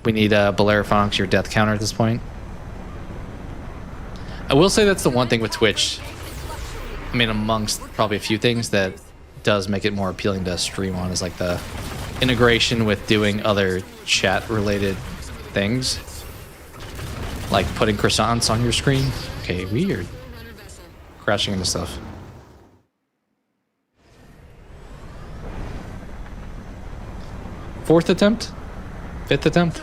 We need Bellerophonix, your death counter at this point. I will say that's the one thing with Twitch. I mean, amongst probably a few things that does make it more appealing to stream on is like the integration with doing other chat-related things. Like putting croissants on your screen. Okay, weird. Crashing into stuff. Fourth attempt? Fifth attempt?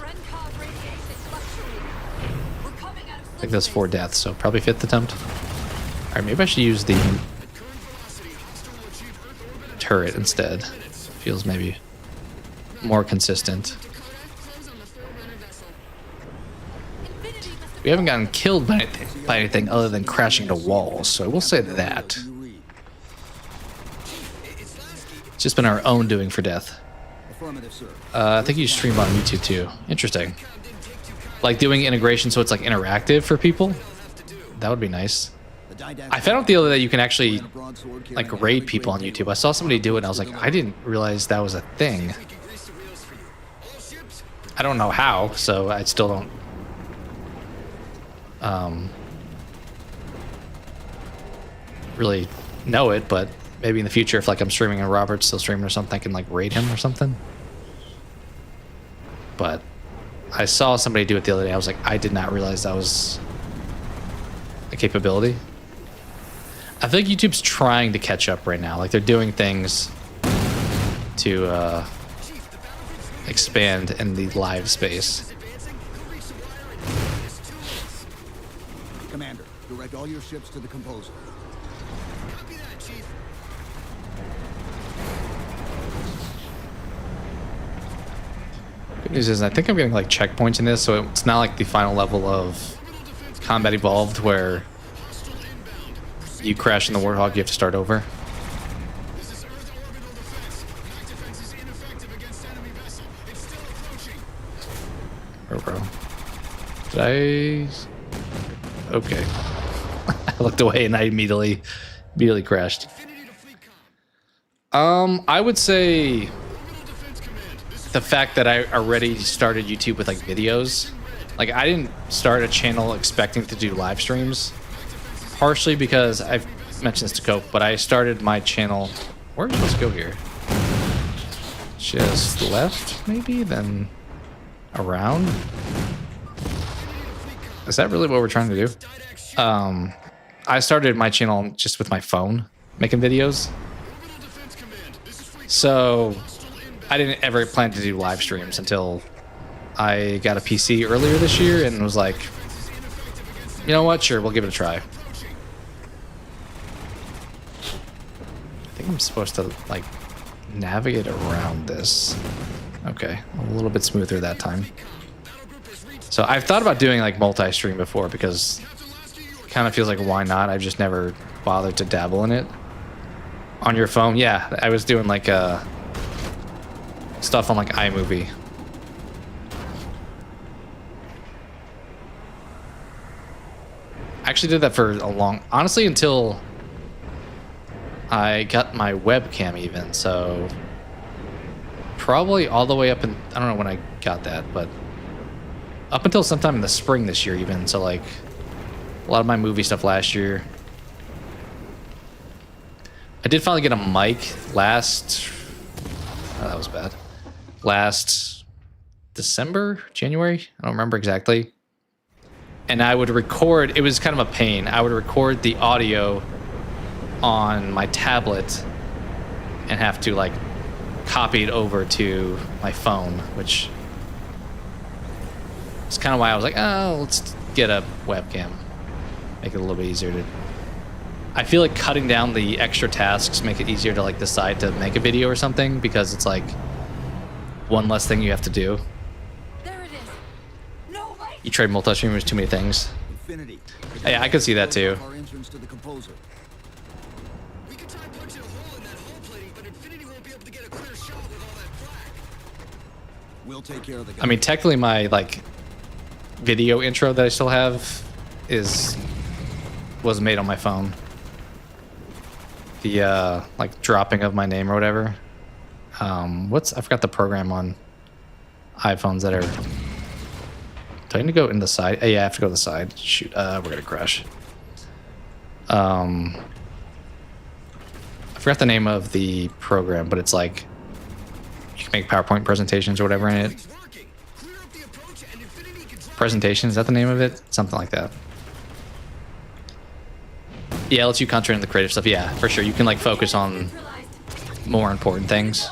I think that's 4 deaths, so probably 5th attempt. Alright, maybe I should use the turret instead. Feels maybe more consistent. We haven't gotten killed by anything other than crashing to walls, so I will say that. It's just been our own doing for death. I think you stream on YouTube too. Interesting. Like doing integration so it's like interactive for people. That would be nice. I found out the other day you can actually like raid people on YouTube. I saw somebody do it and I was like, I didn't realize that was a thing. I don't know how, so I still don't really know it, but maybe in the future if like I'm streaming and Robert's still streaming or something, I can like raid him or something. But I saw somebody do it the other day. I was like, I did not realize that was a capability. I think YouTube's trying to catch up right now. Like they're doing things to expand in the live space. Commander, direct all your ships to the composer. Good news is I think I'm getting like checkpoints in this, so it's not like the final level of Combat Evolved where you crash in the Warthog, you have to start over. Oh, bro. Did I? Okay. I looked away and I immediately crashed. I would say the fact that I already started YouTube with like videos. Like I didn't start a channel expecting to do live streams. Partially because I've mentioned this to Cope, but I started my channel. Where are we supposed to go here? just left, maybe, then around. Is that really what we're trying to do? I started my channel just with my phone, making videos. So I didn't ever plan to do live streams until I got a PC earlier this year and was like, you know what? Sure, we'll give it a try. I think I'm supposed to, like, navigate around this. Okay, a little bit smoother that time. So I've thought about doing, like, multi-stream before because it kind of feels like, why not? I've just never bothered to dabble in it. On your phone? Yeah, I was doing, like, stuff on, like, iMovie. I actually did that for a long... Honestly, until I got my webcam even, so... Probably all the way up in... I don't know when I got that, but... Up until sometime in the spring this year even, so, like... A lot of my movie stuff last year. I did finally get a mic last... Oh, that was bad. Last December? January? I don't remember exactly. And I would record, it was kind of a pain. I would record the audio on my tablet and have to, like, copy it over to my phone, which is kind of why I was like, oh, let's get a webcam. Make it a little bit easier to... I feel like cutting down the extra tasks make it easier to, like, decide to make a video or something, because it's, like, one less thing you have to do. You trade multi-streamers too many things. Infinity. Yeah, I could see that too. Our entrance to the composer. We could try punching a hole in that hull plating, but Infinity won't be able to get a clear shot with all that flak. We'll take care of the guy. I mean, technically my, like, video intro that I still have was made on my phone. The like, dropping of my name or whatever. I forgot the program on iPhones that are... Do I need to go in the side? Yeah, I have to go to the side. Shoot, we're gonna crash. I forgot the name of the program, but it's like you can make PowerPoint presentations or whatever in it. Presentation, is that the name of it? Something like that. Yeah, it lets you concentrate on the creative stuff. Yeah, for sure. You can, like, focus on more important things.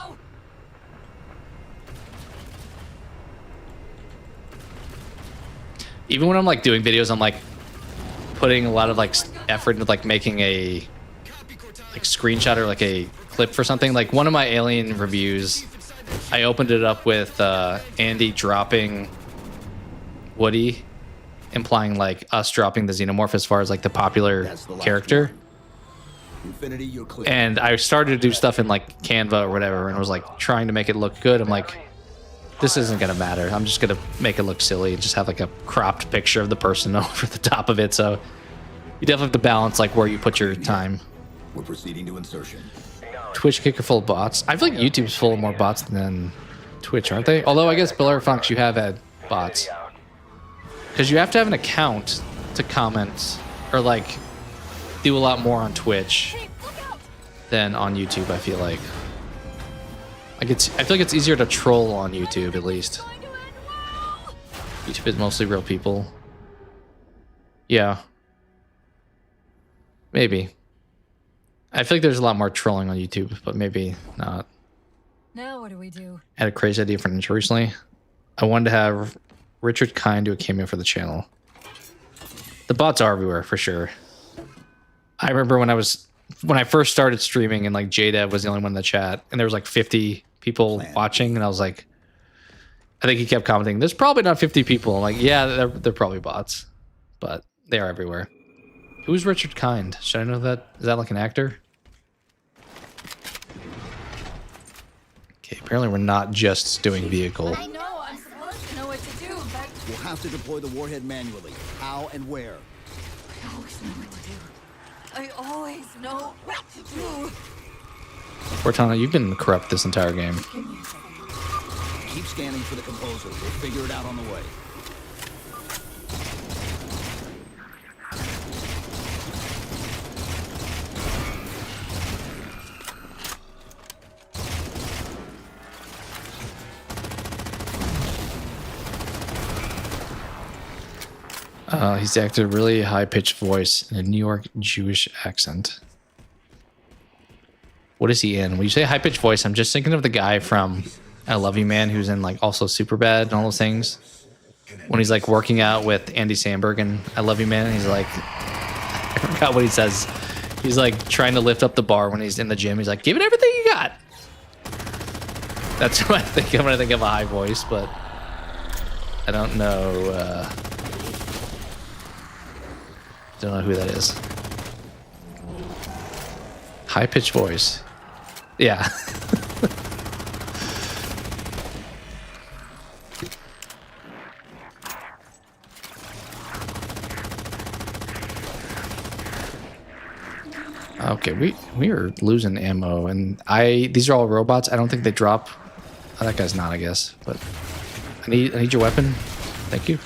Even when I'm, like, doing videos, I'm, like, putting a lot of, like, effort into, like, making a, like, screenshot or, like, a clip for something. Like, one of my Alien reviews, I opened it up with Andy dropping Woody, implying, like, us dropping the Xenomorph as far as, like, the popular character. Infinity, you're clear. And I started to do stuff in, like, Canva or whatever, and was, like, trying to make it look good. I'm like... This isn't gonna matter. I'm just gonna make it look silly and just have, like, a cropped picture of the person over the top of it. So you definitely have to balance, like, where you put your time. We're proceeding to insertion. Twitch kicker full of bots. I feel like YouTube's full of more bots than Twitch, aren't they? Although I guess Belair Fox, you have had bots, because you have to have an account to comment or, like, do a lot more on Twitch than on YouTube. I feel like. I feel like it's easier to troll on YouTube, at least. YouTube is mostly real people. Yeah. Maybe. I feel like there's a lot more trolling on YouTube, but maybe not. Now what do we do? I had a crazy idea for an intro recently. I wanted to have Richard Kind do a cameo for the channel. The bots are everywhere, for sure. I remember when I first started streaming and, like, JDev was the only one in the chat, and there was, like, 50 people watching, and I was like, I think he kept commenting, there's probably not 50 people. I'm like, yeah, they're probably bots, but they are everywhere. Who's Richard Kind? Should I know that? Is that, like, an actor? Okay, apparently we're not just doing vehicle. I know, I'm supposed to know what to do, but... We'll have to deploy the warhead manually. How and where? I always know what to do. I always know what to do. Cortana, you've been corrupt this entire game. Keep scanning for the composer. We'll figure it out on the way. He's acted a really high-pitched voice in a New York Jewish accent. What is he in? When you say high-pitched voice, I'm just thinking of the guy from I Love You Man, who's in like also Superbad and all those things. When he's like working out with Andy Samberg and I Love You Man, he's like, I forgot what he says. He's like trying to lift up the bar when he's in the gym. He's like, give it everything you got. That's what I think of when I think of a high voice, but I don't know. Don't know who that is. High-pitched voice. Yeah. Okay, we are losing ammo, and these are all robots. I don't think they drop. Oh, that guy's not, I guess. But I need your weapon. Thank you.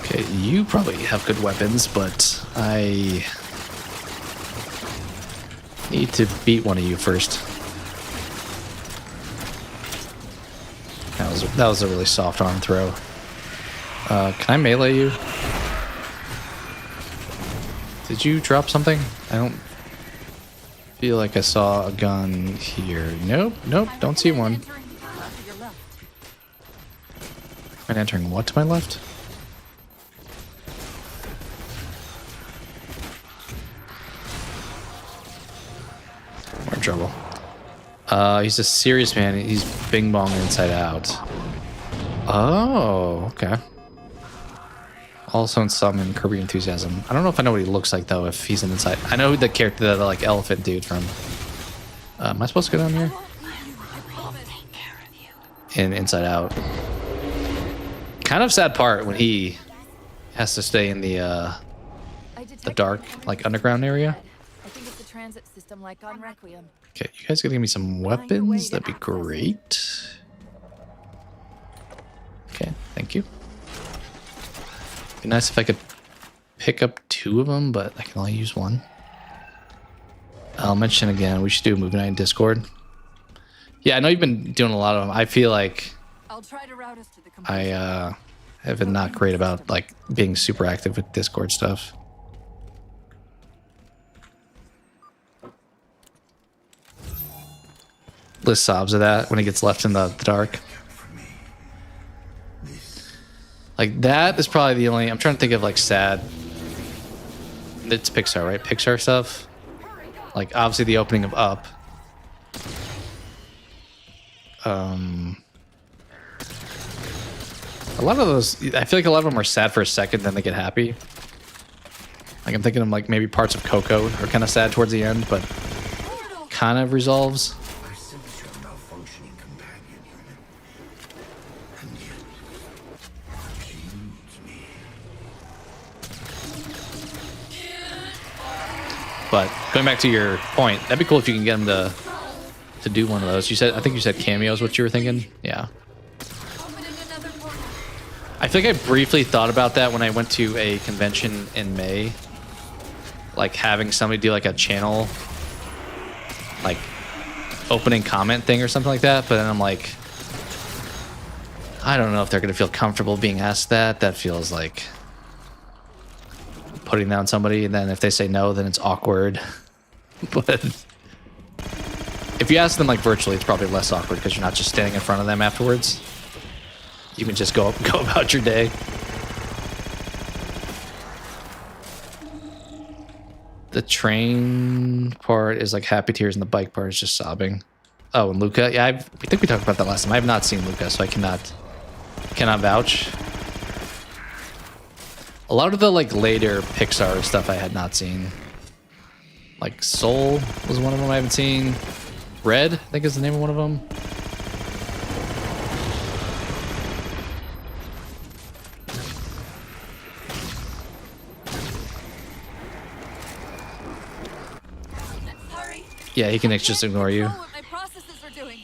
Okay, you probably have good weapons, but I need to beat one of you first. That was a really soft arm throw. Can I melee you? Did you drop something? I don't feel like I saw a gun here. Nope, don't see one. I'm entering what to my left? We're in trouble. He's a serious man. He's bing bong inside out. Oh, okay. Also in some in Kirby Enthusiasm. I don't know if I know what he looks like though. If he's an inside, I know the character, the like elephant dude from. Am I supposed to go down here? In Inside Out. Kind of sad part when he has to stay in the dark, like underground area. I think it's a transit system like on Requiem. Okay, you guys gonna give me some weapons? That'd be great. Okay, thank you. Be nice if I could pick up 2 of them, but I can only use 1. I'll mention again, we should do a movie night in Discord. Yeah, I know you've been doing a lot of them. I feel like I'll try to route us to the I have been not great about like being super active with Discord stuff. Liz sobs at that when he gets left in the dark. Like that is probably the only. I'm trying to think of like sad. It's Pixar, right? Pixar stuff. Like obviously the opening of Up. A lot of those, I feel like a lot of them are sad for a second, then they get happy. Like I'm thinking of like maybe parts of Coco are kind of sad towards the end, but kind of resolves. But going back to your point, that'd be cool if you can get him to do one of those. You said, I think you said cameos. What you were thinking? Yeah. I feel like I briefly thought about that when I went to a convention in May. Like having somebody do like a channel, like opening comment thing or something like that. But then I'm like, I don't know if they're gonna feel comfortable being asked that. That feels like putting down somebody, and then if they say no, then it's awkward. But if you ask them like virtually, it's probably less awkward because you're not just standing in front of them afterwards. You can just go about your day. The train part is like happy tears, and the bike part is just sobbing. Oh, and Luca, yeah, I think we talked about that last time. I have not seen Luca, so I cannot vouch. A lot of the like later Pixar stuff I had not seen. Like Soul was one of them I haven't seen. Red, I think is the name of one of them. Yeah, he can just ignore you.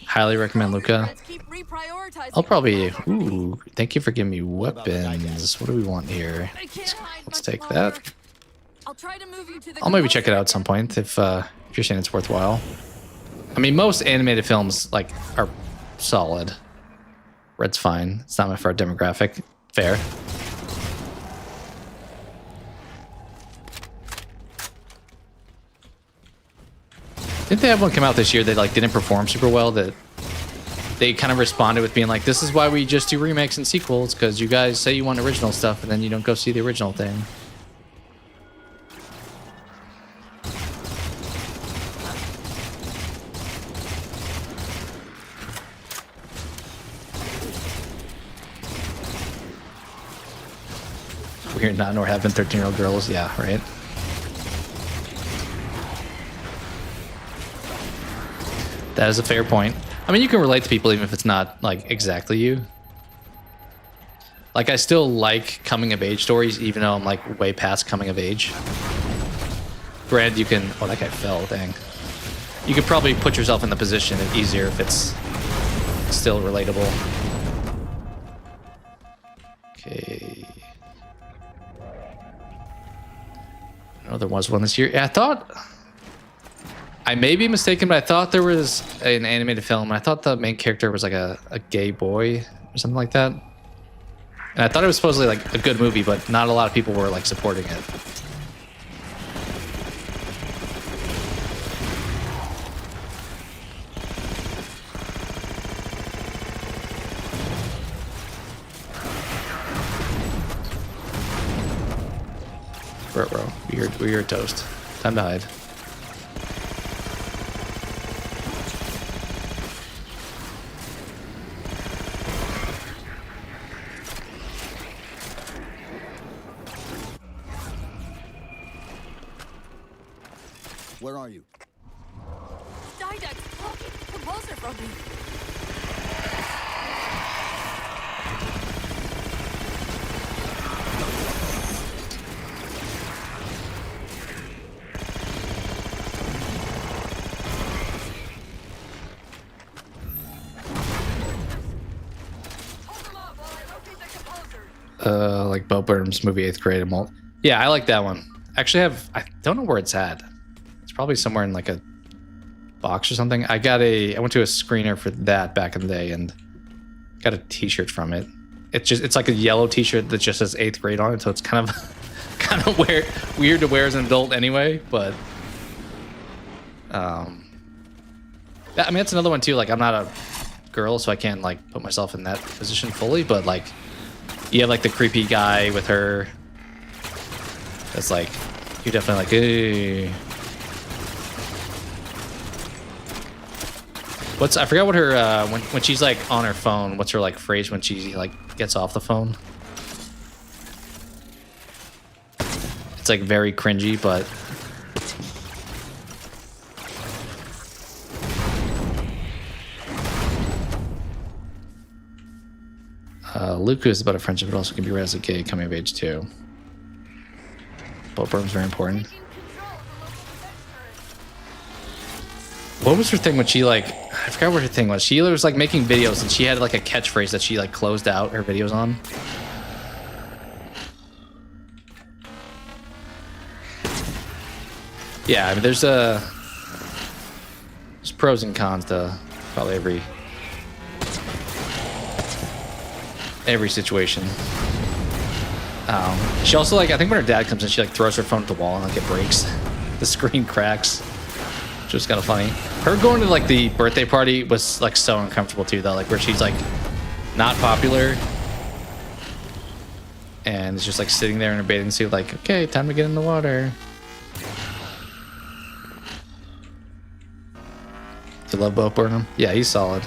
Highly recommend Luca. Let's keep reprioritizing I'll probably... Ooh, thank you for giving me weapons. What do we want here? Let's take that. I'll try to move you to the I'll maybe check it out at some point if you're saying it's worthwhile. I mean, most animated films like are solid. Red's fine. It's not my favorite demographic. Fair. Didn't they have one come out this year that like didn't perform super well? That they kind of responded with being like, "This is why we just do remakes and sequels, because you guys say you want original stuff and then you don't go see the original thing." We're not nor have been 13-year-old girls. Yeah, right. That is a fair point. I mean, you can relate to people even if it's not like exactly you. Like, I still like coming of age stories, even though I'm like way past coming of age. Granted, you can... Oh, that guy fell, dang. You could probably put yourself in the position easier if it's still relatable. Okay. I know there was one this year. Yeah, I thought... I may be mistaken, but I thought there was an animated film, and I thought the main character was like a gay boy or something like that. And I thought it was supposedly like a good movie, but not a lot of people were like supporting it. Bro, we're toast. Time to hide. Where are you? Didact's blocking the composer from me. Like Bo Burnham's movie 8th Grade. Yeah, I like that one. Actually, I don't know where it's at. It's probably somewhere in like a box or something. I went to a screener for that back in the day and got a T-shirt from it. It's like a yellow T-shirt that just says 8th Grade on it, so it's kind of weird to wear as an adult anyway. But I mean, that's another one too. Like, I'm not a girl, so I can't like put myself in that position fully. But like, you have like the creepy guy with her. That's like, you're definitely like, hey. I forgot what her, when she's like on her phone, what's her like phrase when she like gets off the phone? It's like very cringy, but. Luca is about a friendship, but also can be read as a gay coming of age too. Both Burnham's very important. What was her thing when she like... I forgot what her thing was. She was like making videos and she had like a catchphrase that she like closed out her videos on. Yeah, I mean there's pros and cons to probably every situation. She also like, I think when her dad comes in, she like throws her phone at the wall and like it breaks. The screen cracks, which was kind of funny. Her going to like the birthday party was like so uncomfortable too though, like where she's like not popular and it's just like sitting there in her bathing suit like, okay, time to get in the water. You love Bo Burnham? Yeah, he's solid.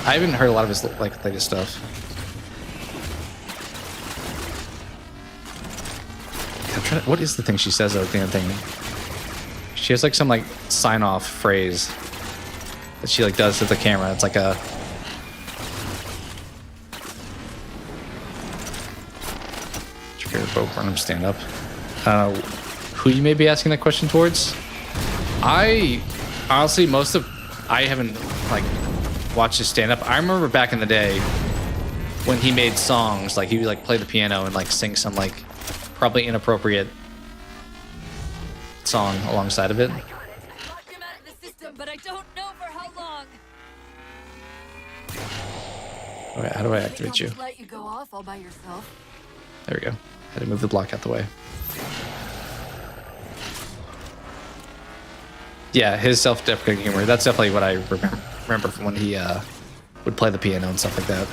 I haven't heard a lot of his like latest stuff. What is the thing she says at the end thing? She has like some like sign off phrase that she like does to the camera. It's like a Bo Burnham stand up. Who you may be asking that question towards? I honestly I haven't like watched his stand up. I remember back in the day when he made songs, like he would like play the piano and like sing some like probably inappropriate song alongside of it. Lock him out of the system, but I don't know for how long. Okay, how do I activate you? Just let you go off all by yourself. There we go. Had to move the block out the way. Yeah, his self-deprecating humor. That's definitely what I remember from when he would play the piano and stuff like that.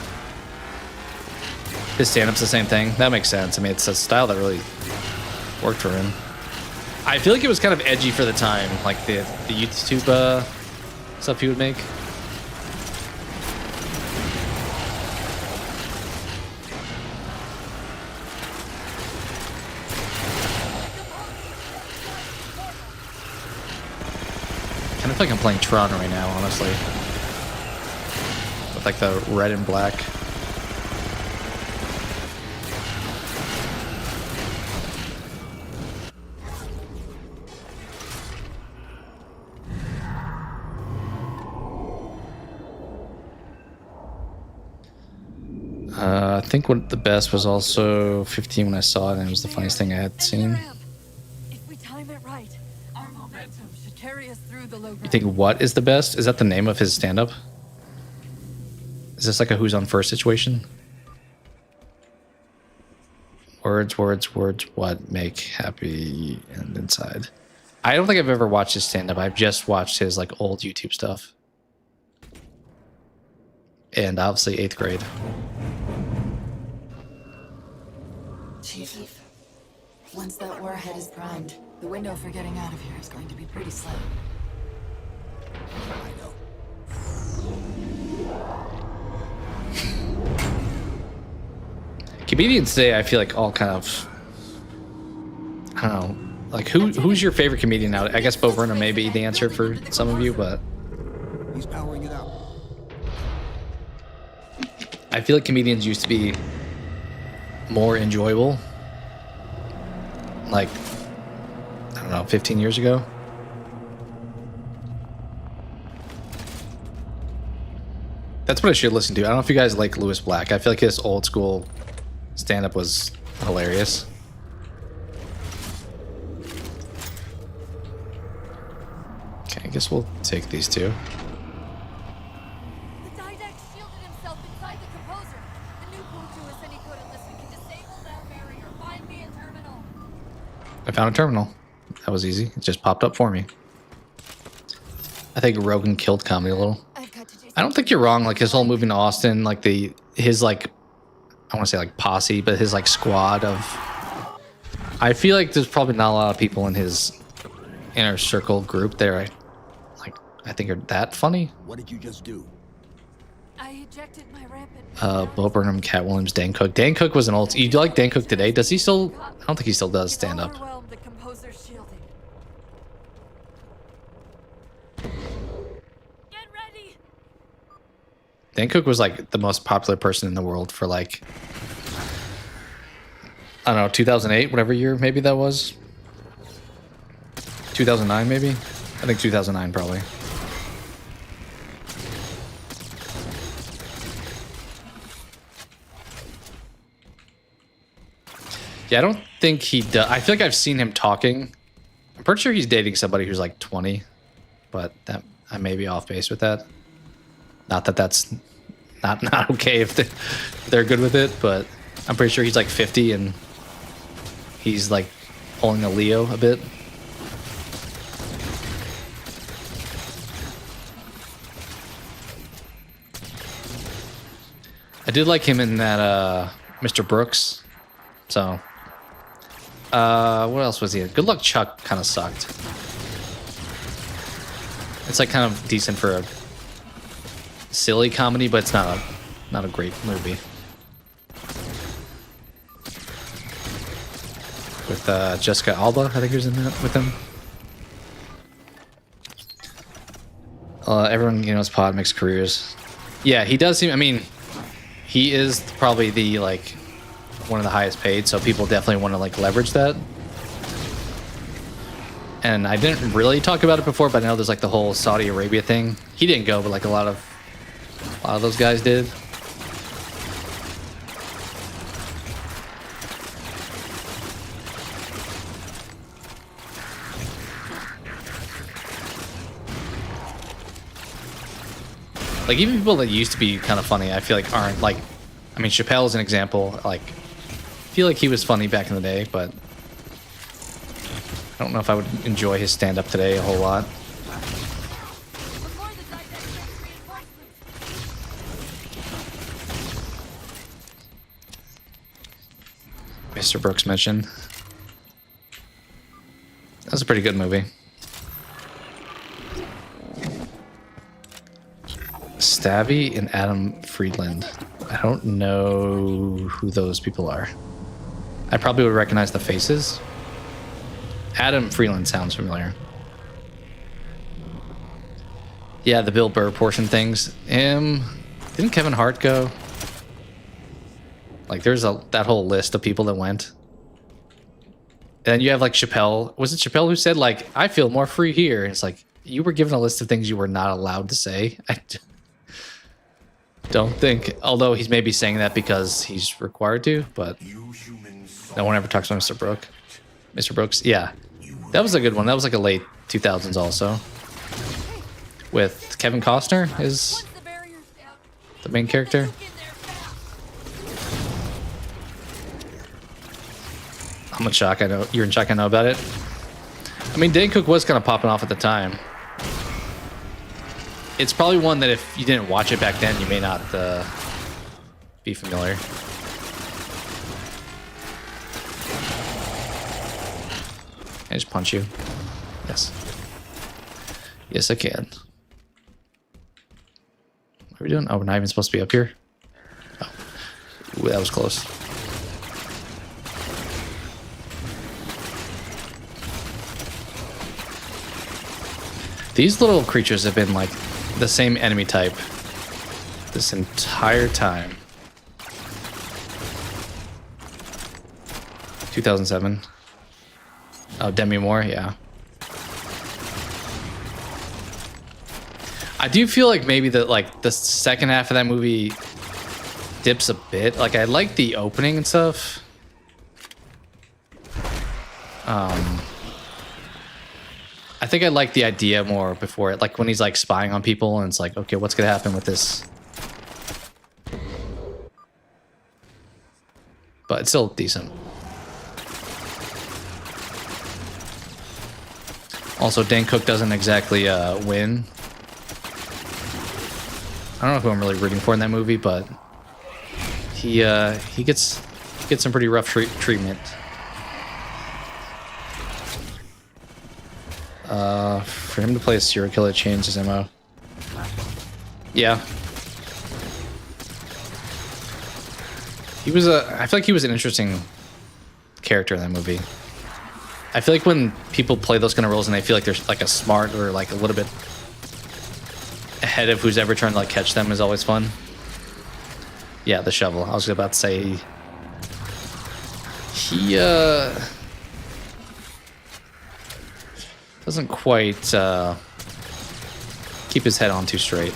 His stand-up's the same thing. That makes sense. I mean, it's a style that really worked for him. I feel like it was kind of edgy for the time, like the YouTube stuff he would make. I feel like I'm playing Tron right now, honestly. With like the red and black. I think what the best was also 15 when I saw it, and it was the funniest thing I had seen. If we time it right, our momentum should carry us through the low ground. You think what is the best? Is that the name of his stand-up? Is this like a who's on first situation? Words, words, words, what make happy and inside. I don't think I've ever watched his stand-up. I've just watched his like old YouTube stuff. And obviously 8th grade. Chief, once that warhead is primed, the window for getting out of here is going to be pretty slim. I know. Comedians today, I feel like all kind of, I don't know, like who's your favorite comedian now? I guess Bo Burnham may be the answer for some of you, but He's powering it up. I feel like comedians used to be more enjoyable. Like, I don't know, 15 years ago. That's what I should listen to. I don't know if you guys like Lewis Black. I feel like his old school stand-up was hilarious. Okay, I guess we'll take these two. The Didact shielded himself inside the composer. The new proved to us any good unless we can disable that barrier. Find me a terminal. I found a terminal. That was easy. It just popped up for me. I think Rogan killed comedy a little. I don't think you're wrong. Like his whole moving to Austin, like his like, I want to say like posse, but his like squad of. I feel like there's probably not a lot of people in his inner circle group there. I think are that funny. What did you just do? I ejected my rampant. Bo Burnham, Cat Williams, Dan Cook. Dan Cook was an old. You like Dan Cook today? Does he still? I don't think he still does stand up. The composer's shielding. Get ready. Dan Cook was like the most popular person in the world for like, I don't know, 2008, whatever year maybe that was. 2009 maybe? I think 2009 probably. Yeah, I don't think he does. I feel like I've seen him talking. I'm pretty sure he's dating somebody who's like 20, but that I may be off base with that. Not that that's not okay if they're good with it, but I'm pretty sure he's like 50 and he's like pulling a Leo a bit. I did like him in that Mr. Brooks. So what else was he in? Good Luck Chuck kind of sucked. It's like kind of decent for a silly comedy, but it's not a great movie. With Jessica Alba, I think he was in that with him. Everyone, you know, his pod mixed careers. Yeah, he does seem. I mean, he is probably the like one of the highest paid, so people definitely want to like leverage that. And I didn't really talk about it before, but I know there's like the whole Saudi Arabia thing. He didn't go, but like a lot of those guys did. Like, even people that used to be kind of funny, I feel like aren't, like, I mean, Chappelle is an example. Like, I feel like he was funny back in the day, but I don't know if I would enjoy his stand-up today a whole lot. Mr. Brooks mentioned. That was a pretty good movie. Stabby and Adam Friedland. I don't know who those people are. I probably would recognize the faces. Adam Freeland sounds familiar. Yeah, the Bill Burr portion things. Didn't Kevin Hart go? Like, there's that whole list of people that went. And then you have, like, Chappelle. Was it Chappelle who said, like, I feel more free here? And it's like, you were given a list of things you were not allowed to say. I don't think, although he's maybe saying that because he's required to, but no one ever talks about Mr. Brooks. Mr. Brooks, yeah. That was a good one. That was like a late 2000s also. With Kevin Costner is the main character. I'm in shock. I know you're in shock. I know about it. I mean, Dane Cook was kind of popping off at the time. It's probably one that if you didn't watch it back then, you may not be familiar. Can I just punch you? Yes. Yes, I can. What are we doing? Oh, we're not even supposed to be up here? Oh. Ooh, that was close. These little creatures have been like the same enemy type this entire time. 2007. Oh, Demi Moore, yeah. I do feel like maybe the second half of that movie dips a bit. Like, I like the opening and stuff. I think I like the idea more before it, like when he's like spying on people and it's like, okay, what's gonna happen with this? But it's still decent. Also, Dane Cook doesn't exactly win. I don't know who I'm really rooting for in that movie, but he gets some pretty rough treatment. For him to play a serial killer, change his MO. Yeah. He was I feel like he was an interesting character in that movie. I feel like when people play those kind of roles and they feel like they're like a smart or like a little bit ahead of who's ever trying to like catch them is always fun. Yeah, the shovel. I was about to say he doesn't quite keep his head on too straight.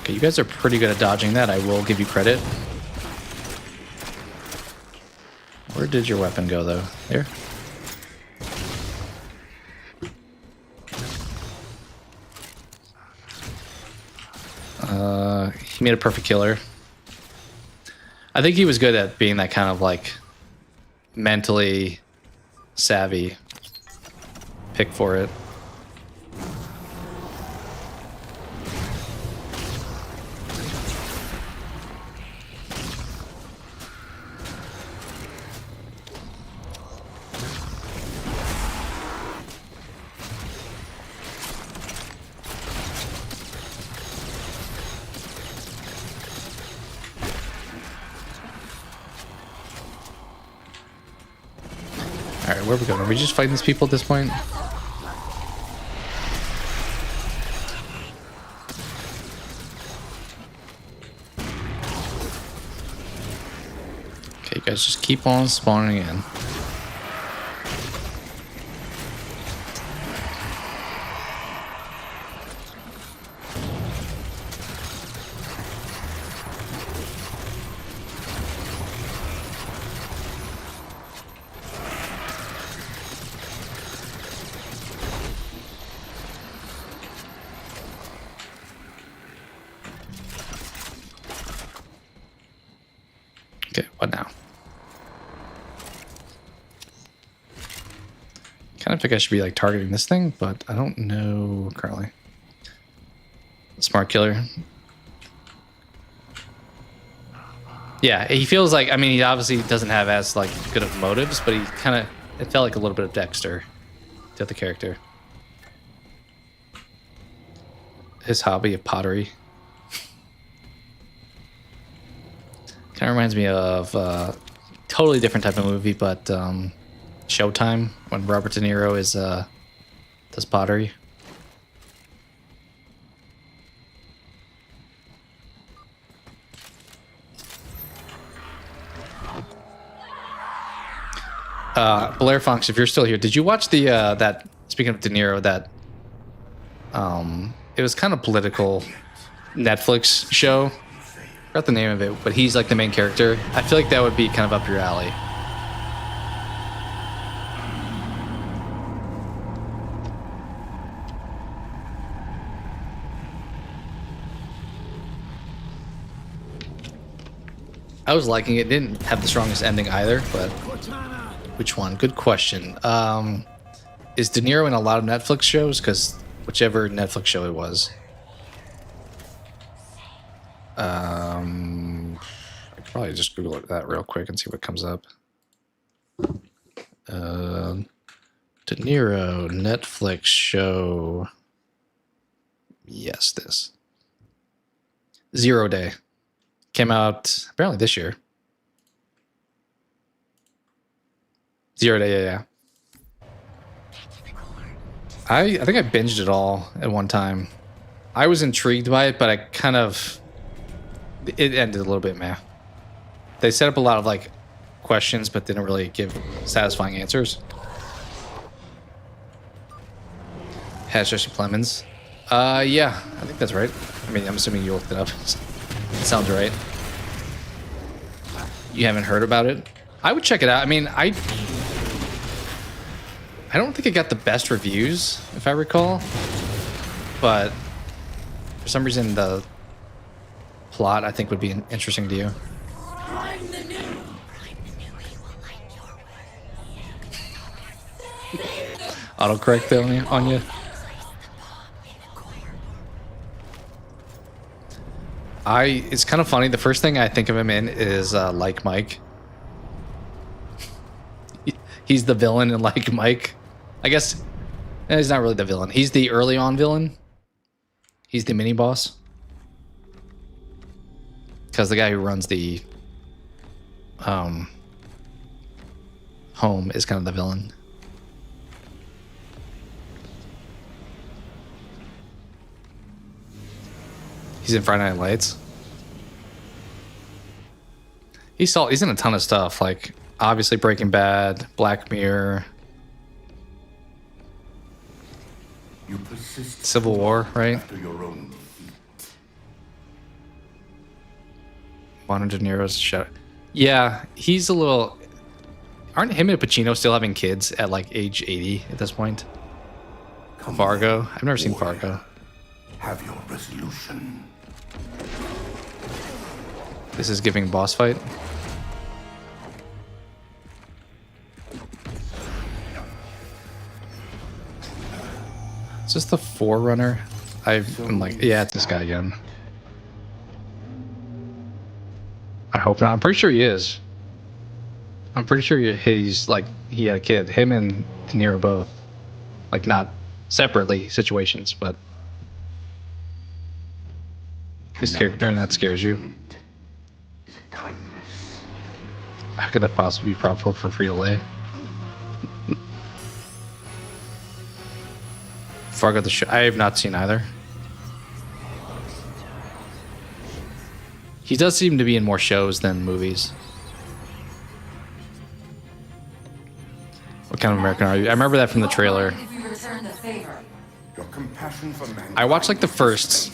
Okay, you guys are pretty good at dodging that. I will give you credit. Where did your weapon go, though? There? He made a perfect killer. I think he was good at being that kind of like mentally savvy pick for it. Alright, where are we going? Are we just fighting these people at this point? Okay, you guys just keep on spawning in. What now? Kind of think I should be like targeting this thing, but I don't know currently. Smart killer. Yeah, he feels like, I mean, he obviously doesn't have as like good of motives, but he kind of, it felt like a little bit of Dexter to the character. His hobby of pottery. Kind of reminds me of totally different type of movie, but Showtime, when Robert De Niro is does pottery. Blair Fox, if you're still here, did you watch the that, speaking of De Niro, that it was kind of political Netflix show? I forgot the name of it, but he's like the main character. I feel like that would be kind of up your alley. I was liking it. It didn't have the strongest ending either, but which one? Good question. Is De Niro in a lot of Netflix shows? Because whichever Netflix show it was. I could probably just Google that real quick and see what comes up. De Niro Netflix show. Yes, this. 0 Day. Came out apparently this year. 0 Day, yeah. I think I binged it all at one time. I was intrigued by it, but I kind of... It ended a little bit meh. They set up a lot of like questions, but didn't really give satisfying answers. Jesse Plemons. Yeah, I think that's right. I mean, I'm assuming you looked it up. It sounds right. You haven't heard about it? I would check it out. I mean, I don't think it got the best reviews, if I recall. But for some reason, the plot, I think, would be interesting to you. Autocorrect on you. It's kind of funny. The first thing I think of him in is Like Mike. He's the villain in Like Mike. I guess he's not really the villain. He's the early on villain. He's the mini boss. Because the guy who runs the home is kind of the villain. He's in Friday Night Lights. He's in a ton of stuff, like obviously Breaking Bad, Black Mirror, Civil War, right? Juan De Niro's show. Yeah, he's a little... Aren't him and Pacino still having kids at like age 80 at this point? Fargo? I've never seen Fargo. Have your resolution. This is giving boss fight. Is this the Forerunner? I'm like, yeah, it's this guy again. I hope not. I'm pretty sure he is. I'm pretty sure he's like, he had a kid. Him and De Niro both. Like, not separately situations, but his character, and that scares you. How could that possibly be profitable for free-to-play? Fargo the show. I have not seen either. He does seem to be in more shows than movies. What kind of American are you? I remember that from the trailer. I watched like the first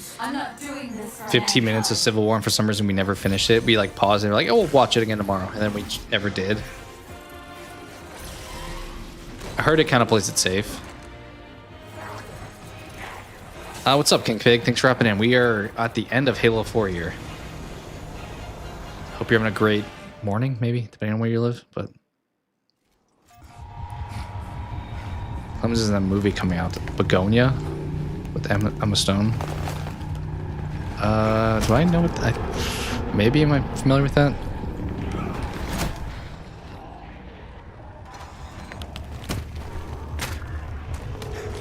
15 minutes of Civil War, and for some reason we never finished it. We like paused and we're like, oh, we'll watch it again tomorrow, and then we never did. I heard it kind of plays it safe. What's up, King Fig? Thanks for hopping in. We are at the end of Halo 4 here. Hope you're having a great morning, maybe, depending on where you live. But Clemens is in a movie coming out, Begonia, with Emma Stone. Do I know what? Maybe am I familiar with that?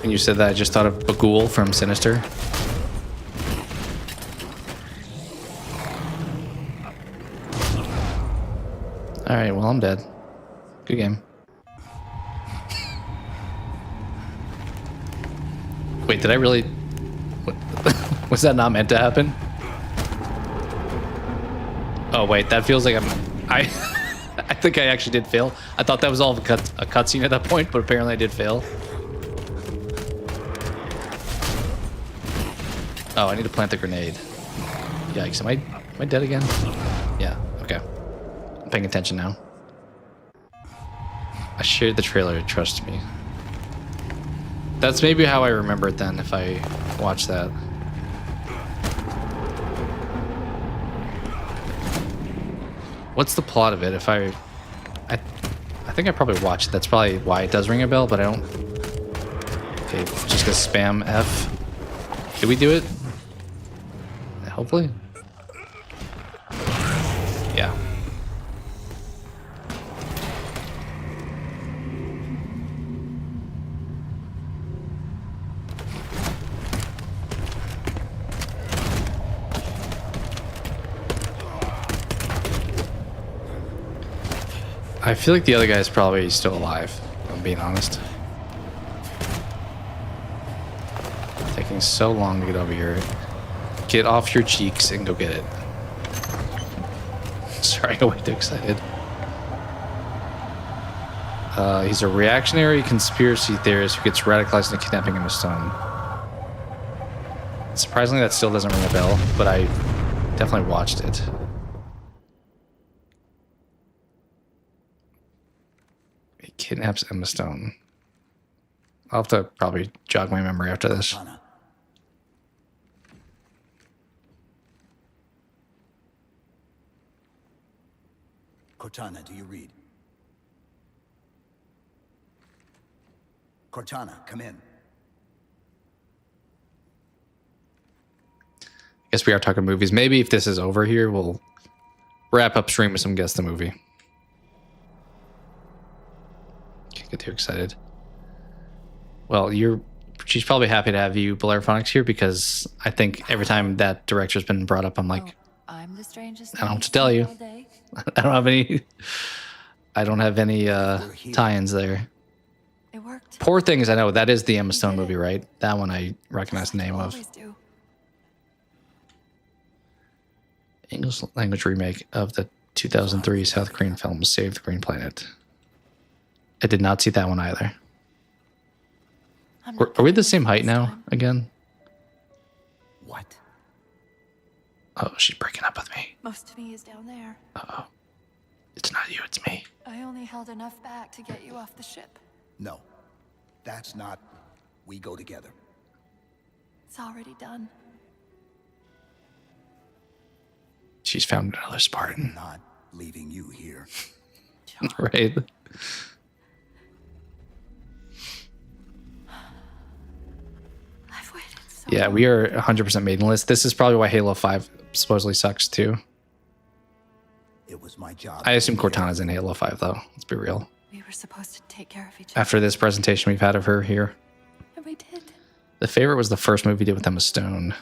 When you said that, I just thought of Bagul from Sinister. Alright, well, I'm dead. Good game. Wait, did I really... What? Was that not meant to happen? Oh, wait, that feels like I think I actually did fail. I thought that was all a cutscene at that point, but apparently I did fail. Oh, I need to plant the grenade. Yikes, am I dead again? Yeah, okay. I'm paying attention now. I shared the trailer, trust me. That's maybe how I remember it then, if I watch that. What's the plot of it? If I think I probably watched it. That's probably why it does ring a bell, but I don't... Okay, just gonna spam F. Did we do it? Hopefully. Yeah. I feel like the other guy's probably still alive, if I'm being honest. Taking so long to get over here. Get off your cheeks and go get it. Sorry, I got way too excited. He's a reactionary conspiracy theorist who gets radicalized into kidnapping Emma Stone. Surprisingly, that still doesn't ring a bell, but I definitely watched it. He kidnaps Emma Stone. I'll have to probably jog my memory after this. Cortana, do you read? Cortana, come in. I guess we are talking movies. Maybe if this is over here, we'll wrap up stream with some Guess the Movie. Can't get too excited. Well, she's probably happy to have you, Bellerophonics, here, because I think every time that director's been brought up, I'm like, I'm the strangest I don't know what to tell you. I don't have any tie-ins there. It worked. Poor Things, I know that is the Emma Stone movie, right? That one I recognize the name of. English language remake of the 2003 South Korean film Save the Green Planet. I did not see that one either. Are we the same height now again? What? Oh, she's breaking up with me. Most of me is down there. Uh-oh. It's not you, it's me. I only held enough back to get you off the ship. No. That's not... We go together. It's already done. She's found another Spartan. I'm not leaving you here. Right. I've waited so Yeah, long. we are 100% maidenless. This is probably why Halo 5 supposedly sucks too. It was my job. I assume Cortana's in Halo 5 though. Let's be real. We were supposed to take care of each other. After this presentation we've had of her here. And we did. The favorite was the first movie we did with Emma Stone.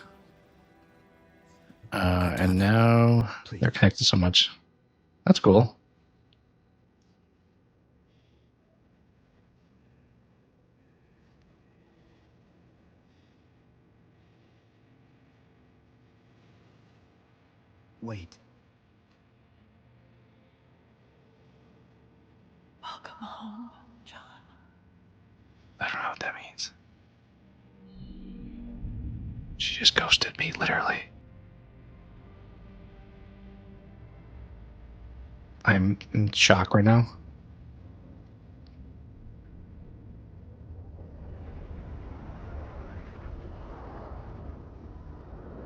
And now they're connected so much. That's cool. Wait. Welcome home, John. I don't know what that means. She just ghosted me, literally. I'm in shock right now.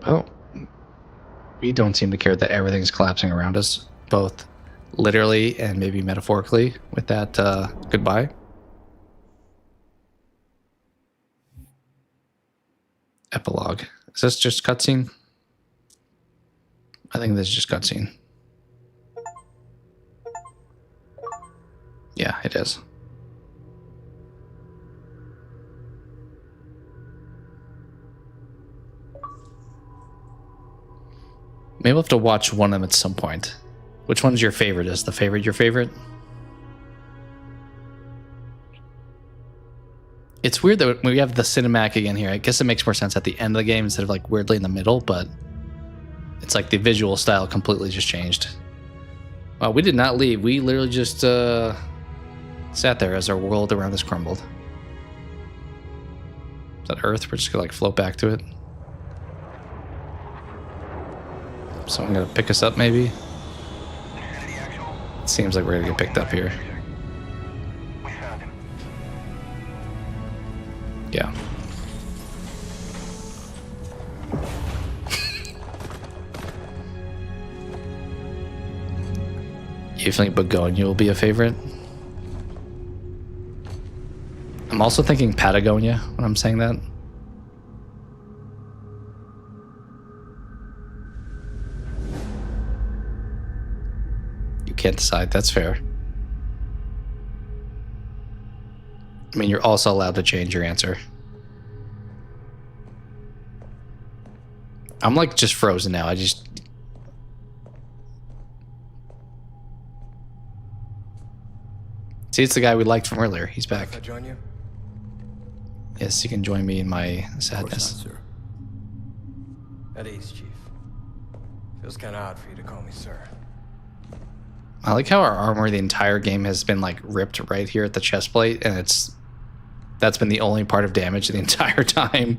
Oh. We don't seem to care that everything's collapsing around us, both literally and maybe metaphorically with that goodbye. Epilogue. Is this just cutscene? I think this is just cutscene. Yeah, it is. Maybe we'll have to watch one of them at some point. Which one's your favorite? Is the favorite your favorite? It's weird that we have the cinematic again here. I guess it makes more sense at the end of the game instead of like weirdly in the middle, but it's like the visual style completely just changed. Wow, we did not leave. We literally just sat there as our world around us crumbled. Is that Earth? We're just gonna like float back to it. Someone gonna pick us up maybe? It seems like we're gonna get picked up here. Yeah. You think Begonia will be a favorite? I'm also thinking Patagonia when I'm saying that. You can't decide, that's fair. I mean, you're also allowed to change your answer. I'm like just frozen now. See, it's the guy we liked from earlier. He's back. Can I join you? Yes, you can join me in my sadness. Of course not, sir. At ease, Chief. Feels kind of odd for you to call me sir. I like how our armor the entire game has been like ripped right here at the chest plate, and that's been the only part of damage the entire time.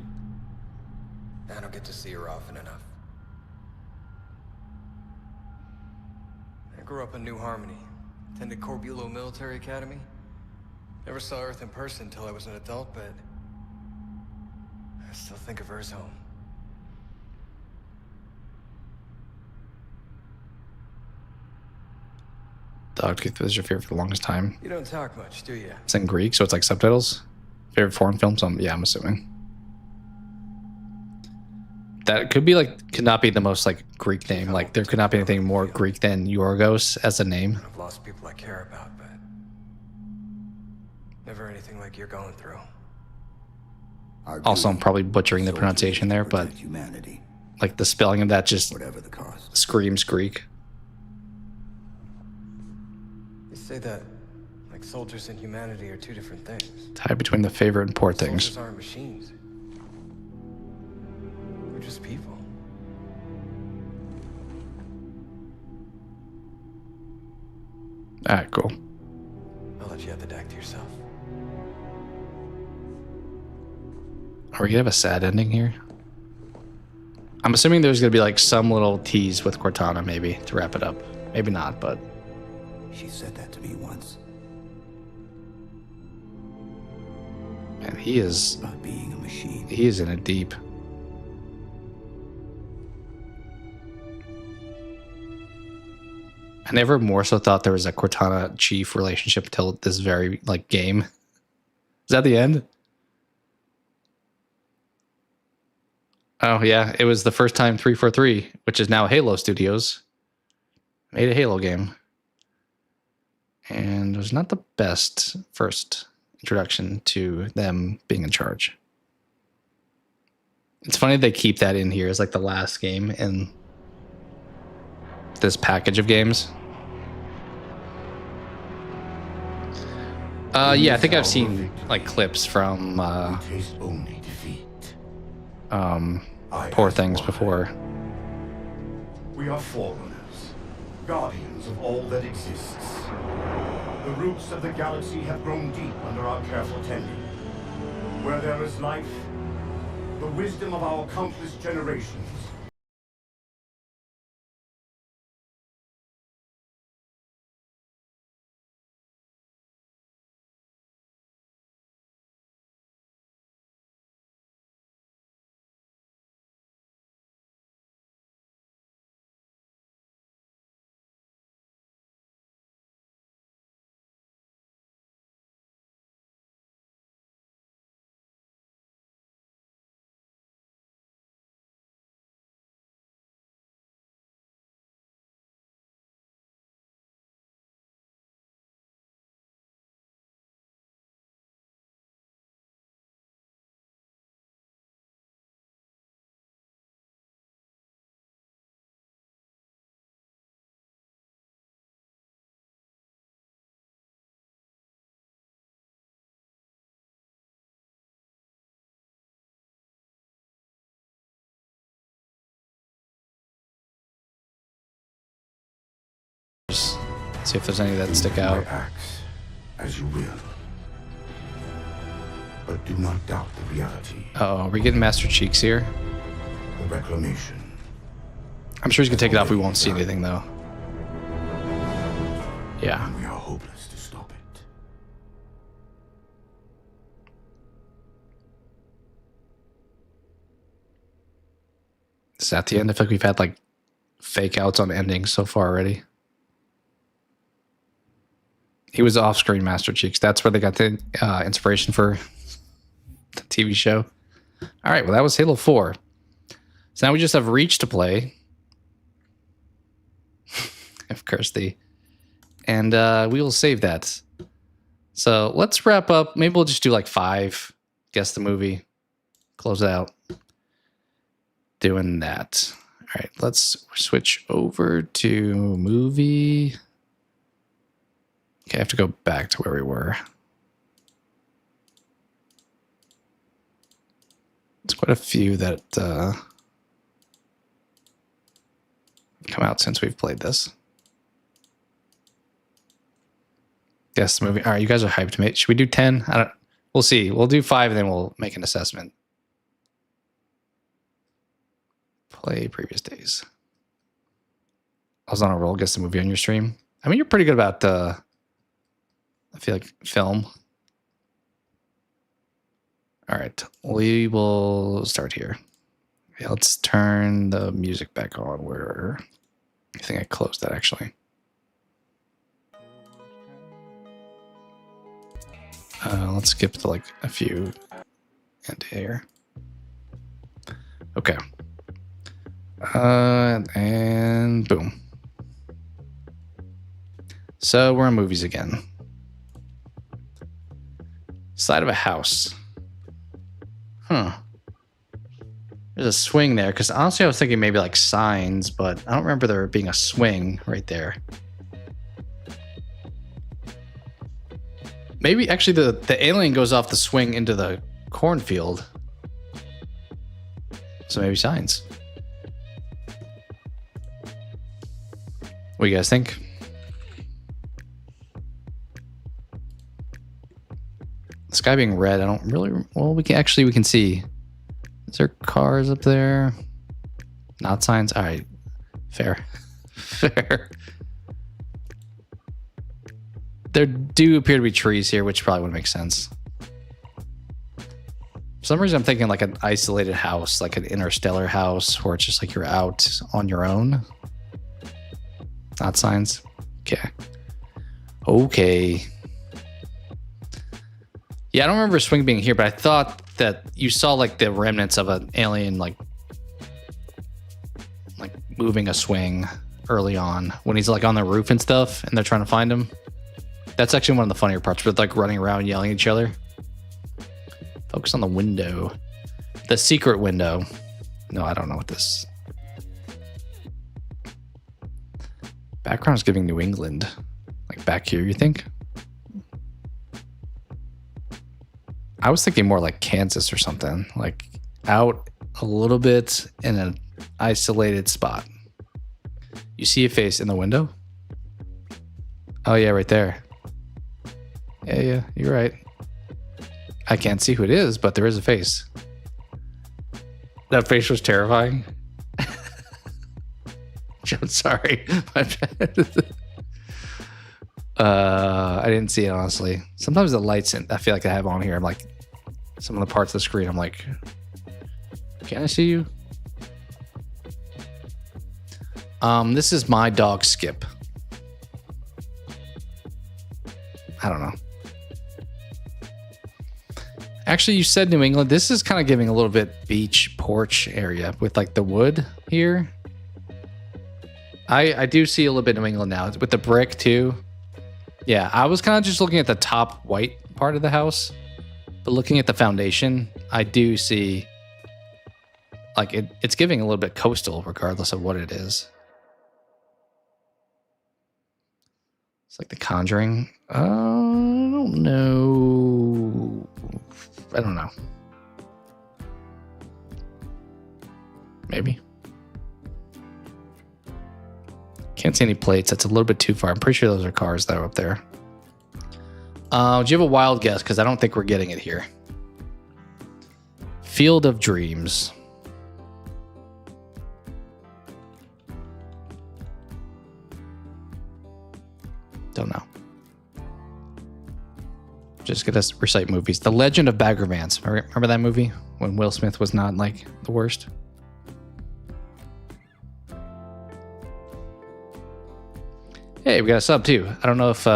I don't get to see her often enough. I grew up in New Harmony. Attended Corbulo Military Academy. Never saw Earth in person until I was an adult, but I still think of her as home. Dogtooth was your favorite for the longest time. You don't talk much, do you? It's in Greek, so it's like subtitles. Favorite foreign films? Yeah, I'm assuming. That could be like, could not be the most like Greek name. Like there could not be anything more Greek than Yorgos as a name. I've lost people I care about, but never anything like you're going through. Also, I'm probably butchering the pronunciation there, but humanity, like the spelling of that just whatever the cost. screams Greek. They say that like soldiers and humanity are two different things. Tie between the favorite and poor things. Soldiers aren't machines. We're just people. Alright, cool. I'll let you have the deck to yourself. Are we gonna have a sad ending here? I'm assuming there's gonna be like some little tease with Cortana maybe to wrap it up. Maybe not, but She said that to me once. man, he is About being a machine. he is in it deep. I never more so thought there was a Cortana Chief relationship until this very like game. Is that the end? Oh yeah, it was the first time 343, which is now Halo Studios, made a Halo game. And it was not the best first introduction to them being in charge. It's funny they keep that in here as like the last game in this package of games. Yeah, I think I've seen like clips from Poor Things before. We are forerunners, guardians of all that exists. The roots of the galaxy have grown deep under our careful tending. Where there is life, the wisdom of our countless generations See if there's any that stick out. My axe, as you will. But do not doubt the reality. Uh-oh, are we getting Master Cheeks here? The reclamation. I'm sure he's gonna take it off. We won't see anything though. Yeah. We are hopeless to stop it. Is that the end? I feel like we've had like fake outs on endings so far already. He was off-screen Master Cheeks. That's where they got the inspiration for the TV show. All right, well, that was Halo 4. So now we just have Reach to play. Of course, and we will save that. So let's wrap up. Maybe we'll just do like 5. Guess the movie. Close it out. Doing that. All right, let's switch over to movie. Okay, I have to go back to where we were. It's quite a few that come out since we've played this. Guess the movie. All right, you guys are hyped, mate. Should we do 10? We'll see. We'll do 5 and then we'll make an assessment. Play previous days. I was on a roll. Guess the movie on your stream. I mean, you're pretty good about I feel like film. All right, we will start here. Okay, let's turn the music back on. Where I think I closed that actually. Let's skip to like a few end here. Okay. And boom. So we're in movies again. Side of a house. Huh. There's a swing there, because honestly I was thinking maybe like signs, but I don't remember there being a swing right there. Maybe actually the alien goes off the swing into the cornfield. So maybe signs. What do you guys think? The sky being red, I don't really... Well, we can see. Is there cars up there? Not signs? All right. Fair. Fair. There do appear to be trees here, which probably would make sense. For some reason, I'm thinking like an isolated house, like an interstellar house, where it's just like you're out on your own. Not signs. Okay. Okay. Yeah, I don't remember swing being here, but I thought that you saw like the remnants of an alien like moving a swing early on when he's like on the roof and stuff and they're trying to find him. That's actually one of the funnier parts with like running around yelling at each other. Focus on the window. The secret window. No, I don't know what this. Background is giving New England. Like back here, you think? I was thinking more like Kansas or something. Like out a little bit in an isolated spot. You see a face in the window? Oh yeah, right there. Yeah, you're right. I can't see who it is, but there is a face. That face was terrifying. I'm sorry. My bad. I didn't see it, honestly. Sometimes the lights, I feel like I have on here, I'm like, some of the parts of the screen, I'm like, can I see you? This is my dog Skip. I don't know. Actually, you said New England. This is kind of giving a little bit beach porch area with like the wood here. I do see a little bit New England now with the brick too. Yeah, I was kind of just looking at the top white part of the house, but looking at the foundation, I do see like it's giving a little bit coastal regardless of what it is. It's like The Conjuring. I don't know. I don't know. Maybe. Can't see any plates. That's a little bit too far. I'm pretty sure those are cars that are up there. Do you have a wild guess? Because I don't think we're getting it here. Field of Dreams. Don't know. Just gonna recite movies. The Legend of Bagger Vance. Remember that movie when Will Smith was not like the worst? Hey, we got a sub too. I don't know if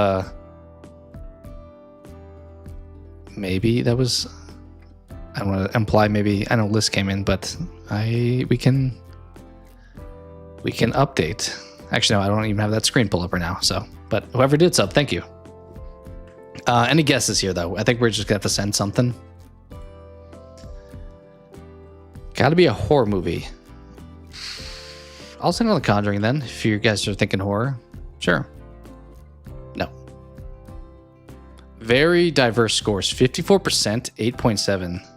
maybe that was. I don't want to imply maybe I know Liz came in, but we can update. Actually, no, I don't even have that screen pulled up right now. So, but whoever did sub, thank you. Any guesses here though? I think we're just gonna have to send something. Got to be a horror movie. I'll send on The Conjuring then. If you guys are thinking horror, sure. No. Very diverse scores. 54%, 8.7.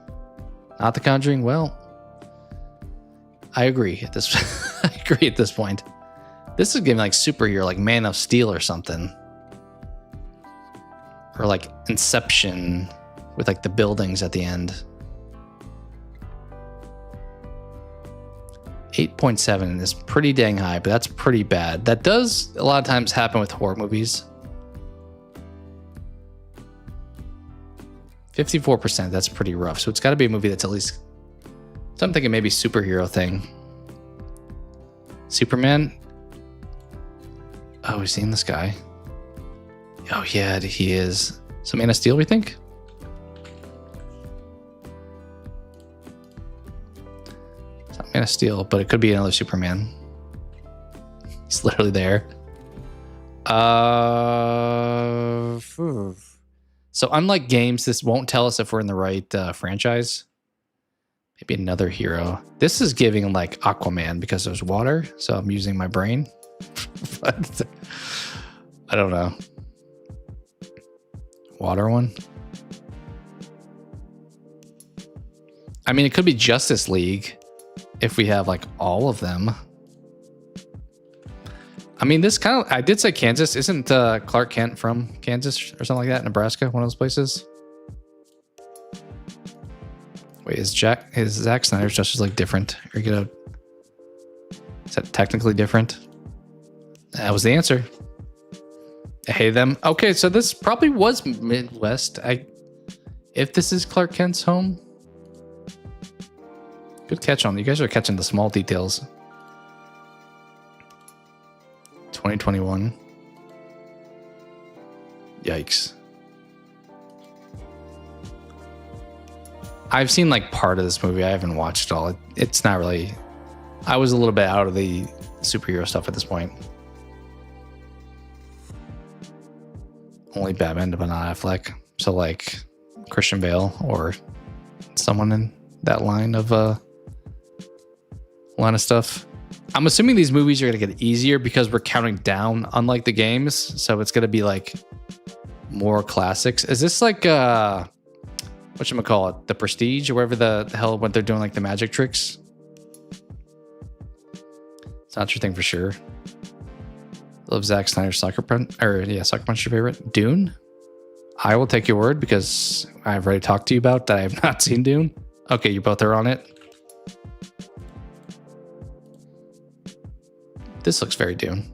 Not The Conjuring. Well, I agree at this. I agree at this point. This is giving like superhero, like Man of Steel or something, or like Inception with like the buildings at the end. 8.7 is pretty dang high, but that's pretty bad. That does a lot of times happen with horror movies. 54%, that's pretty rough. So it's got to be a movie that's at least, so I'm thinking maybe superhero thing. Superman. Oh, we've seen this guy. Oh yeah, he is. So Man of Steel, we think? It's not Man of Steel, but it could be another Superman. He's literally there. So unlike games, this won't tell us if we're in the right franchise. Maybe another hero. This is giving like Aquaman because there's water, so I'm using my brain. But I don't know. Water one? I mean, it could be Justice League if we have like all of them. I mean, this kind of, I did say Kansas. Isn't Clark Kent from Kansas or something like that? Nebraska, one of those places? Wait, is Zack Snyder's Justice League different? Is that technically different? That was the answer. I hate them. Okay, so this probably was Midwest. If this is Clark Kent's home. Good catch on. You guys are catching the small details. 2021. Yikes. I've seen like part of this movie. I haven't watched it all. It's not really. I was a little bit out of the superhero stuff at this point. Only Batman, but not Affleck. So like Christian Bale or someone in that line of stuff. I'm assuming these movies are gonna get easier because we're counting down, unlike the games. So it's gonna be like more classics. Is this like whatchamacallit, The Prestige or whatever the hell when they're doing like the magic tricks? It's not your thing for sure. Love Zack Snyder's Sucker Punch, Sucker Punch your favorite? Dune? I will take your word because I've already talked to you about that I have not seen Dune. Okay, you both are on it. This looks very Dune.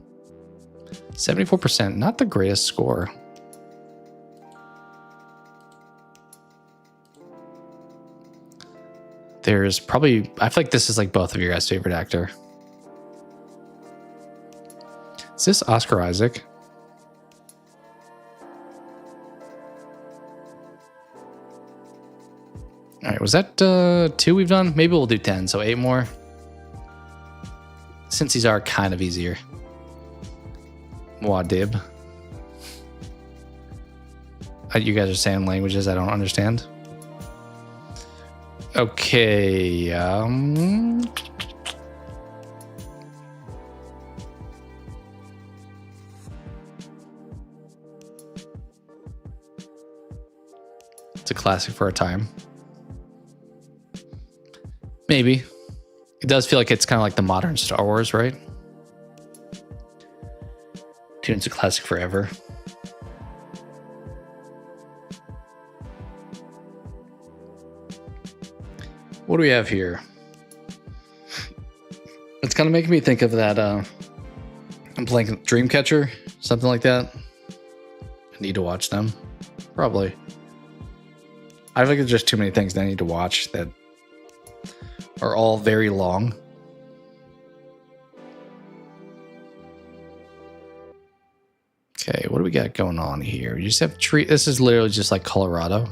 74%, not the greatest score. There's probably, I feel like this is like both of your guys' favorite actor. Is this Oscar Isaac? All right, was that 2 we've done? Maybe we'll do 10, so 8 more. Since these are kind of easier. Muad'Dib. You guys are saying languages I don't understand. Okay. It's a classic for a time. Maybe. It does feel like it's kind of like the modern Star Wars, right? Tune's a classic forever. What do we have here? It's kind of making me think of that. I'm playing Dreamcatcher, something like that. I need to watch them. Probably. I think there's just too many things that I need to watch that are all very long. Okay, what do we got going on here? You just have tree. This is literally just like Colorado.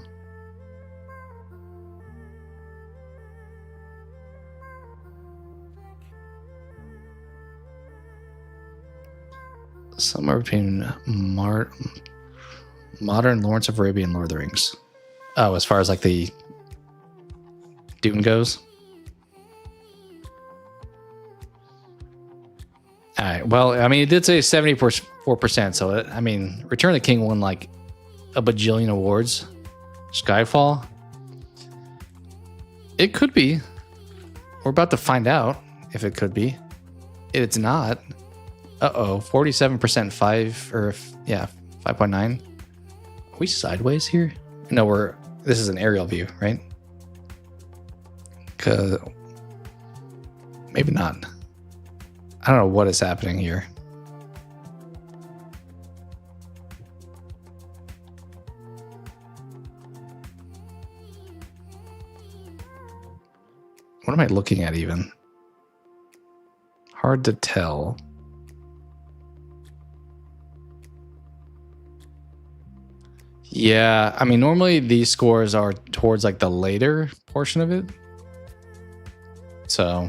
Somewhere between modern Lawrence of Arabia and Lord of the Rings. Oh, as far as like the Dune goes. All right. Well, I mean, it did say 74%. So, I mean, Return of the King won like a bajillion awards. Skyfall. It could be. We're about to find out if it could be. It's not. 47%, 5.9. Are we sideways here? No, this is an aerial view, right? Maybe not. I don't know what is happening here. What am I looking at even? Hard to tell. Yeah, I mean, normally these scores are towards like the later portion of it. So,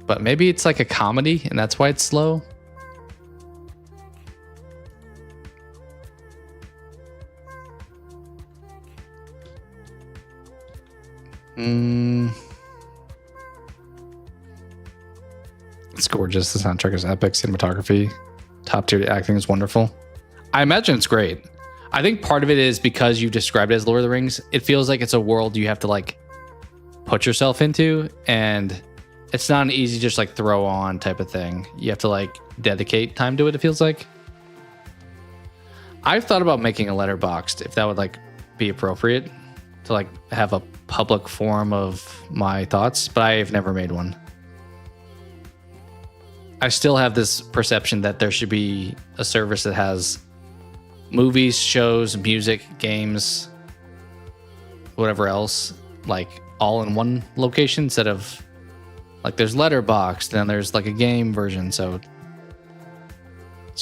but maybe it's like a comedy and that's why it's slow. It's gorgeous. The soundtrack is epic. Cinematography, top tier acting is wonderful. I imagine it's great. I think part of it is because you described it as Lord of the Rings. It feels like it's a world you have to like put yourself into, and it's not an easy just like throw on type of thing. You have to like dedicate time to it. It feels like. I've thought about making a letterboxd if that would like be appropriate to like have a public forum of my thoughts, but I've never made one. I still have this perception that there should be a service that has movies, shows, music, games, whatever else, like all in one location instead of like there's Letterboxd, then there's like a game version. So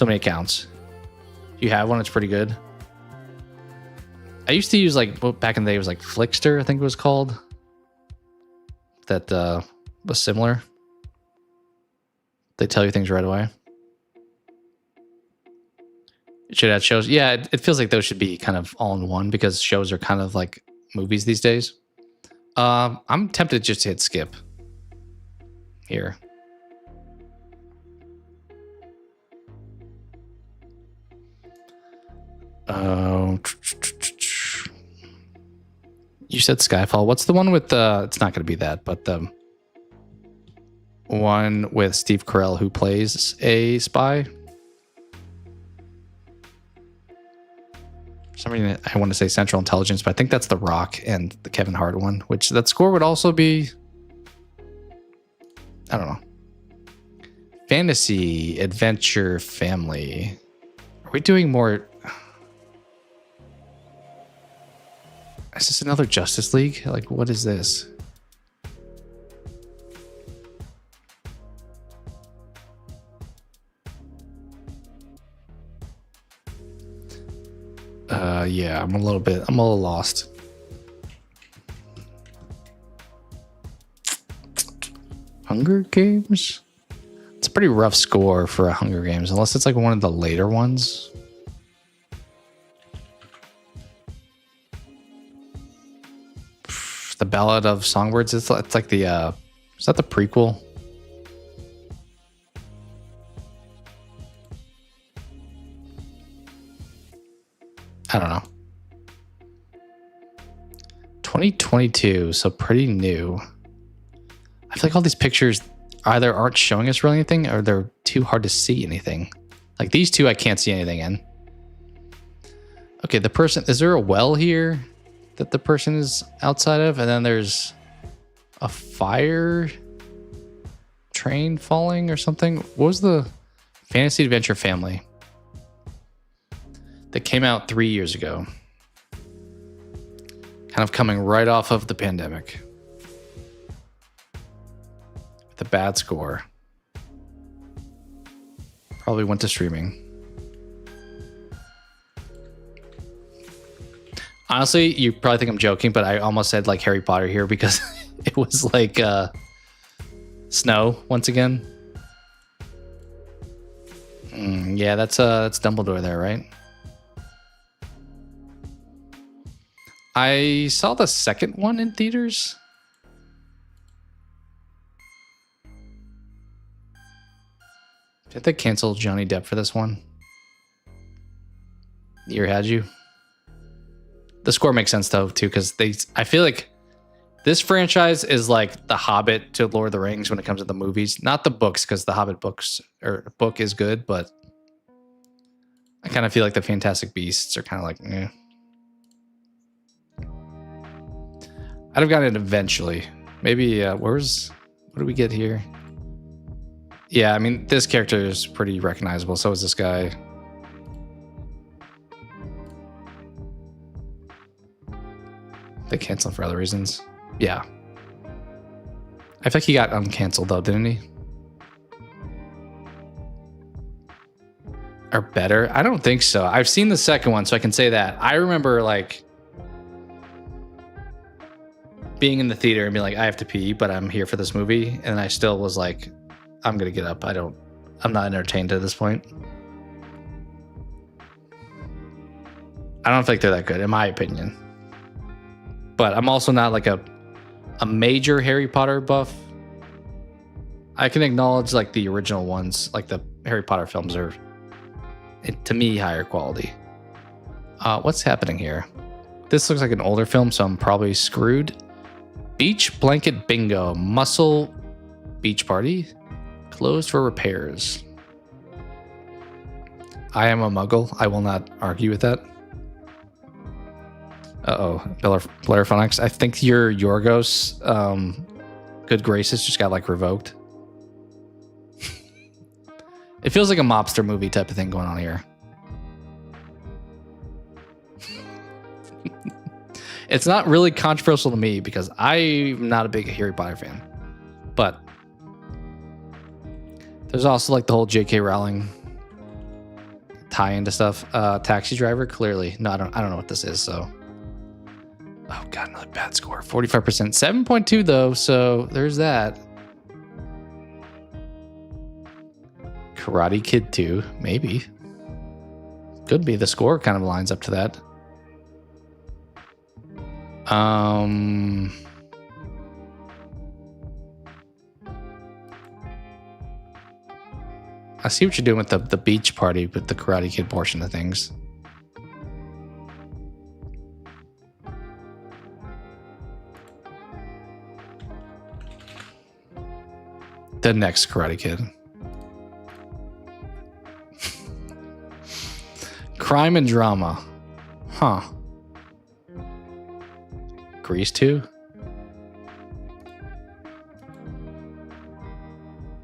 many accounts. You have one, it's pretty good. I used to use like back in the day, it was like Flickster, I think it was called. That was similar. They tell you things right away. It should add shows. Yeah, it feels like those should be kind of all in one because shows are kind of like movies these days. I'm tempted just to hit skip here. You said Skyfall. What's the one with it's not going to be that, but the one with Steve Carell who plays a spy. For some reason I want to say Central Intelligence, but I think that's The Rock and the Kevin Hart one, which that score would also be, I don't know. Fantasy, adventure, family. Are we doing more? Is this another Justice League? Like, what is this? Yeah, I'm a little lost. Hunger Games? It's a pretty rough score for a Hunger Games, unless it's like one of the later ones. The Ballad of Songbirds, it's like the is that the prequel? I don't know. 2022, so pretty new. I feel like all these pictures either aren't showing us really anything or they're too hard to see anything. Like these two, I can't see anything in. Okay, the person, is there a well here that the person is outside of? And then there's a fire train falling or something. What was the Fantasy Adventure Family that came out 3 years ago? Kind of coming right off of the pandemic. With a bad score. Probably went to streaming. Honestly, you probably think I'm joking, but I almost said like Harry Potter here because it was like snow once again. Yeah, that's Dumbledore there, right? I saw the second one in theaters. Did they cancel Johnny Depp for this one? Or had you? The score makes sense though too, because I feel like this franchise is like The Hobbit to Lord of the Rings when it comes to the movies, not the books, because the Hobbit book is good, but I kind of feel like the Fantastic Beasts are kind of like, eh. I'd have gotten it eventually. Maybe what do we get here? Yeah, I mean, this character is pretty recognizable. So is this guy. They canceled for other reasons. Yeah. I think he got uncanceled though, didn't he? Or better? I don't think so. I've seen the second one, so I can say that. I remember like being in the theater and being like, I have to pee, but I'm here for this movie. And I still was like, I'm going to get up. I'm not entertained at this point. I don't think they're that good, in my opinion. But I'm also not like a major Harry Potter buff. I can acknowledge like the original ones, like the Harry Potter films are, to me, higher quality. What's happening here? This looks like an older film, so I'm probably screwed. Beach Blanket Bingo. Muscle Beach Party. Closed for repairs. I am a muggle. I will not argue with that. Blair Phonics. I think your Yorgos good graces just got like revoked. It feels like a mobster movie type of thing going on here. It's not really controversial to me because I'm not a big Harry Potter fan. But there's also like the whole J.K. Rowling tie into stuff. Taxi Driver, clearly. No, I don't know what this is, so. Oh god, another bad score. 45%. 7.2 though, so there's that. Karate Kid 2, maybe. Could be. The score kind of lines up to that. I see what you're doing with the beach party with the Karate Kid portion of things. The next Karate Kid. Crime and drama. Huh. Grease 2?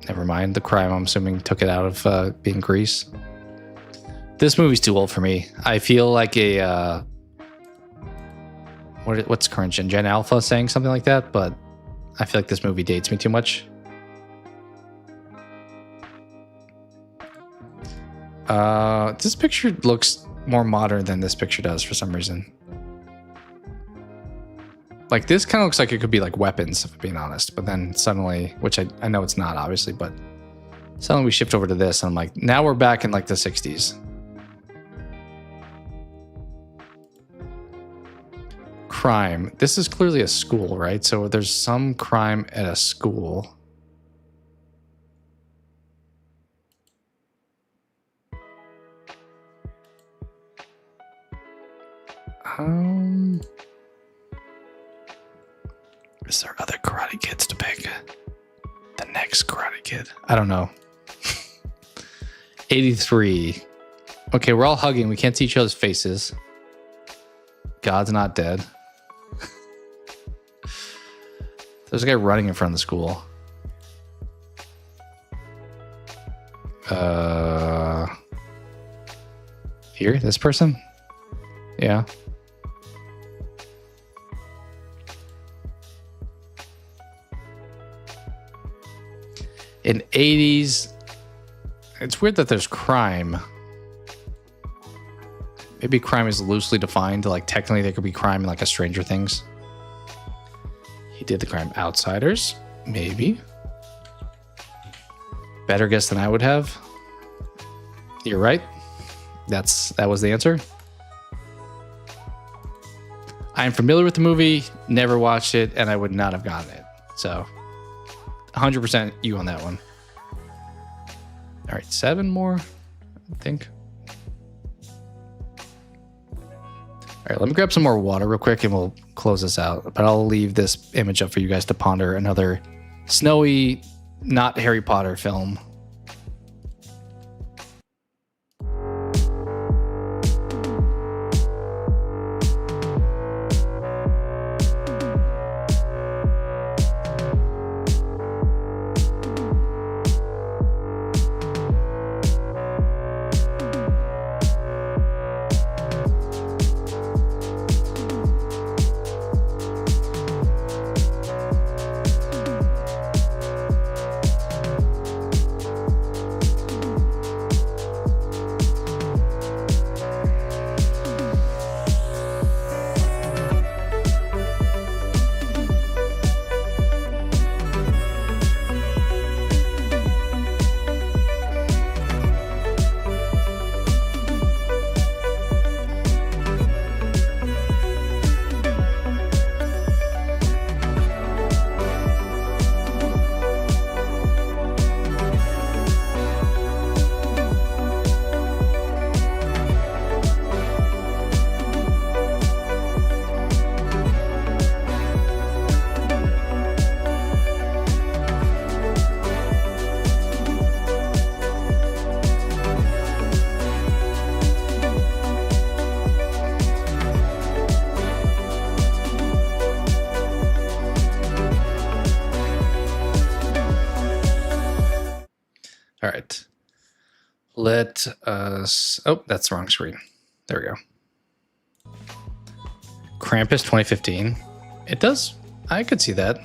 Never mind. The crime, I'm assuming, took it out of being Grease. This movie's too old for me. I feel like a... what's current gen? Gen Alpha saying something like that, but I feel like this movie dates me too much. This picture looks more modern than this picture does for some reason. Like, this kind of looks like it could be like weapons, if I'm being honest. But then suddenly, which I know it's not, obviously, but suddenly we shift over to this, and I'm like, now we're back in like the 60s. Crime. This is clearly a school, right? So there's some crime at a school. Is there other Karate Kids to pick? The next Karate Kid. I don't know. 83. Okay, we're all hugging. We can't see each other's faces. God's not dead. There's a guy running in front of the school. Here? This person? Yeah. In 80s, it's weird that there's crime. Maybe crime is loosely defined. Like, technically, there could be crime in, like, a Stranger Things. He did the crime. Outsiders? Maybe. Better guess than I would have. You're right. That was the answer. I'm familiar with the movie, never watched it, and I would not have gotten it. So, 100% you on that one. All right, 7 more, I think. All right, let me grab some more water real quick and we'll close this out. But I'll leave this image up for you guys to ponder. Another snowy, not Harry Potter film. All right. Let us... Oh, that's the wrong screen. There we go. Krampus 2015. It does. I could see that.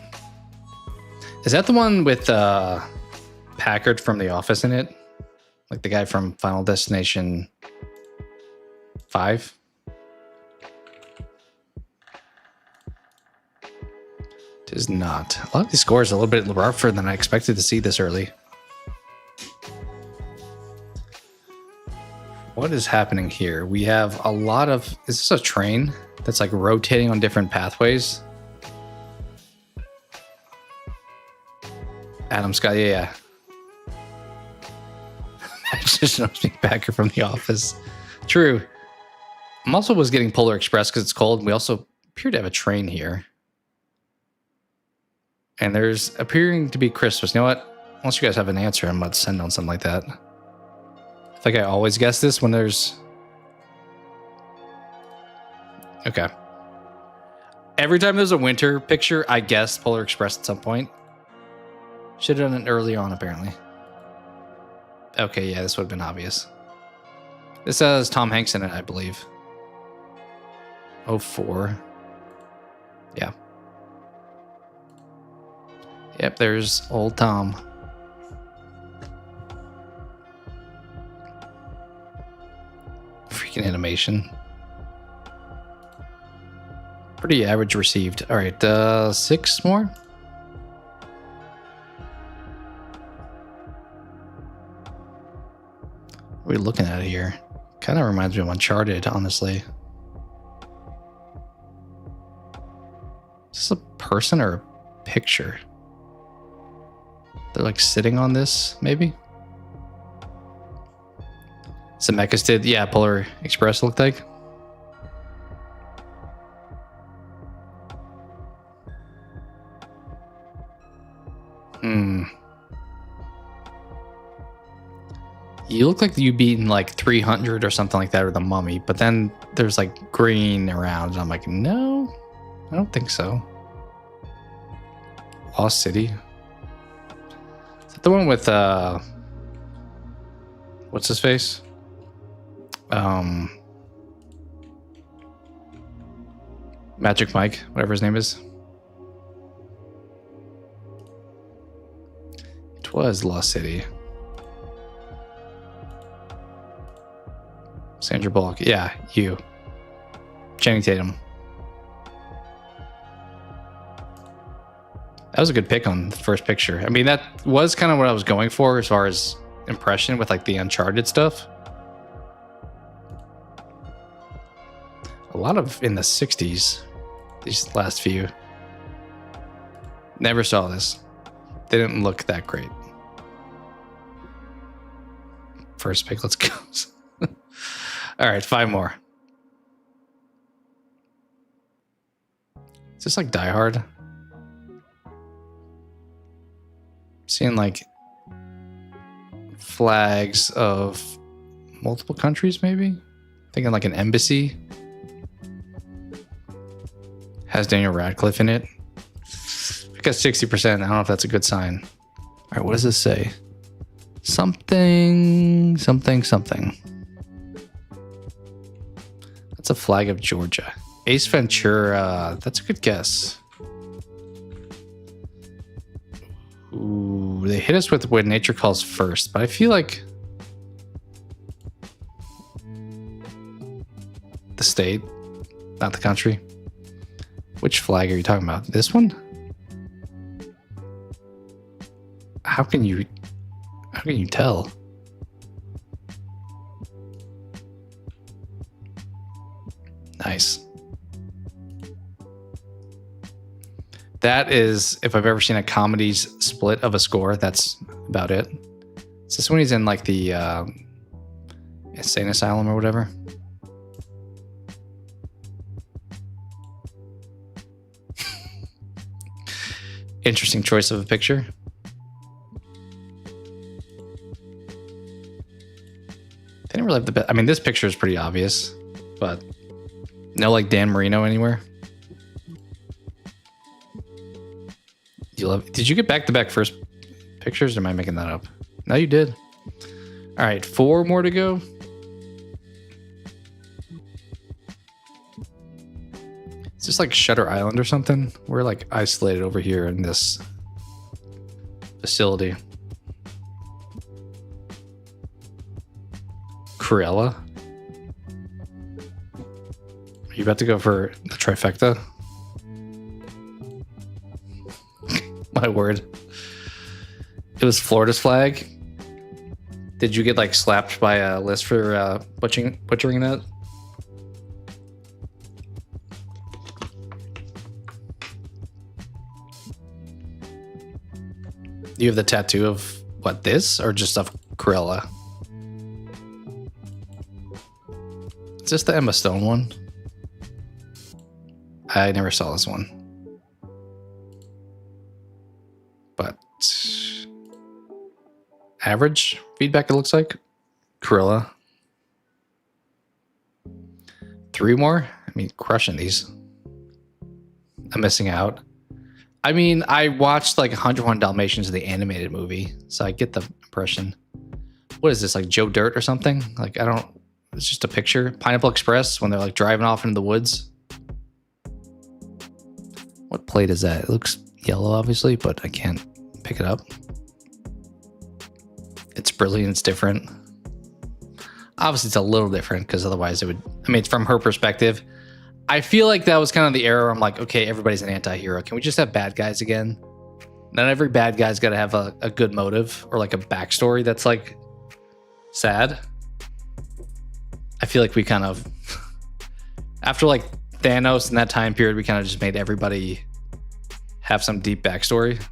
Is that the one with Packard from The Office in it? Like the guy from Final Destination 5? It is not. A lot of these scores are a little bit rougher than I expected to see this early. What is happening here? We have a lot of... Is this a train that's like rotating on different pathways? Adam Scott, yeah. That's just knows me Packer from The Office. True. I'm also was getting Polar Express because it's cold. And we also appear to have a train here. And there's appearing to be Christmas. You know what? Unless you guys have an answer, I'm about to send on something like that. I think I always guess this when there's... Okay. Every time there's a winter picture, I guess Polar Express at some point. Should have done it early on, apparently. Okay, yeah, this would have been obvious. This has Tom Hanks in it, I believe. 04. Yeah. Yep, there's old Tom. Freaking animation. Pretty average received. All right, 6 more. What are we looking at here? Kind of reminds me of Uncharted, honestly. Is this a person or a picture? They're like sitting on this, maybe? Zemeckis did, yeah, Polar Express looked like. You look like you beaten like 300 or something like that, or the Mummy, but then there's like green around, and I'm like, no, I don't think so. Lost City. Is that the one with what's his face? Magic Mike, whatever his name is. It was Lost City. Sandra Bullock. Yeah, you. Channing Tatum. That was a good pick on the first picture. I mean, that was kind of what I was going for as far as impression with like the Uncharted stuff. A lot of in the 60s, these last few. Never saw this. They didn't look that great. First pick, let's go. All right, 5 more. Is this like Die Hard? Seeing like flags of multiple countries, maybe? Thinking like an embassy. Has Daniel Radcliffe in it. I got 60%. I don't know if that's a good sign. All right, what does this say? Something, something, something. That's a flag of Georgia. Ace Ventura. That's a good guess. Ooh, they hit us with When Nature Calls first, but I feel like the state, not the country. Which flag are you talking about? This one? How can you tell? Nice. That is, if I've ever seen a comedy's split of a score, that's about it. Is this when he's in like the insane asylum or whatever? Interesting choice of a picture. They didn't really have the best. I mean, this picture is pretty obvious, but no, like Dan Marino anywhere. Did you get back-to-back first pictures, or am I making that up? No, you did. All right, 4 more to go. Is this like Shutter Island or something? We're like isolated over here in this facility. Cruella? Are you about to go for the trifecta? My word. It was Florida's flag. Did you get like slapped by a list for butchering that? You have the tattoo of what, this, or just of Cruella? Is this the Emma Stone one? I never saw this one. But average feedback, it looks like. Cruella. 3 more? I mean, crushing these. I'm missing out. I mean, I watched like 101 Dalmatians, the animated movie, so I get the impression. What is this, like Joe Dirt or something? Like, I don't, it's just a picture. Pineapple Express, when they're like driving off into the woods. What plate is that? It looks yellow, obviously, but I can't pick it up. It's brilliant, it's different. Obviously, it's a little different, because otherwise it would, I mean, from her perspective, I feel like that was kind of the era where I'm like, okay, everybody's an anti-hero. Can we just have bad guys again? Not every bad guy's got to have a good motive or like a backstory that's like sad. I feel like we kind of, after like Thanos in that time period, we kind of just made everybody have some deep backstory.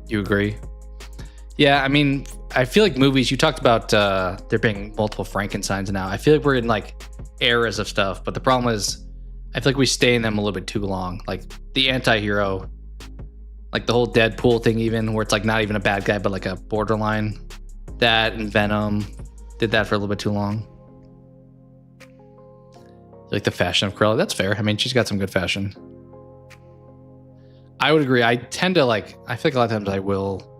You agree? Yeah, I mean, I feel like movies, you talked about there being multiple Frankensteins now. I feel like we're in like eras of stuff, but the problem is I feel like we stay in them a little bit too long. Like the anti-hero, Like the whole Deadpool thing, even where it's like not even a bad guy, but like a borderline. That and Venom did that for a little bit too long. Like the fashion of Cruella. That's fair. I mean, she's got some good fashion. I would agree. I tend to like, I feel like a lot of times I will.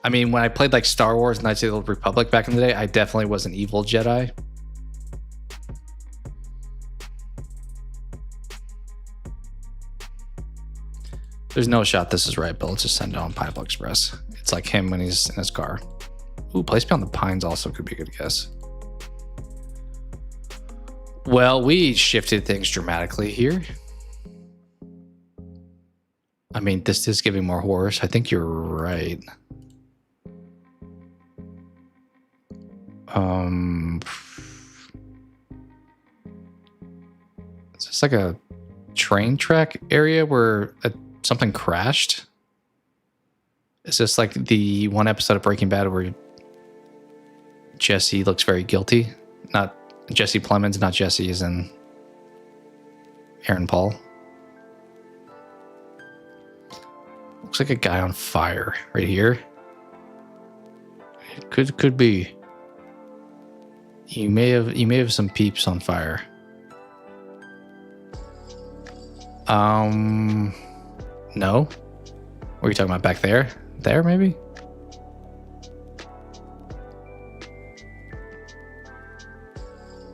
I mean, when I played like Star Wars Knights of the Old Republic back in the day, I definitely was an evil Jedi. There's no shot this is right, but let's just send it on Pineapple Express. It's like him when he's in his car. Ooh, Place Beyond the Pines also could be a good guess. Well, we shifted things dramatically here. I mean, this is giving more horror, so I think you're right. Is this like a train track area where something crashed? Is this like the one episode of Breaking Bad where Jesse looks very guilty? Not Jesse Plemons, not Jesse as in Aaron Paul. Looks like a guy on fire right here. It could be. You may have some peeps on fire. No. What are you talking about back there? There maybe?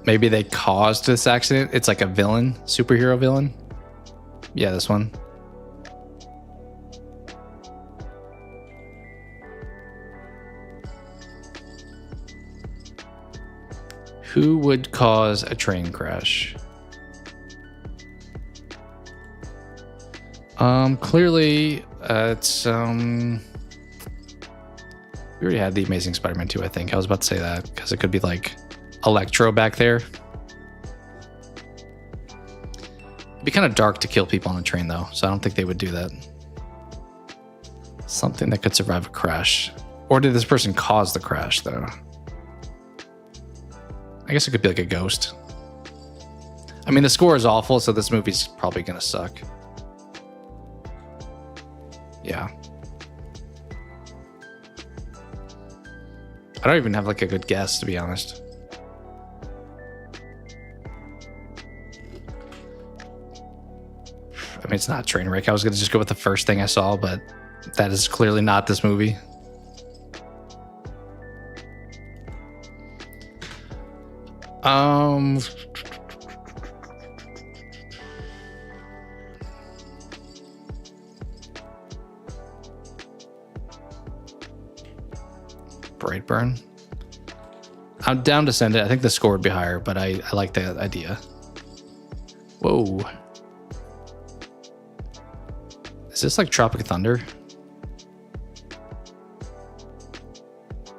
Maybe they caused this accident. It's like a villain, superhero villain. Yeah, this one. Who would cause a train crash? Clearly, it's we already had the Amazing Spider-Man 2, I think. I was about to say that because it could be like Electro back there. It'd be kind of dark to kill people on a train though, so I don't think they would do that. Something that could survive a crash. Or did this person cause the crash though? I guess it could be like a ghost. I mean, the score is awful, so this movie's probably gonna suck. Yeah. I don't even have like a good guess, to be honest. I mean, it's not Trainwreck. I was gonna just go with the first thing I saw, but that is clearly not this movie. Brightburn. I'm down to send it. I think the score would be higher, but I like the idea. Whoa. Is this like Tropic Thunder?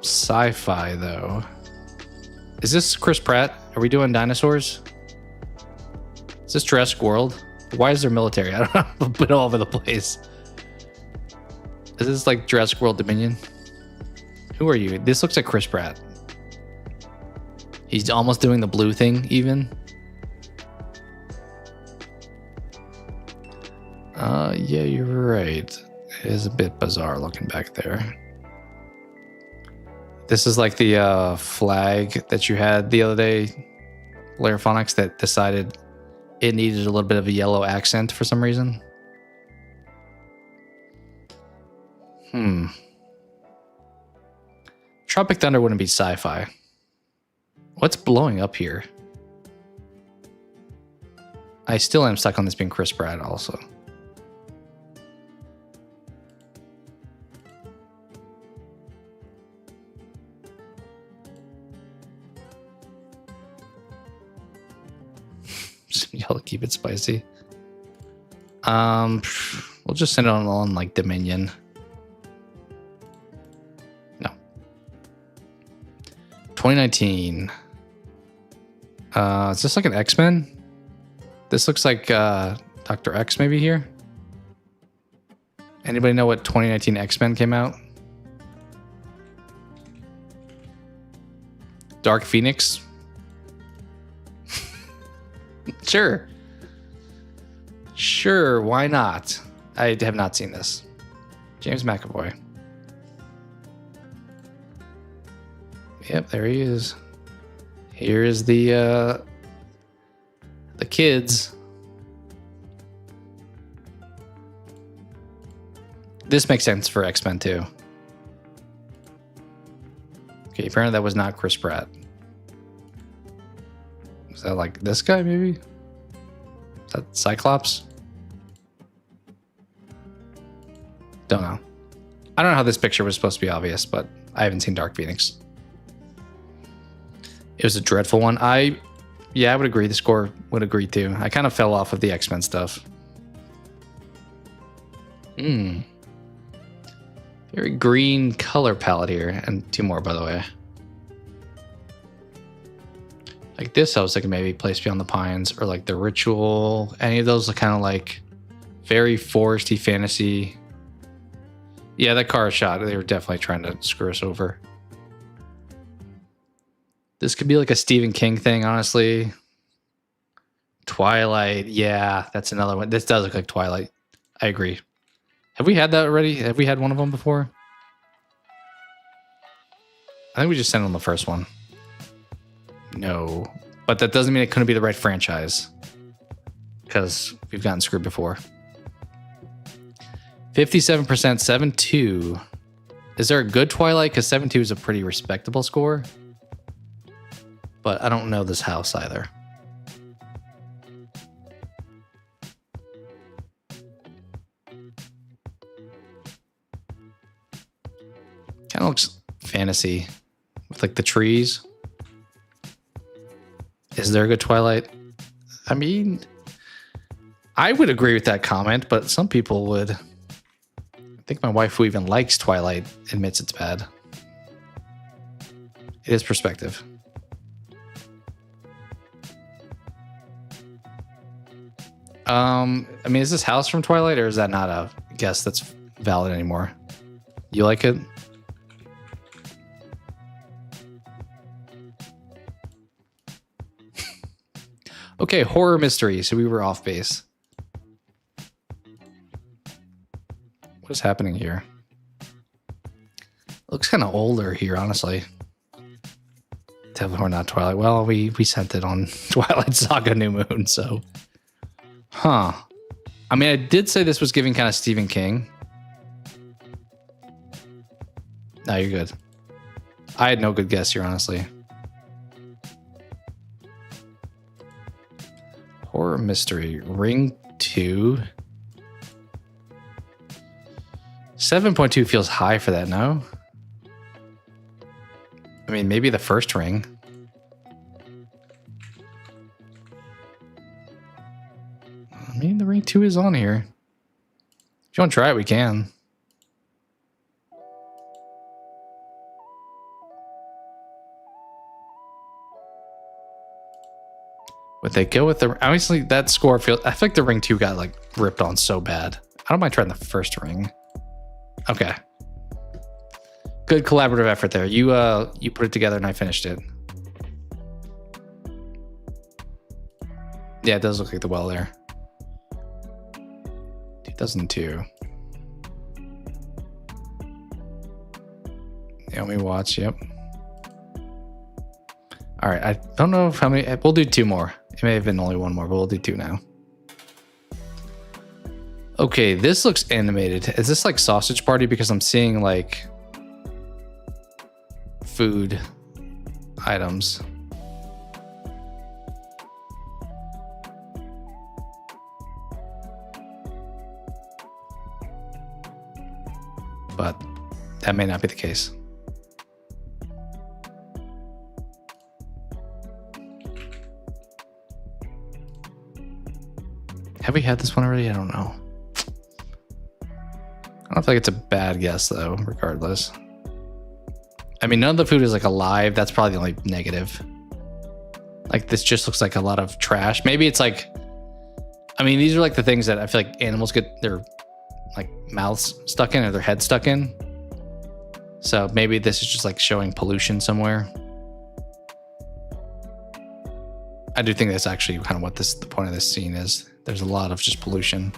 Sci-fi though. Is this Chris Pratt? Are we doing dinosaurs? Is this Jurassic World? Why is there military? I don't know. A bit all over the place. Is this like Jurassic World Dominion? Who are you? This looks like Chris Pratt. He's almost doing the blue thing even. Yeah, you're right. It is a bit bizarre looking back there. This is like the flag that you had the other day, Lairphonics, that decided it needed a little bit of a yellow accent for some reason. Tropic Thunder wouldn't be sci-fi. What's blowing up here? I still am stuck on this being Chris Pratt also. Y'all keep it spicy. We'll just send it on like Dominion. No. 2019. Is this like an X-Men? This looks like Dr. X maybe here. Anybody know what 2019 X-Men came out? Dark Phoenix? Sure. Sure, why not? I have not seen this. James McAvoy. Yep, there he is. Here is the kids. This makes sense for X-Men too. Okay, apparently that was not Chris Pratt. Is that like this guy maybe? Is that Cyclops? Don't know. I don't know how this picture was supposed to be obvious, but I haven't seen Dark Phoenix. It was a dreadful one. Yeah, I would agree. The score would agree too. I kind of fell off of the X-Men stuff. Very green color palette here. And 2 more, by the way. Like this, I was thinking maybe Place Beyond the Pines or like The Ritual. Any of those are kind of like very foresty fantasy. Yeah, that car shot. They were definitely trying to screw us over. This could be like a Stephen King thing, honestly. Twilight. Yeah, that's another one. This does look like Twilight. I agree. Have we had that already? Have we had one of them before? I think we just sent on the first one. No. But that doesn't mean it couldn't be the right franchise. Because we've gotten screwed before. 57%, 7-2. Is there a good Twilight? Because 7-2 is a pretty respectable score. But I don't know this house either. Kind of looks fantasy with like the trees. Is there a good Twilight? I mean, I would agree with that comment, but some people would. I think my wife, who even likes Twilight, admits it's bad. It is perspective. I mean, is this house from Twilight, or is that not a guess that's valid anymore? You like it? Okay, horror mystery. So we were off base. What is happening here? Looks kind of older here, honestly. Definitely not Twilight. Well, we sent it on Twilight Saga New Moon, so. Huh. I mean, I did say this was giving kind of Stephen King. No, you're good. I had no good guess here, honestly. Horror mystery. Ring 2. 7.2 feels high for that, no? I mean, maybe the first Ring. I mean, the Ring 2 is on here. If you want to try it, we can. Would they go with the... Obviously, that score feels... I feel like the Ring 2 got, like, ripped on so bad. I don't mind trying the first Ring. Okay. Good collaborative effort there. You put it together and I finished it. Yeah, it does look like the well there. 2002. Yeah, we watch. Yep. All right. I don't know how many. We'll do 2 more. It may have been only 1 more, but we'll do 2 now. Okay, this looks animated. Is this like Sausage Party? Because I'm seeing like food items. But that may not be the case. Have we had this one already? I don't know. I don't feel like it's a bad guess though, regardless. I mean, none of the food is like alive. That's probably the only negative. Like this just looks like a lot of trash. Maybe it's like, I mean, these are like the things that I feel like animals get their like mouths stuck in or their heads stuck in. So maybe this is just like showing pollution somewhere. I do think that's actually kind of what the point of this scene is. There's a lot of just pollution.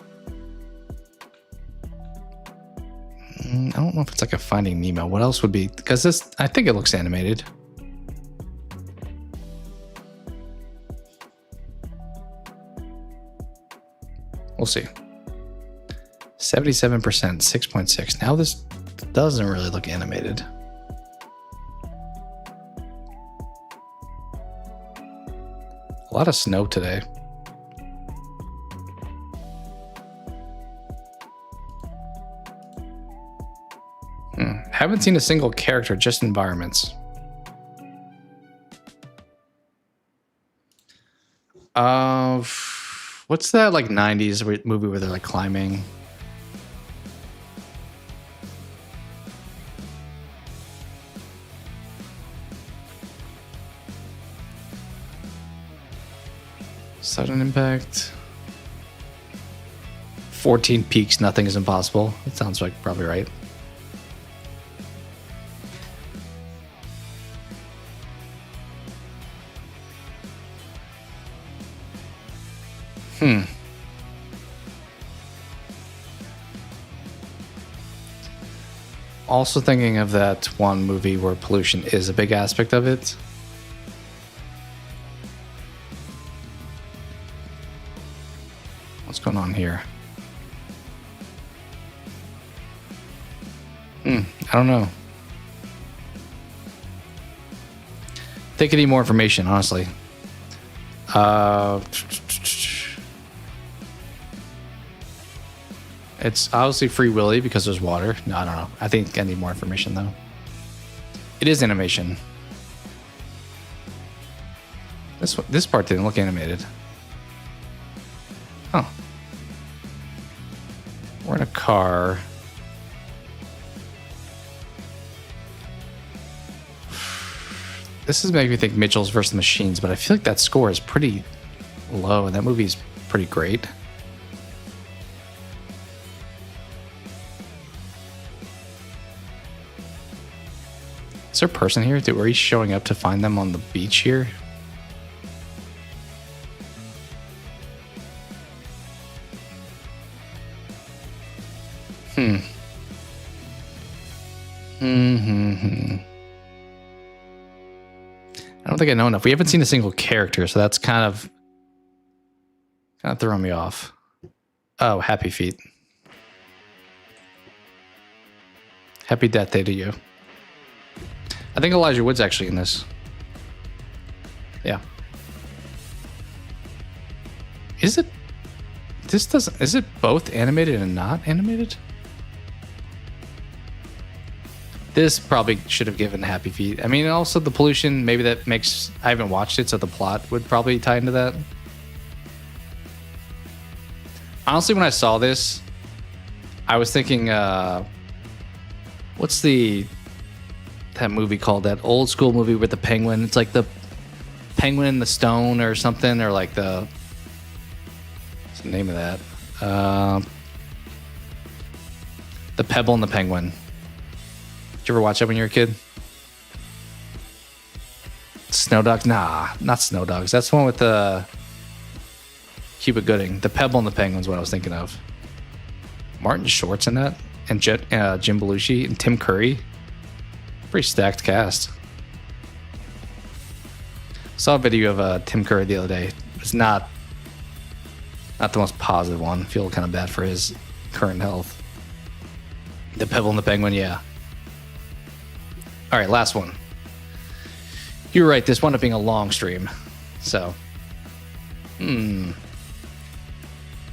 I don't know if it's like a Finding Nemo. What else would be? Because this, I think it looks animated. We'll see. 77%, 6.6. Now this doesn't really look animated. A lot of snow today. Haven't seen a single character, just environments. What's that like 90s movie where they're like climbing? Sudden impact. 14 peaks, nothing is impossible. That sounds like probably right. Also thinking of that one movie where pollution is a big aspect of it. What's going on here? I don't know. Think I need more information, honestly. It's obviously Free Willy because there's water. No, I don't know. I think I need more information though. It is animation. This part didn't look animated. Huh. We're in a car. This is making me think Mitchell's versus the Machines, but I feel like that score is pretty low and that movie's pretty great. Is there a person here? Are you showing up to find them on the beach here? I don't think I know enough. We haven't seen a single character, so that's kind of throwing me off. Oh, Happy Feet. Happy Death Day to you. I think Elijah Wood's actually in this. Yeah. Is it? Is it both animated and not animated? This probably should have given Happy Feet. I mean, also the pollution, maybe that makes... I haven't watched it, so the plot would probably tie into that. Honestly, when I saw this, I was thinking, what's that movie called? That old school movie with the penguin. It's like the Penguin in the Stone or something, or like what's the name of that? The Pebble and the Penguin. Did you ever watch that when you were a kid? Snow Dogs? Nah, not Snow Dogs. That's the one with Cuba Gooding. The Pebble and the Penguin's what I was thinking of. Martin Short's in that, and Jim Belushi and Tim Curry. Pretty stacked cast. Saw a video of Tim Curry the other day. It's not the most positive one. Feel kind of bad for his current health. The Pebble and the Penguin, yeah. All right, last one. You're right. This wound up being a long stream, so.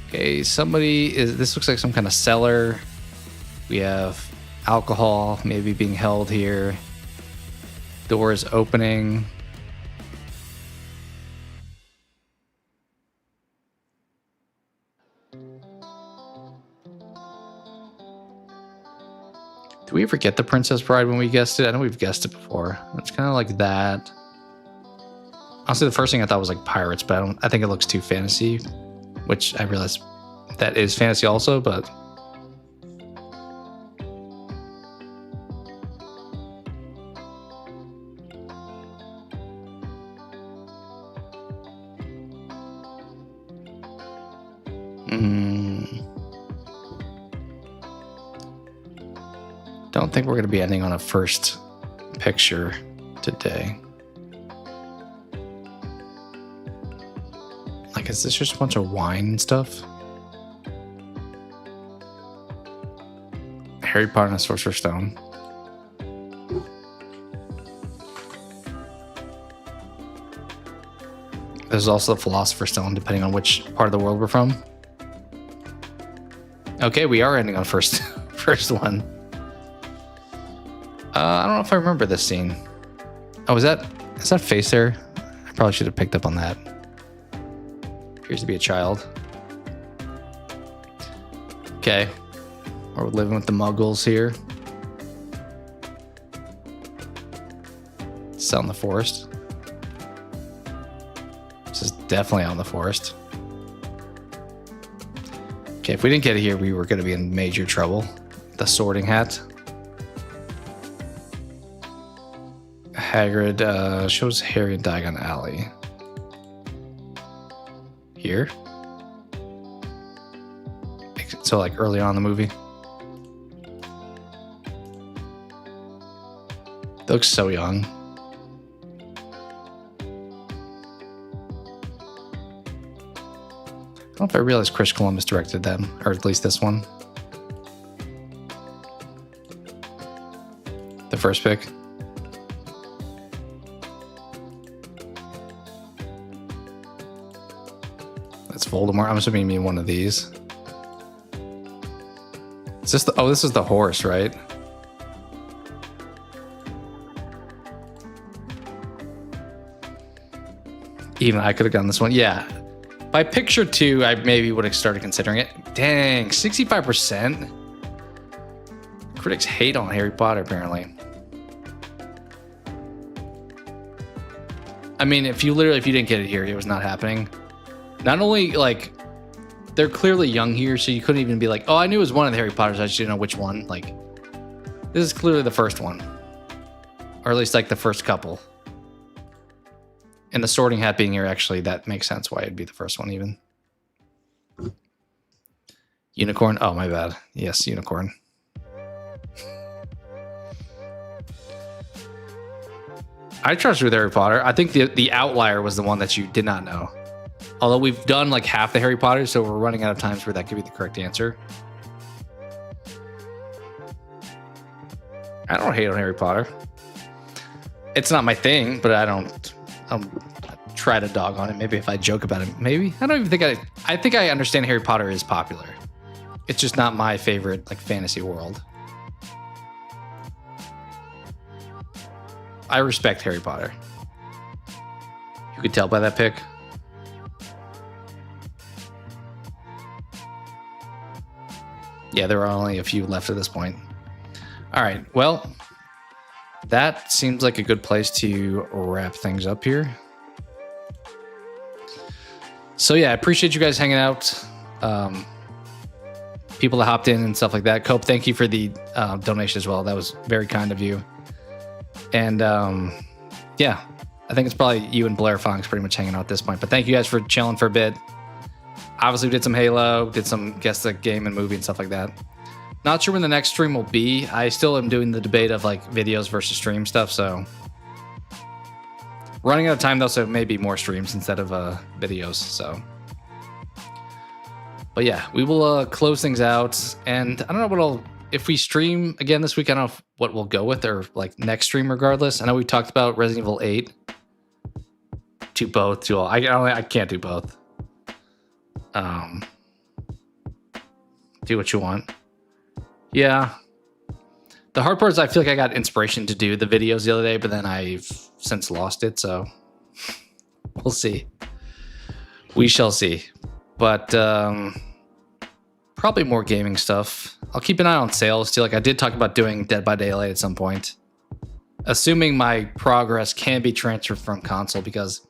Okay, this looks like some kind of cellar. We have alcohol maybe being held here. Doors opening. Do we ever get the Princess Bride when we guessed it? I know we've guessed it before. It's kind of like that. Honestly, the first thing I thought was like pirates, but I think it looks too fantasy, which I realize that is fantasy also, but think we're going to be ending on a first picture today. Like, is this just a bunch of wine and stuff? Harry Potter and the Sorcerer's Stone. There's also the Philosopher's Stone, depending on which part of the world we're from. Okay, we are ending on first one. I don't know if I remember this scene. Oh, is that face there? I probably should have picked up on that. Appears to be a child. Okay. We're living with the Muggles here. It's out in the forest. This is definitely out in the forest. Okay, if we didn't get it here, we were going to be in major trouble. The Sorting Hat. Hagrid shows Harry in Diagon Alley. Here? So, like, early on in the movie. They look so young. I don't know if I realized Chris Columbus directed them, or at least this one. The first pick. That's Voldemort. I'm assuming you mean one of these. Is this the, oh, this is the horse, right? Even I could have gotten this one. Yeah. By picture 2, I maybe would have started considering it. Dang, 65%. Critics hate on Harry Potter, apparently. I mean, if you didn't get it here, it was not happening. Not only, like, they're clearly young here, so you couldn't even be like, oh, I knew it was one of the Harry Potters, I just didn't know which one. Like, this is clearly the first one. Or at least, like, the first couple. And the Sorting Hat being here, actually, that makes sense why it'd be the first one, even. Unicorn? Oh, my bad. Yes, unicorn. I trust you with Harry Potter. I think the outlier was the one that you did not know. Although we've done like half the Harry Potter, so we're running out of times where that could be the correct answer. I don't hate on Harry Potter. It's not my thing, but I don't try to dog on it. Maybe if I joke about it, maybe. I don't even think I think I understand Harry Potter is popular. It's just not my favorite like fantasy world. I respect Harry Potter. You could tell by that pick. Yeah, there are only a few left at this point. All right, well, that seems like a good place to wrap things up here. So yeah, I appreciate you guys hanging out. People that hopped in and stuff like that. Cope, thank you for the donation as well. That was very kind of you. And yeah, I think it's probably you and Blair Fox pretty much hanging out at this point. But thank you guys for chilling for a bit. Obviously, we did some Halo, did some guess the game and movie and stuff like that. Not sure when the next stream will be. I still am doing the debate of like videos versus stream stuff, so running out of time though, so maybe more streams instead of videos. So, but yeah, we will close things out, and I don't know if we stream again this week. I don't know what we'll go with or like next stream regardless. I know we talked about Resident Evil 8. Do both. I can't do both. Do what you want. Yeah. The hard part is I feel like I got inspiration to do the videos the other day, but then I've since lost it, so we'll see. We shall see. But probably more gaming stuff. I'll keep an eye on sales too. Like I did talk about doing Dead by Daylight at some point. Assuming my progress can be transferred from console, because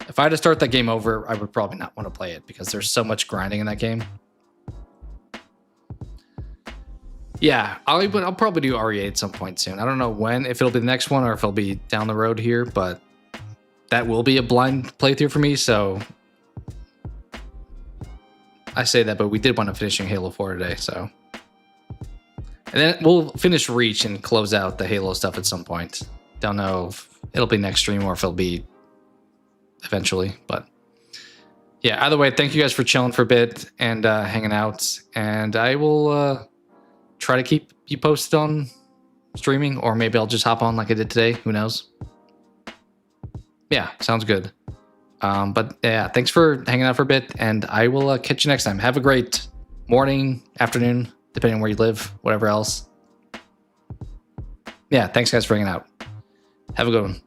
if I had to start that game over, I would probably not want to play it because there's so much grinding in that game. Yeah, I'll probably do RE8 at some point soon. I don't know when, if it'll be the next one or if it'll be down the road here, but that will be a blind playthrough for me, so I say that, but we did wind up finishing Halo 4 today, so. And then we'll finish Reach and close out the Halo stuff at some point. Don't know if it'll be next stream or if it'll be eventually, but yeah, either way, thank you guys for chilling for a bit and hanging out. And I will try to keep you posted on streaming, or maybe I'll just hop on like I did today. Who knows? Yeah, sounds good. But yeah, thanks for hanging out for a bit, and I will catch you next time. Have a great morning, afternoon, depending on where you live, whatever else. Yeah, thanks guys for hanging out. Have a good one.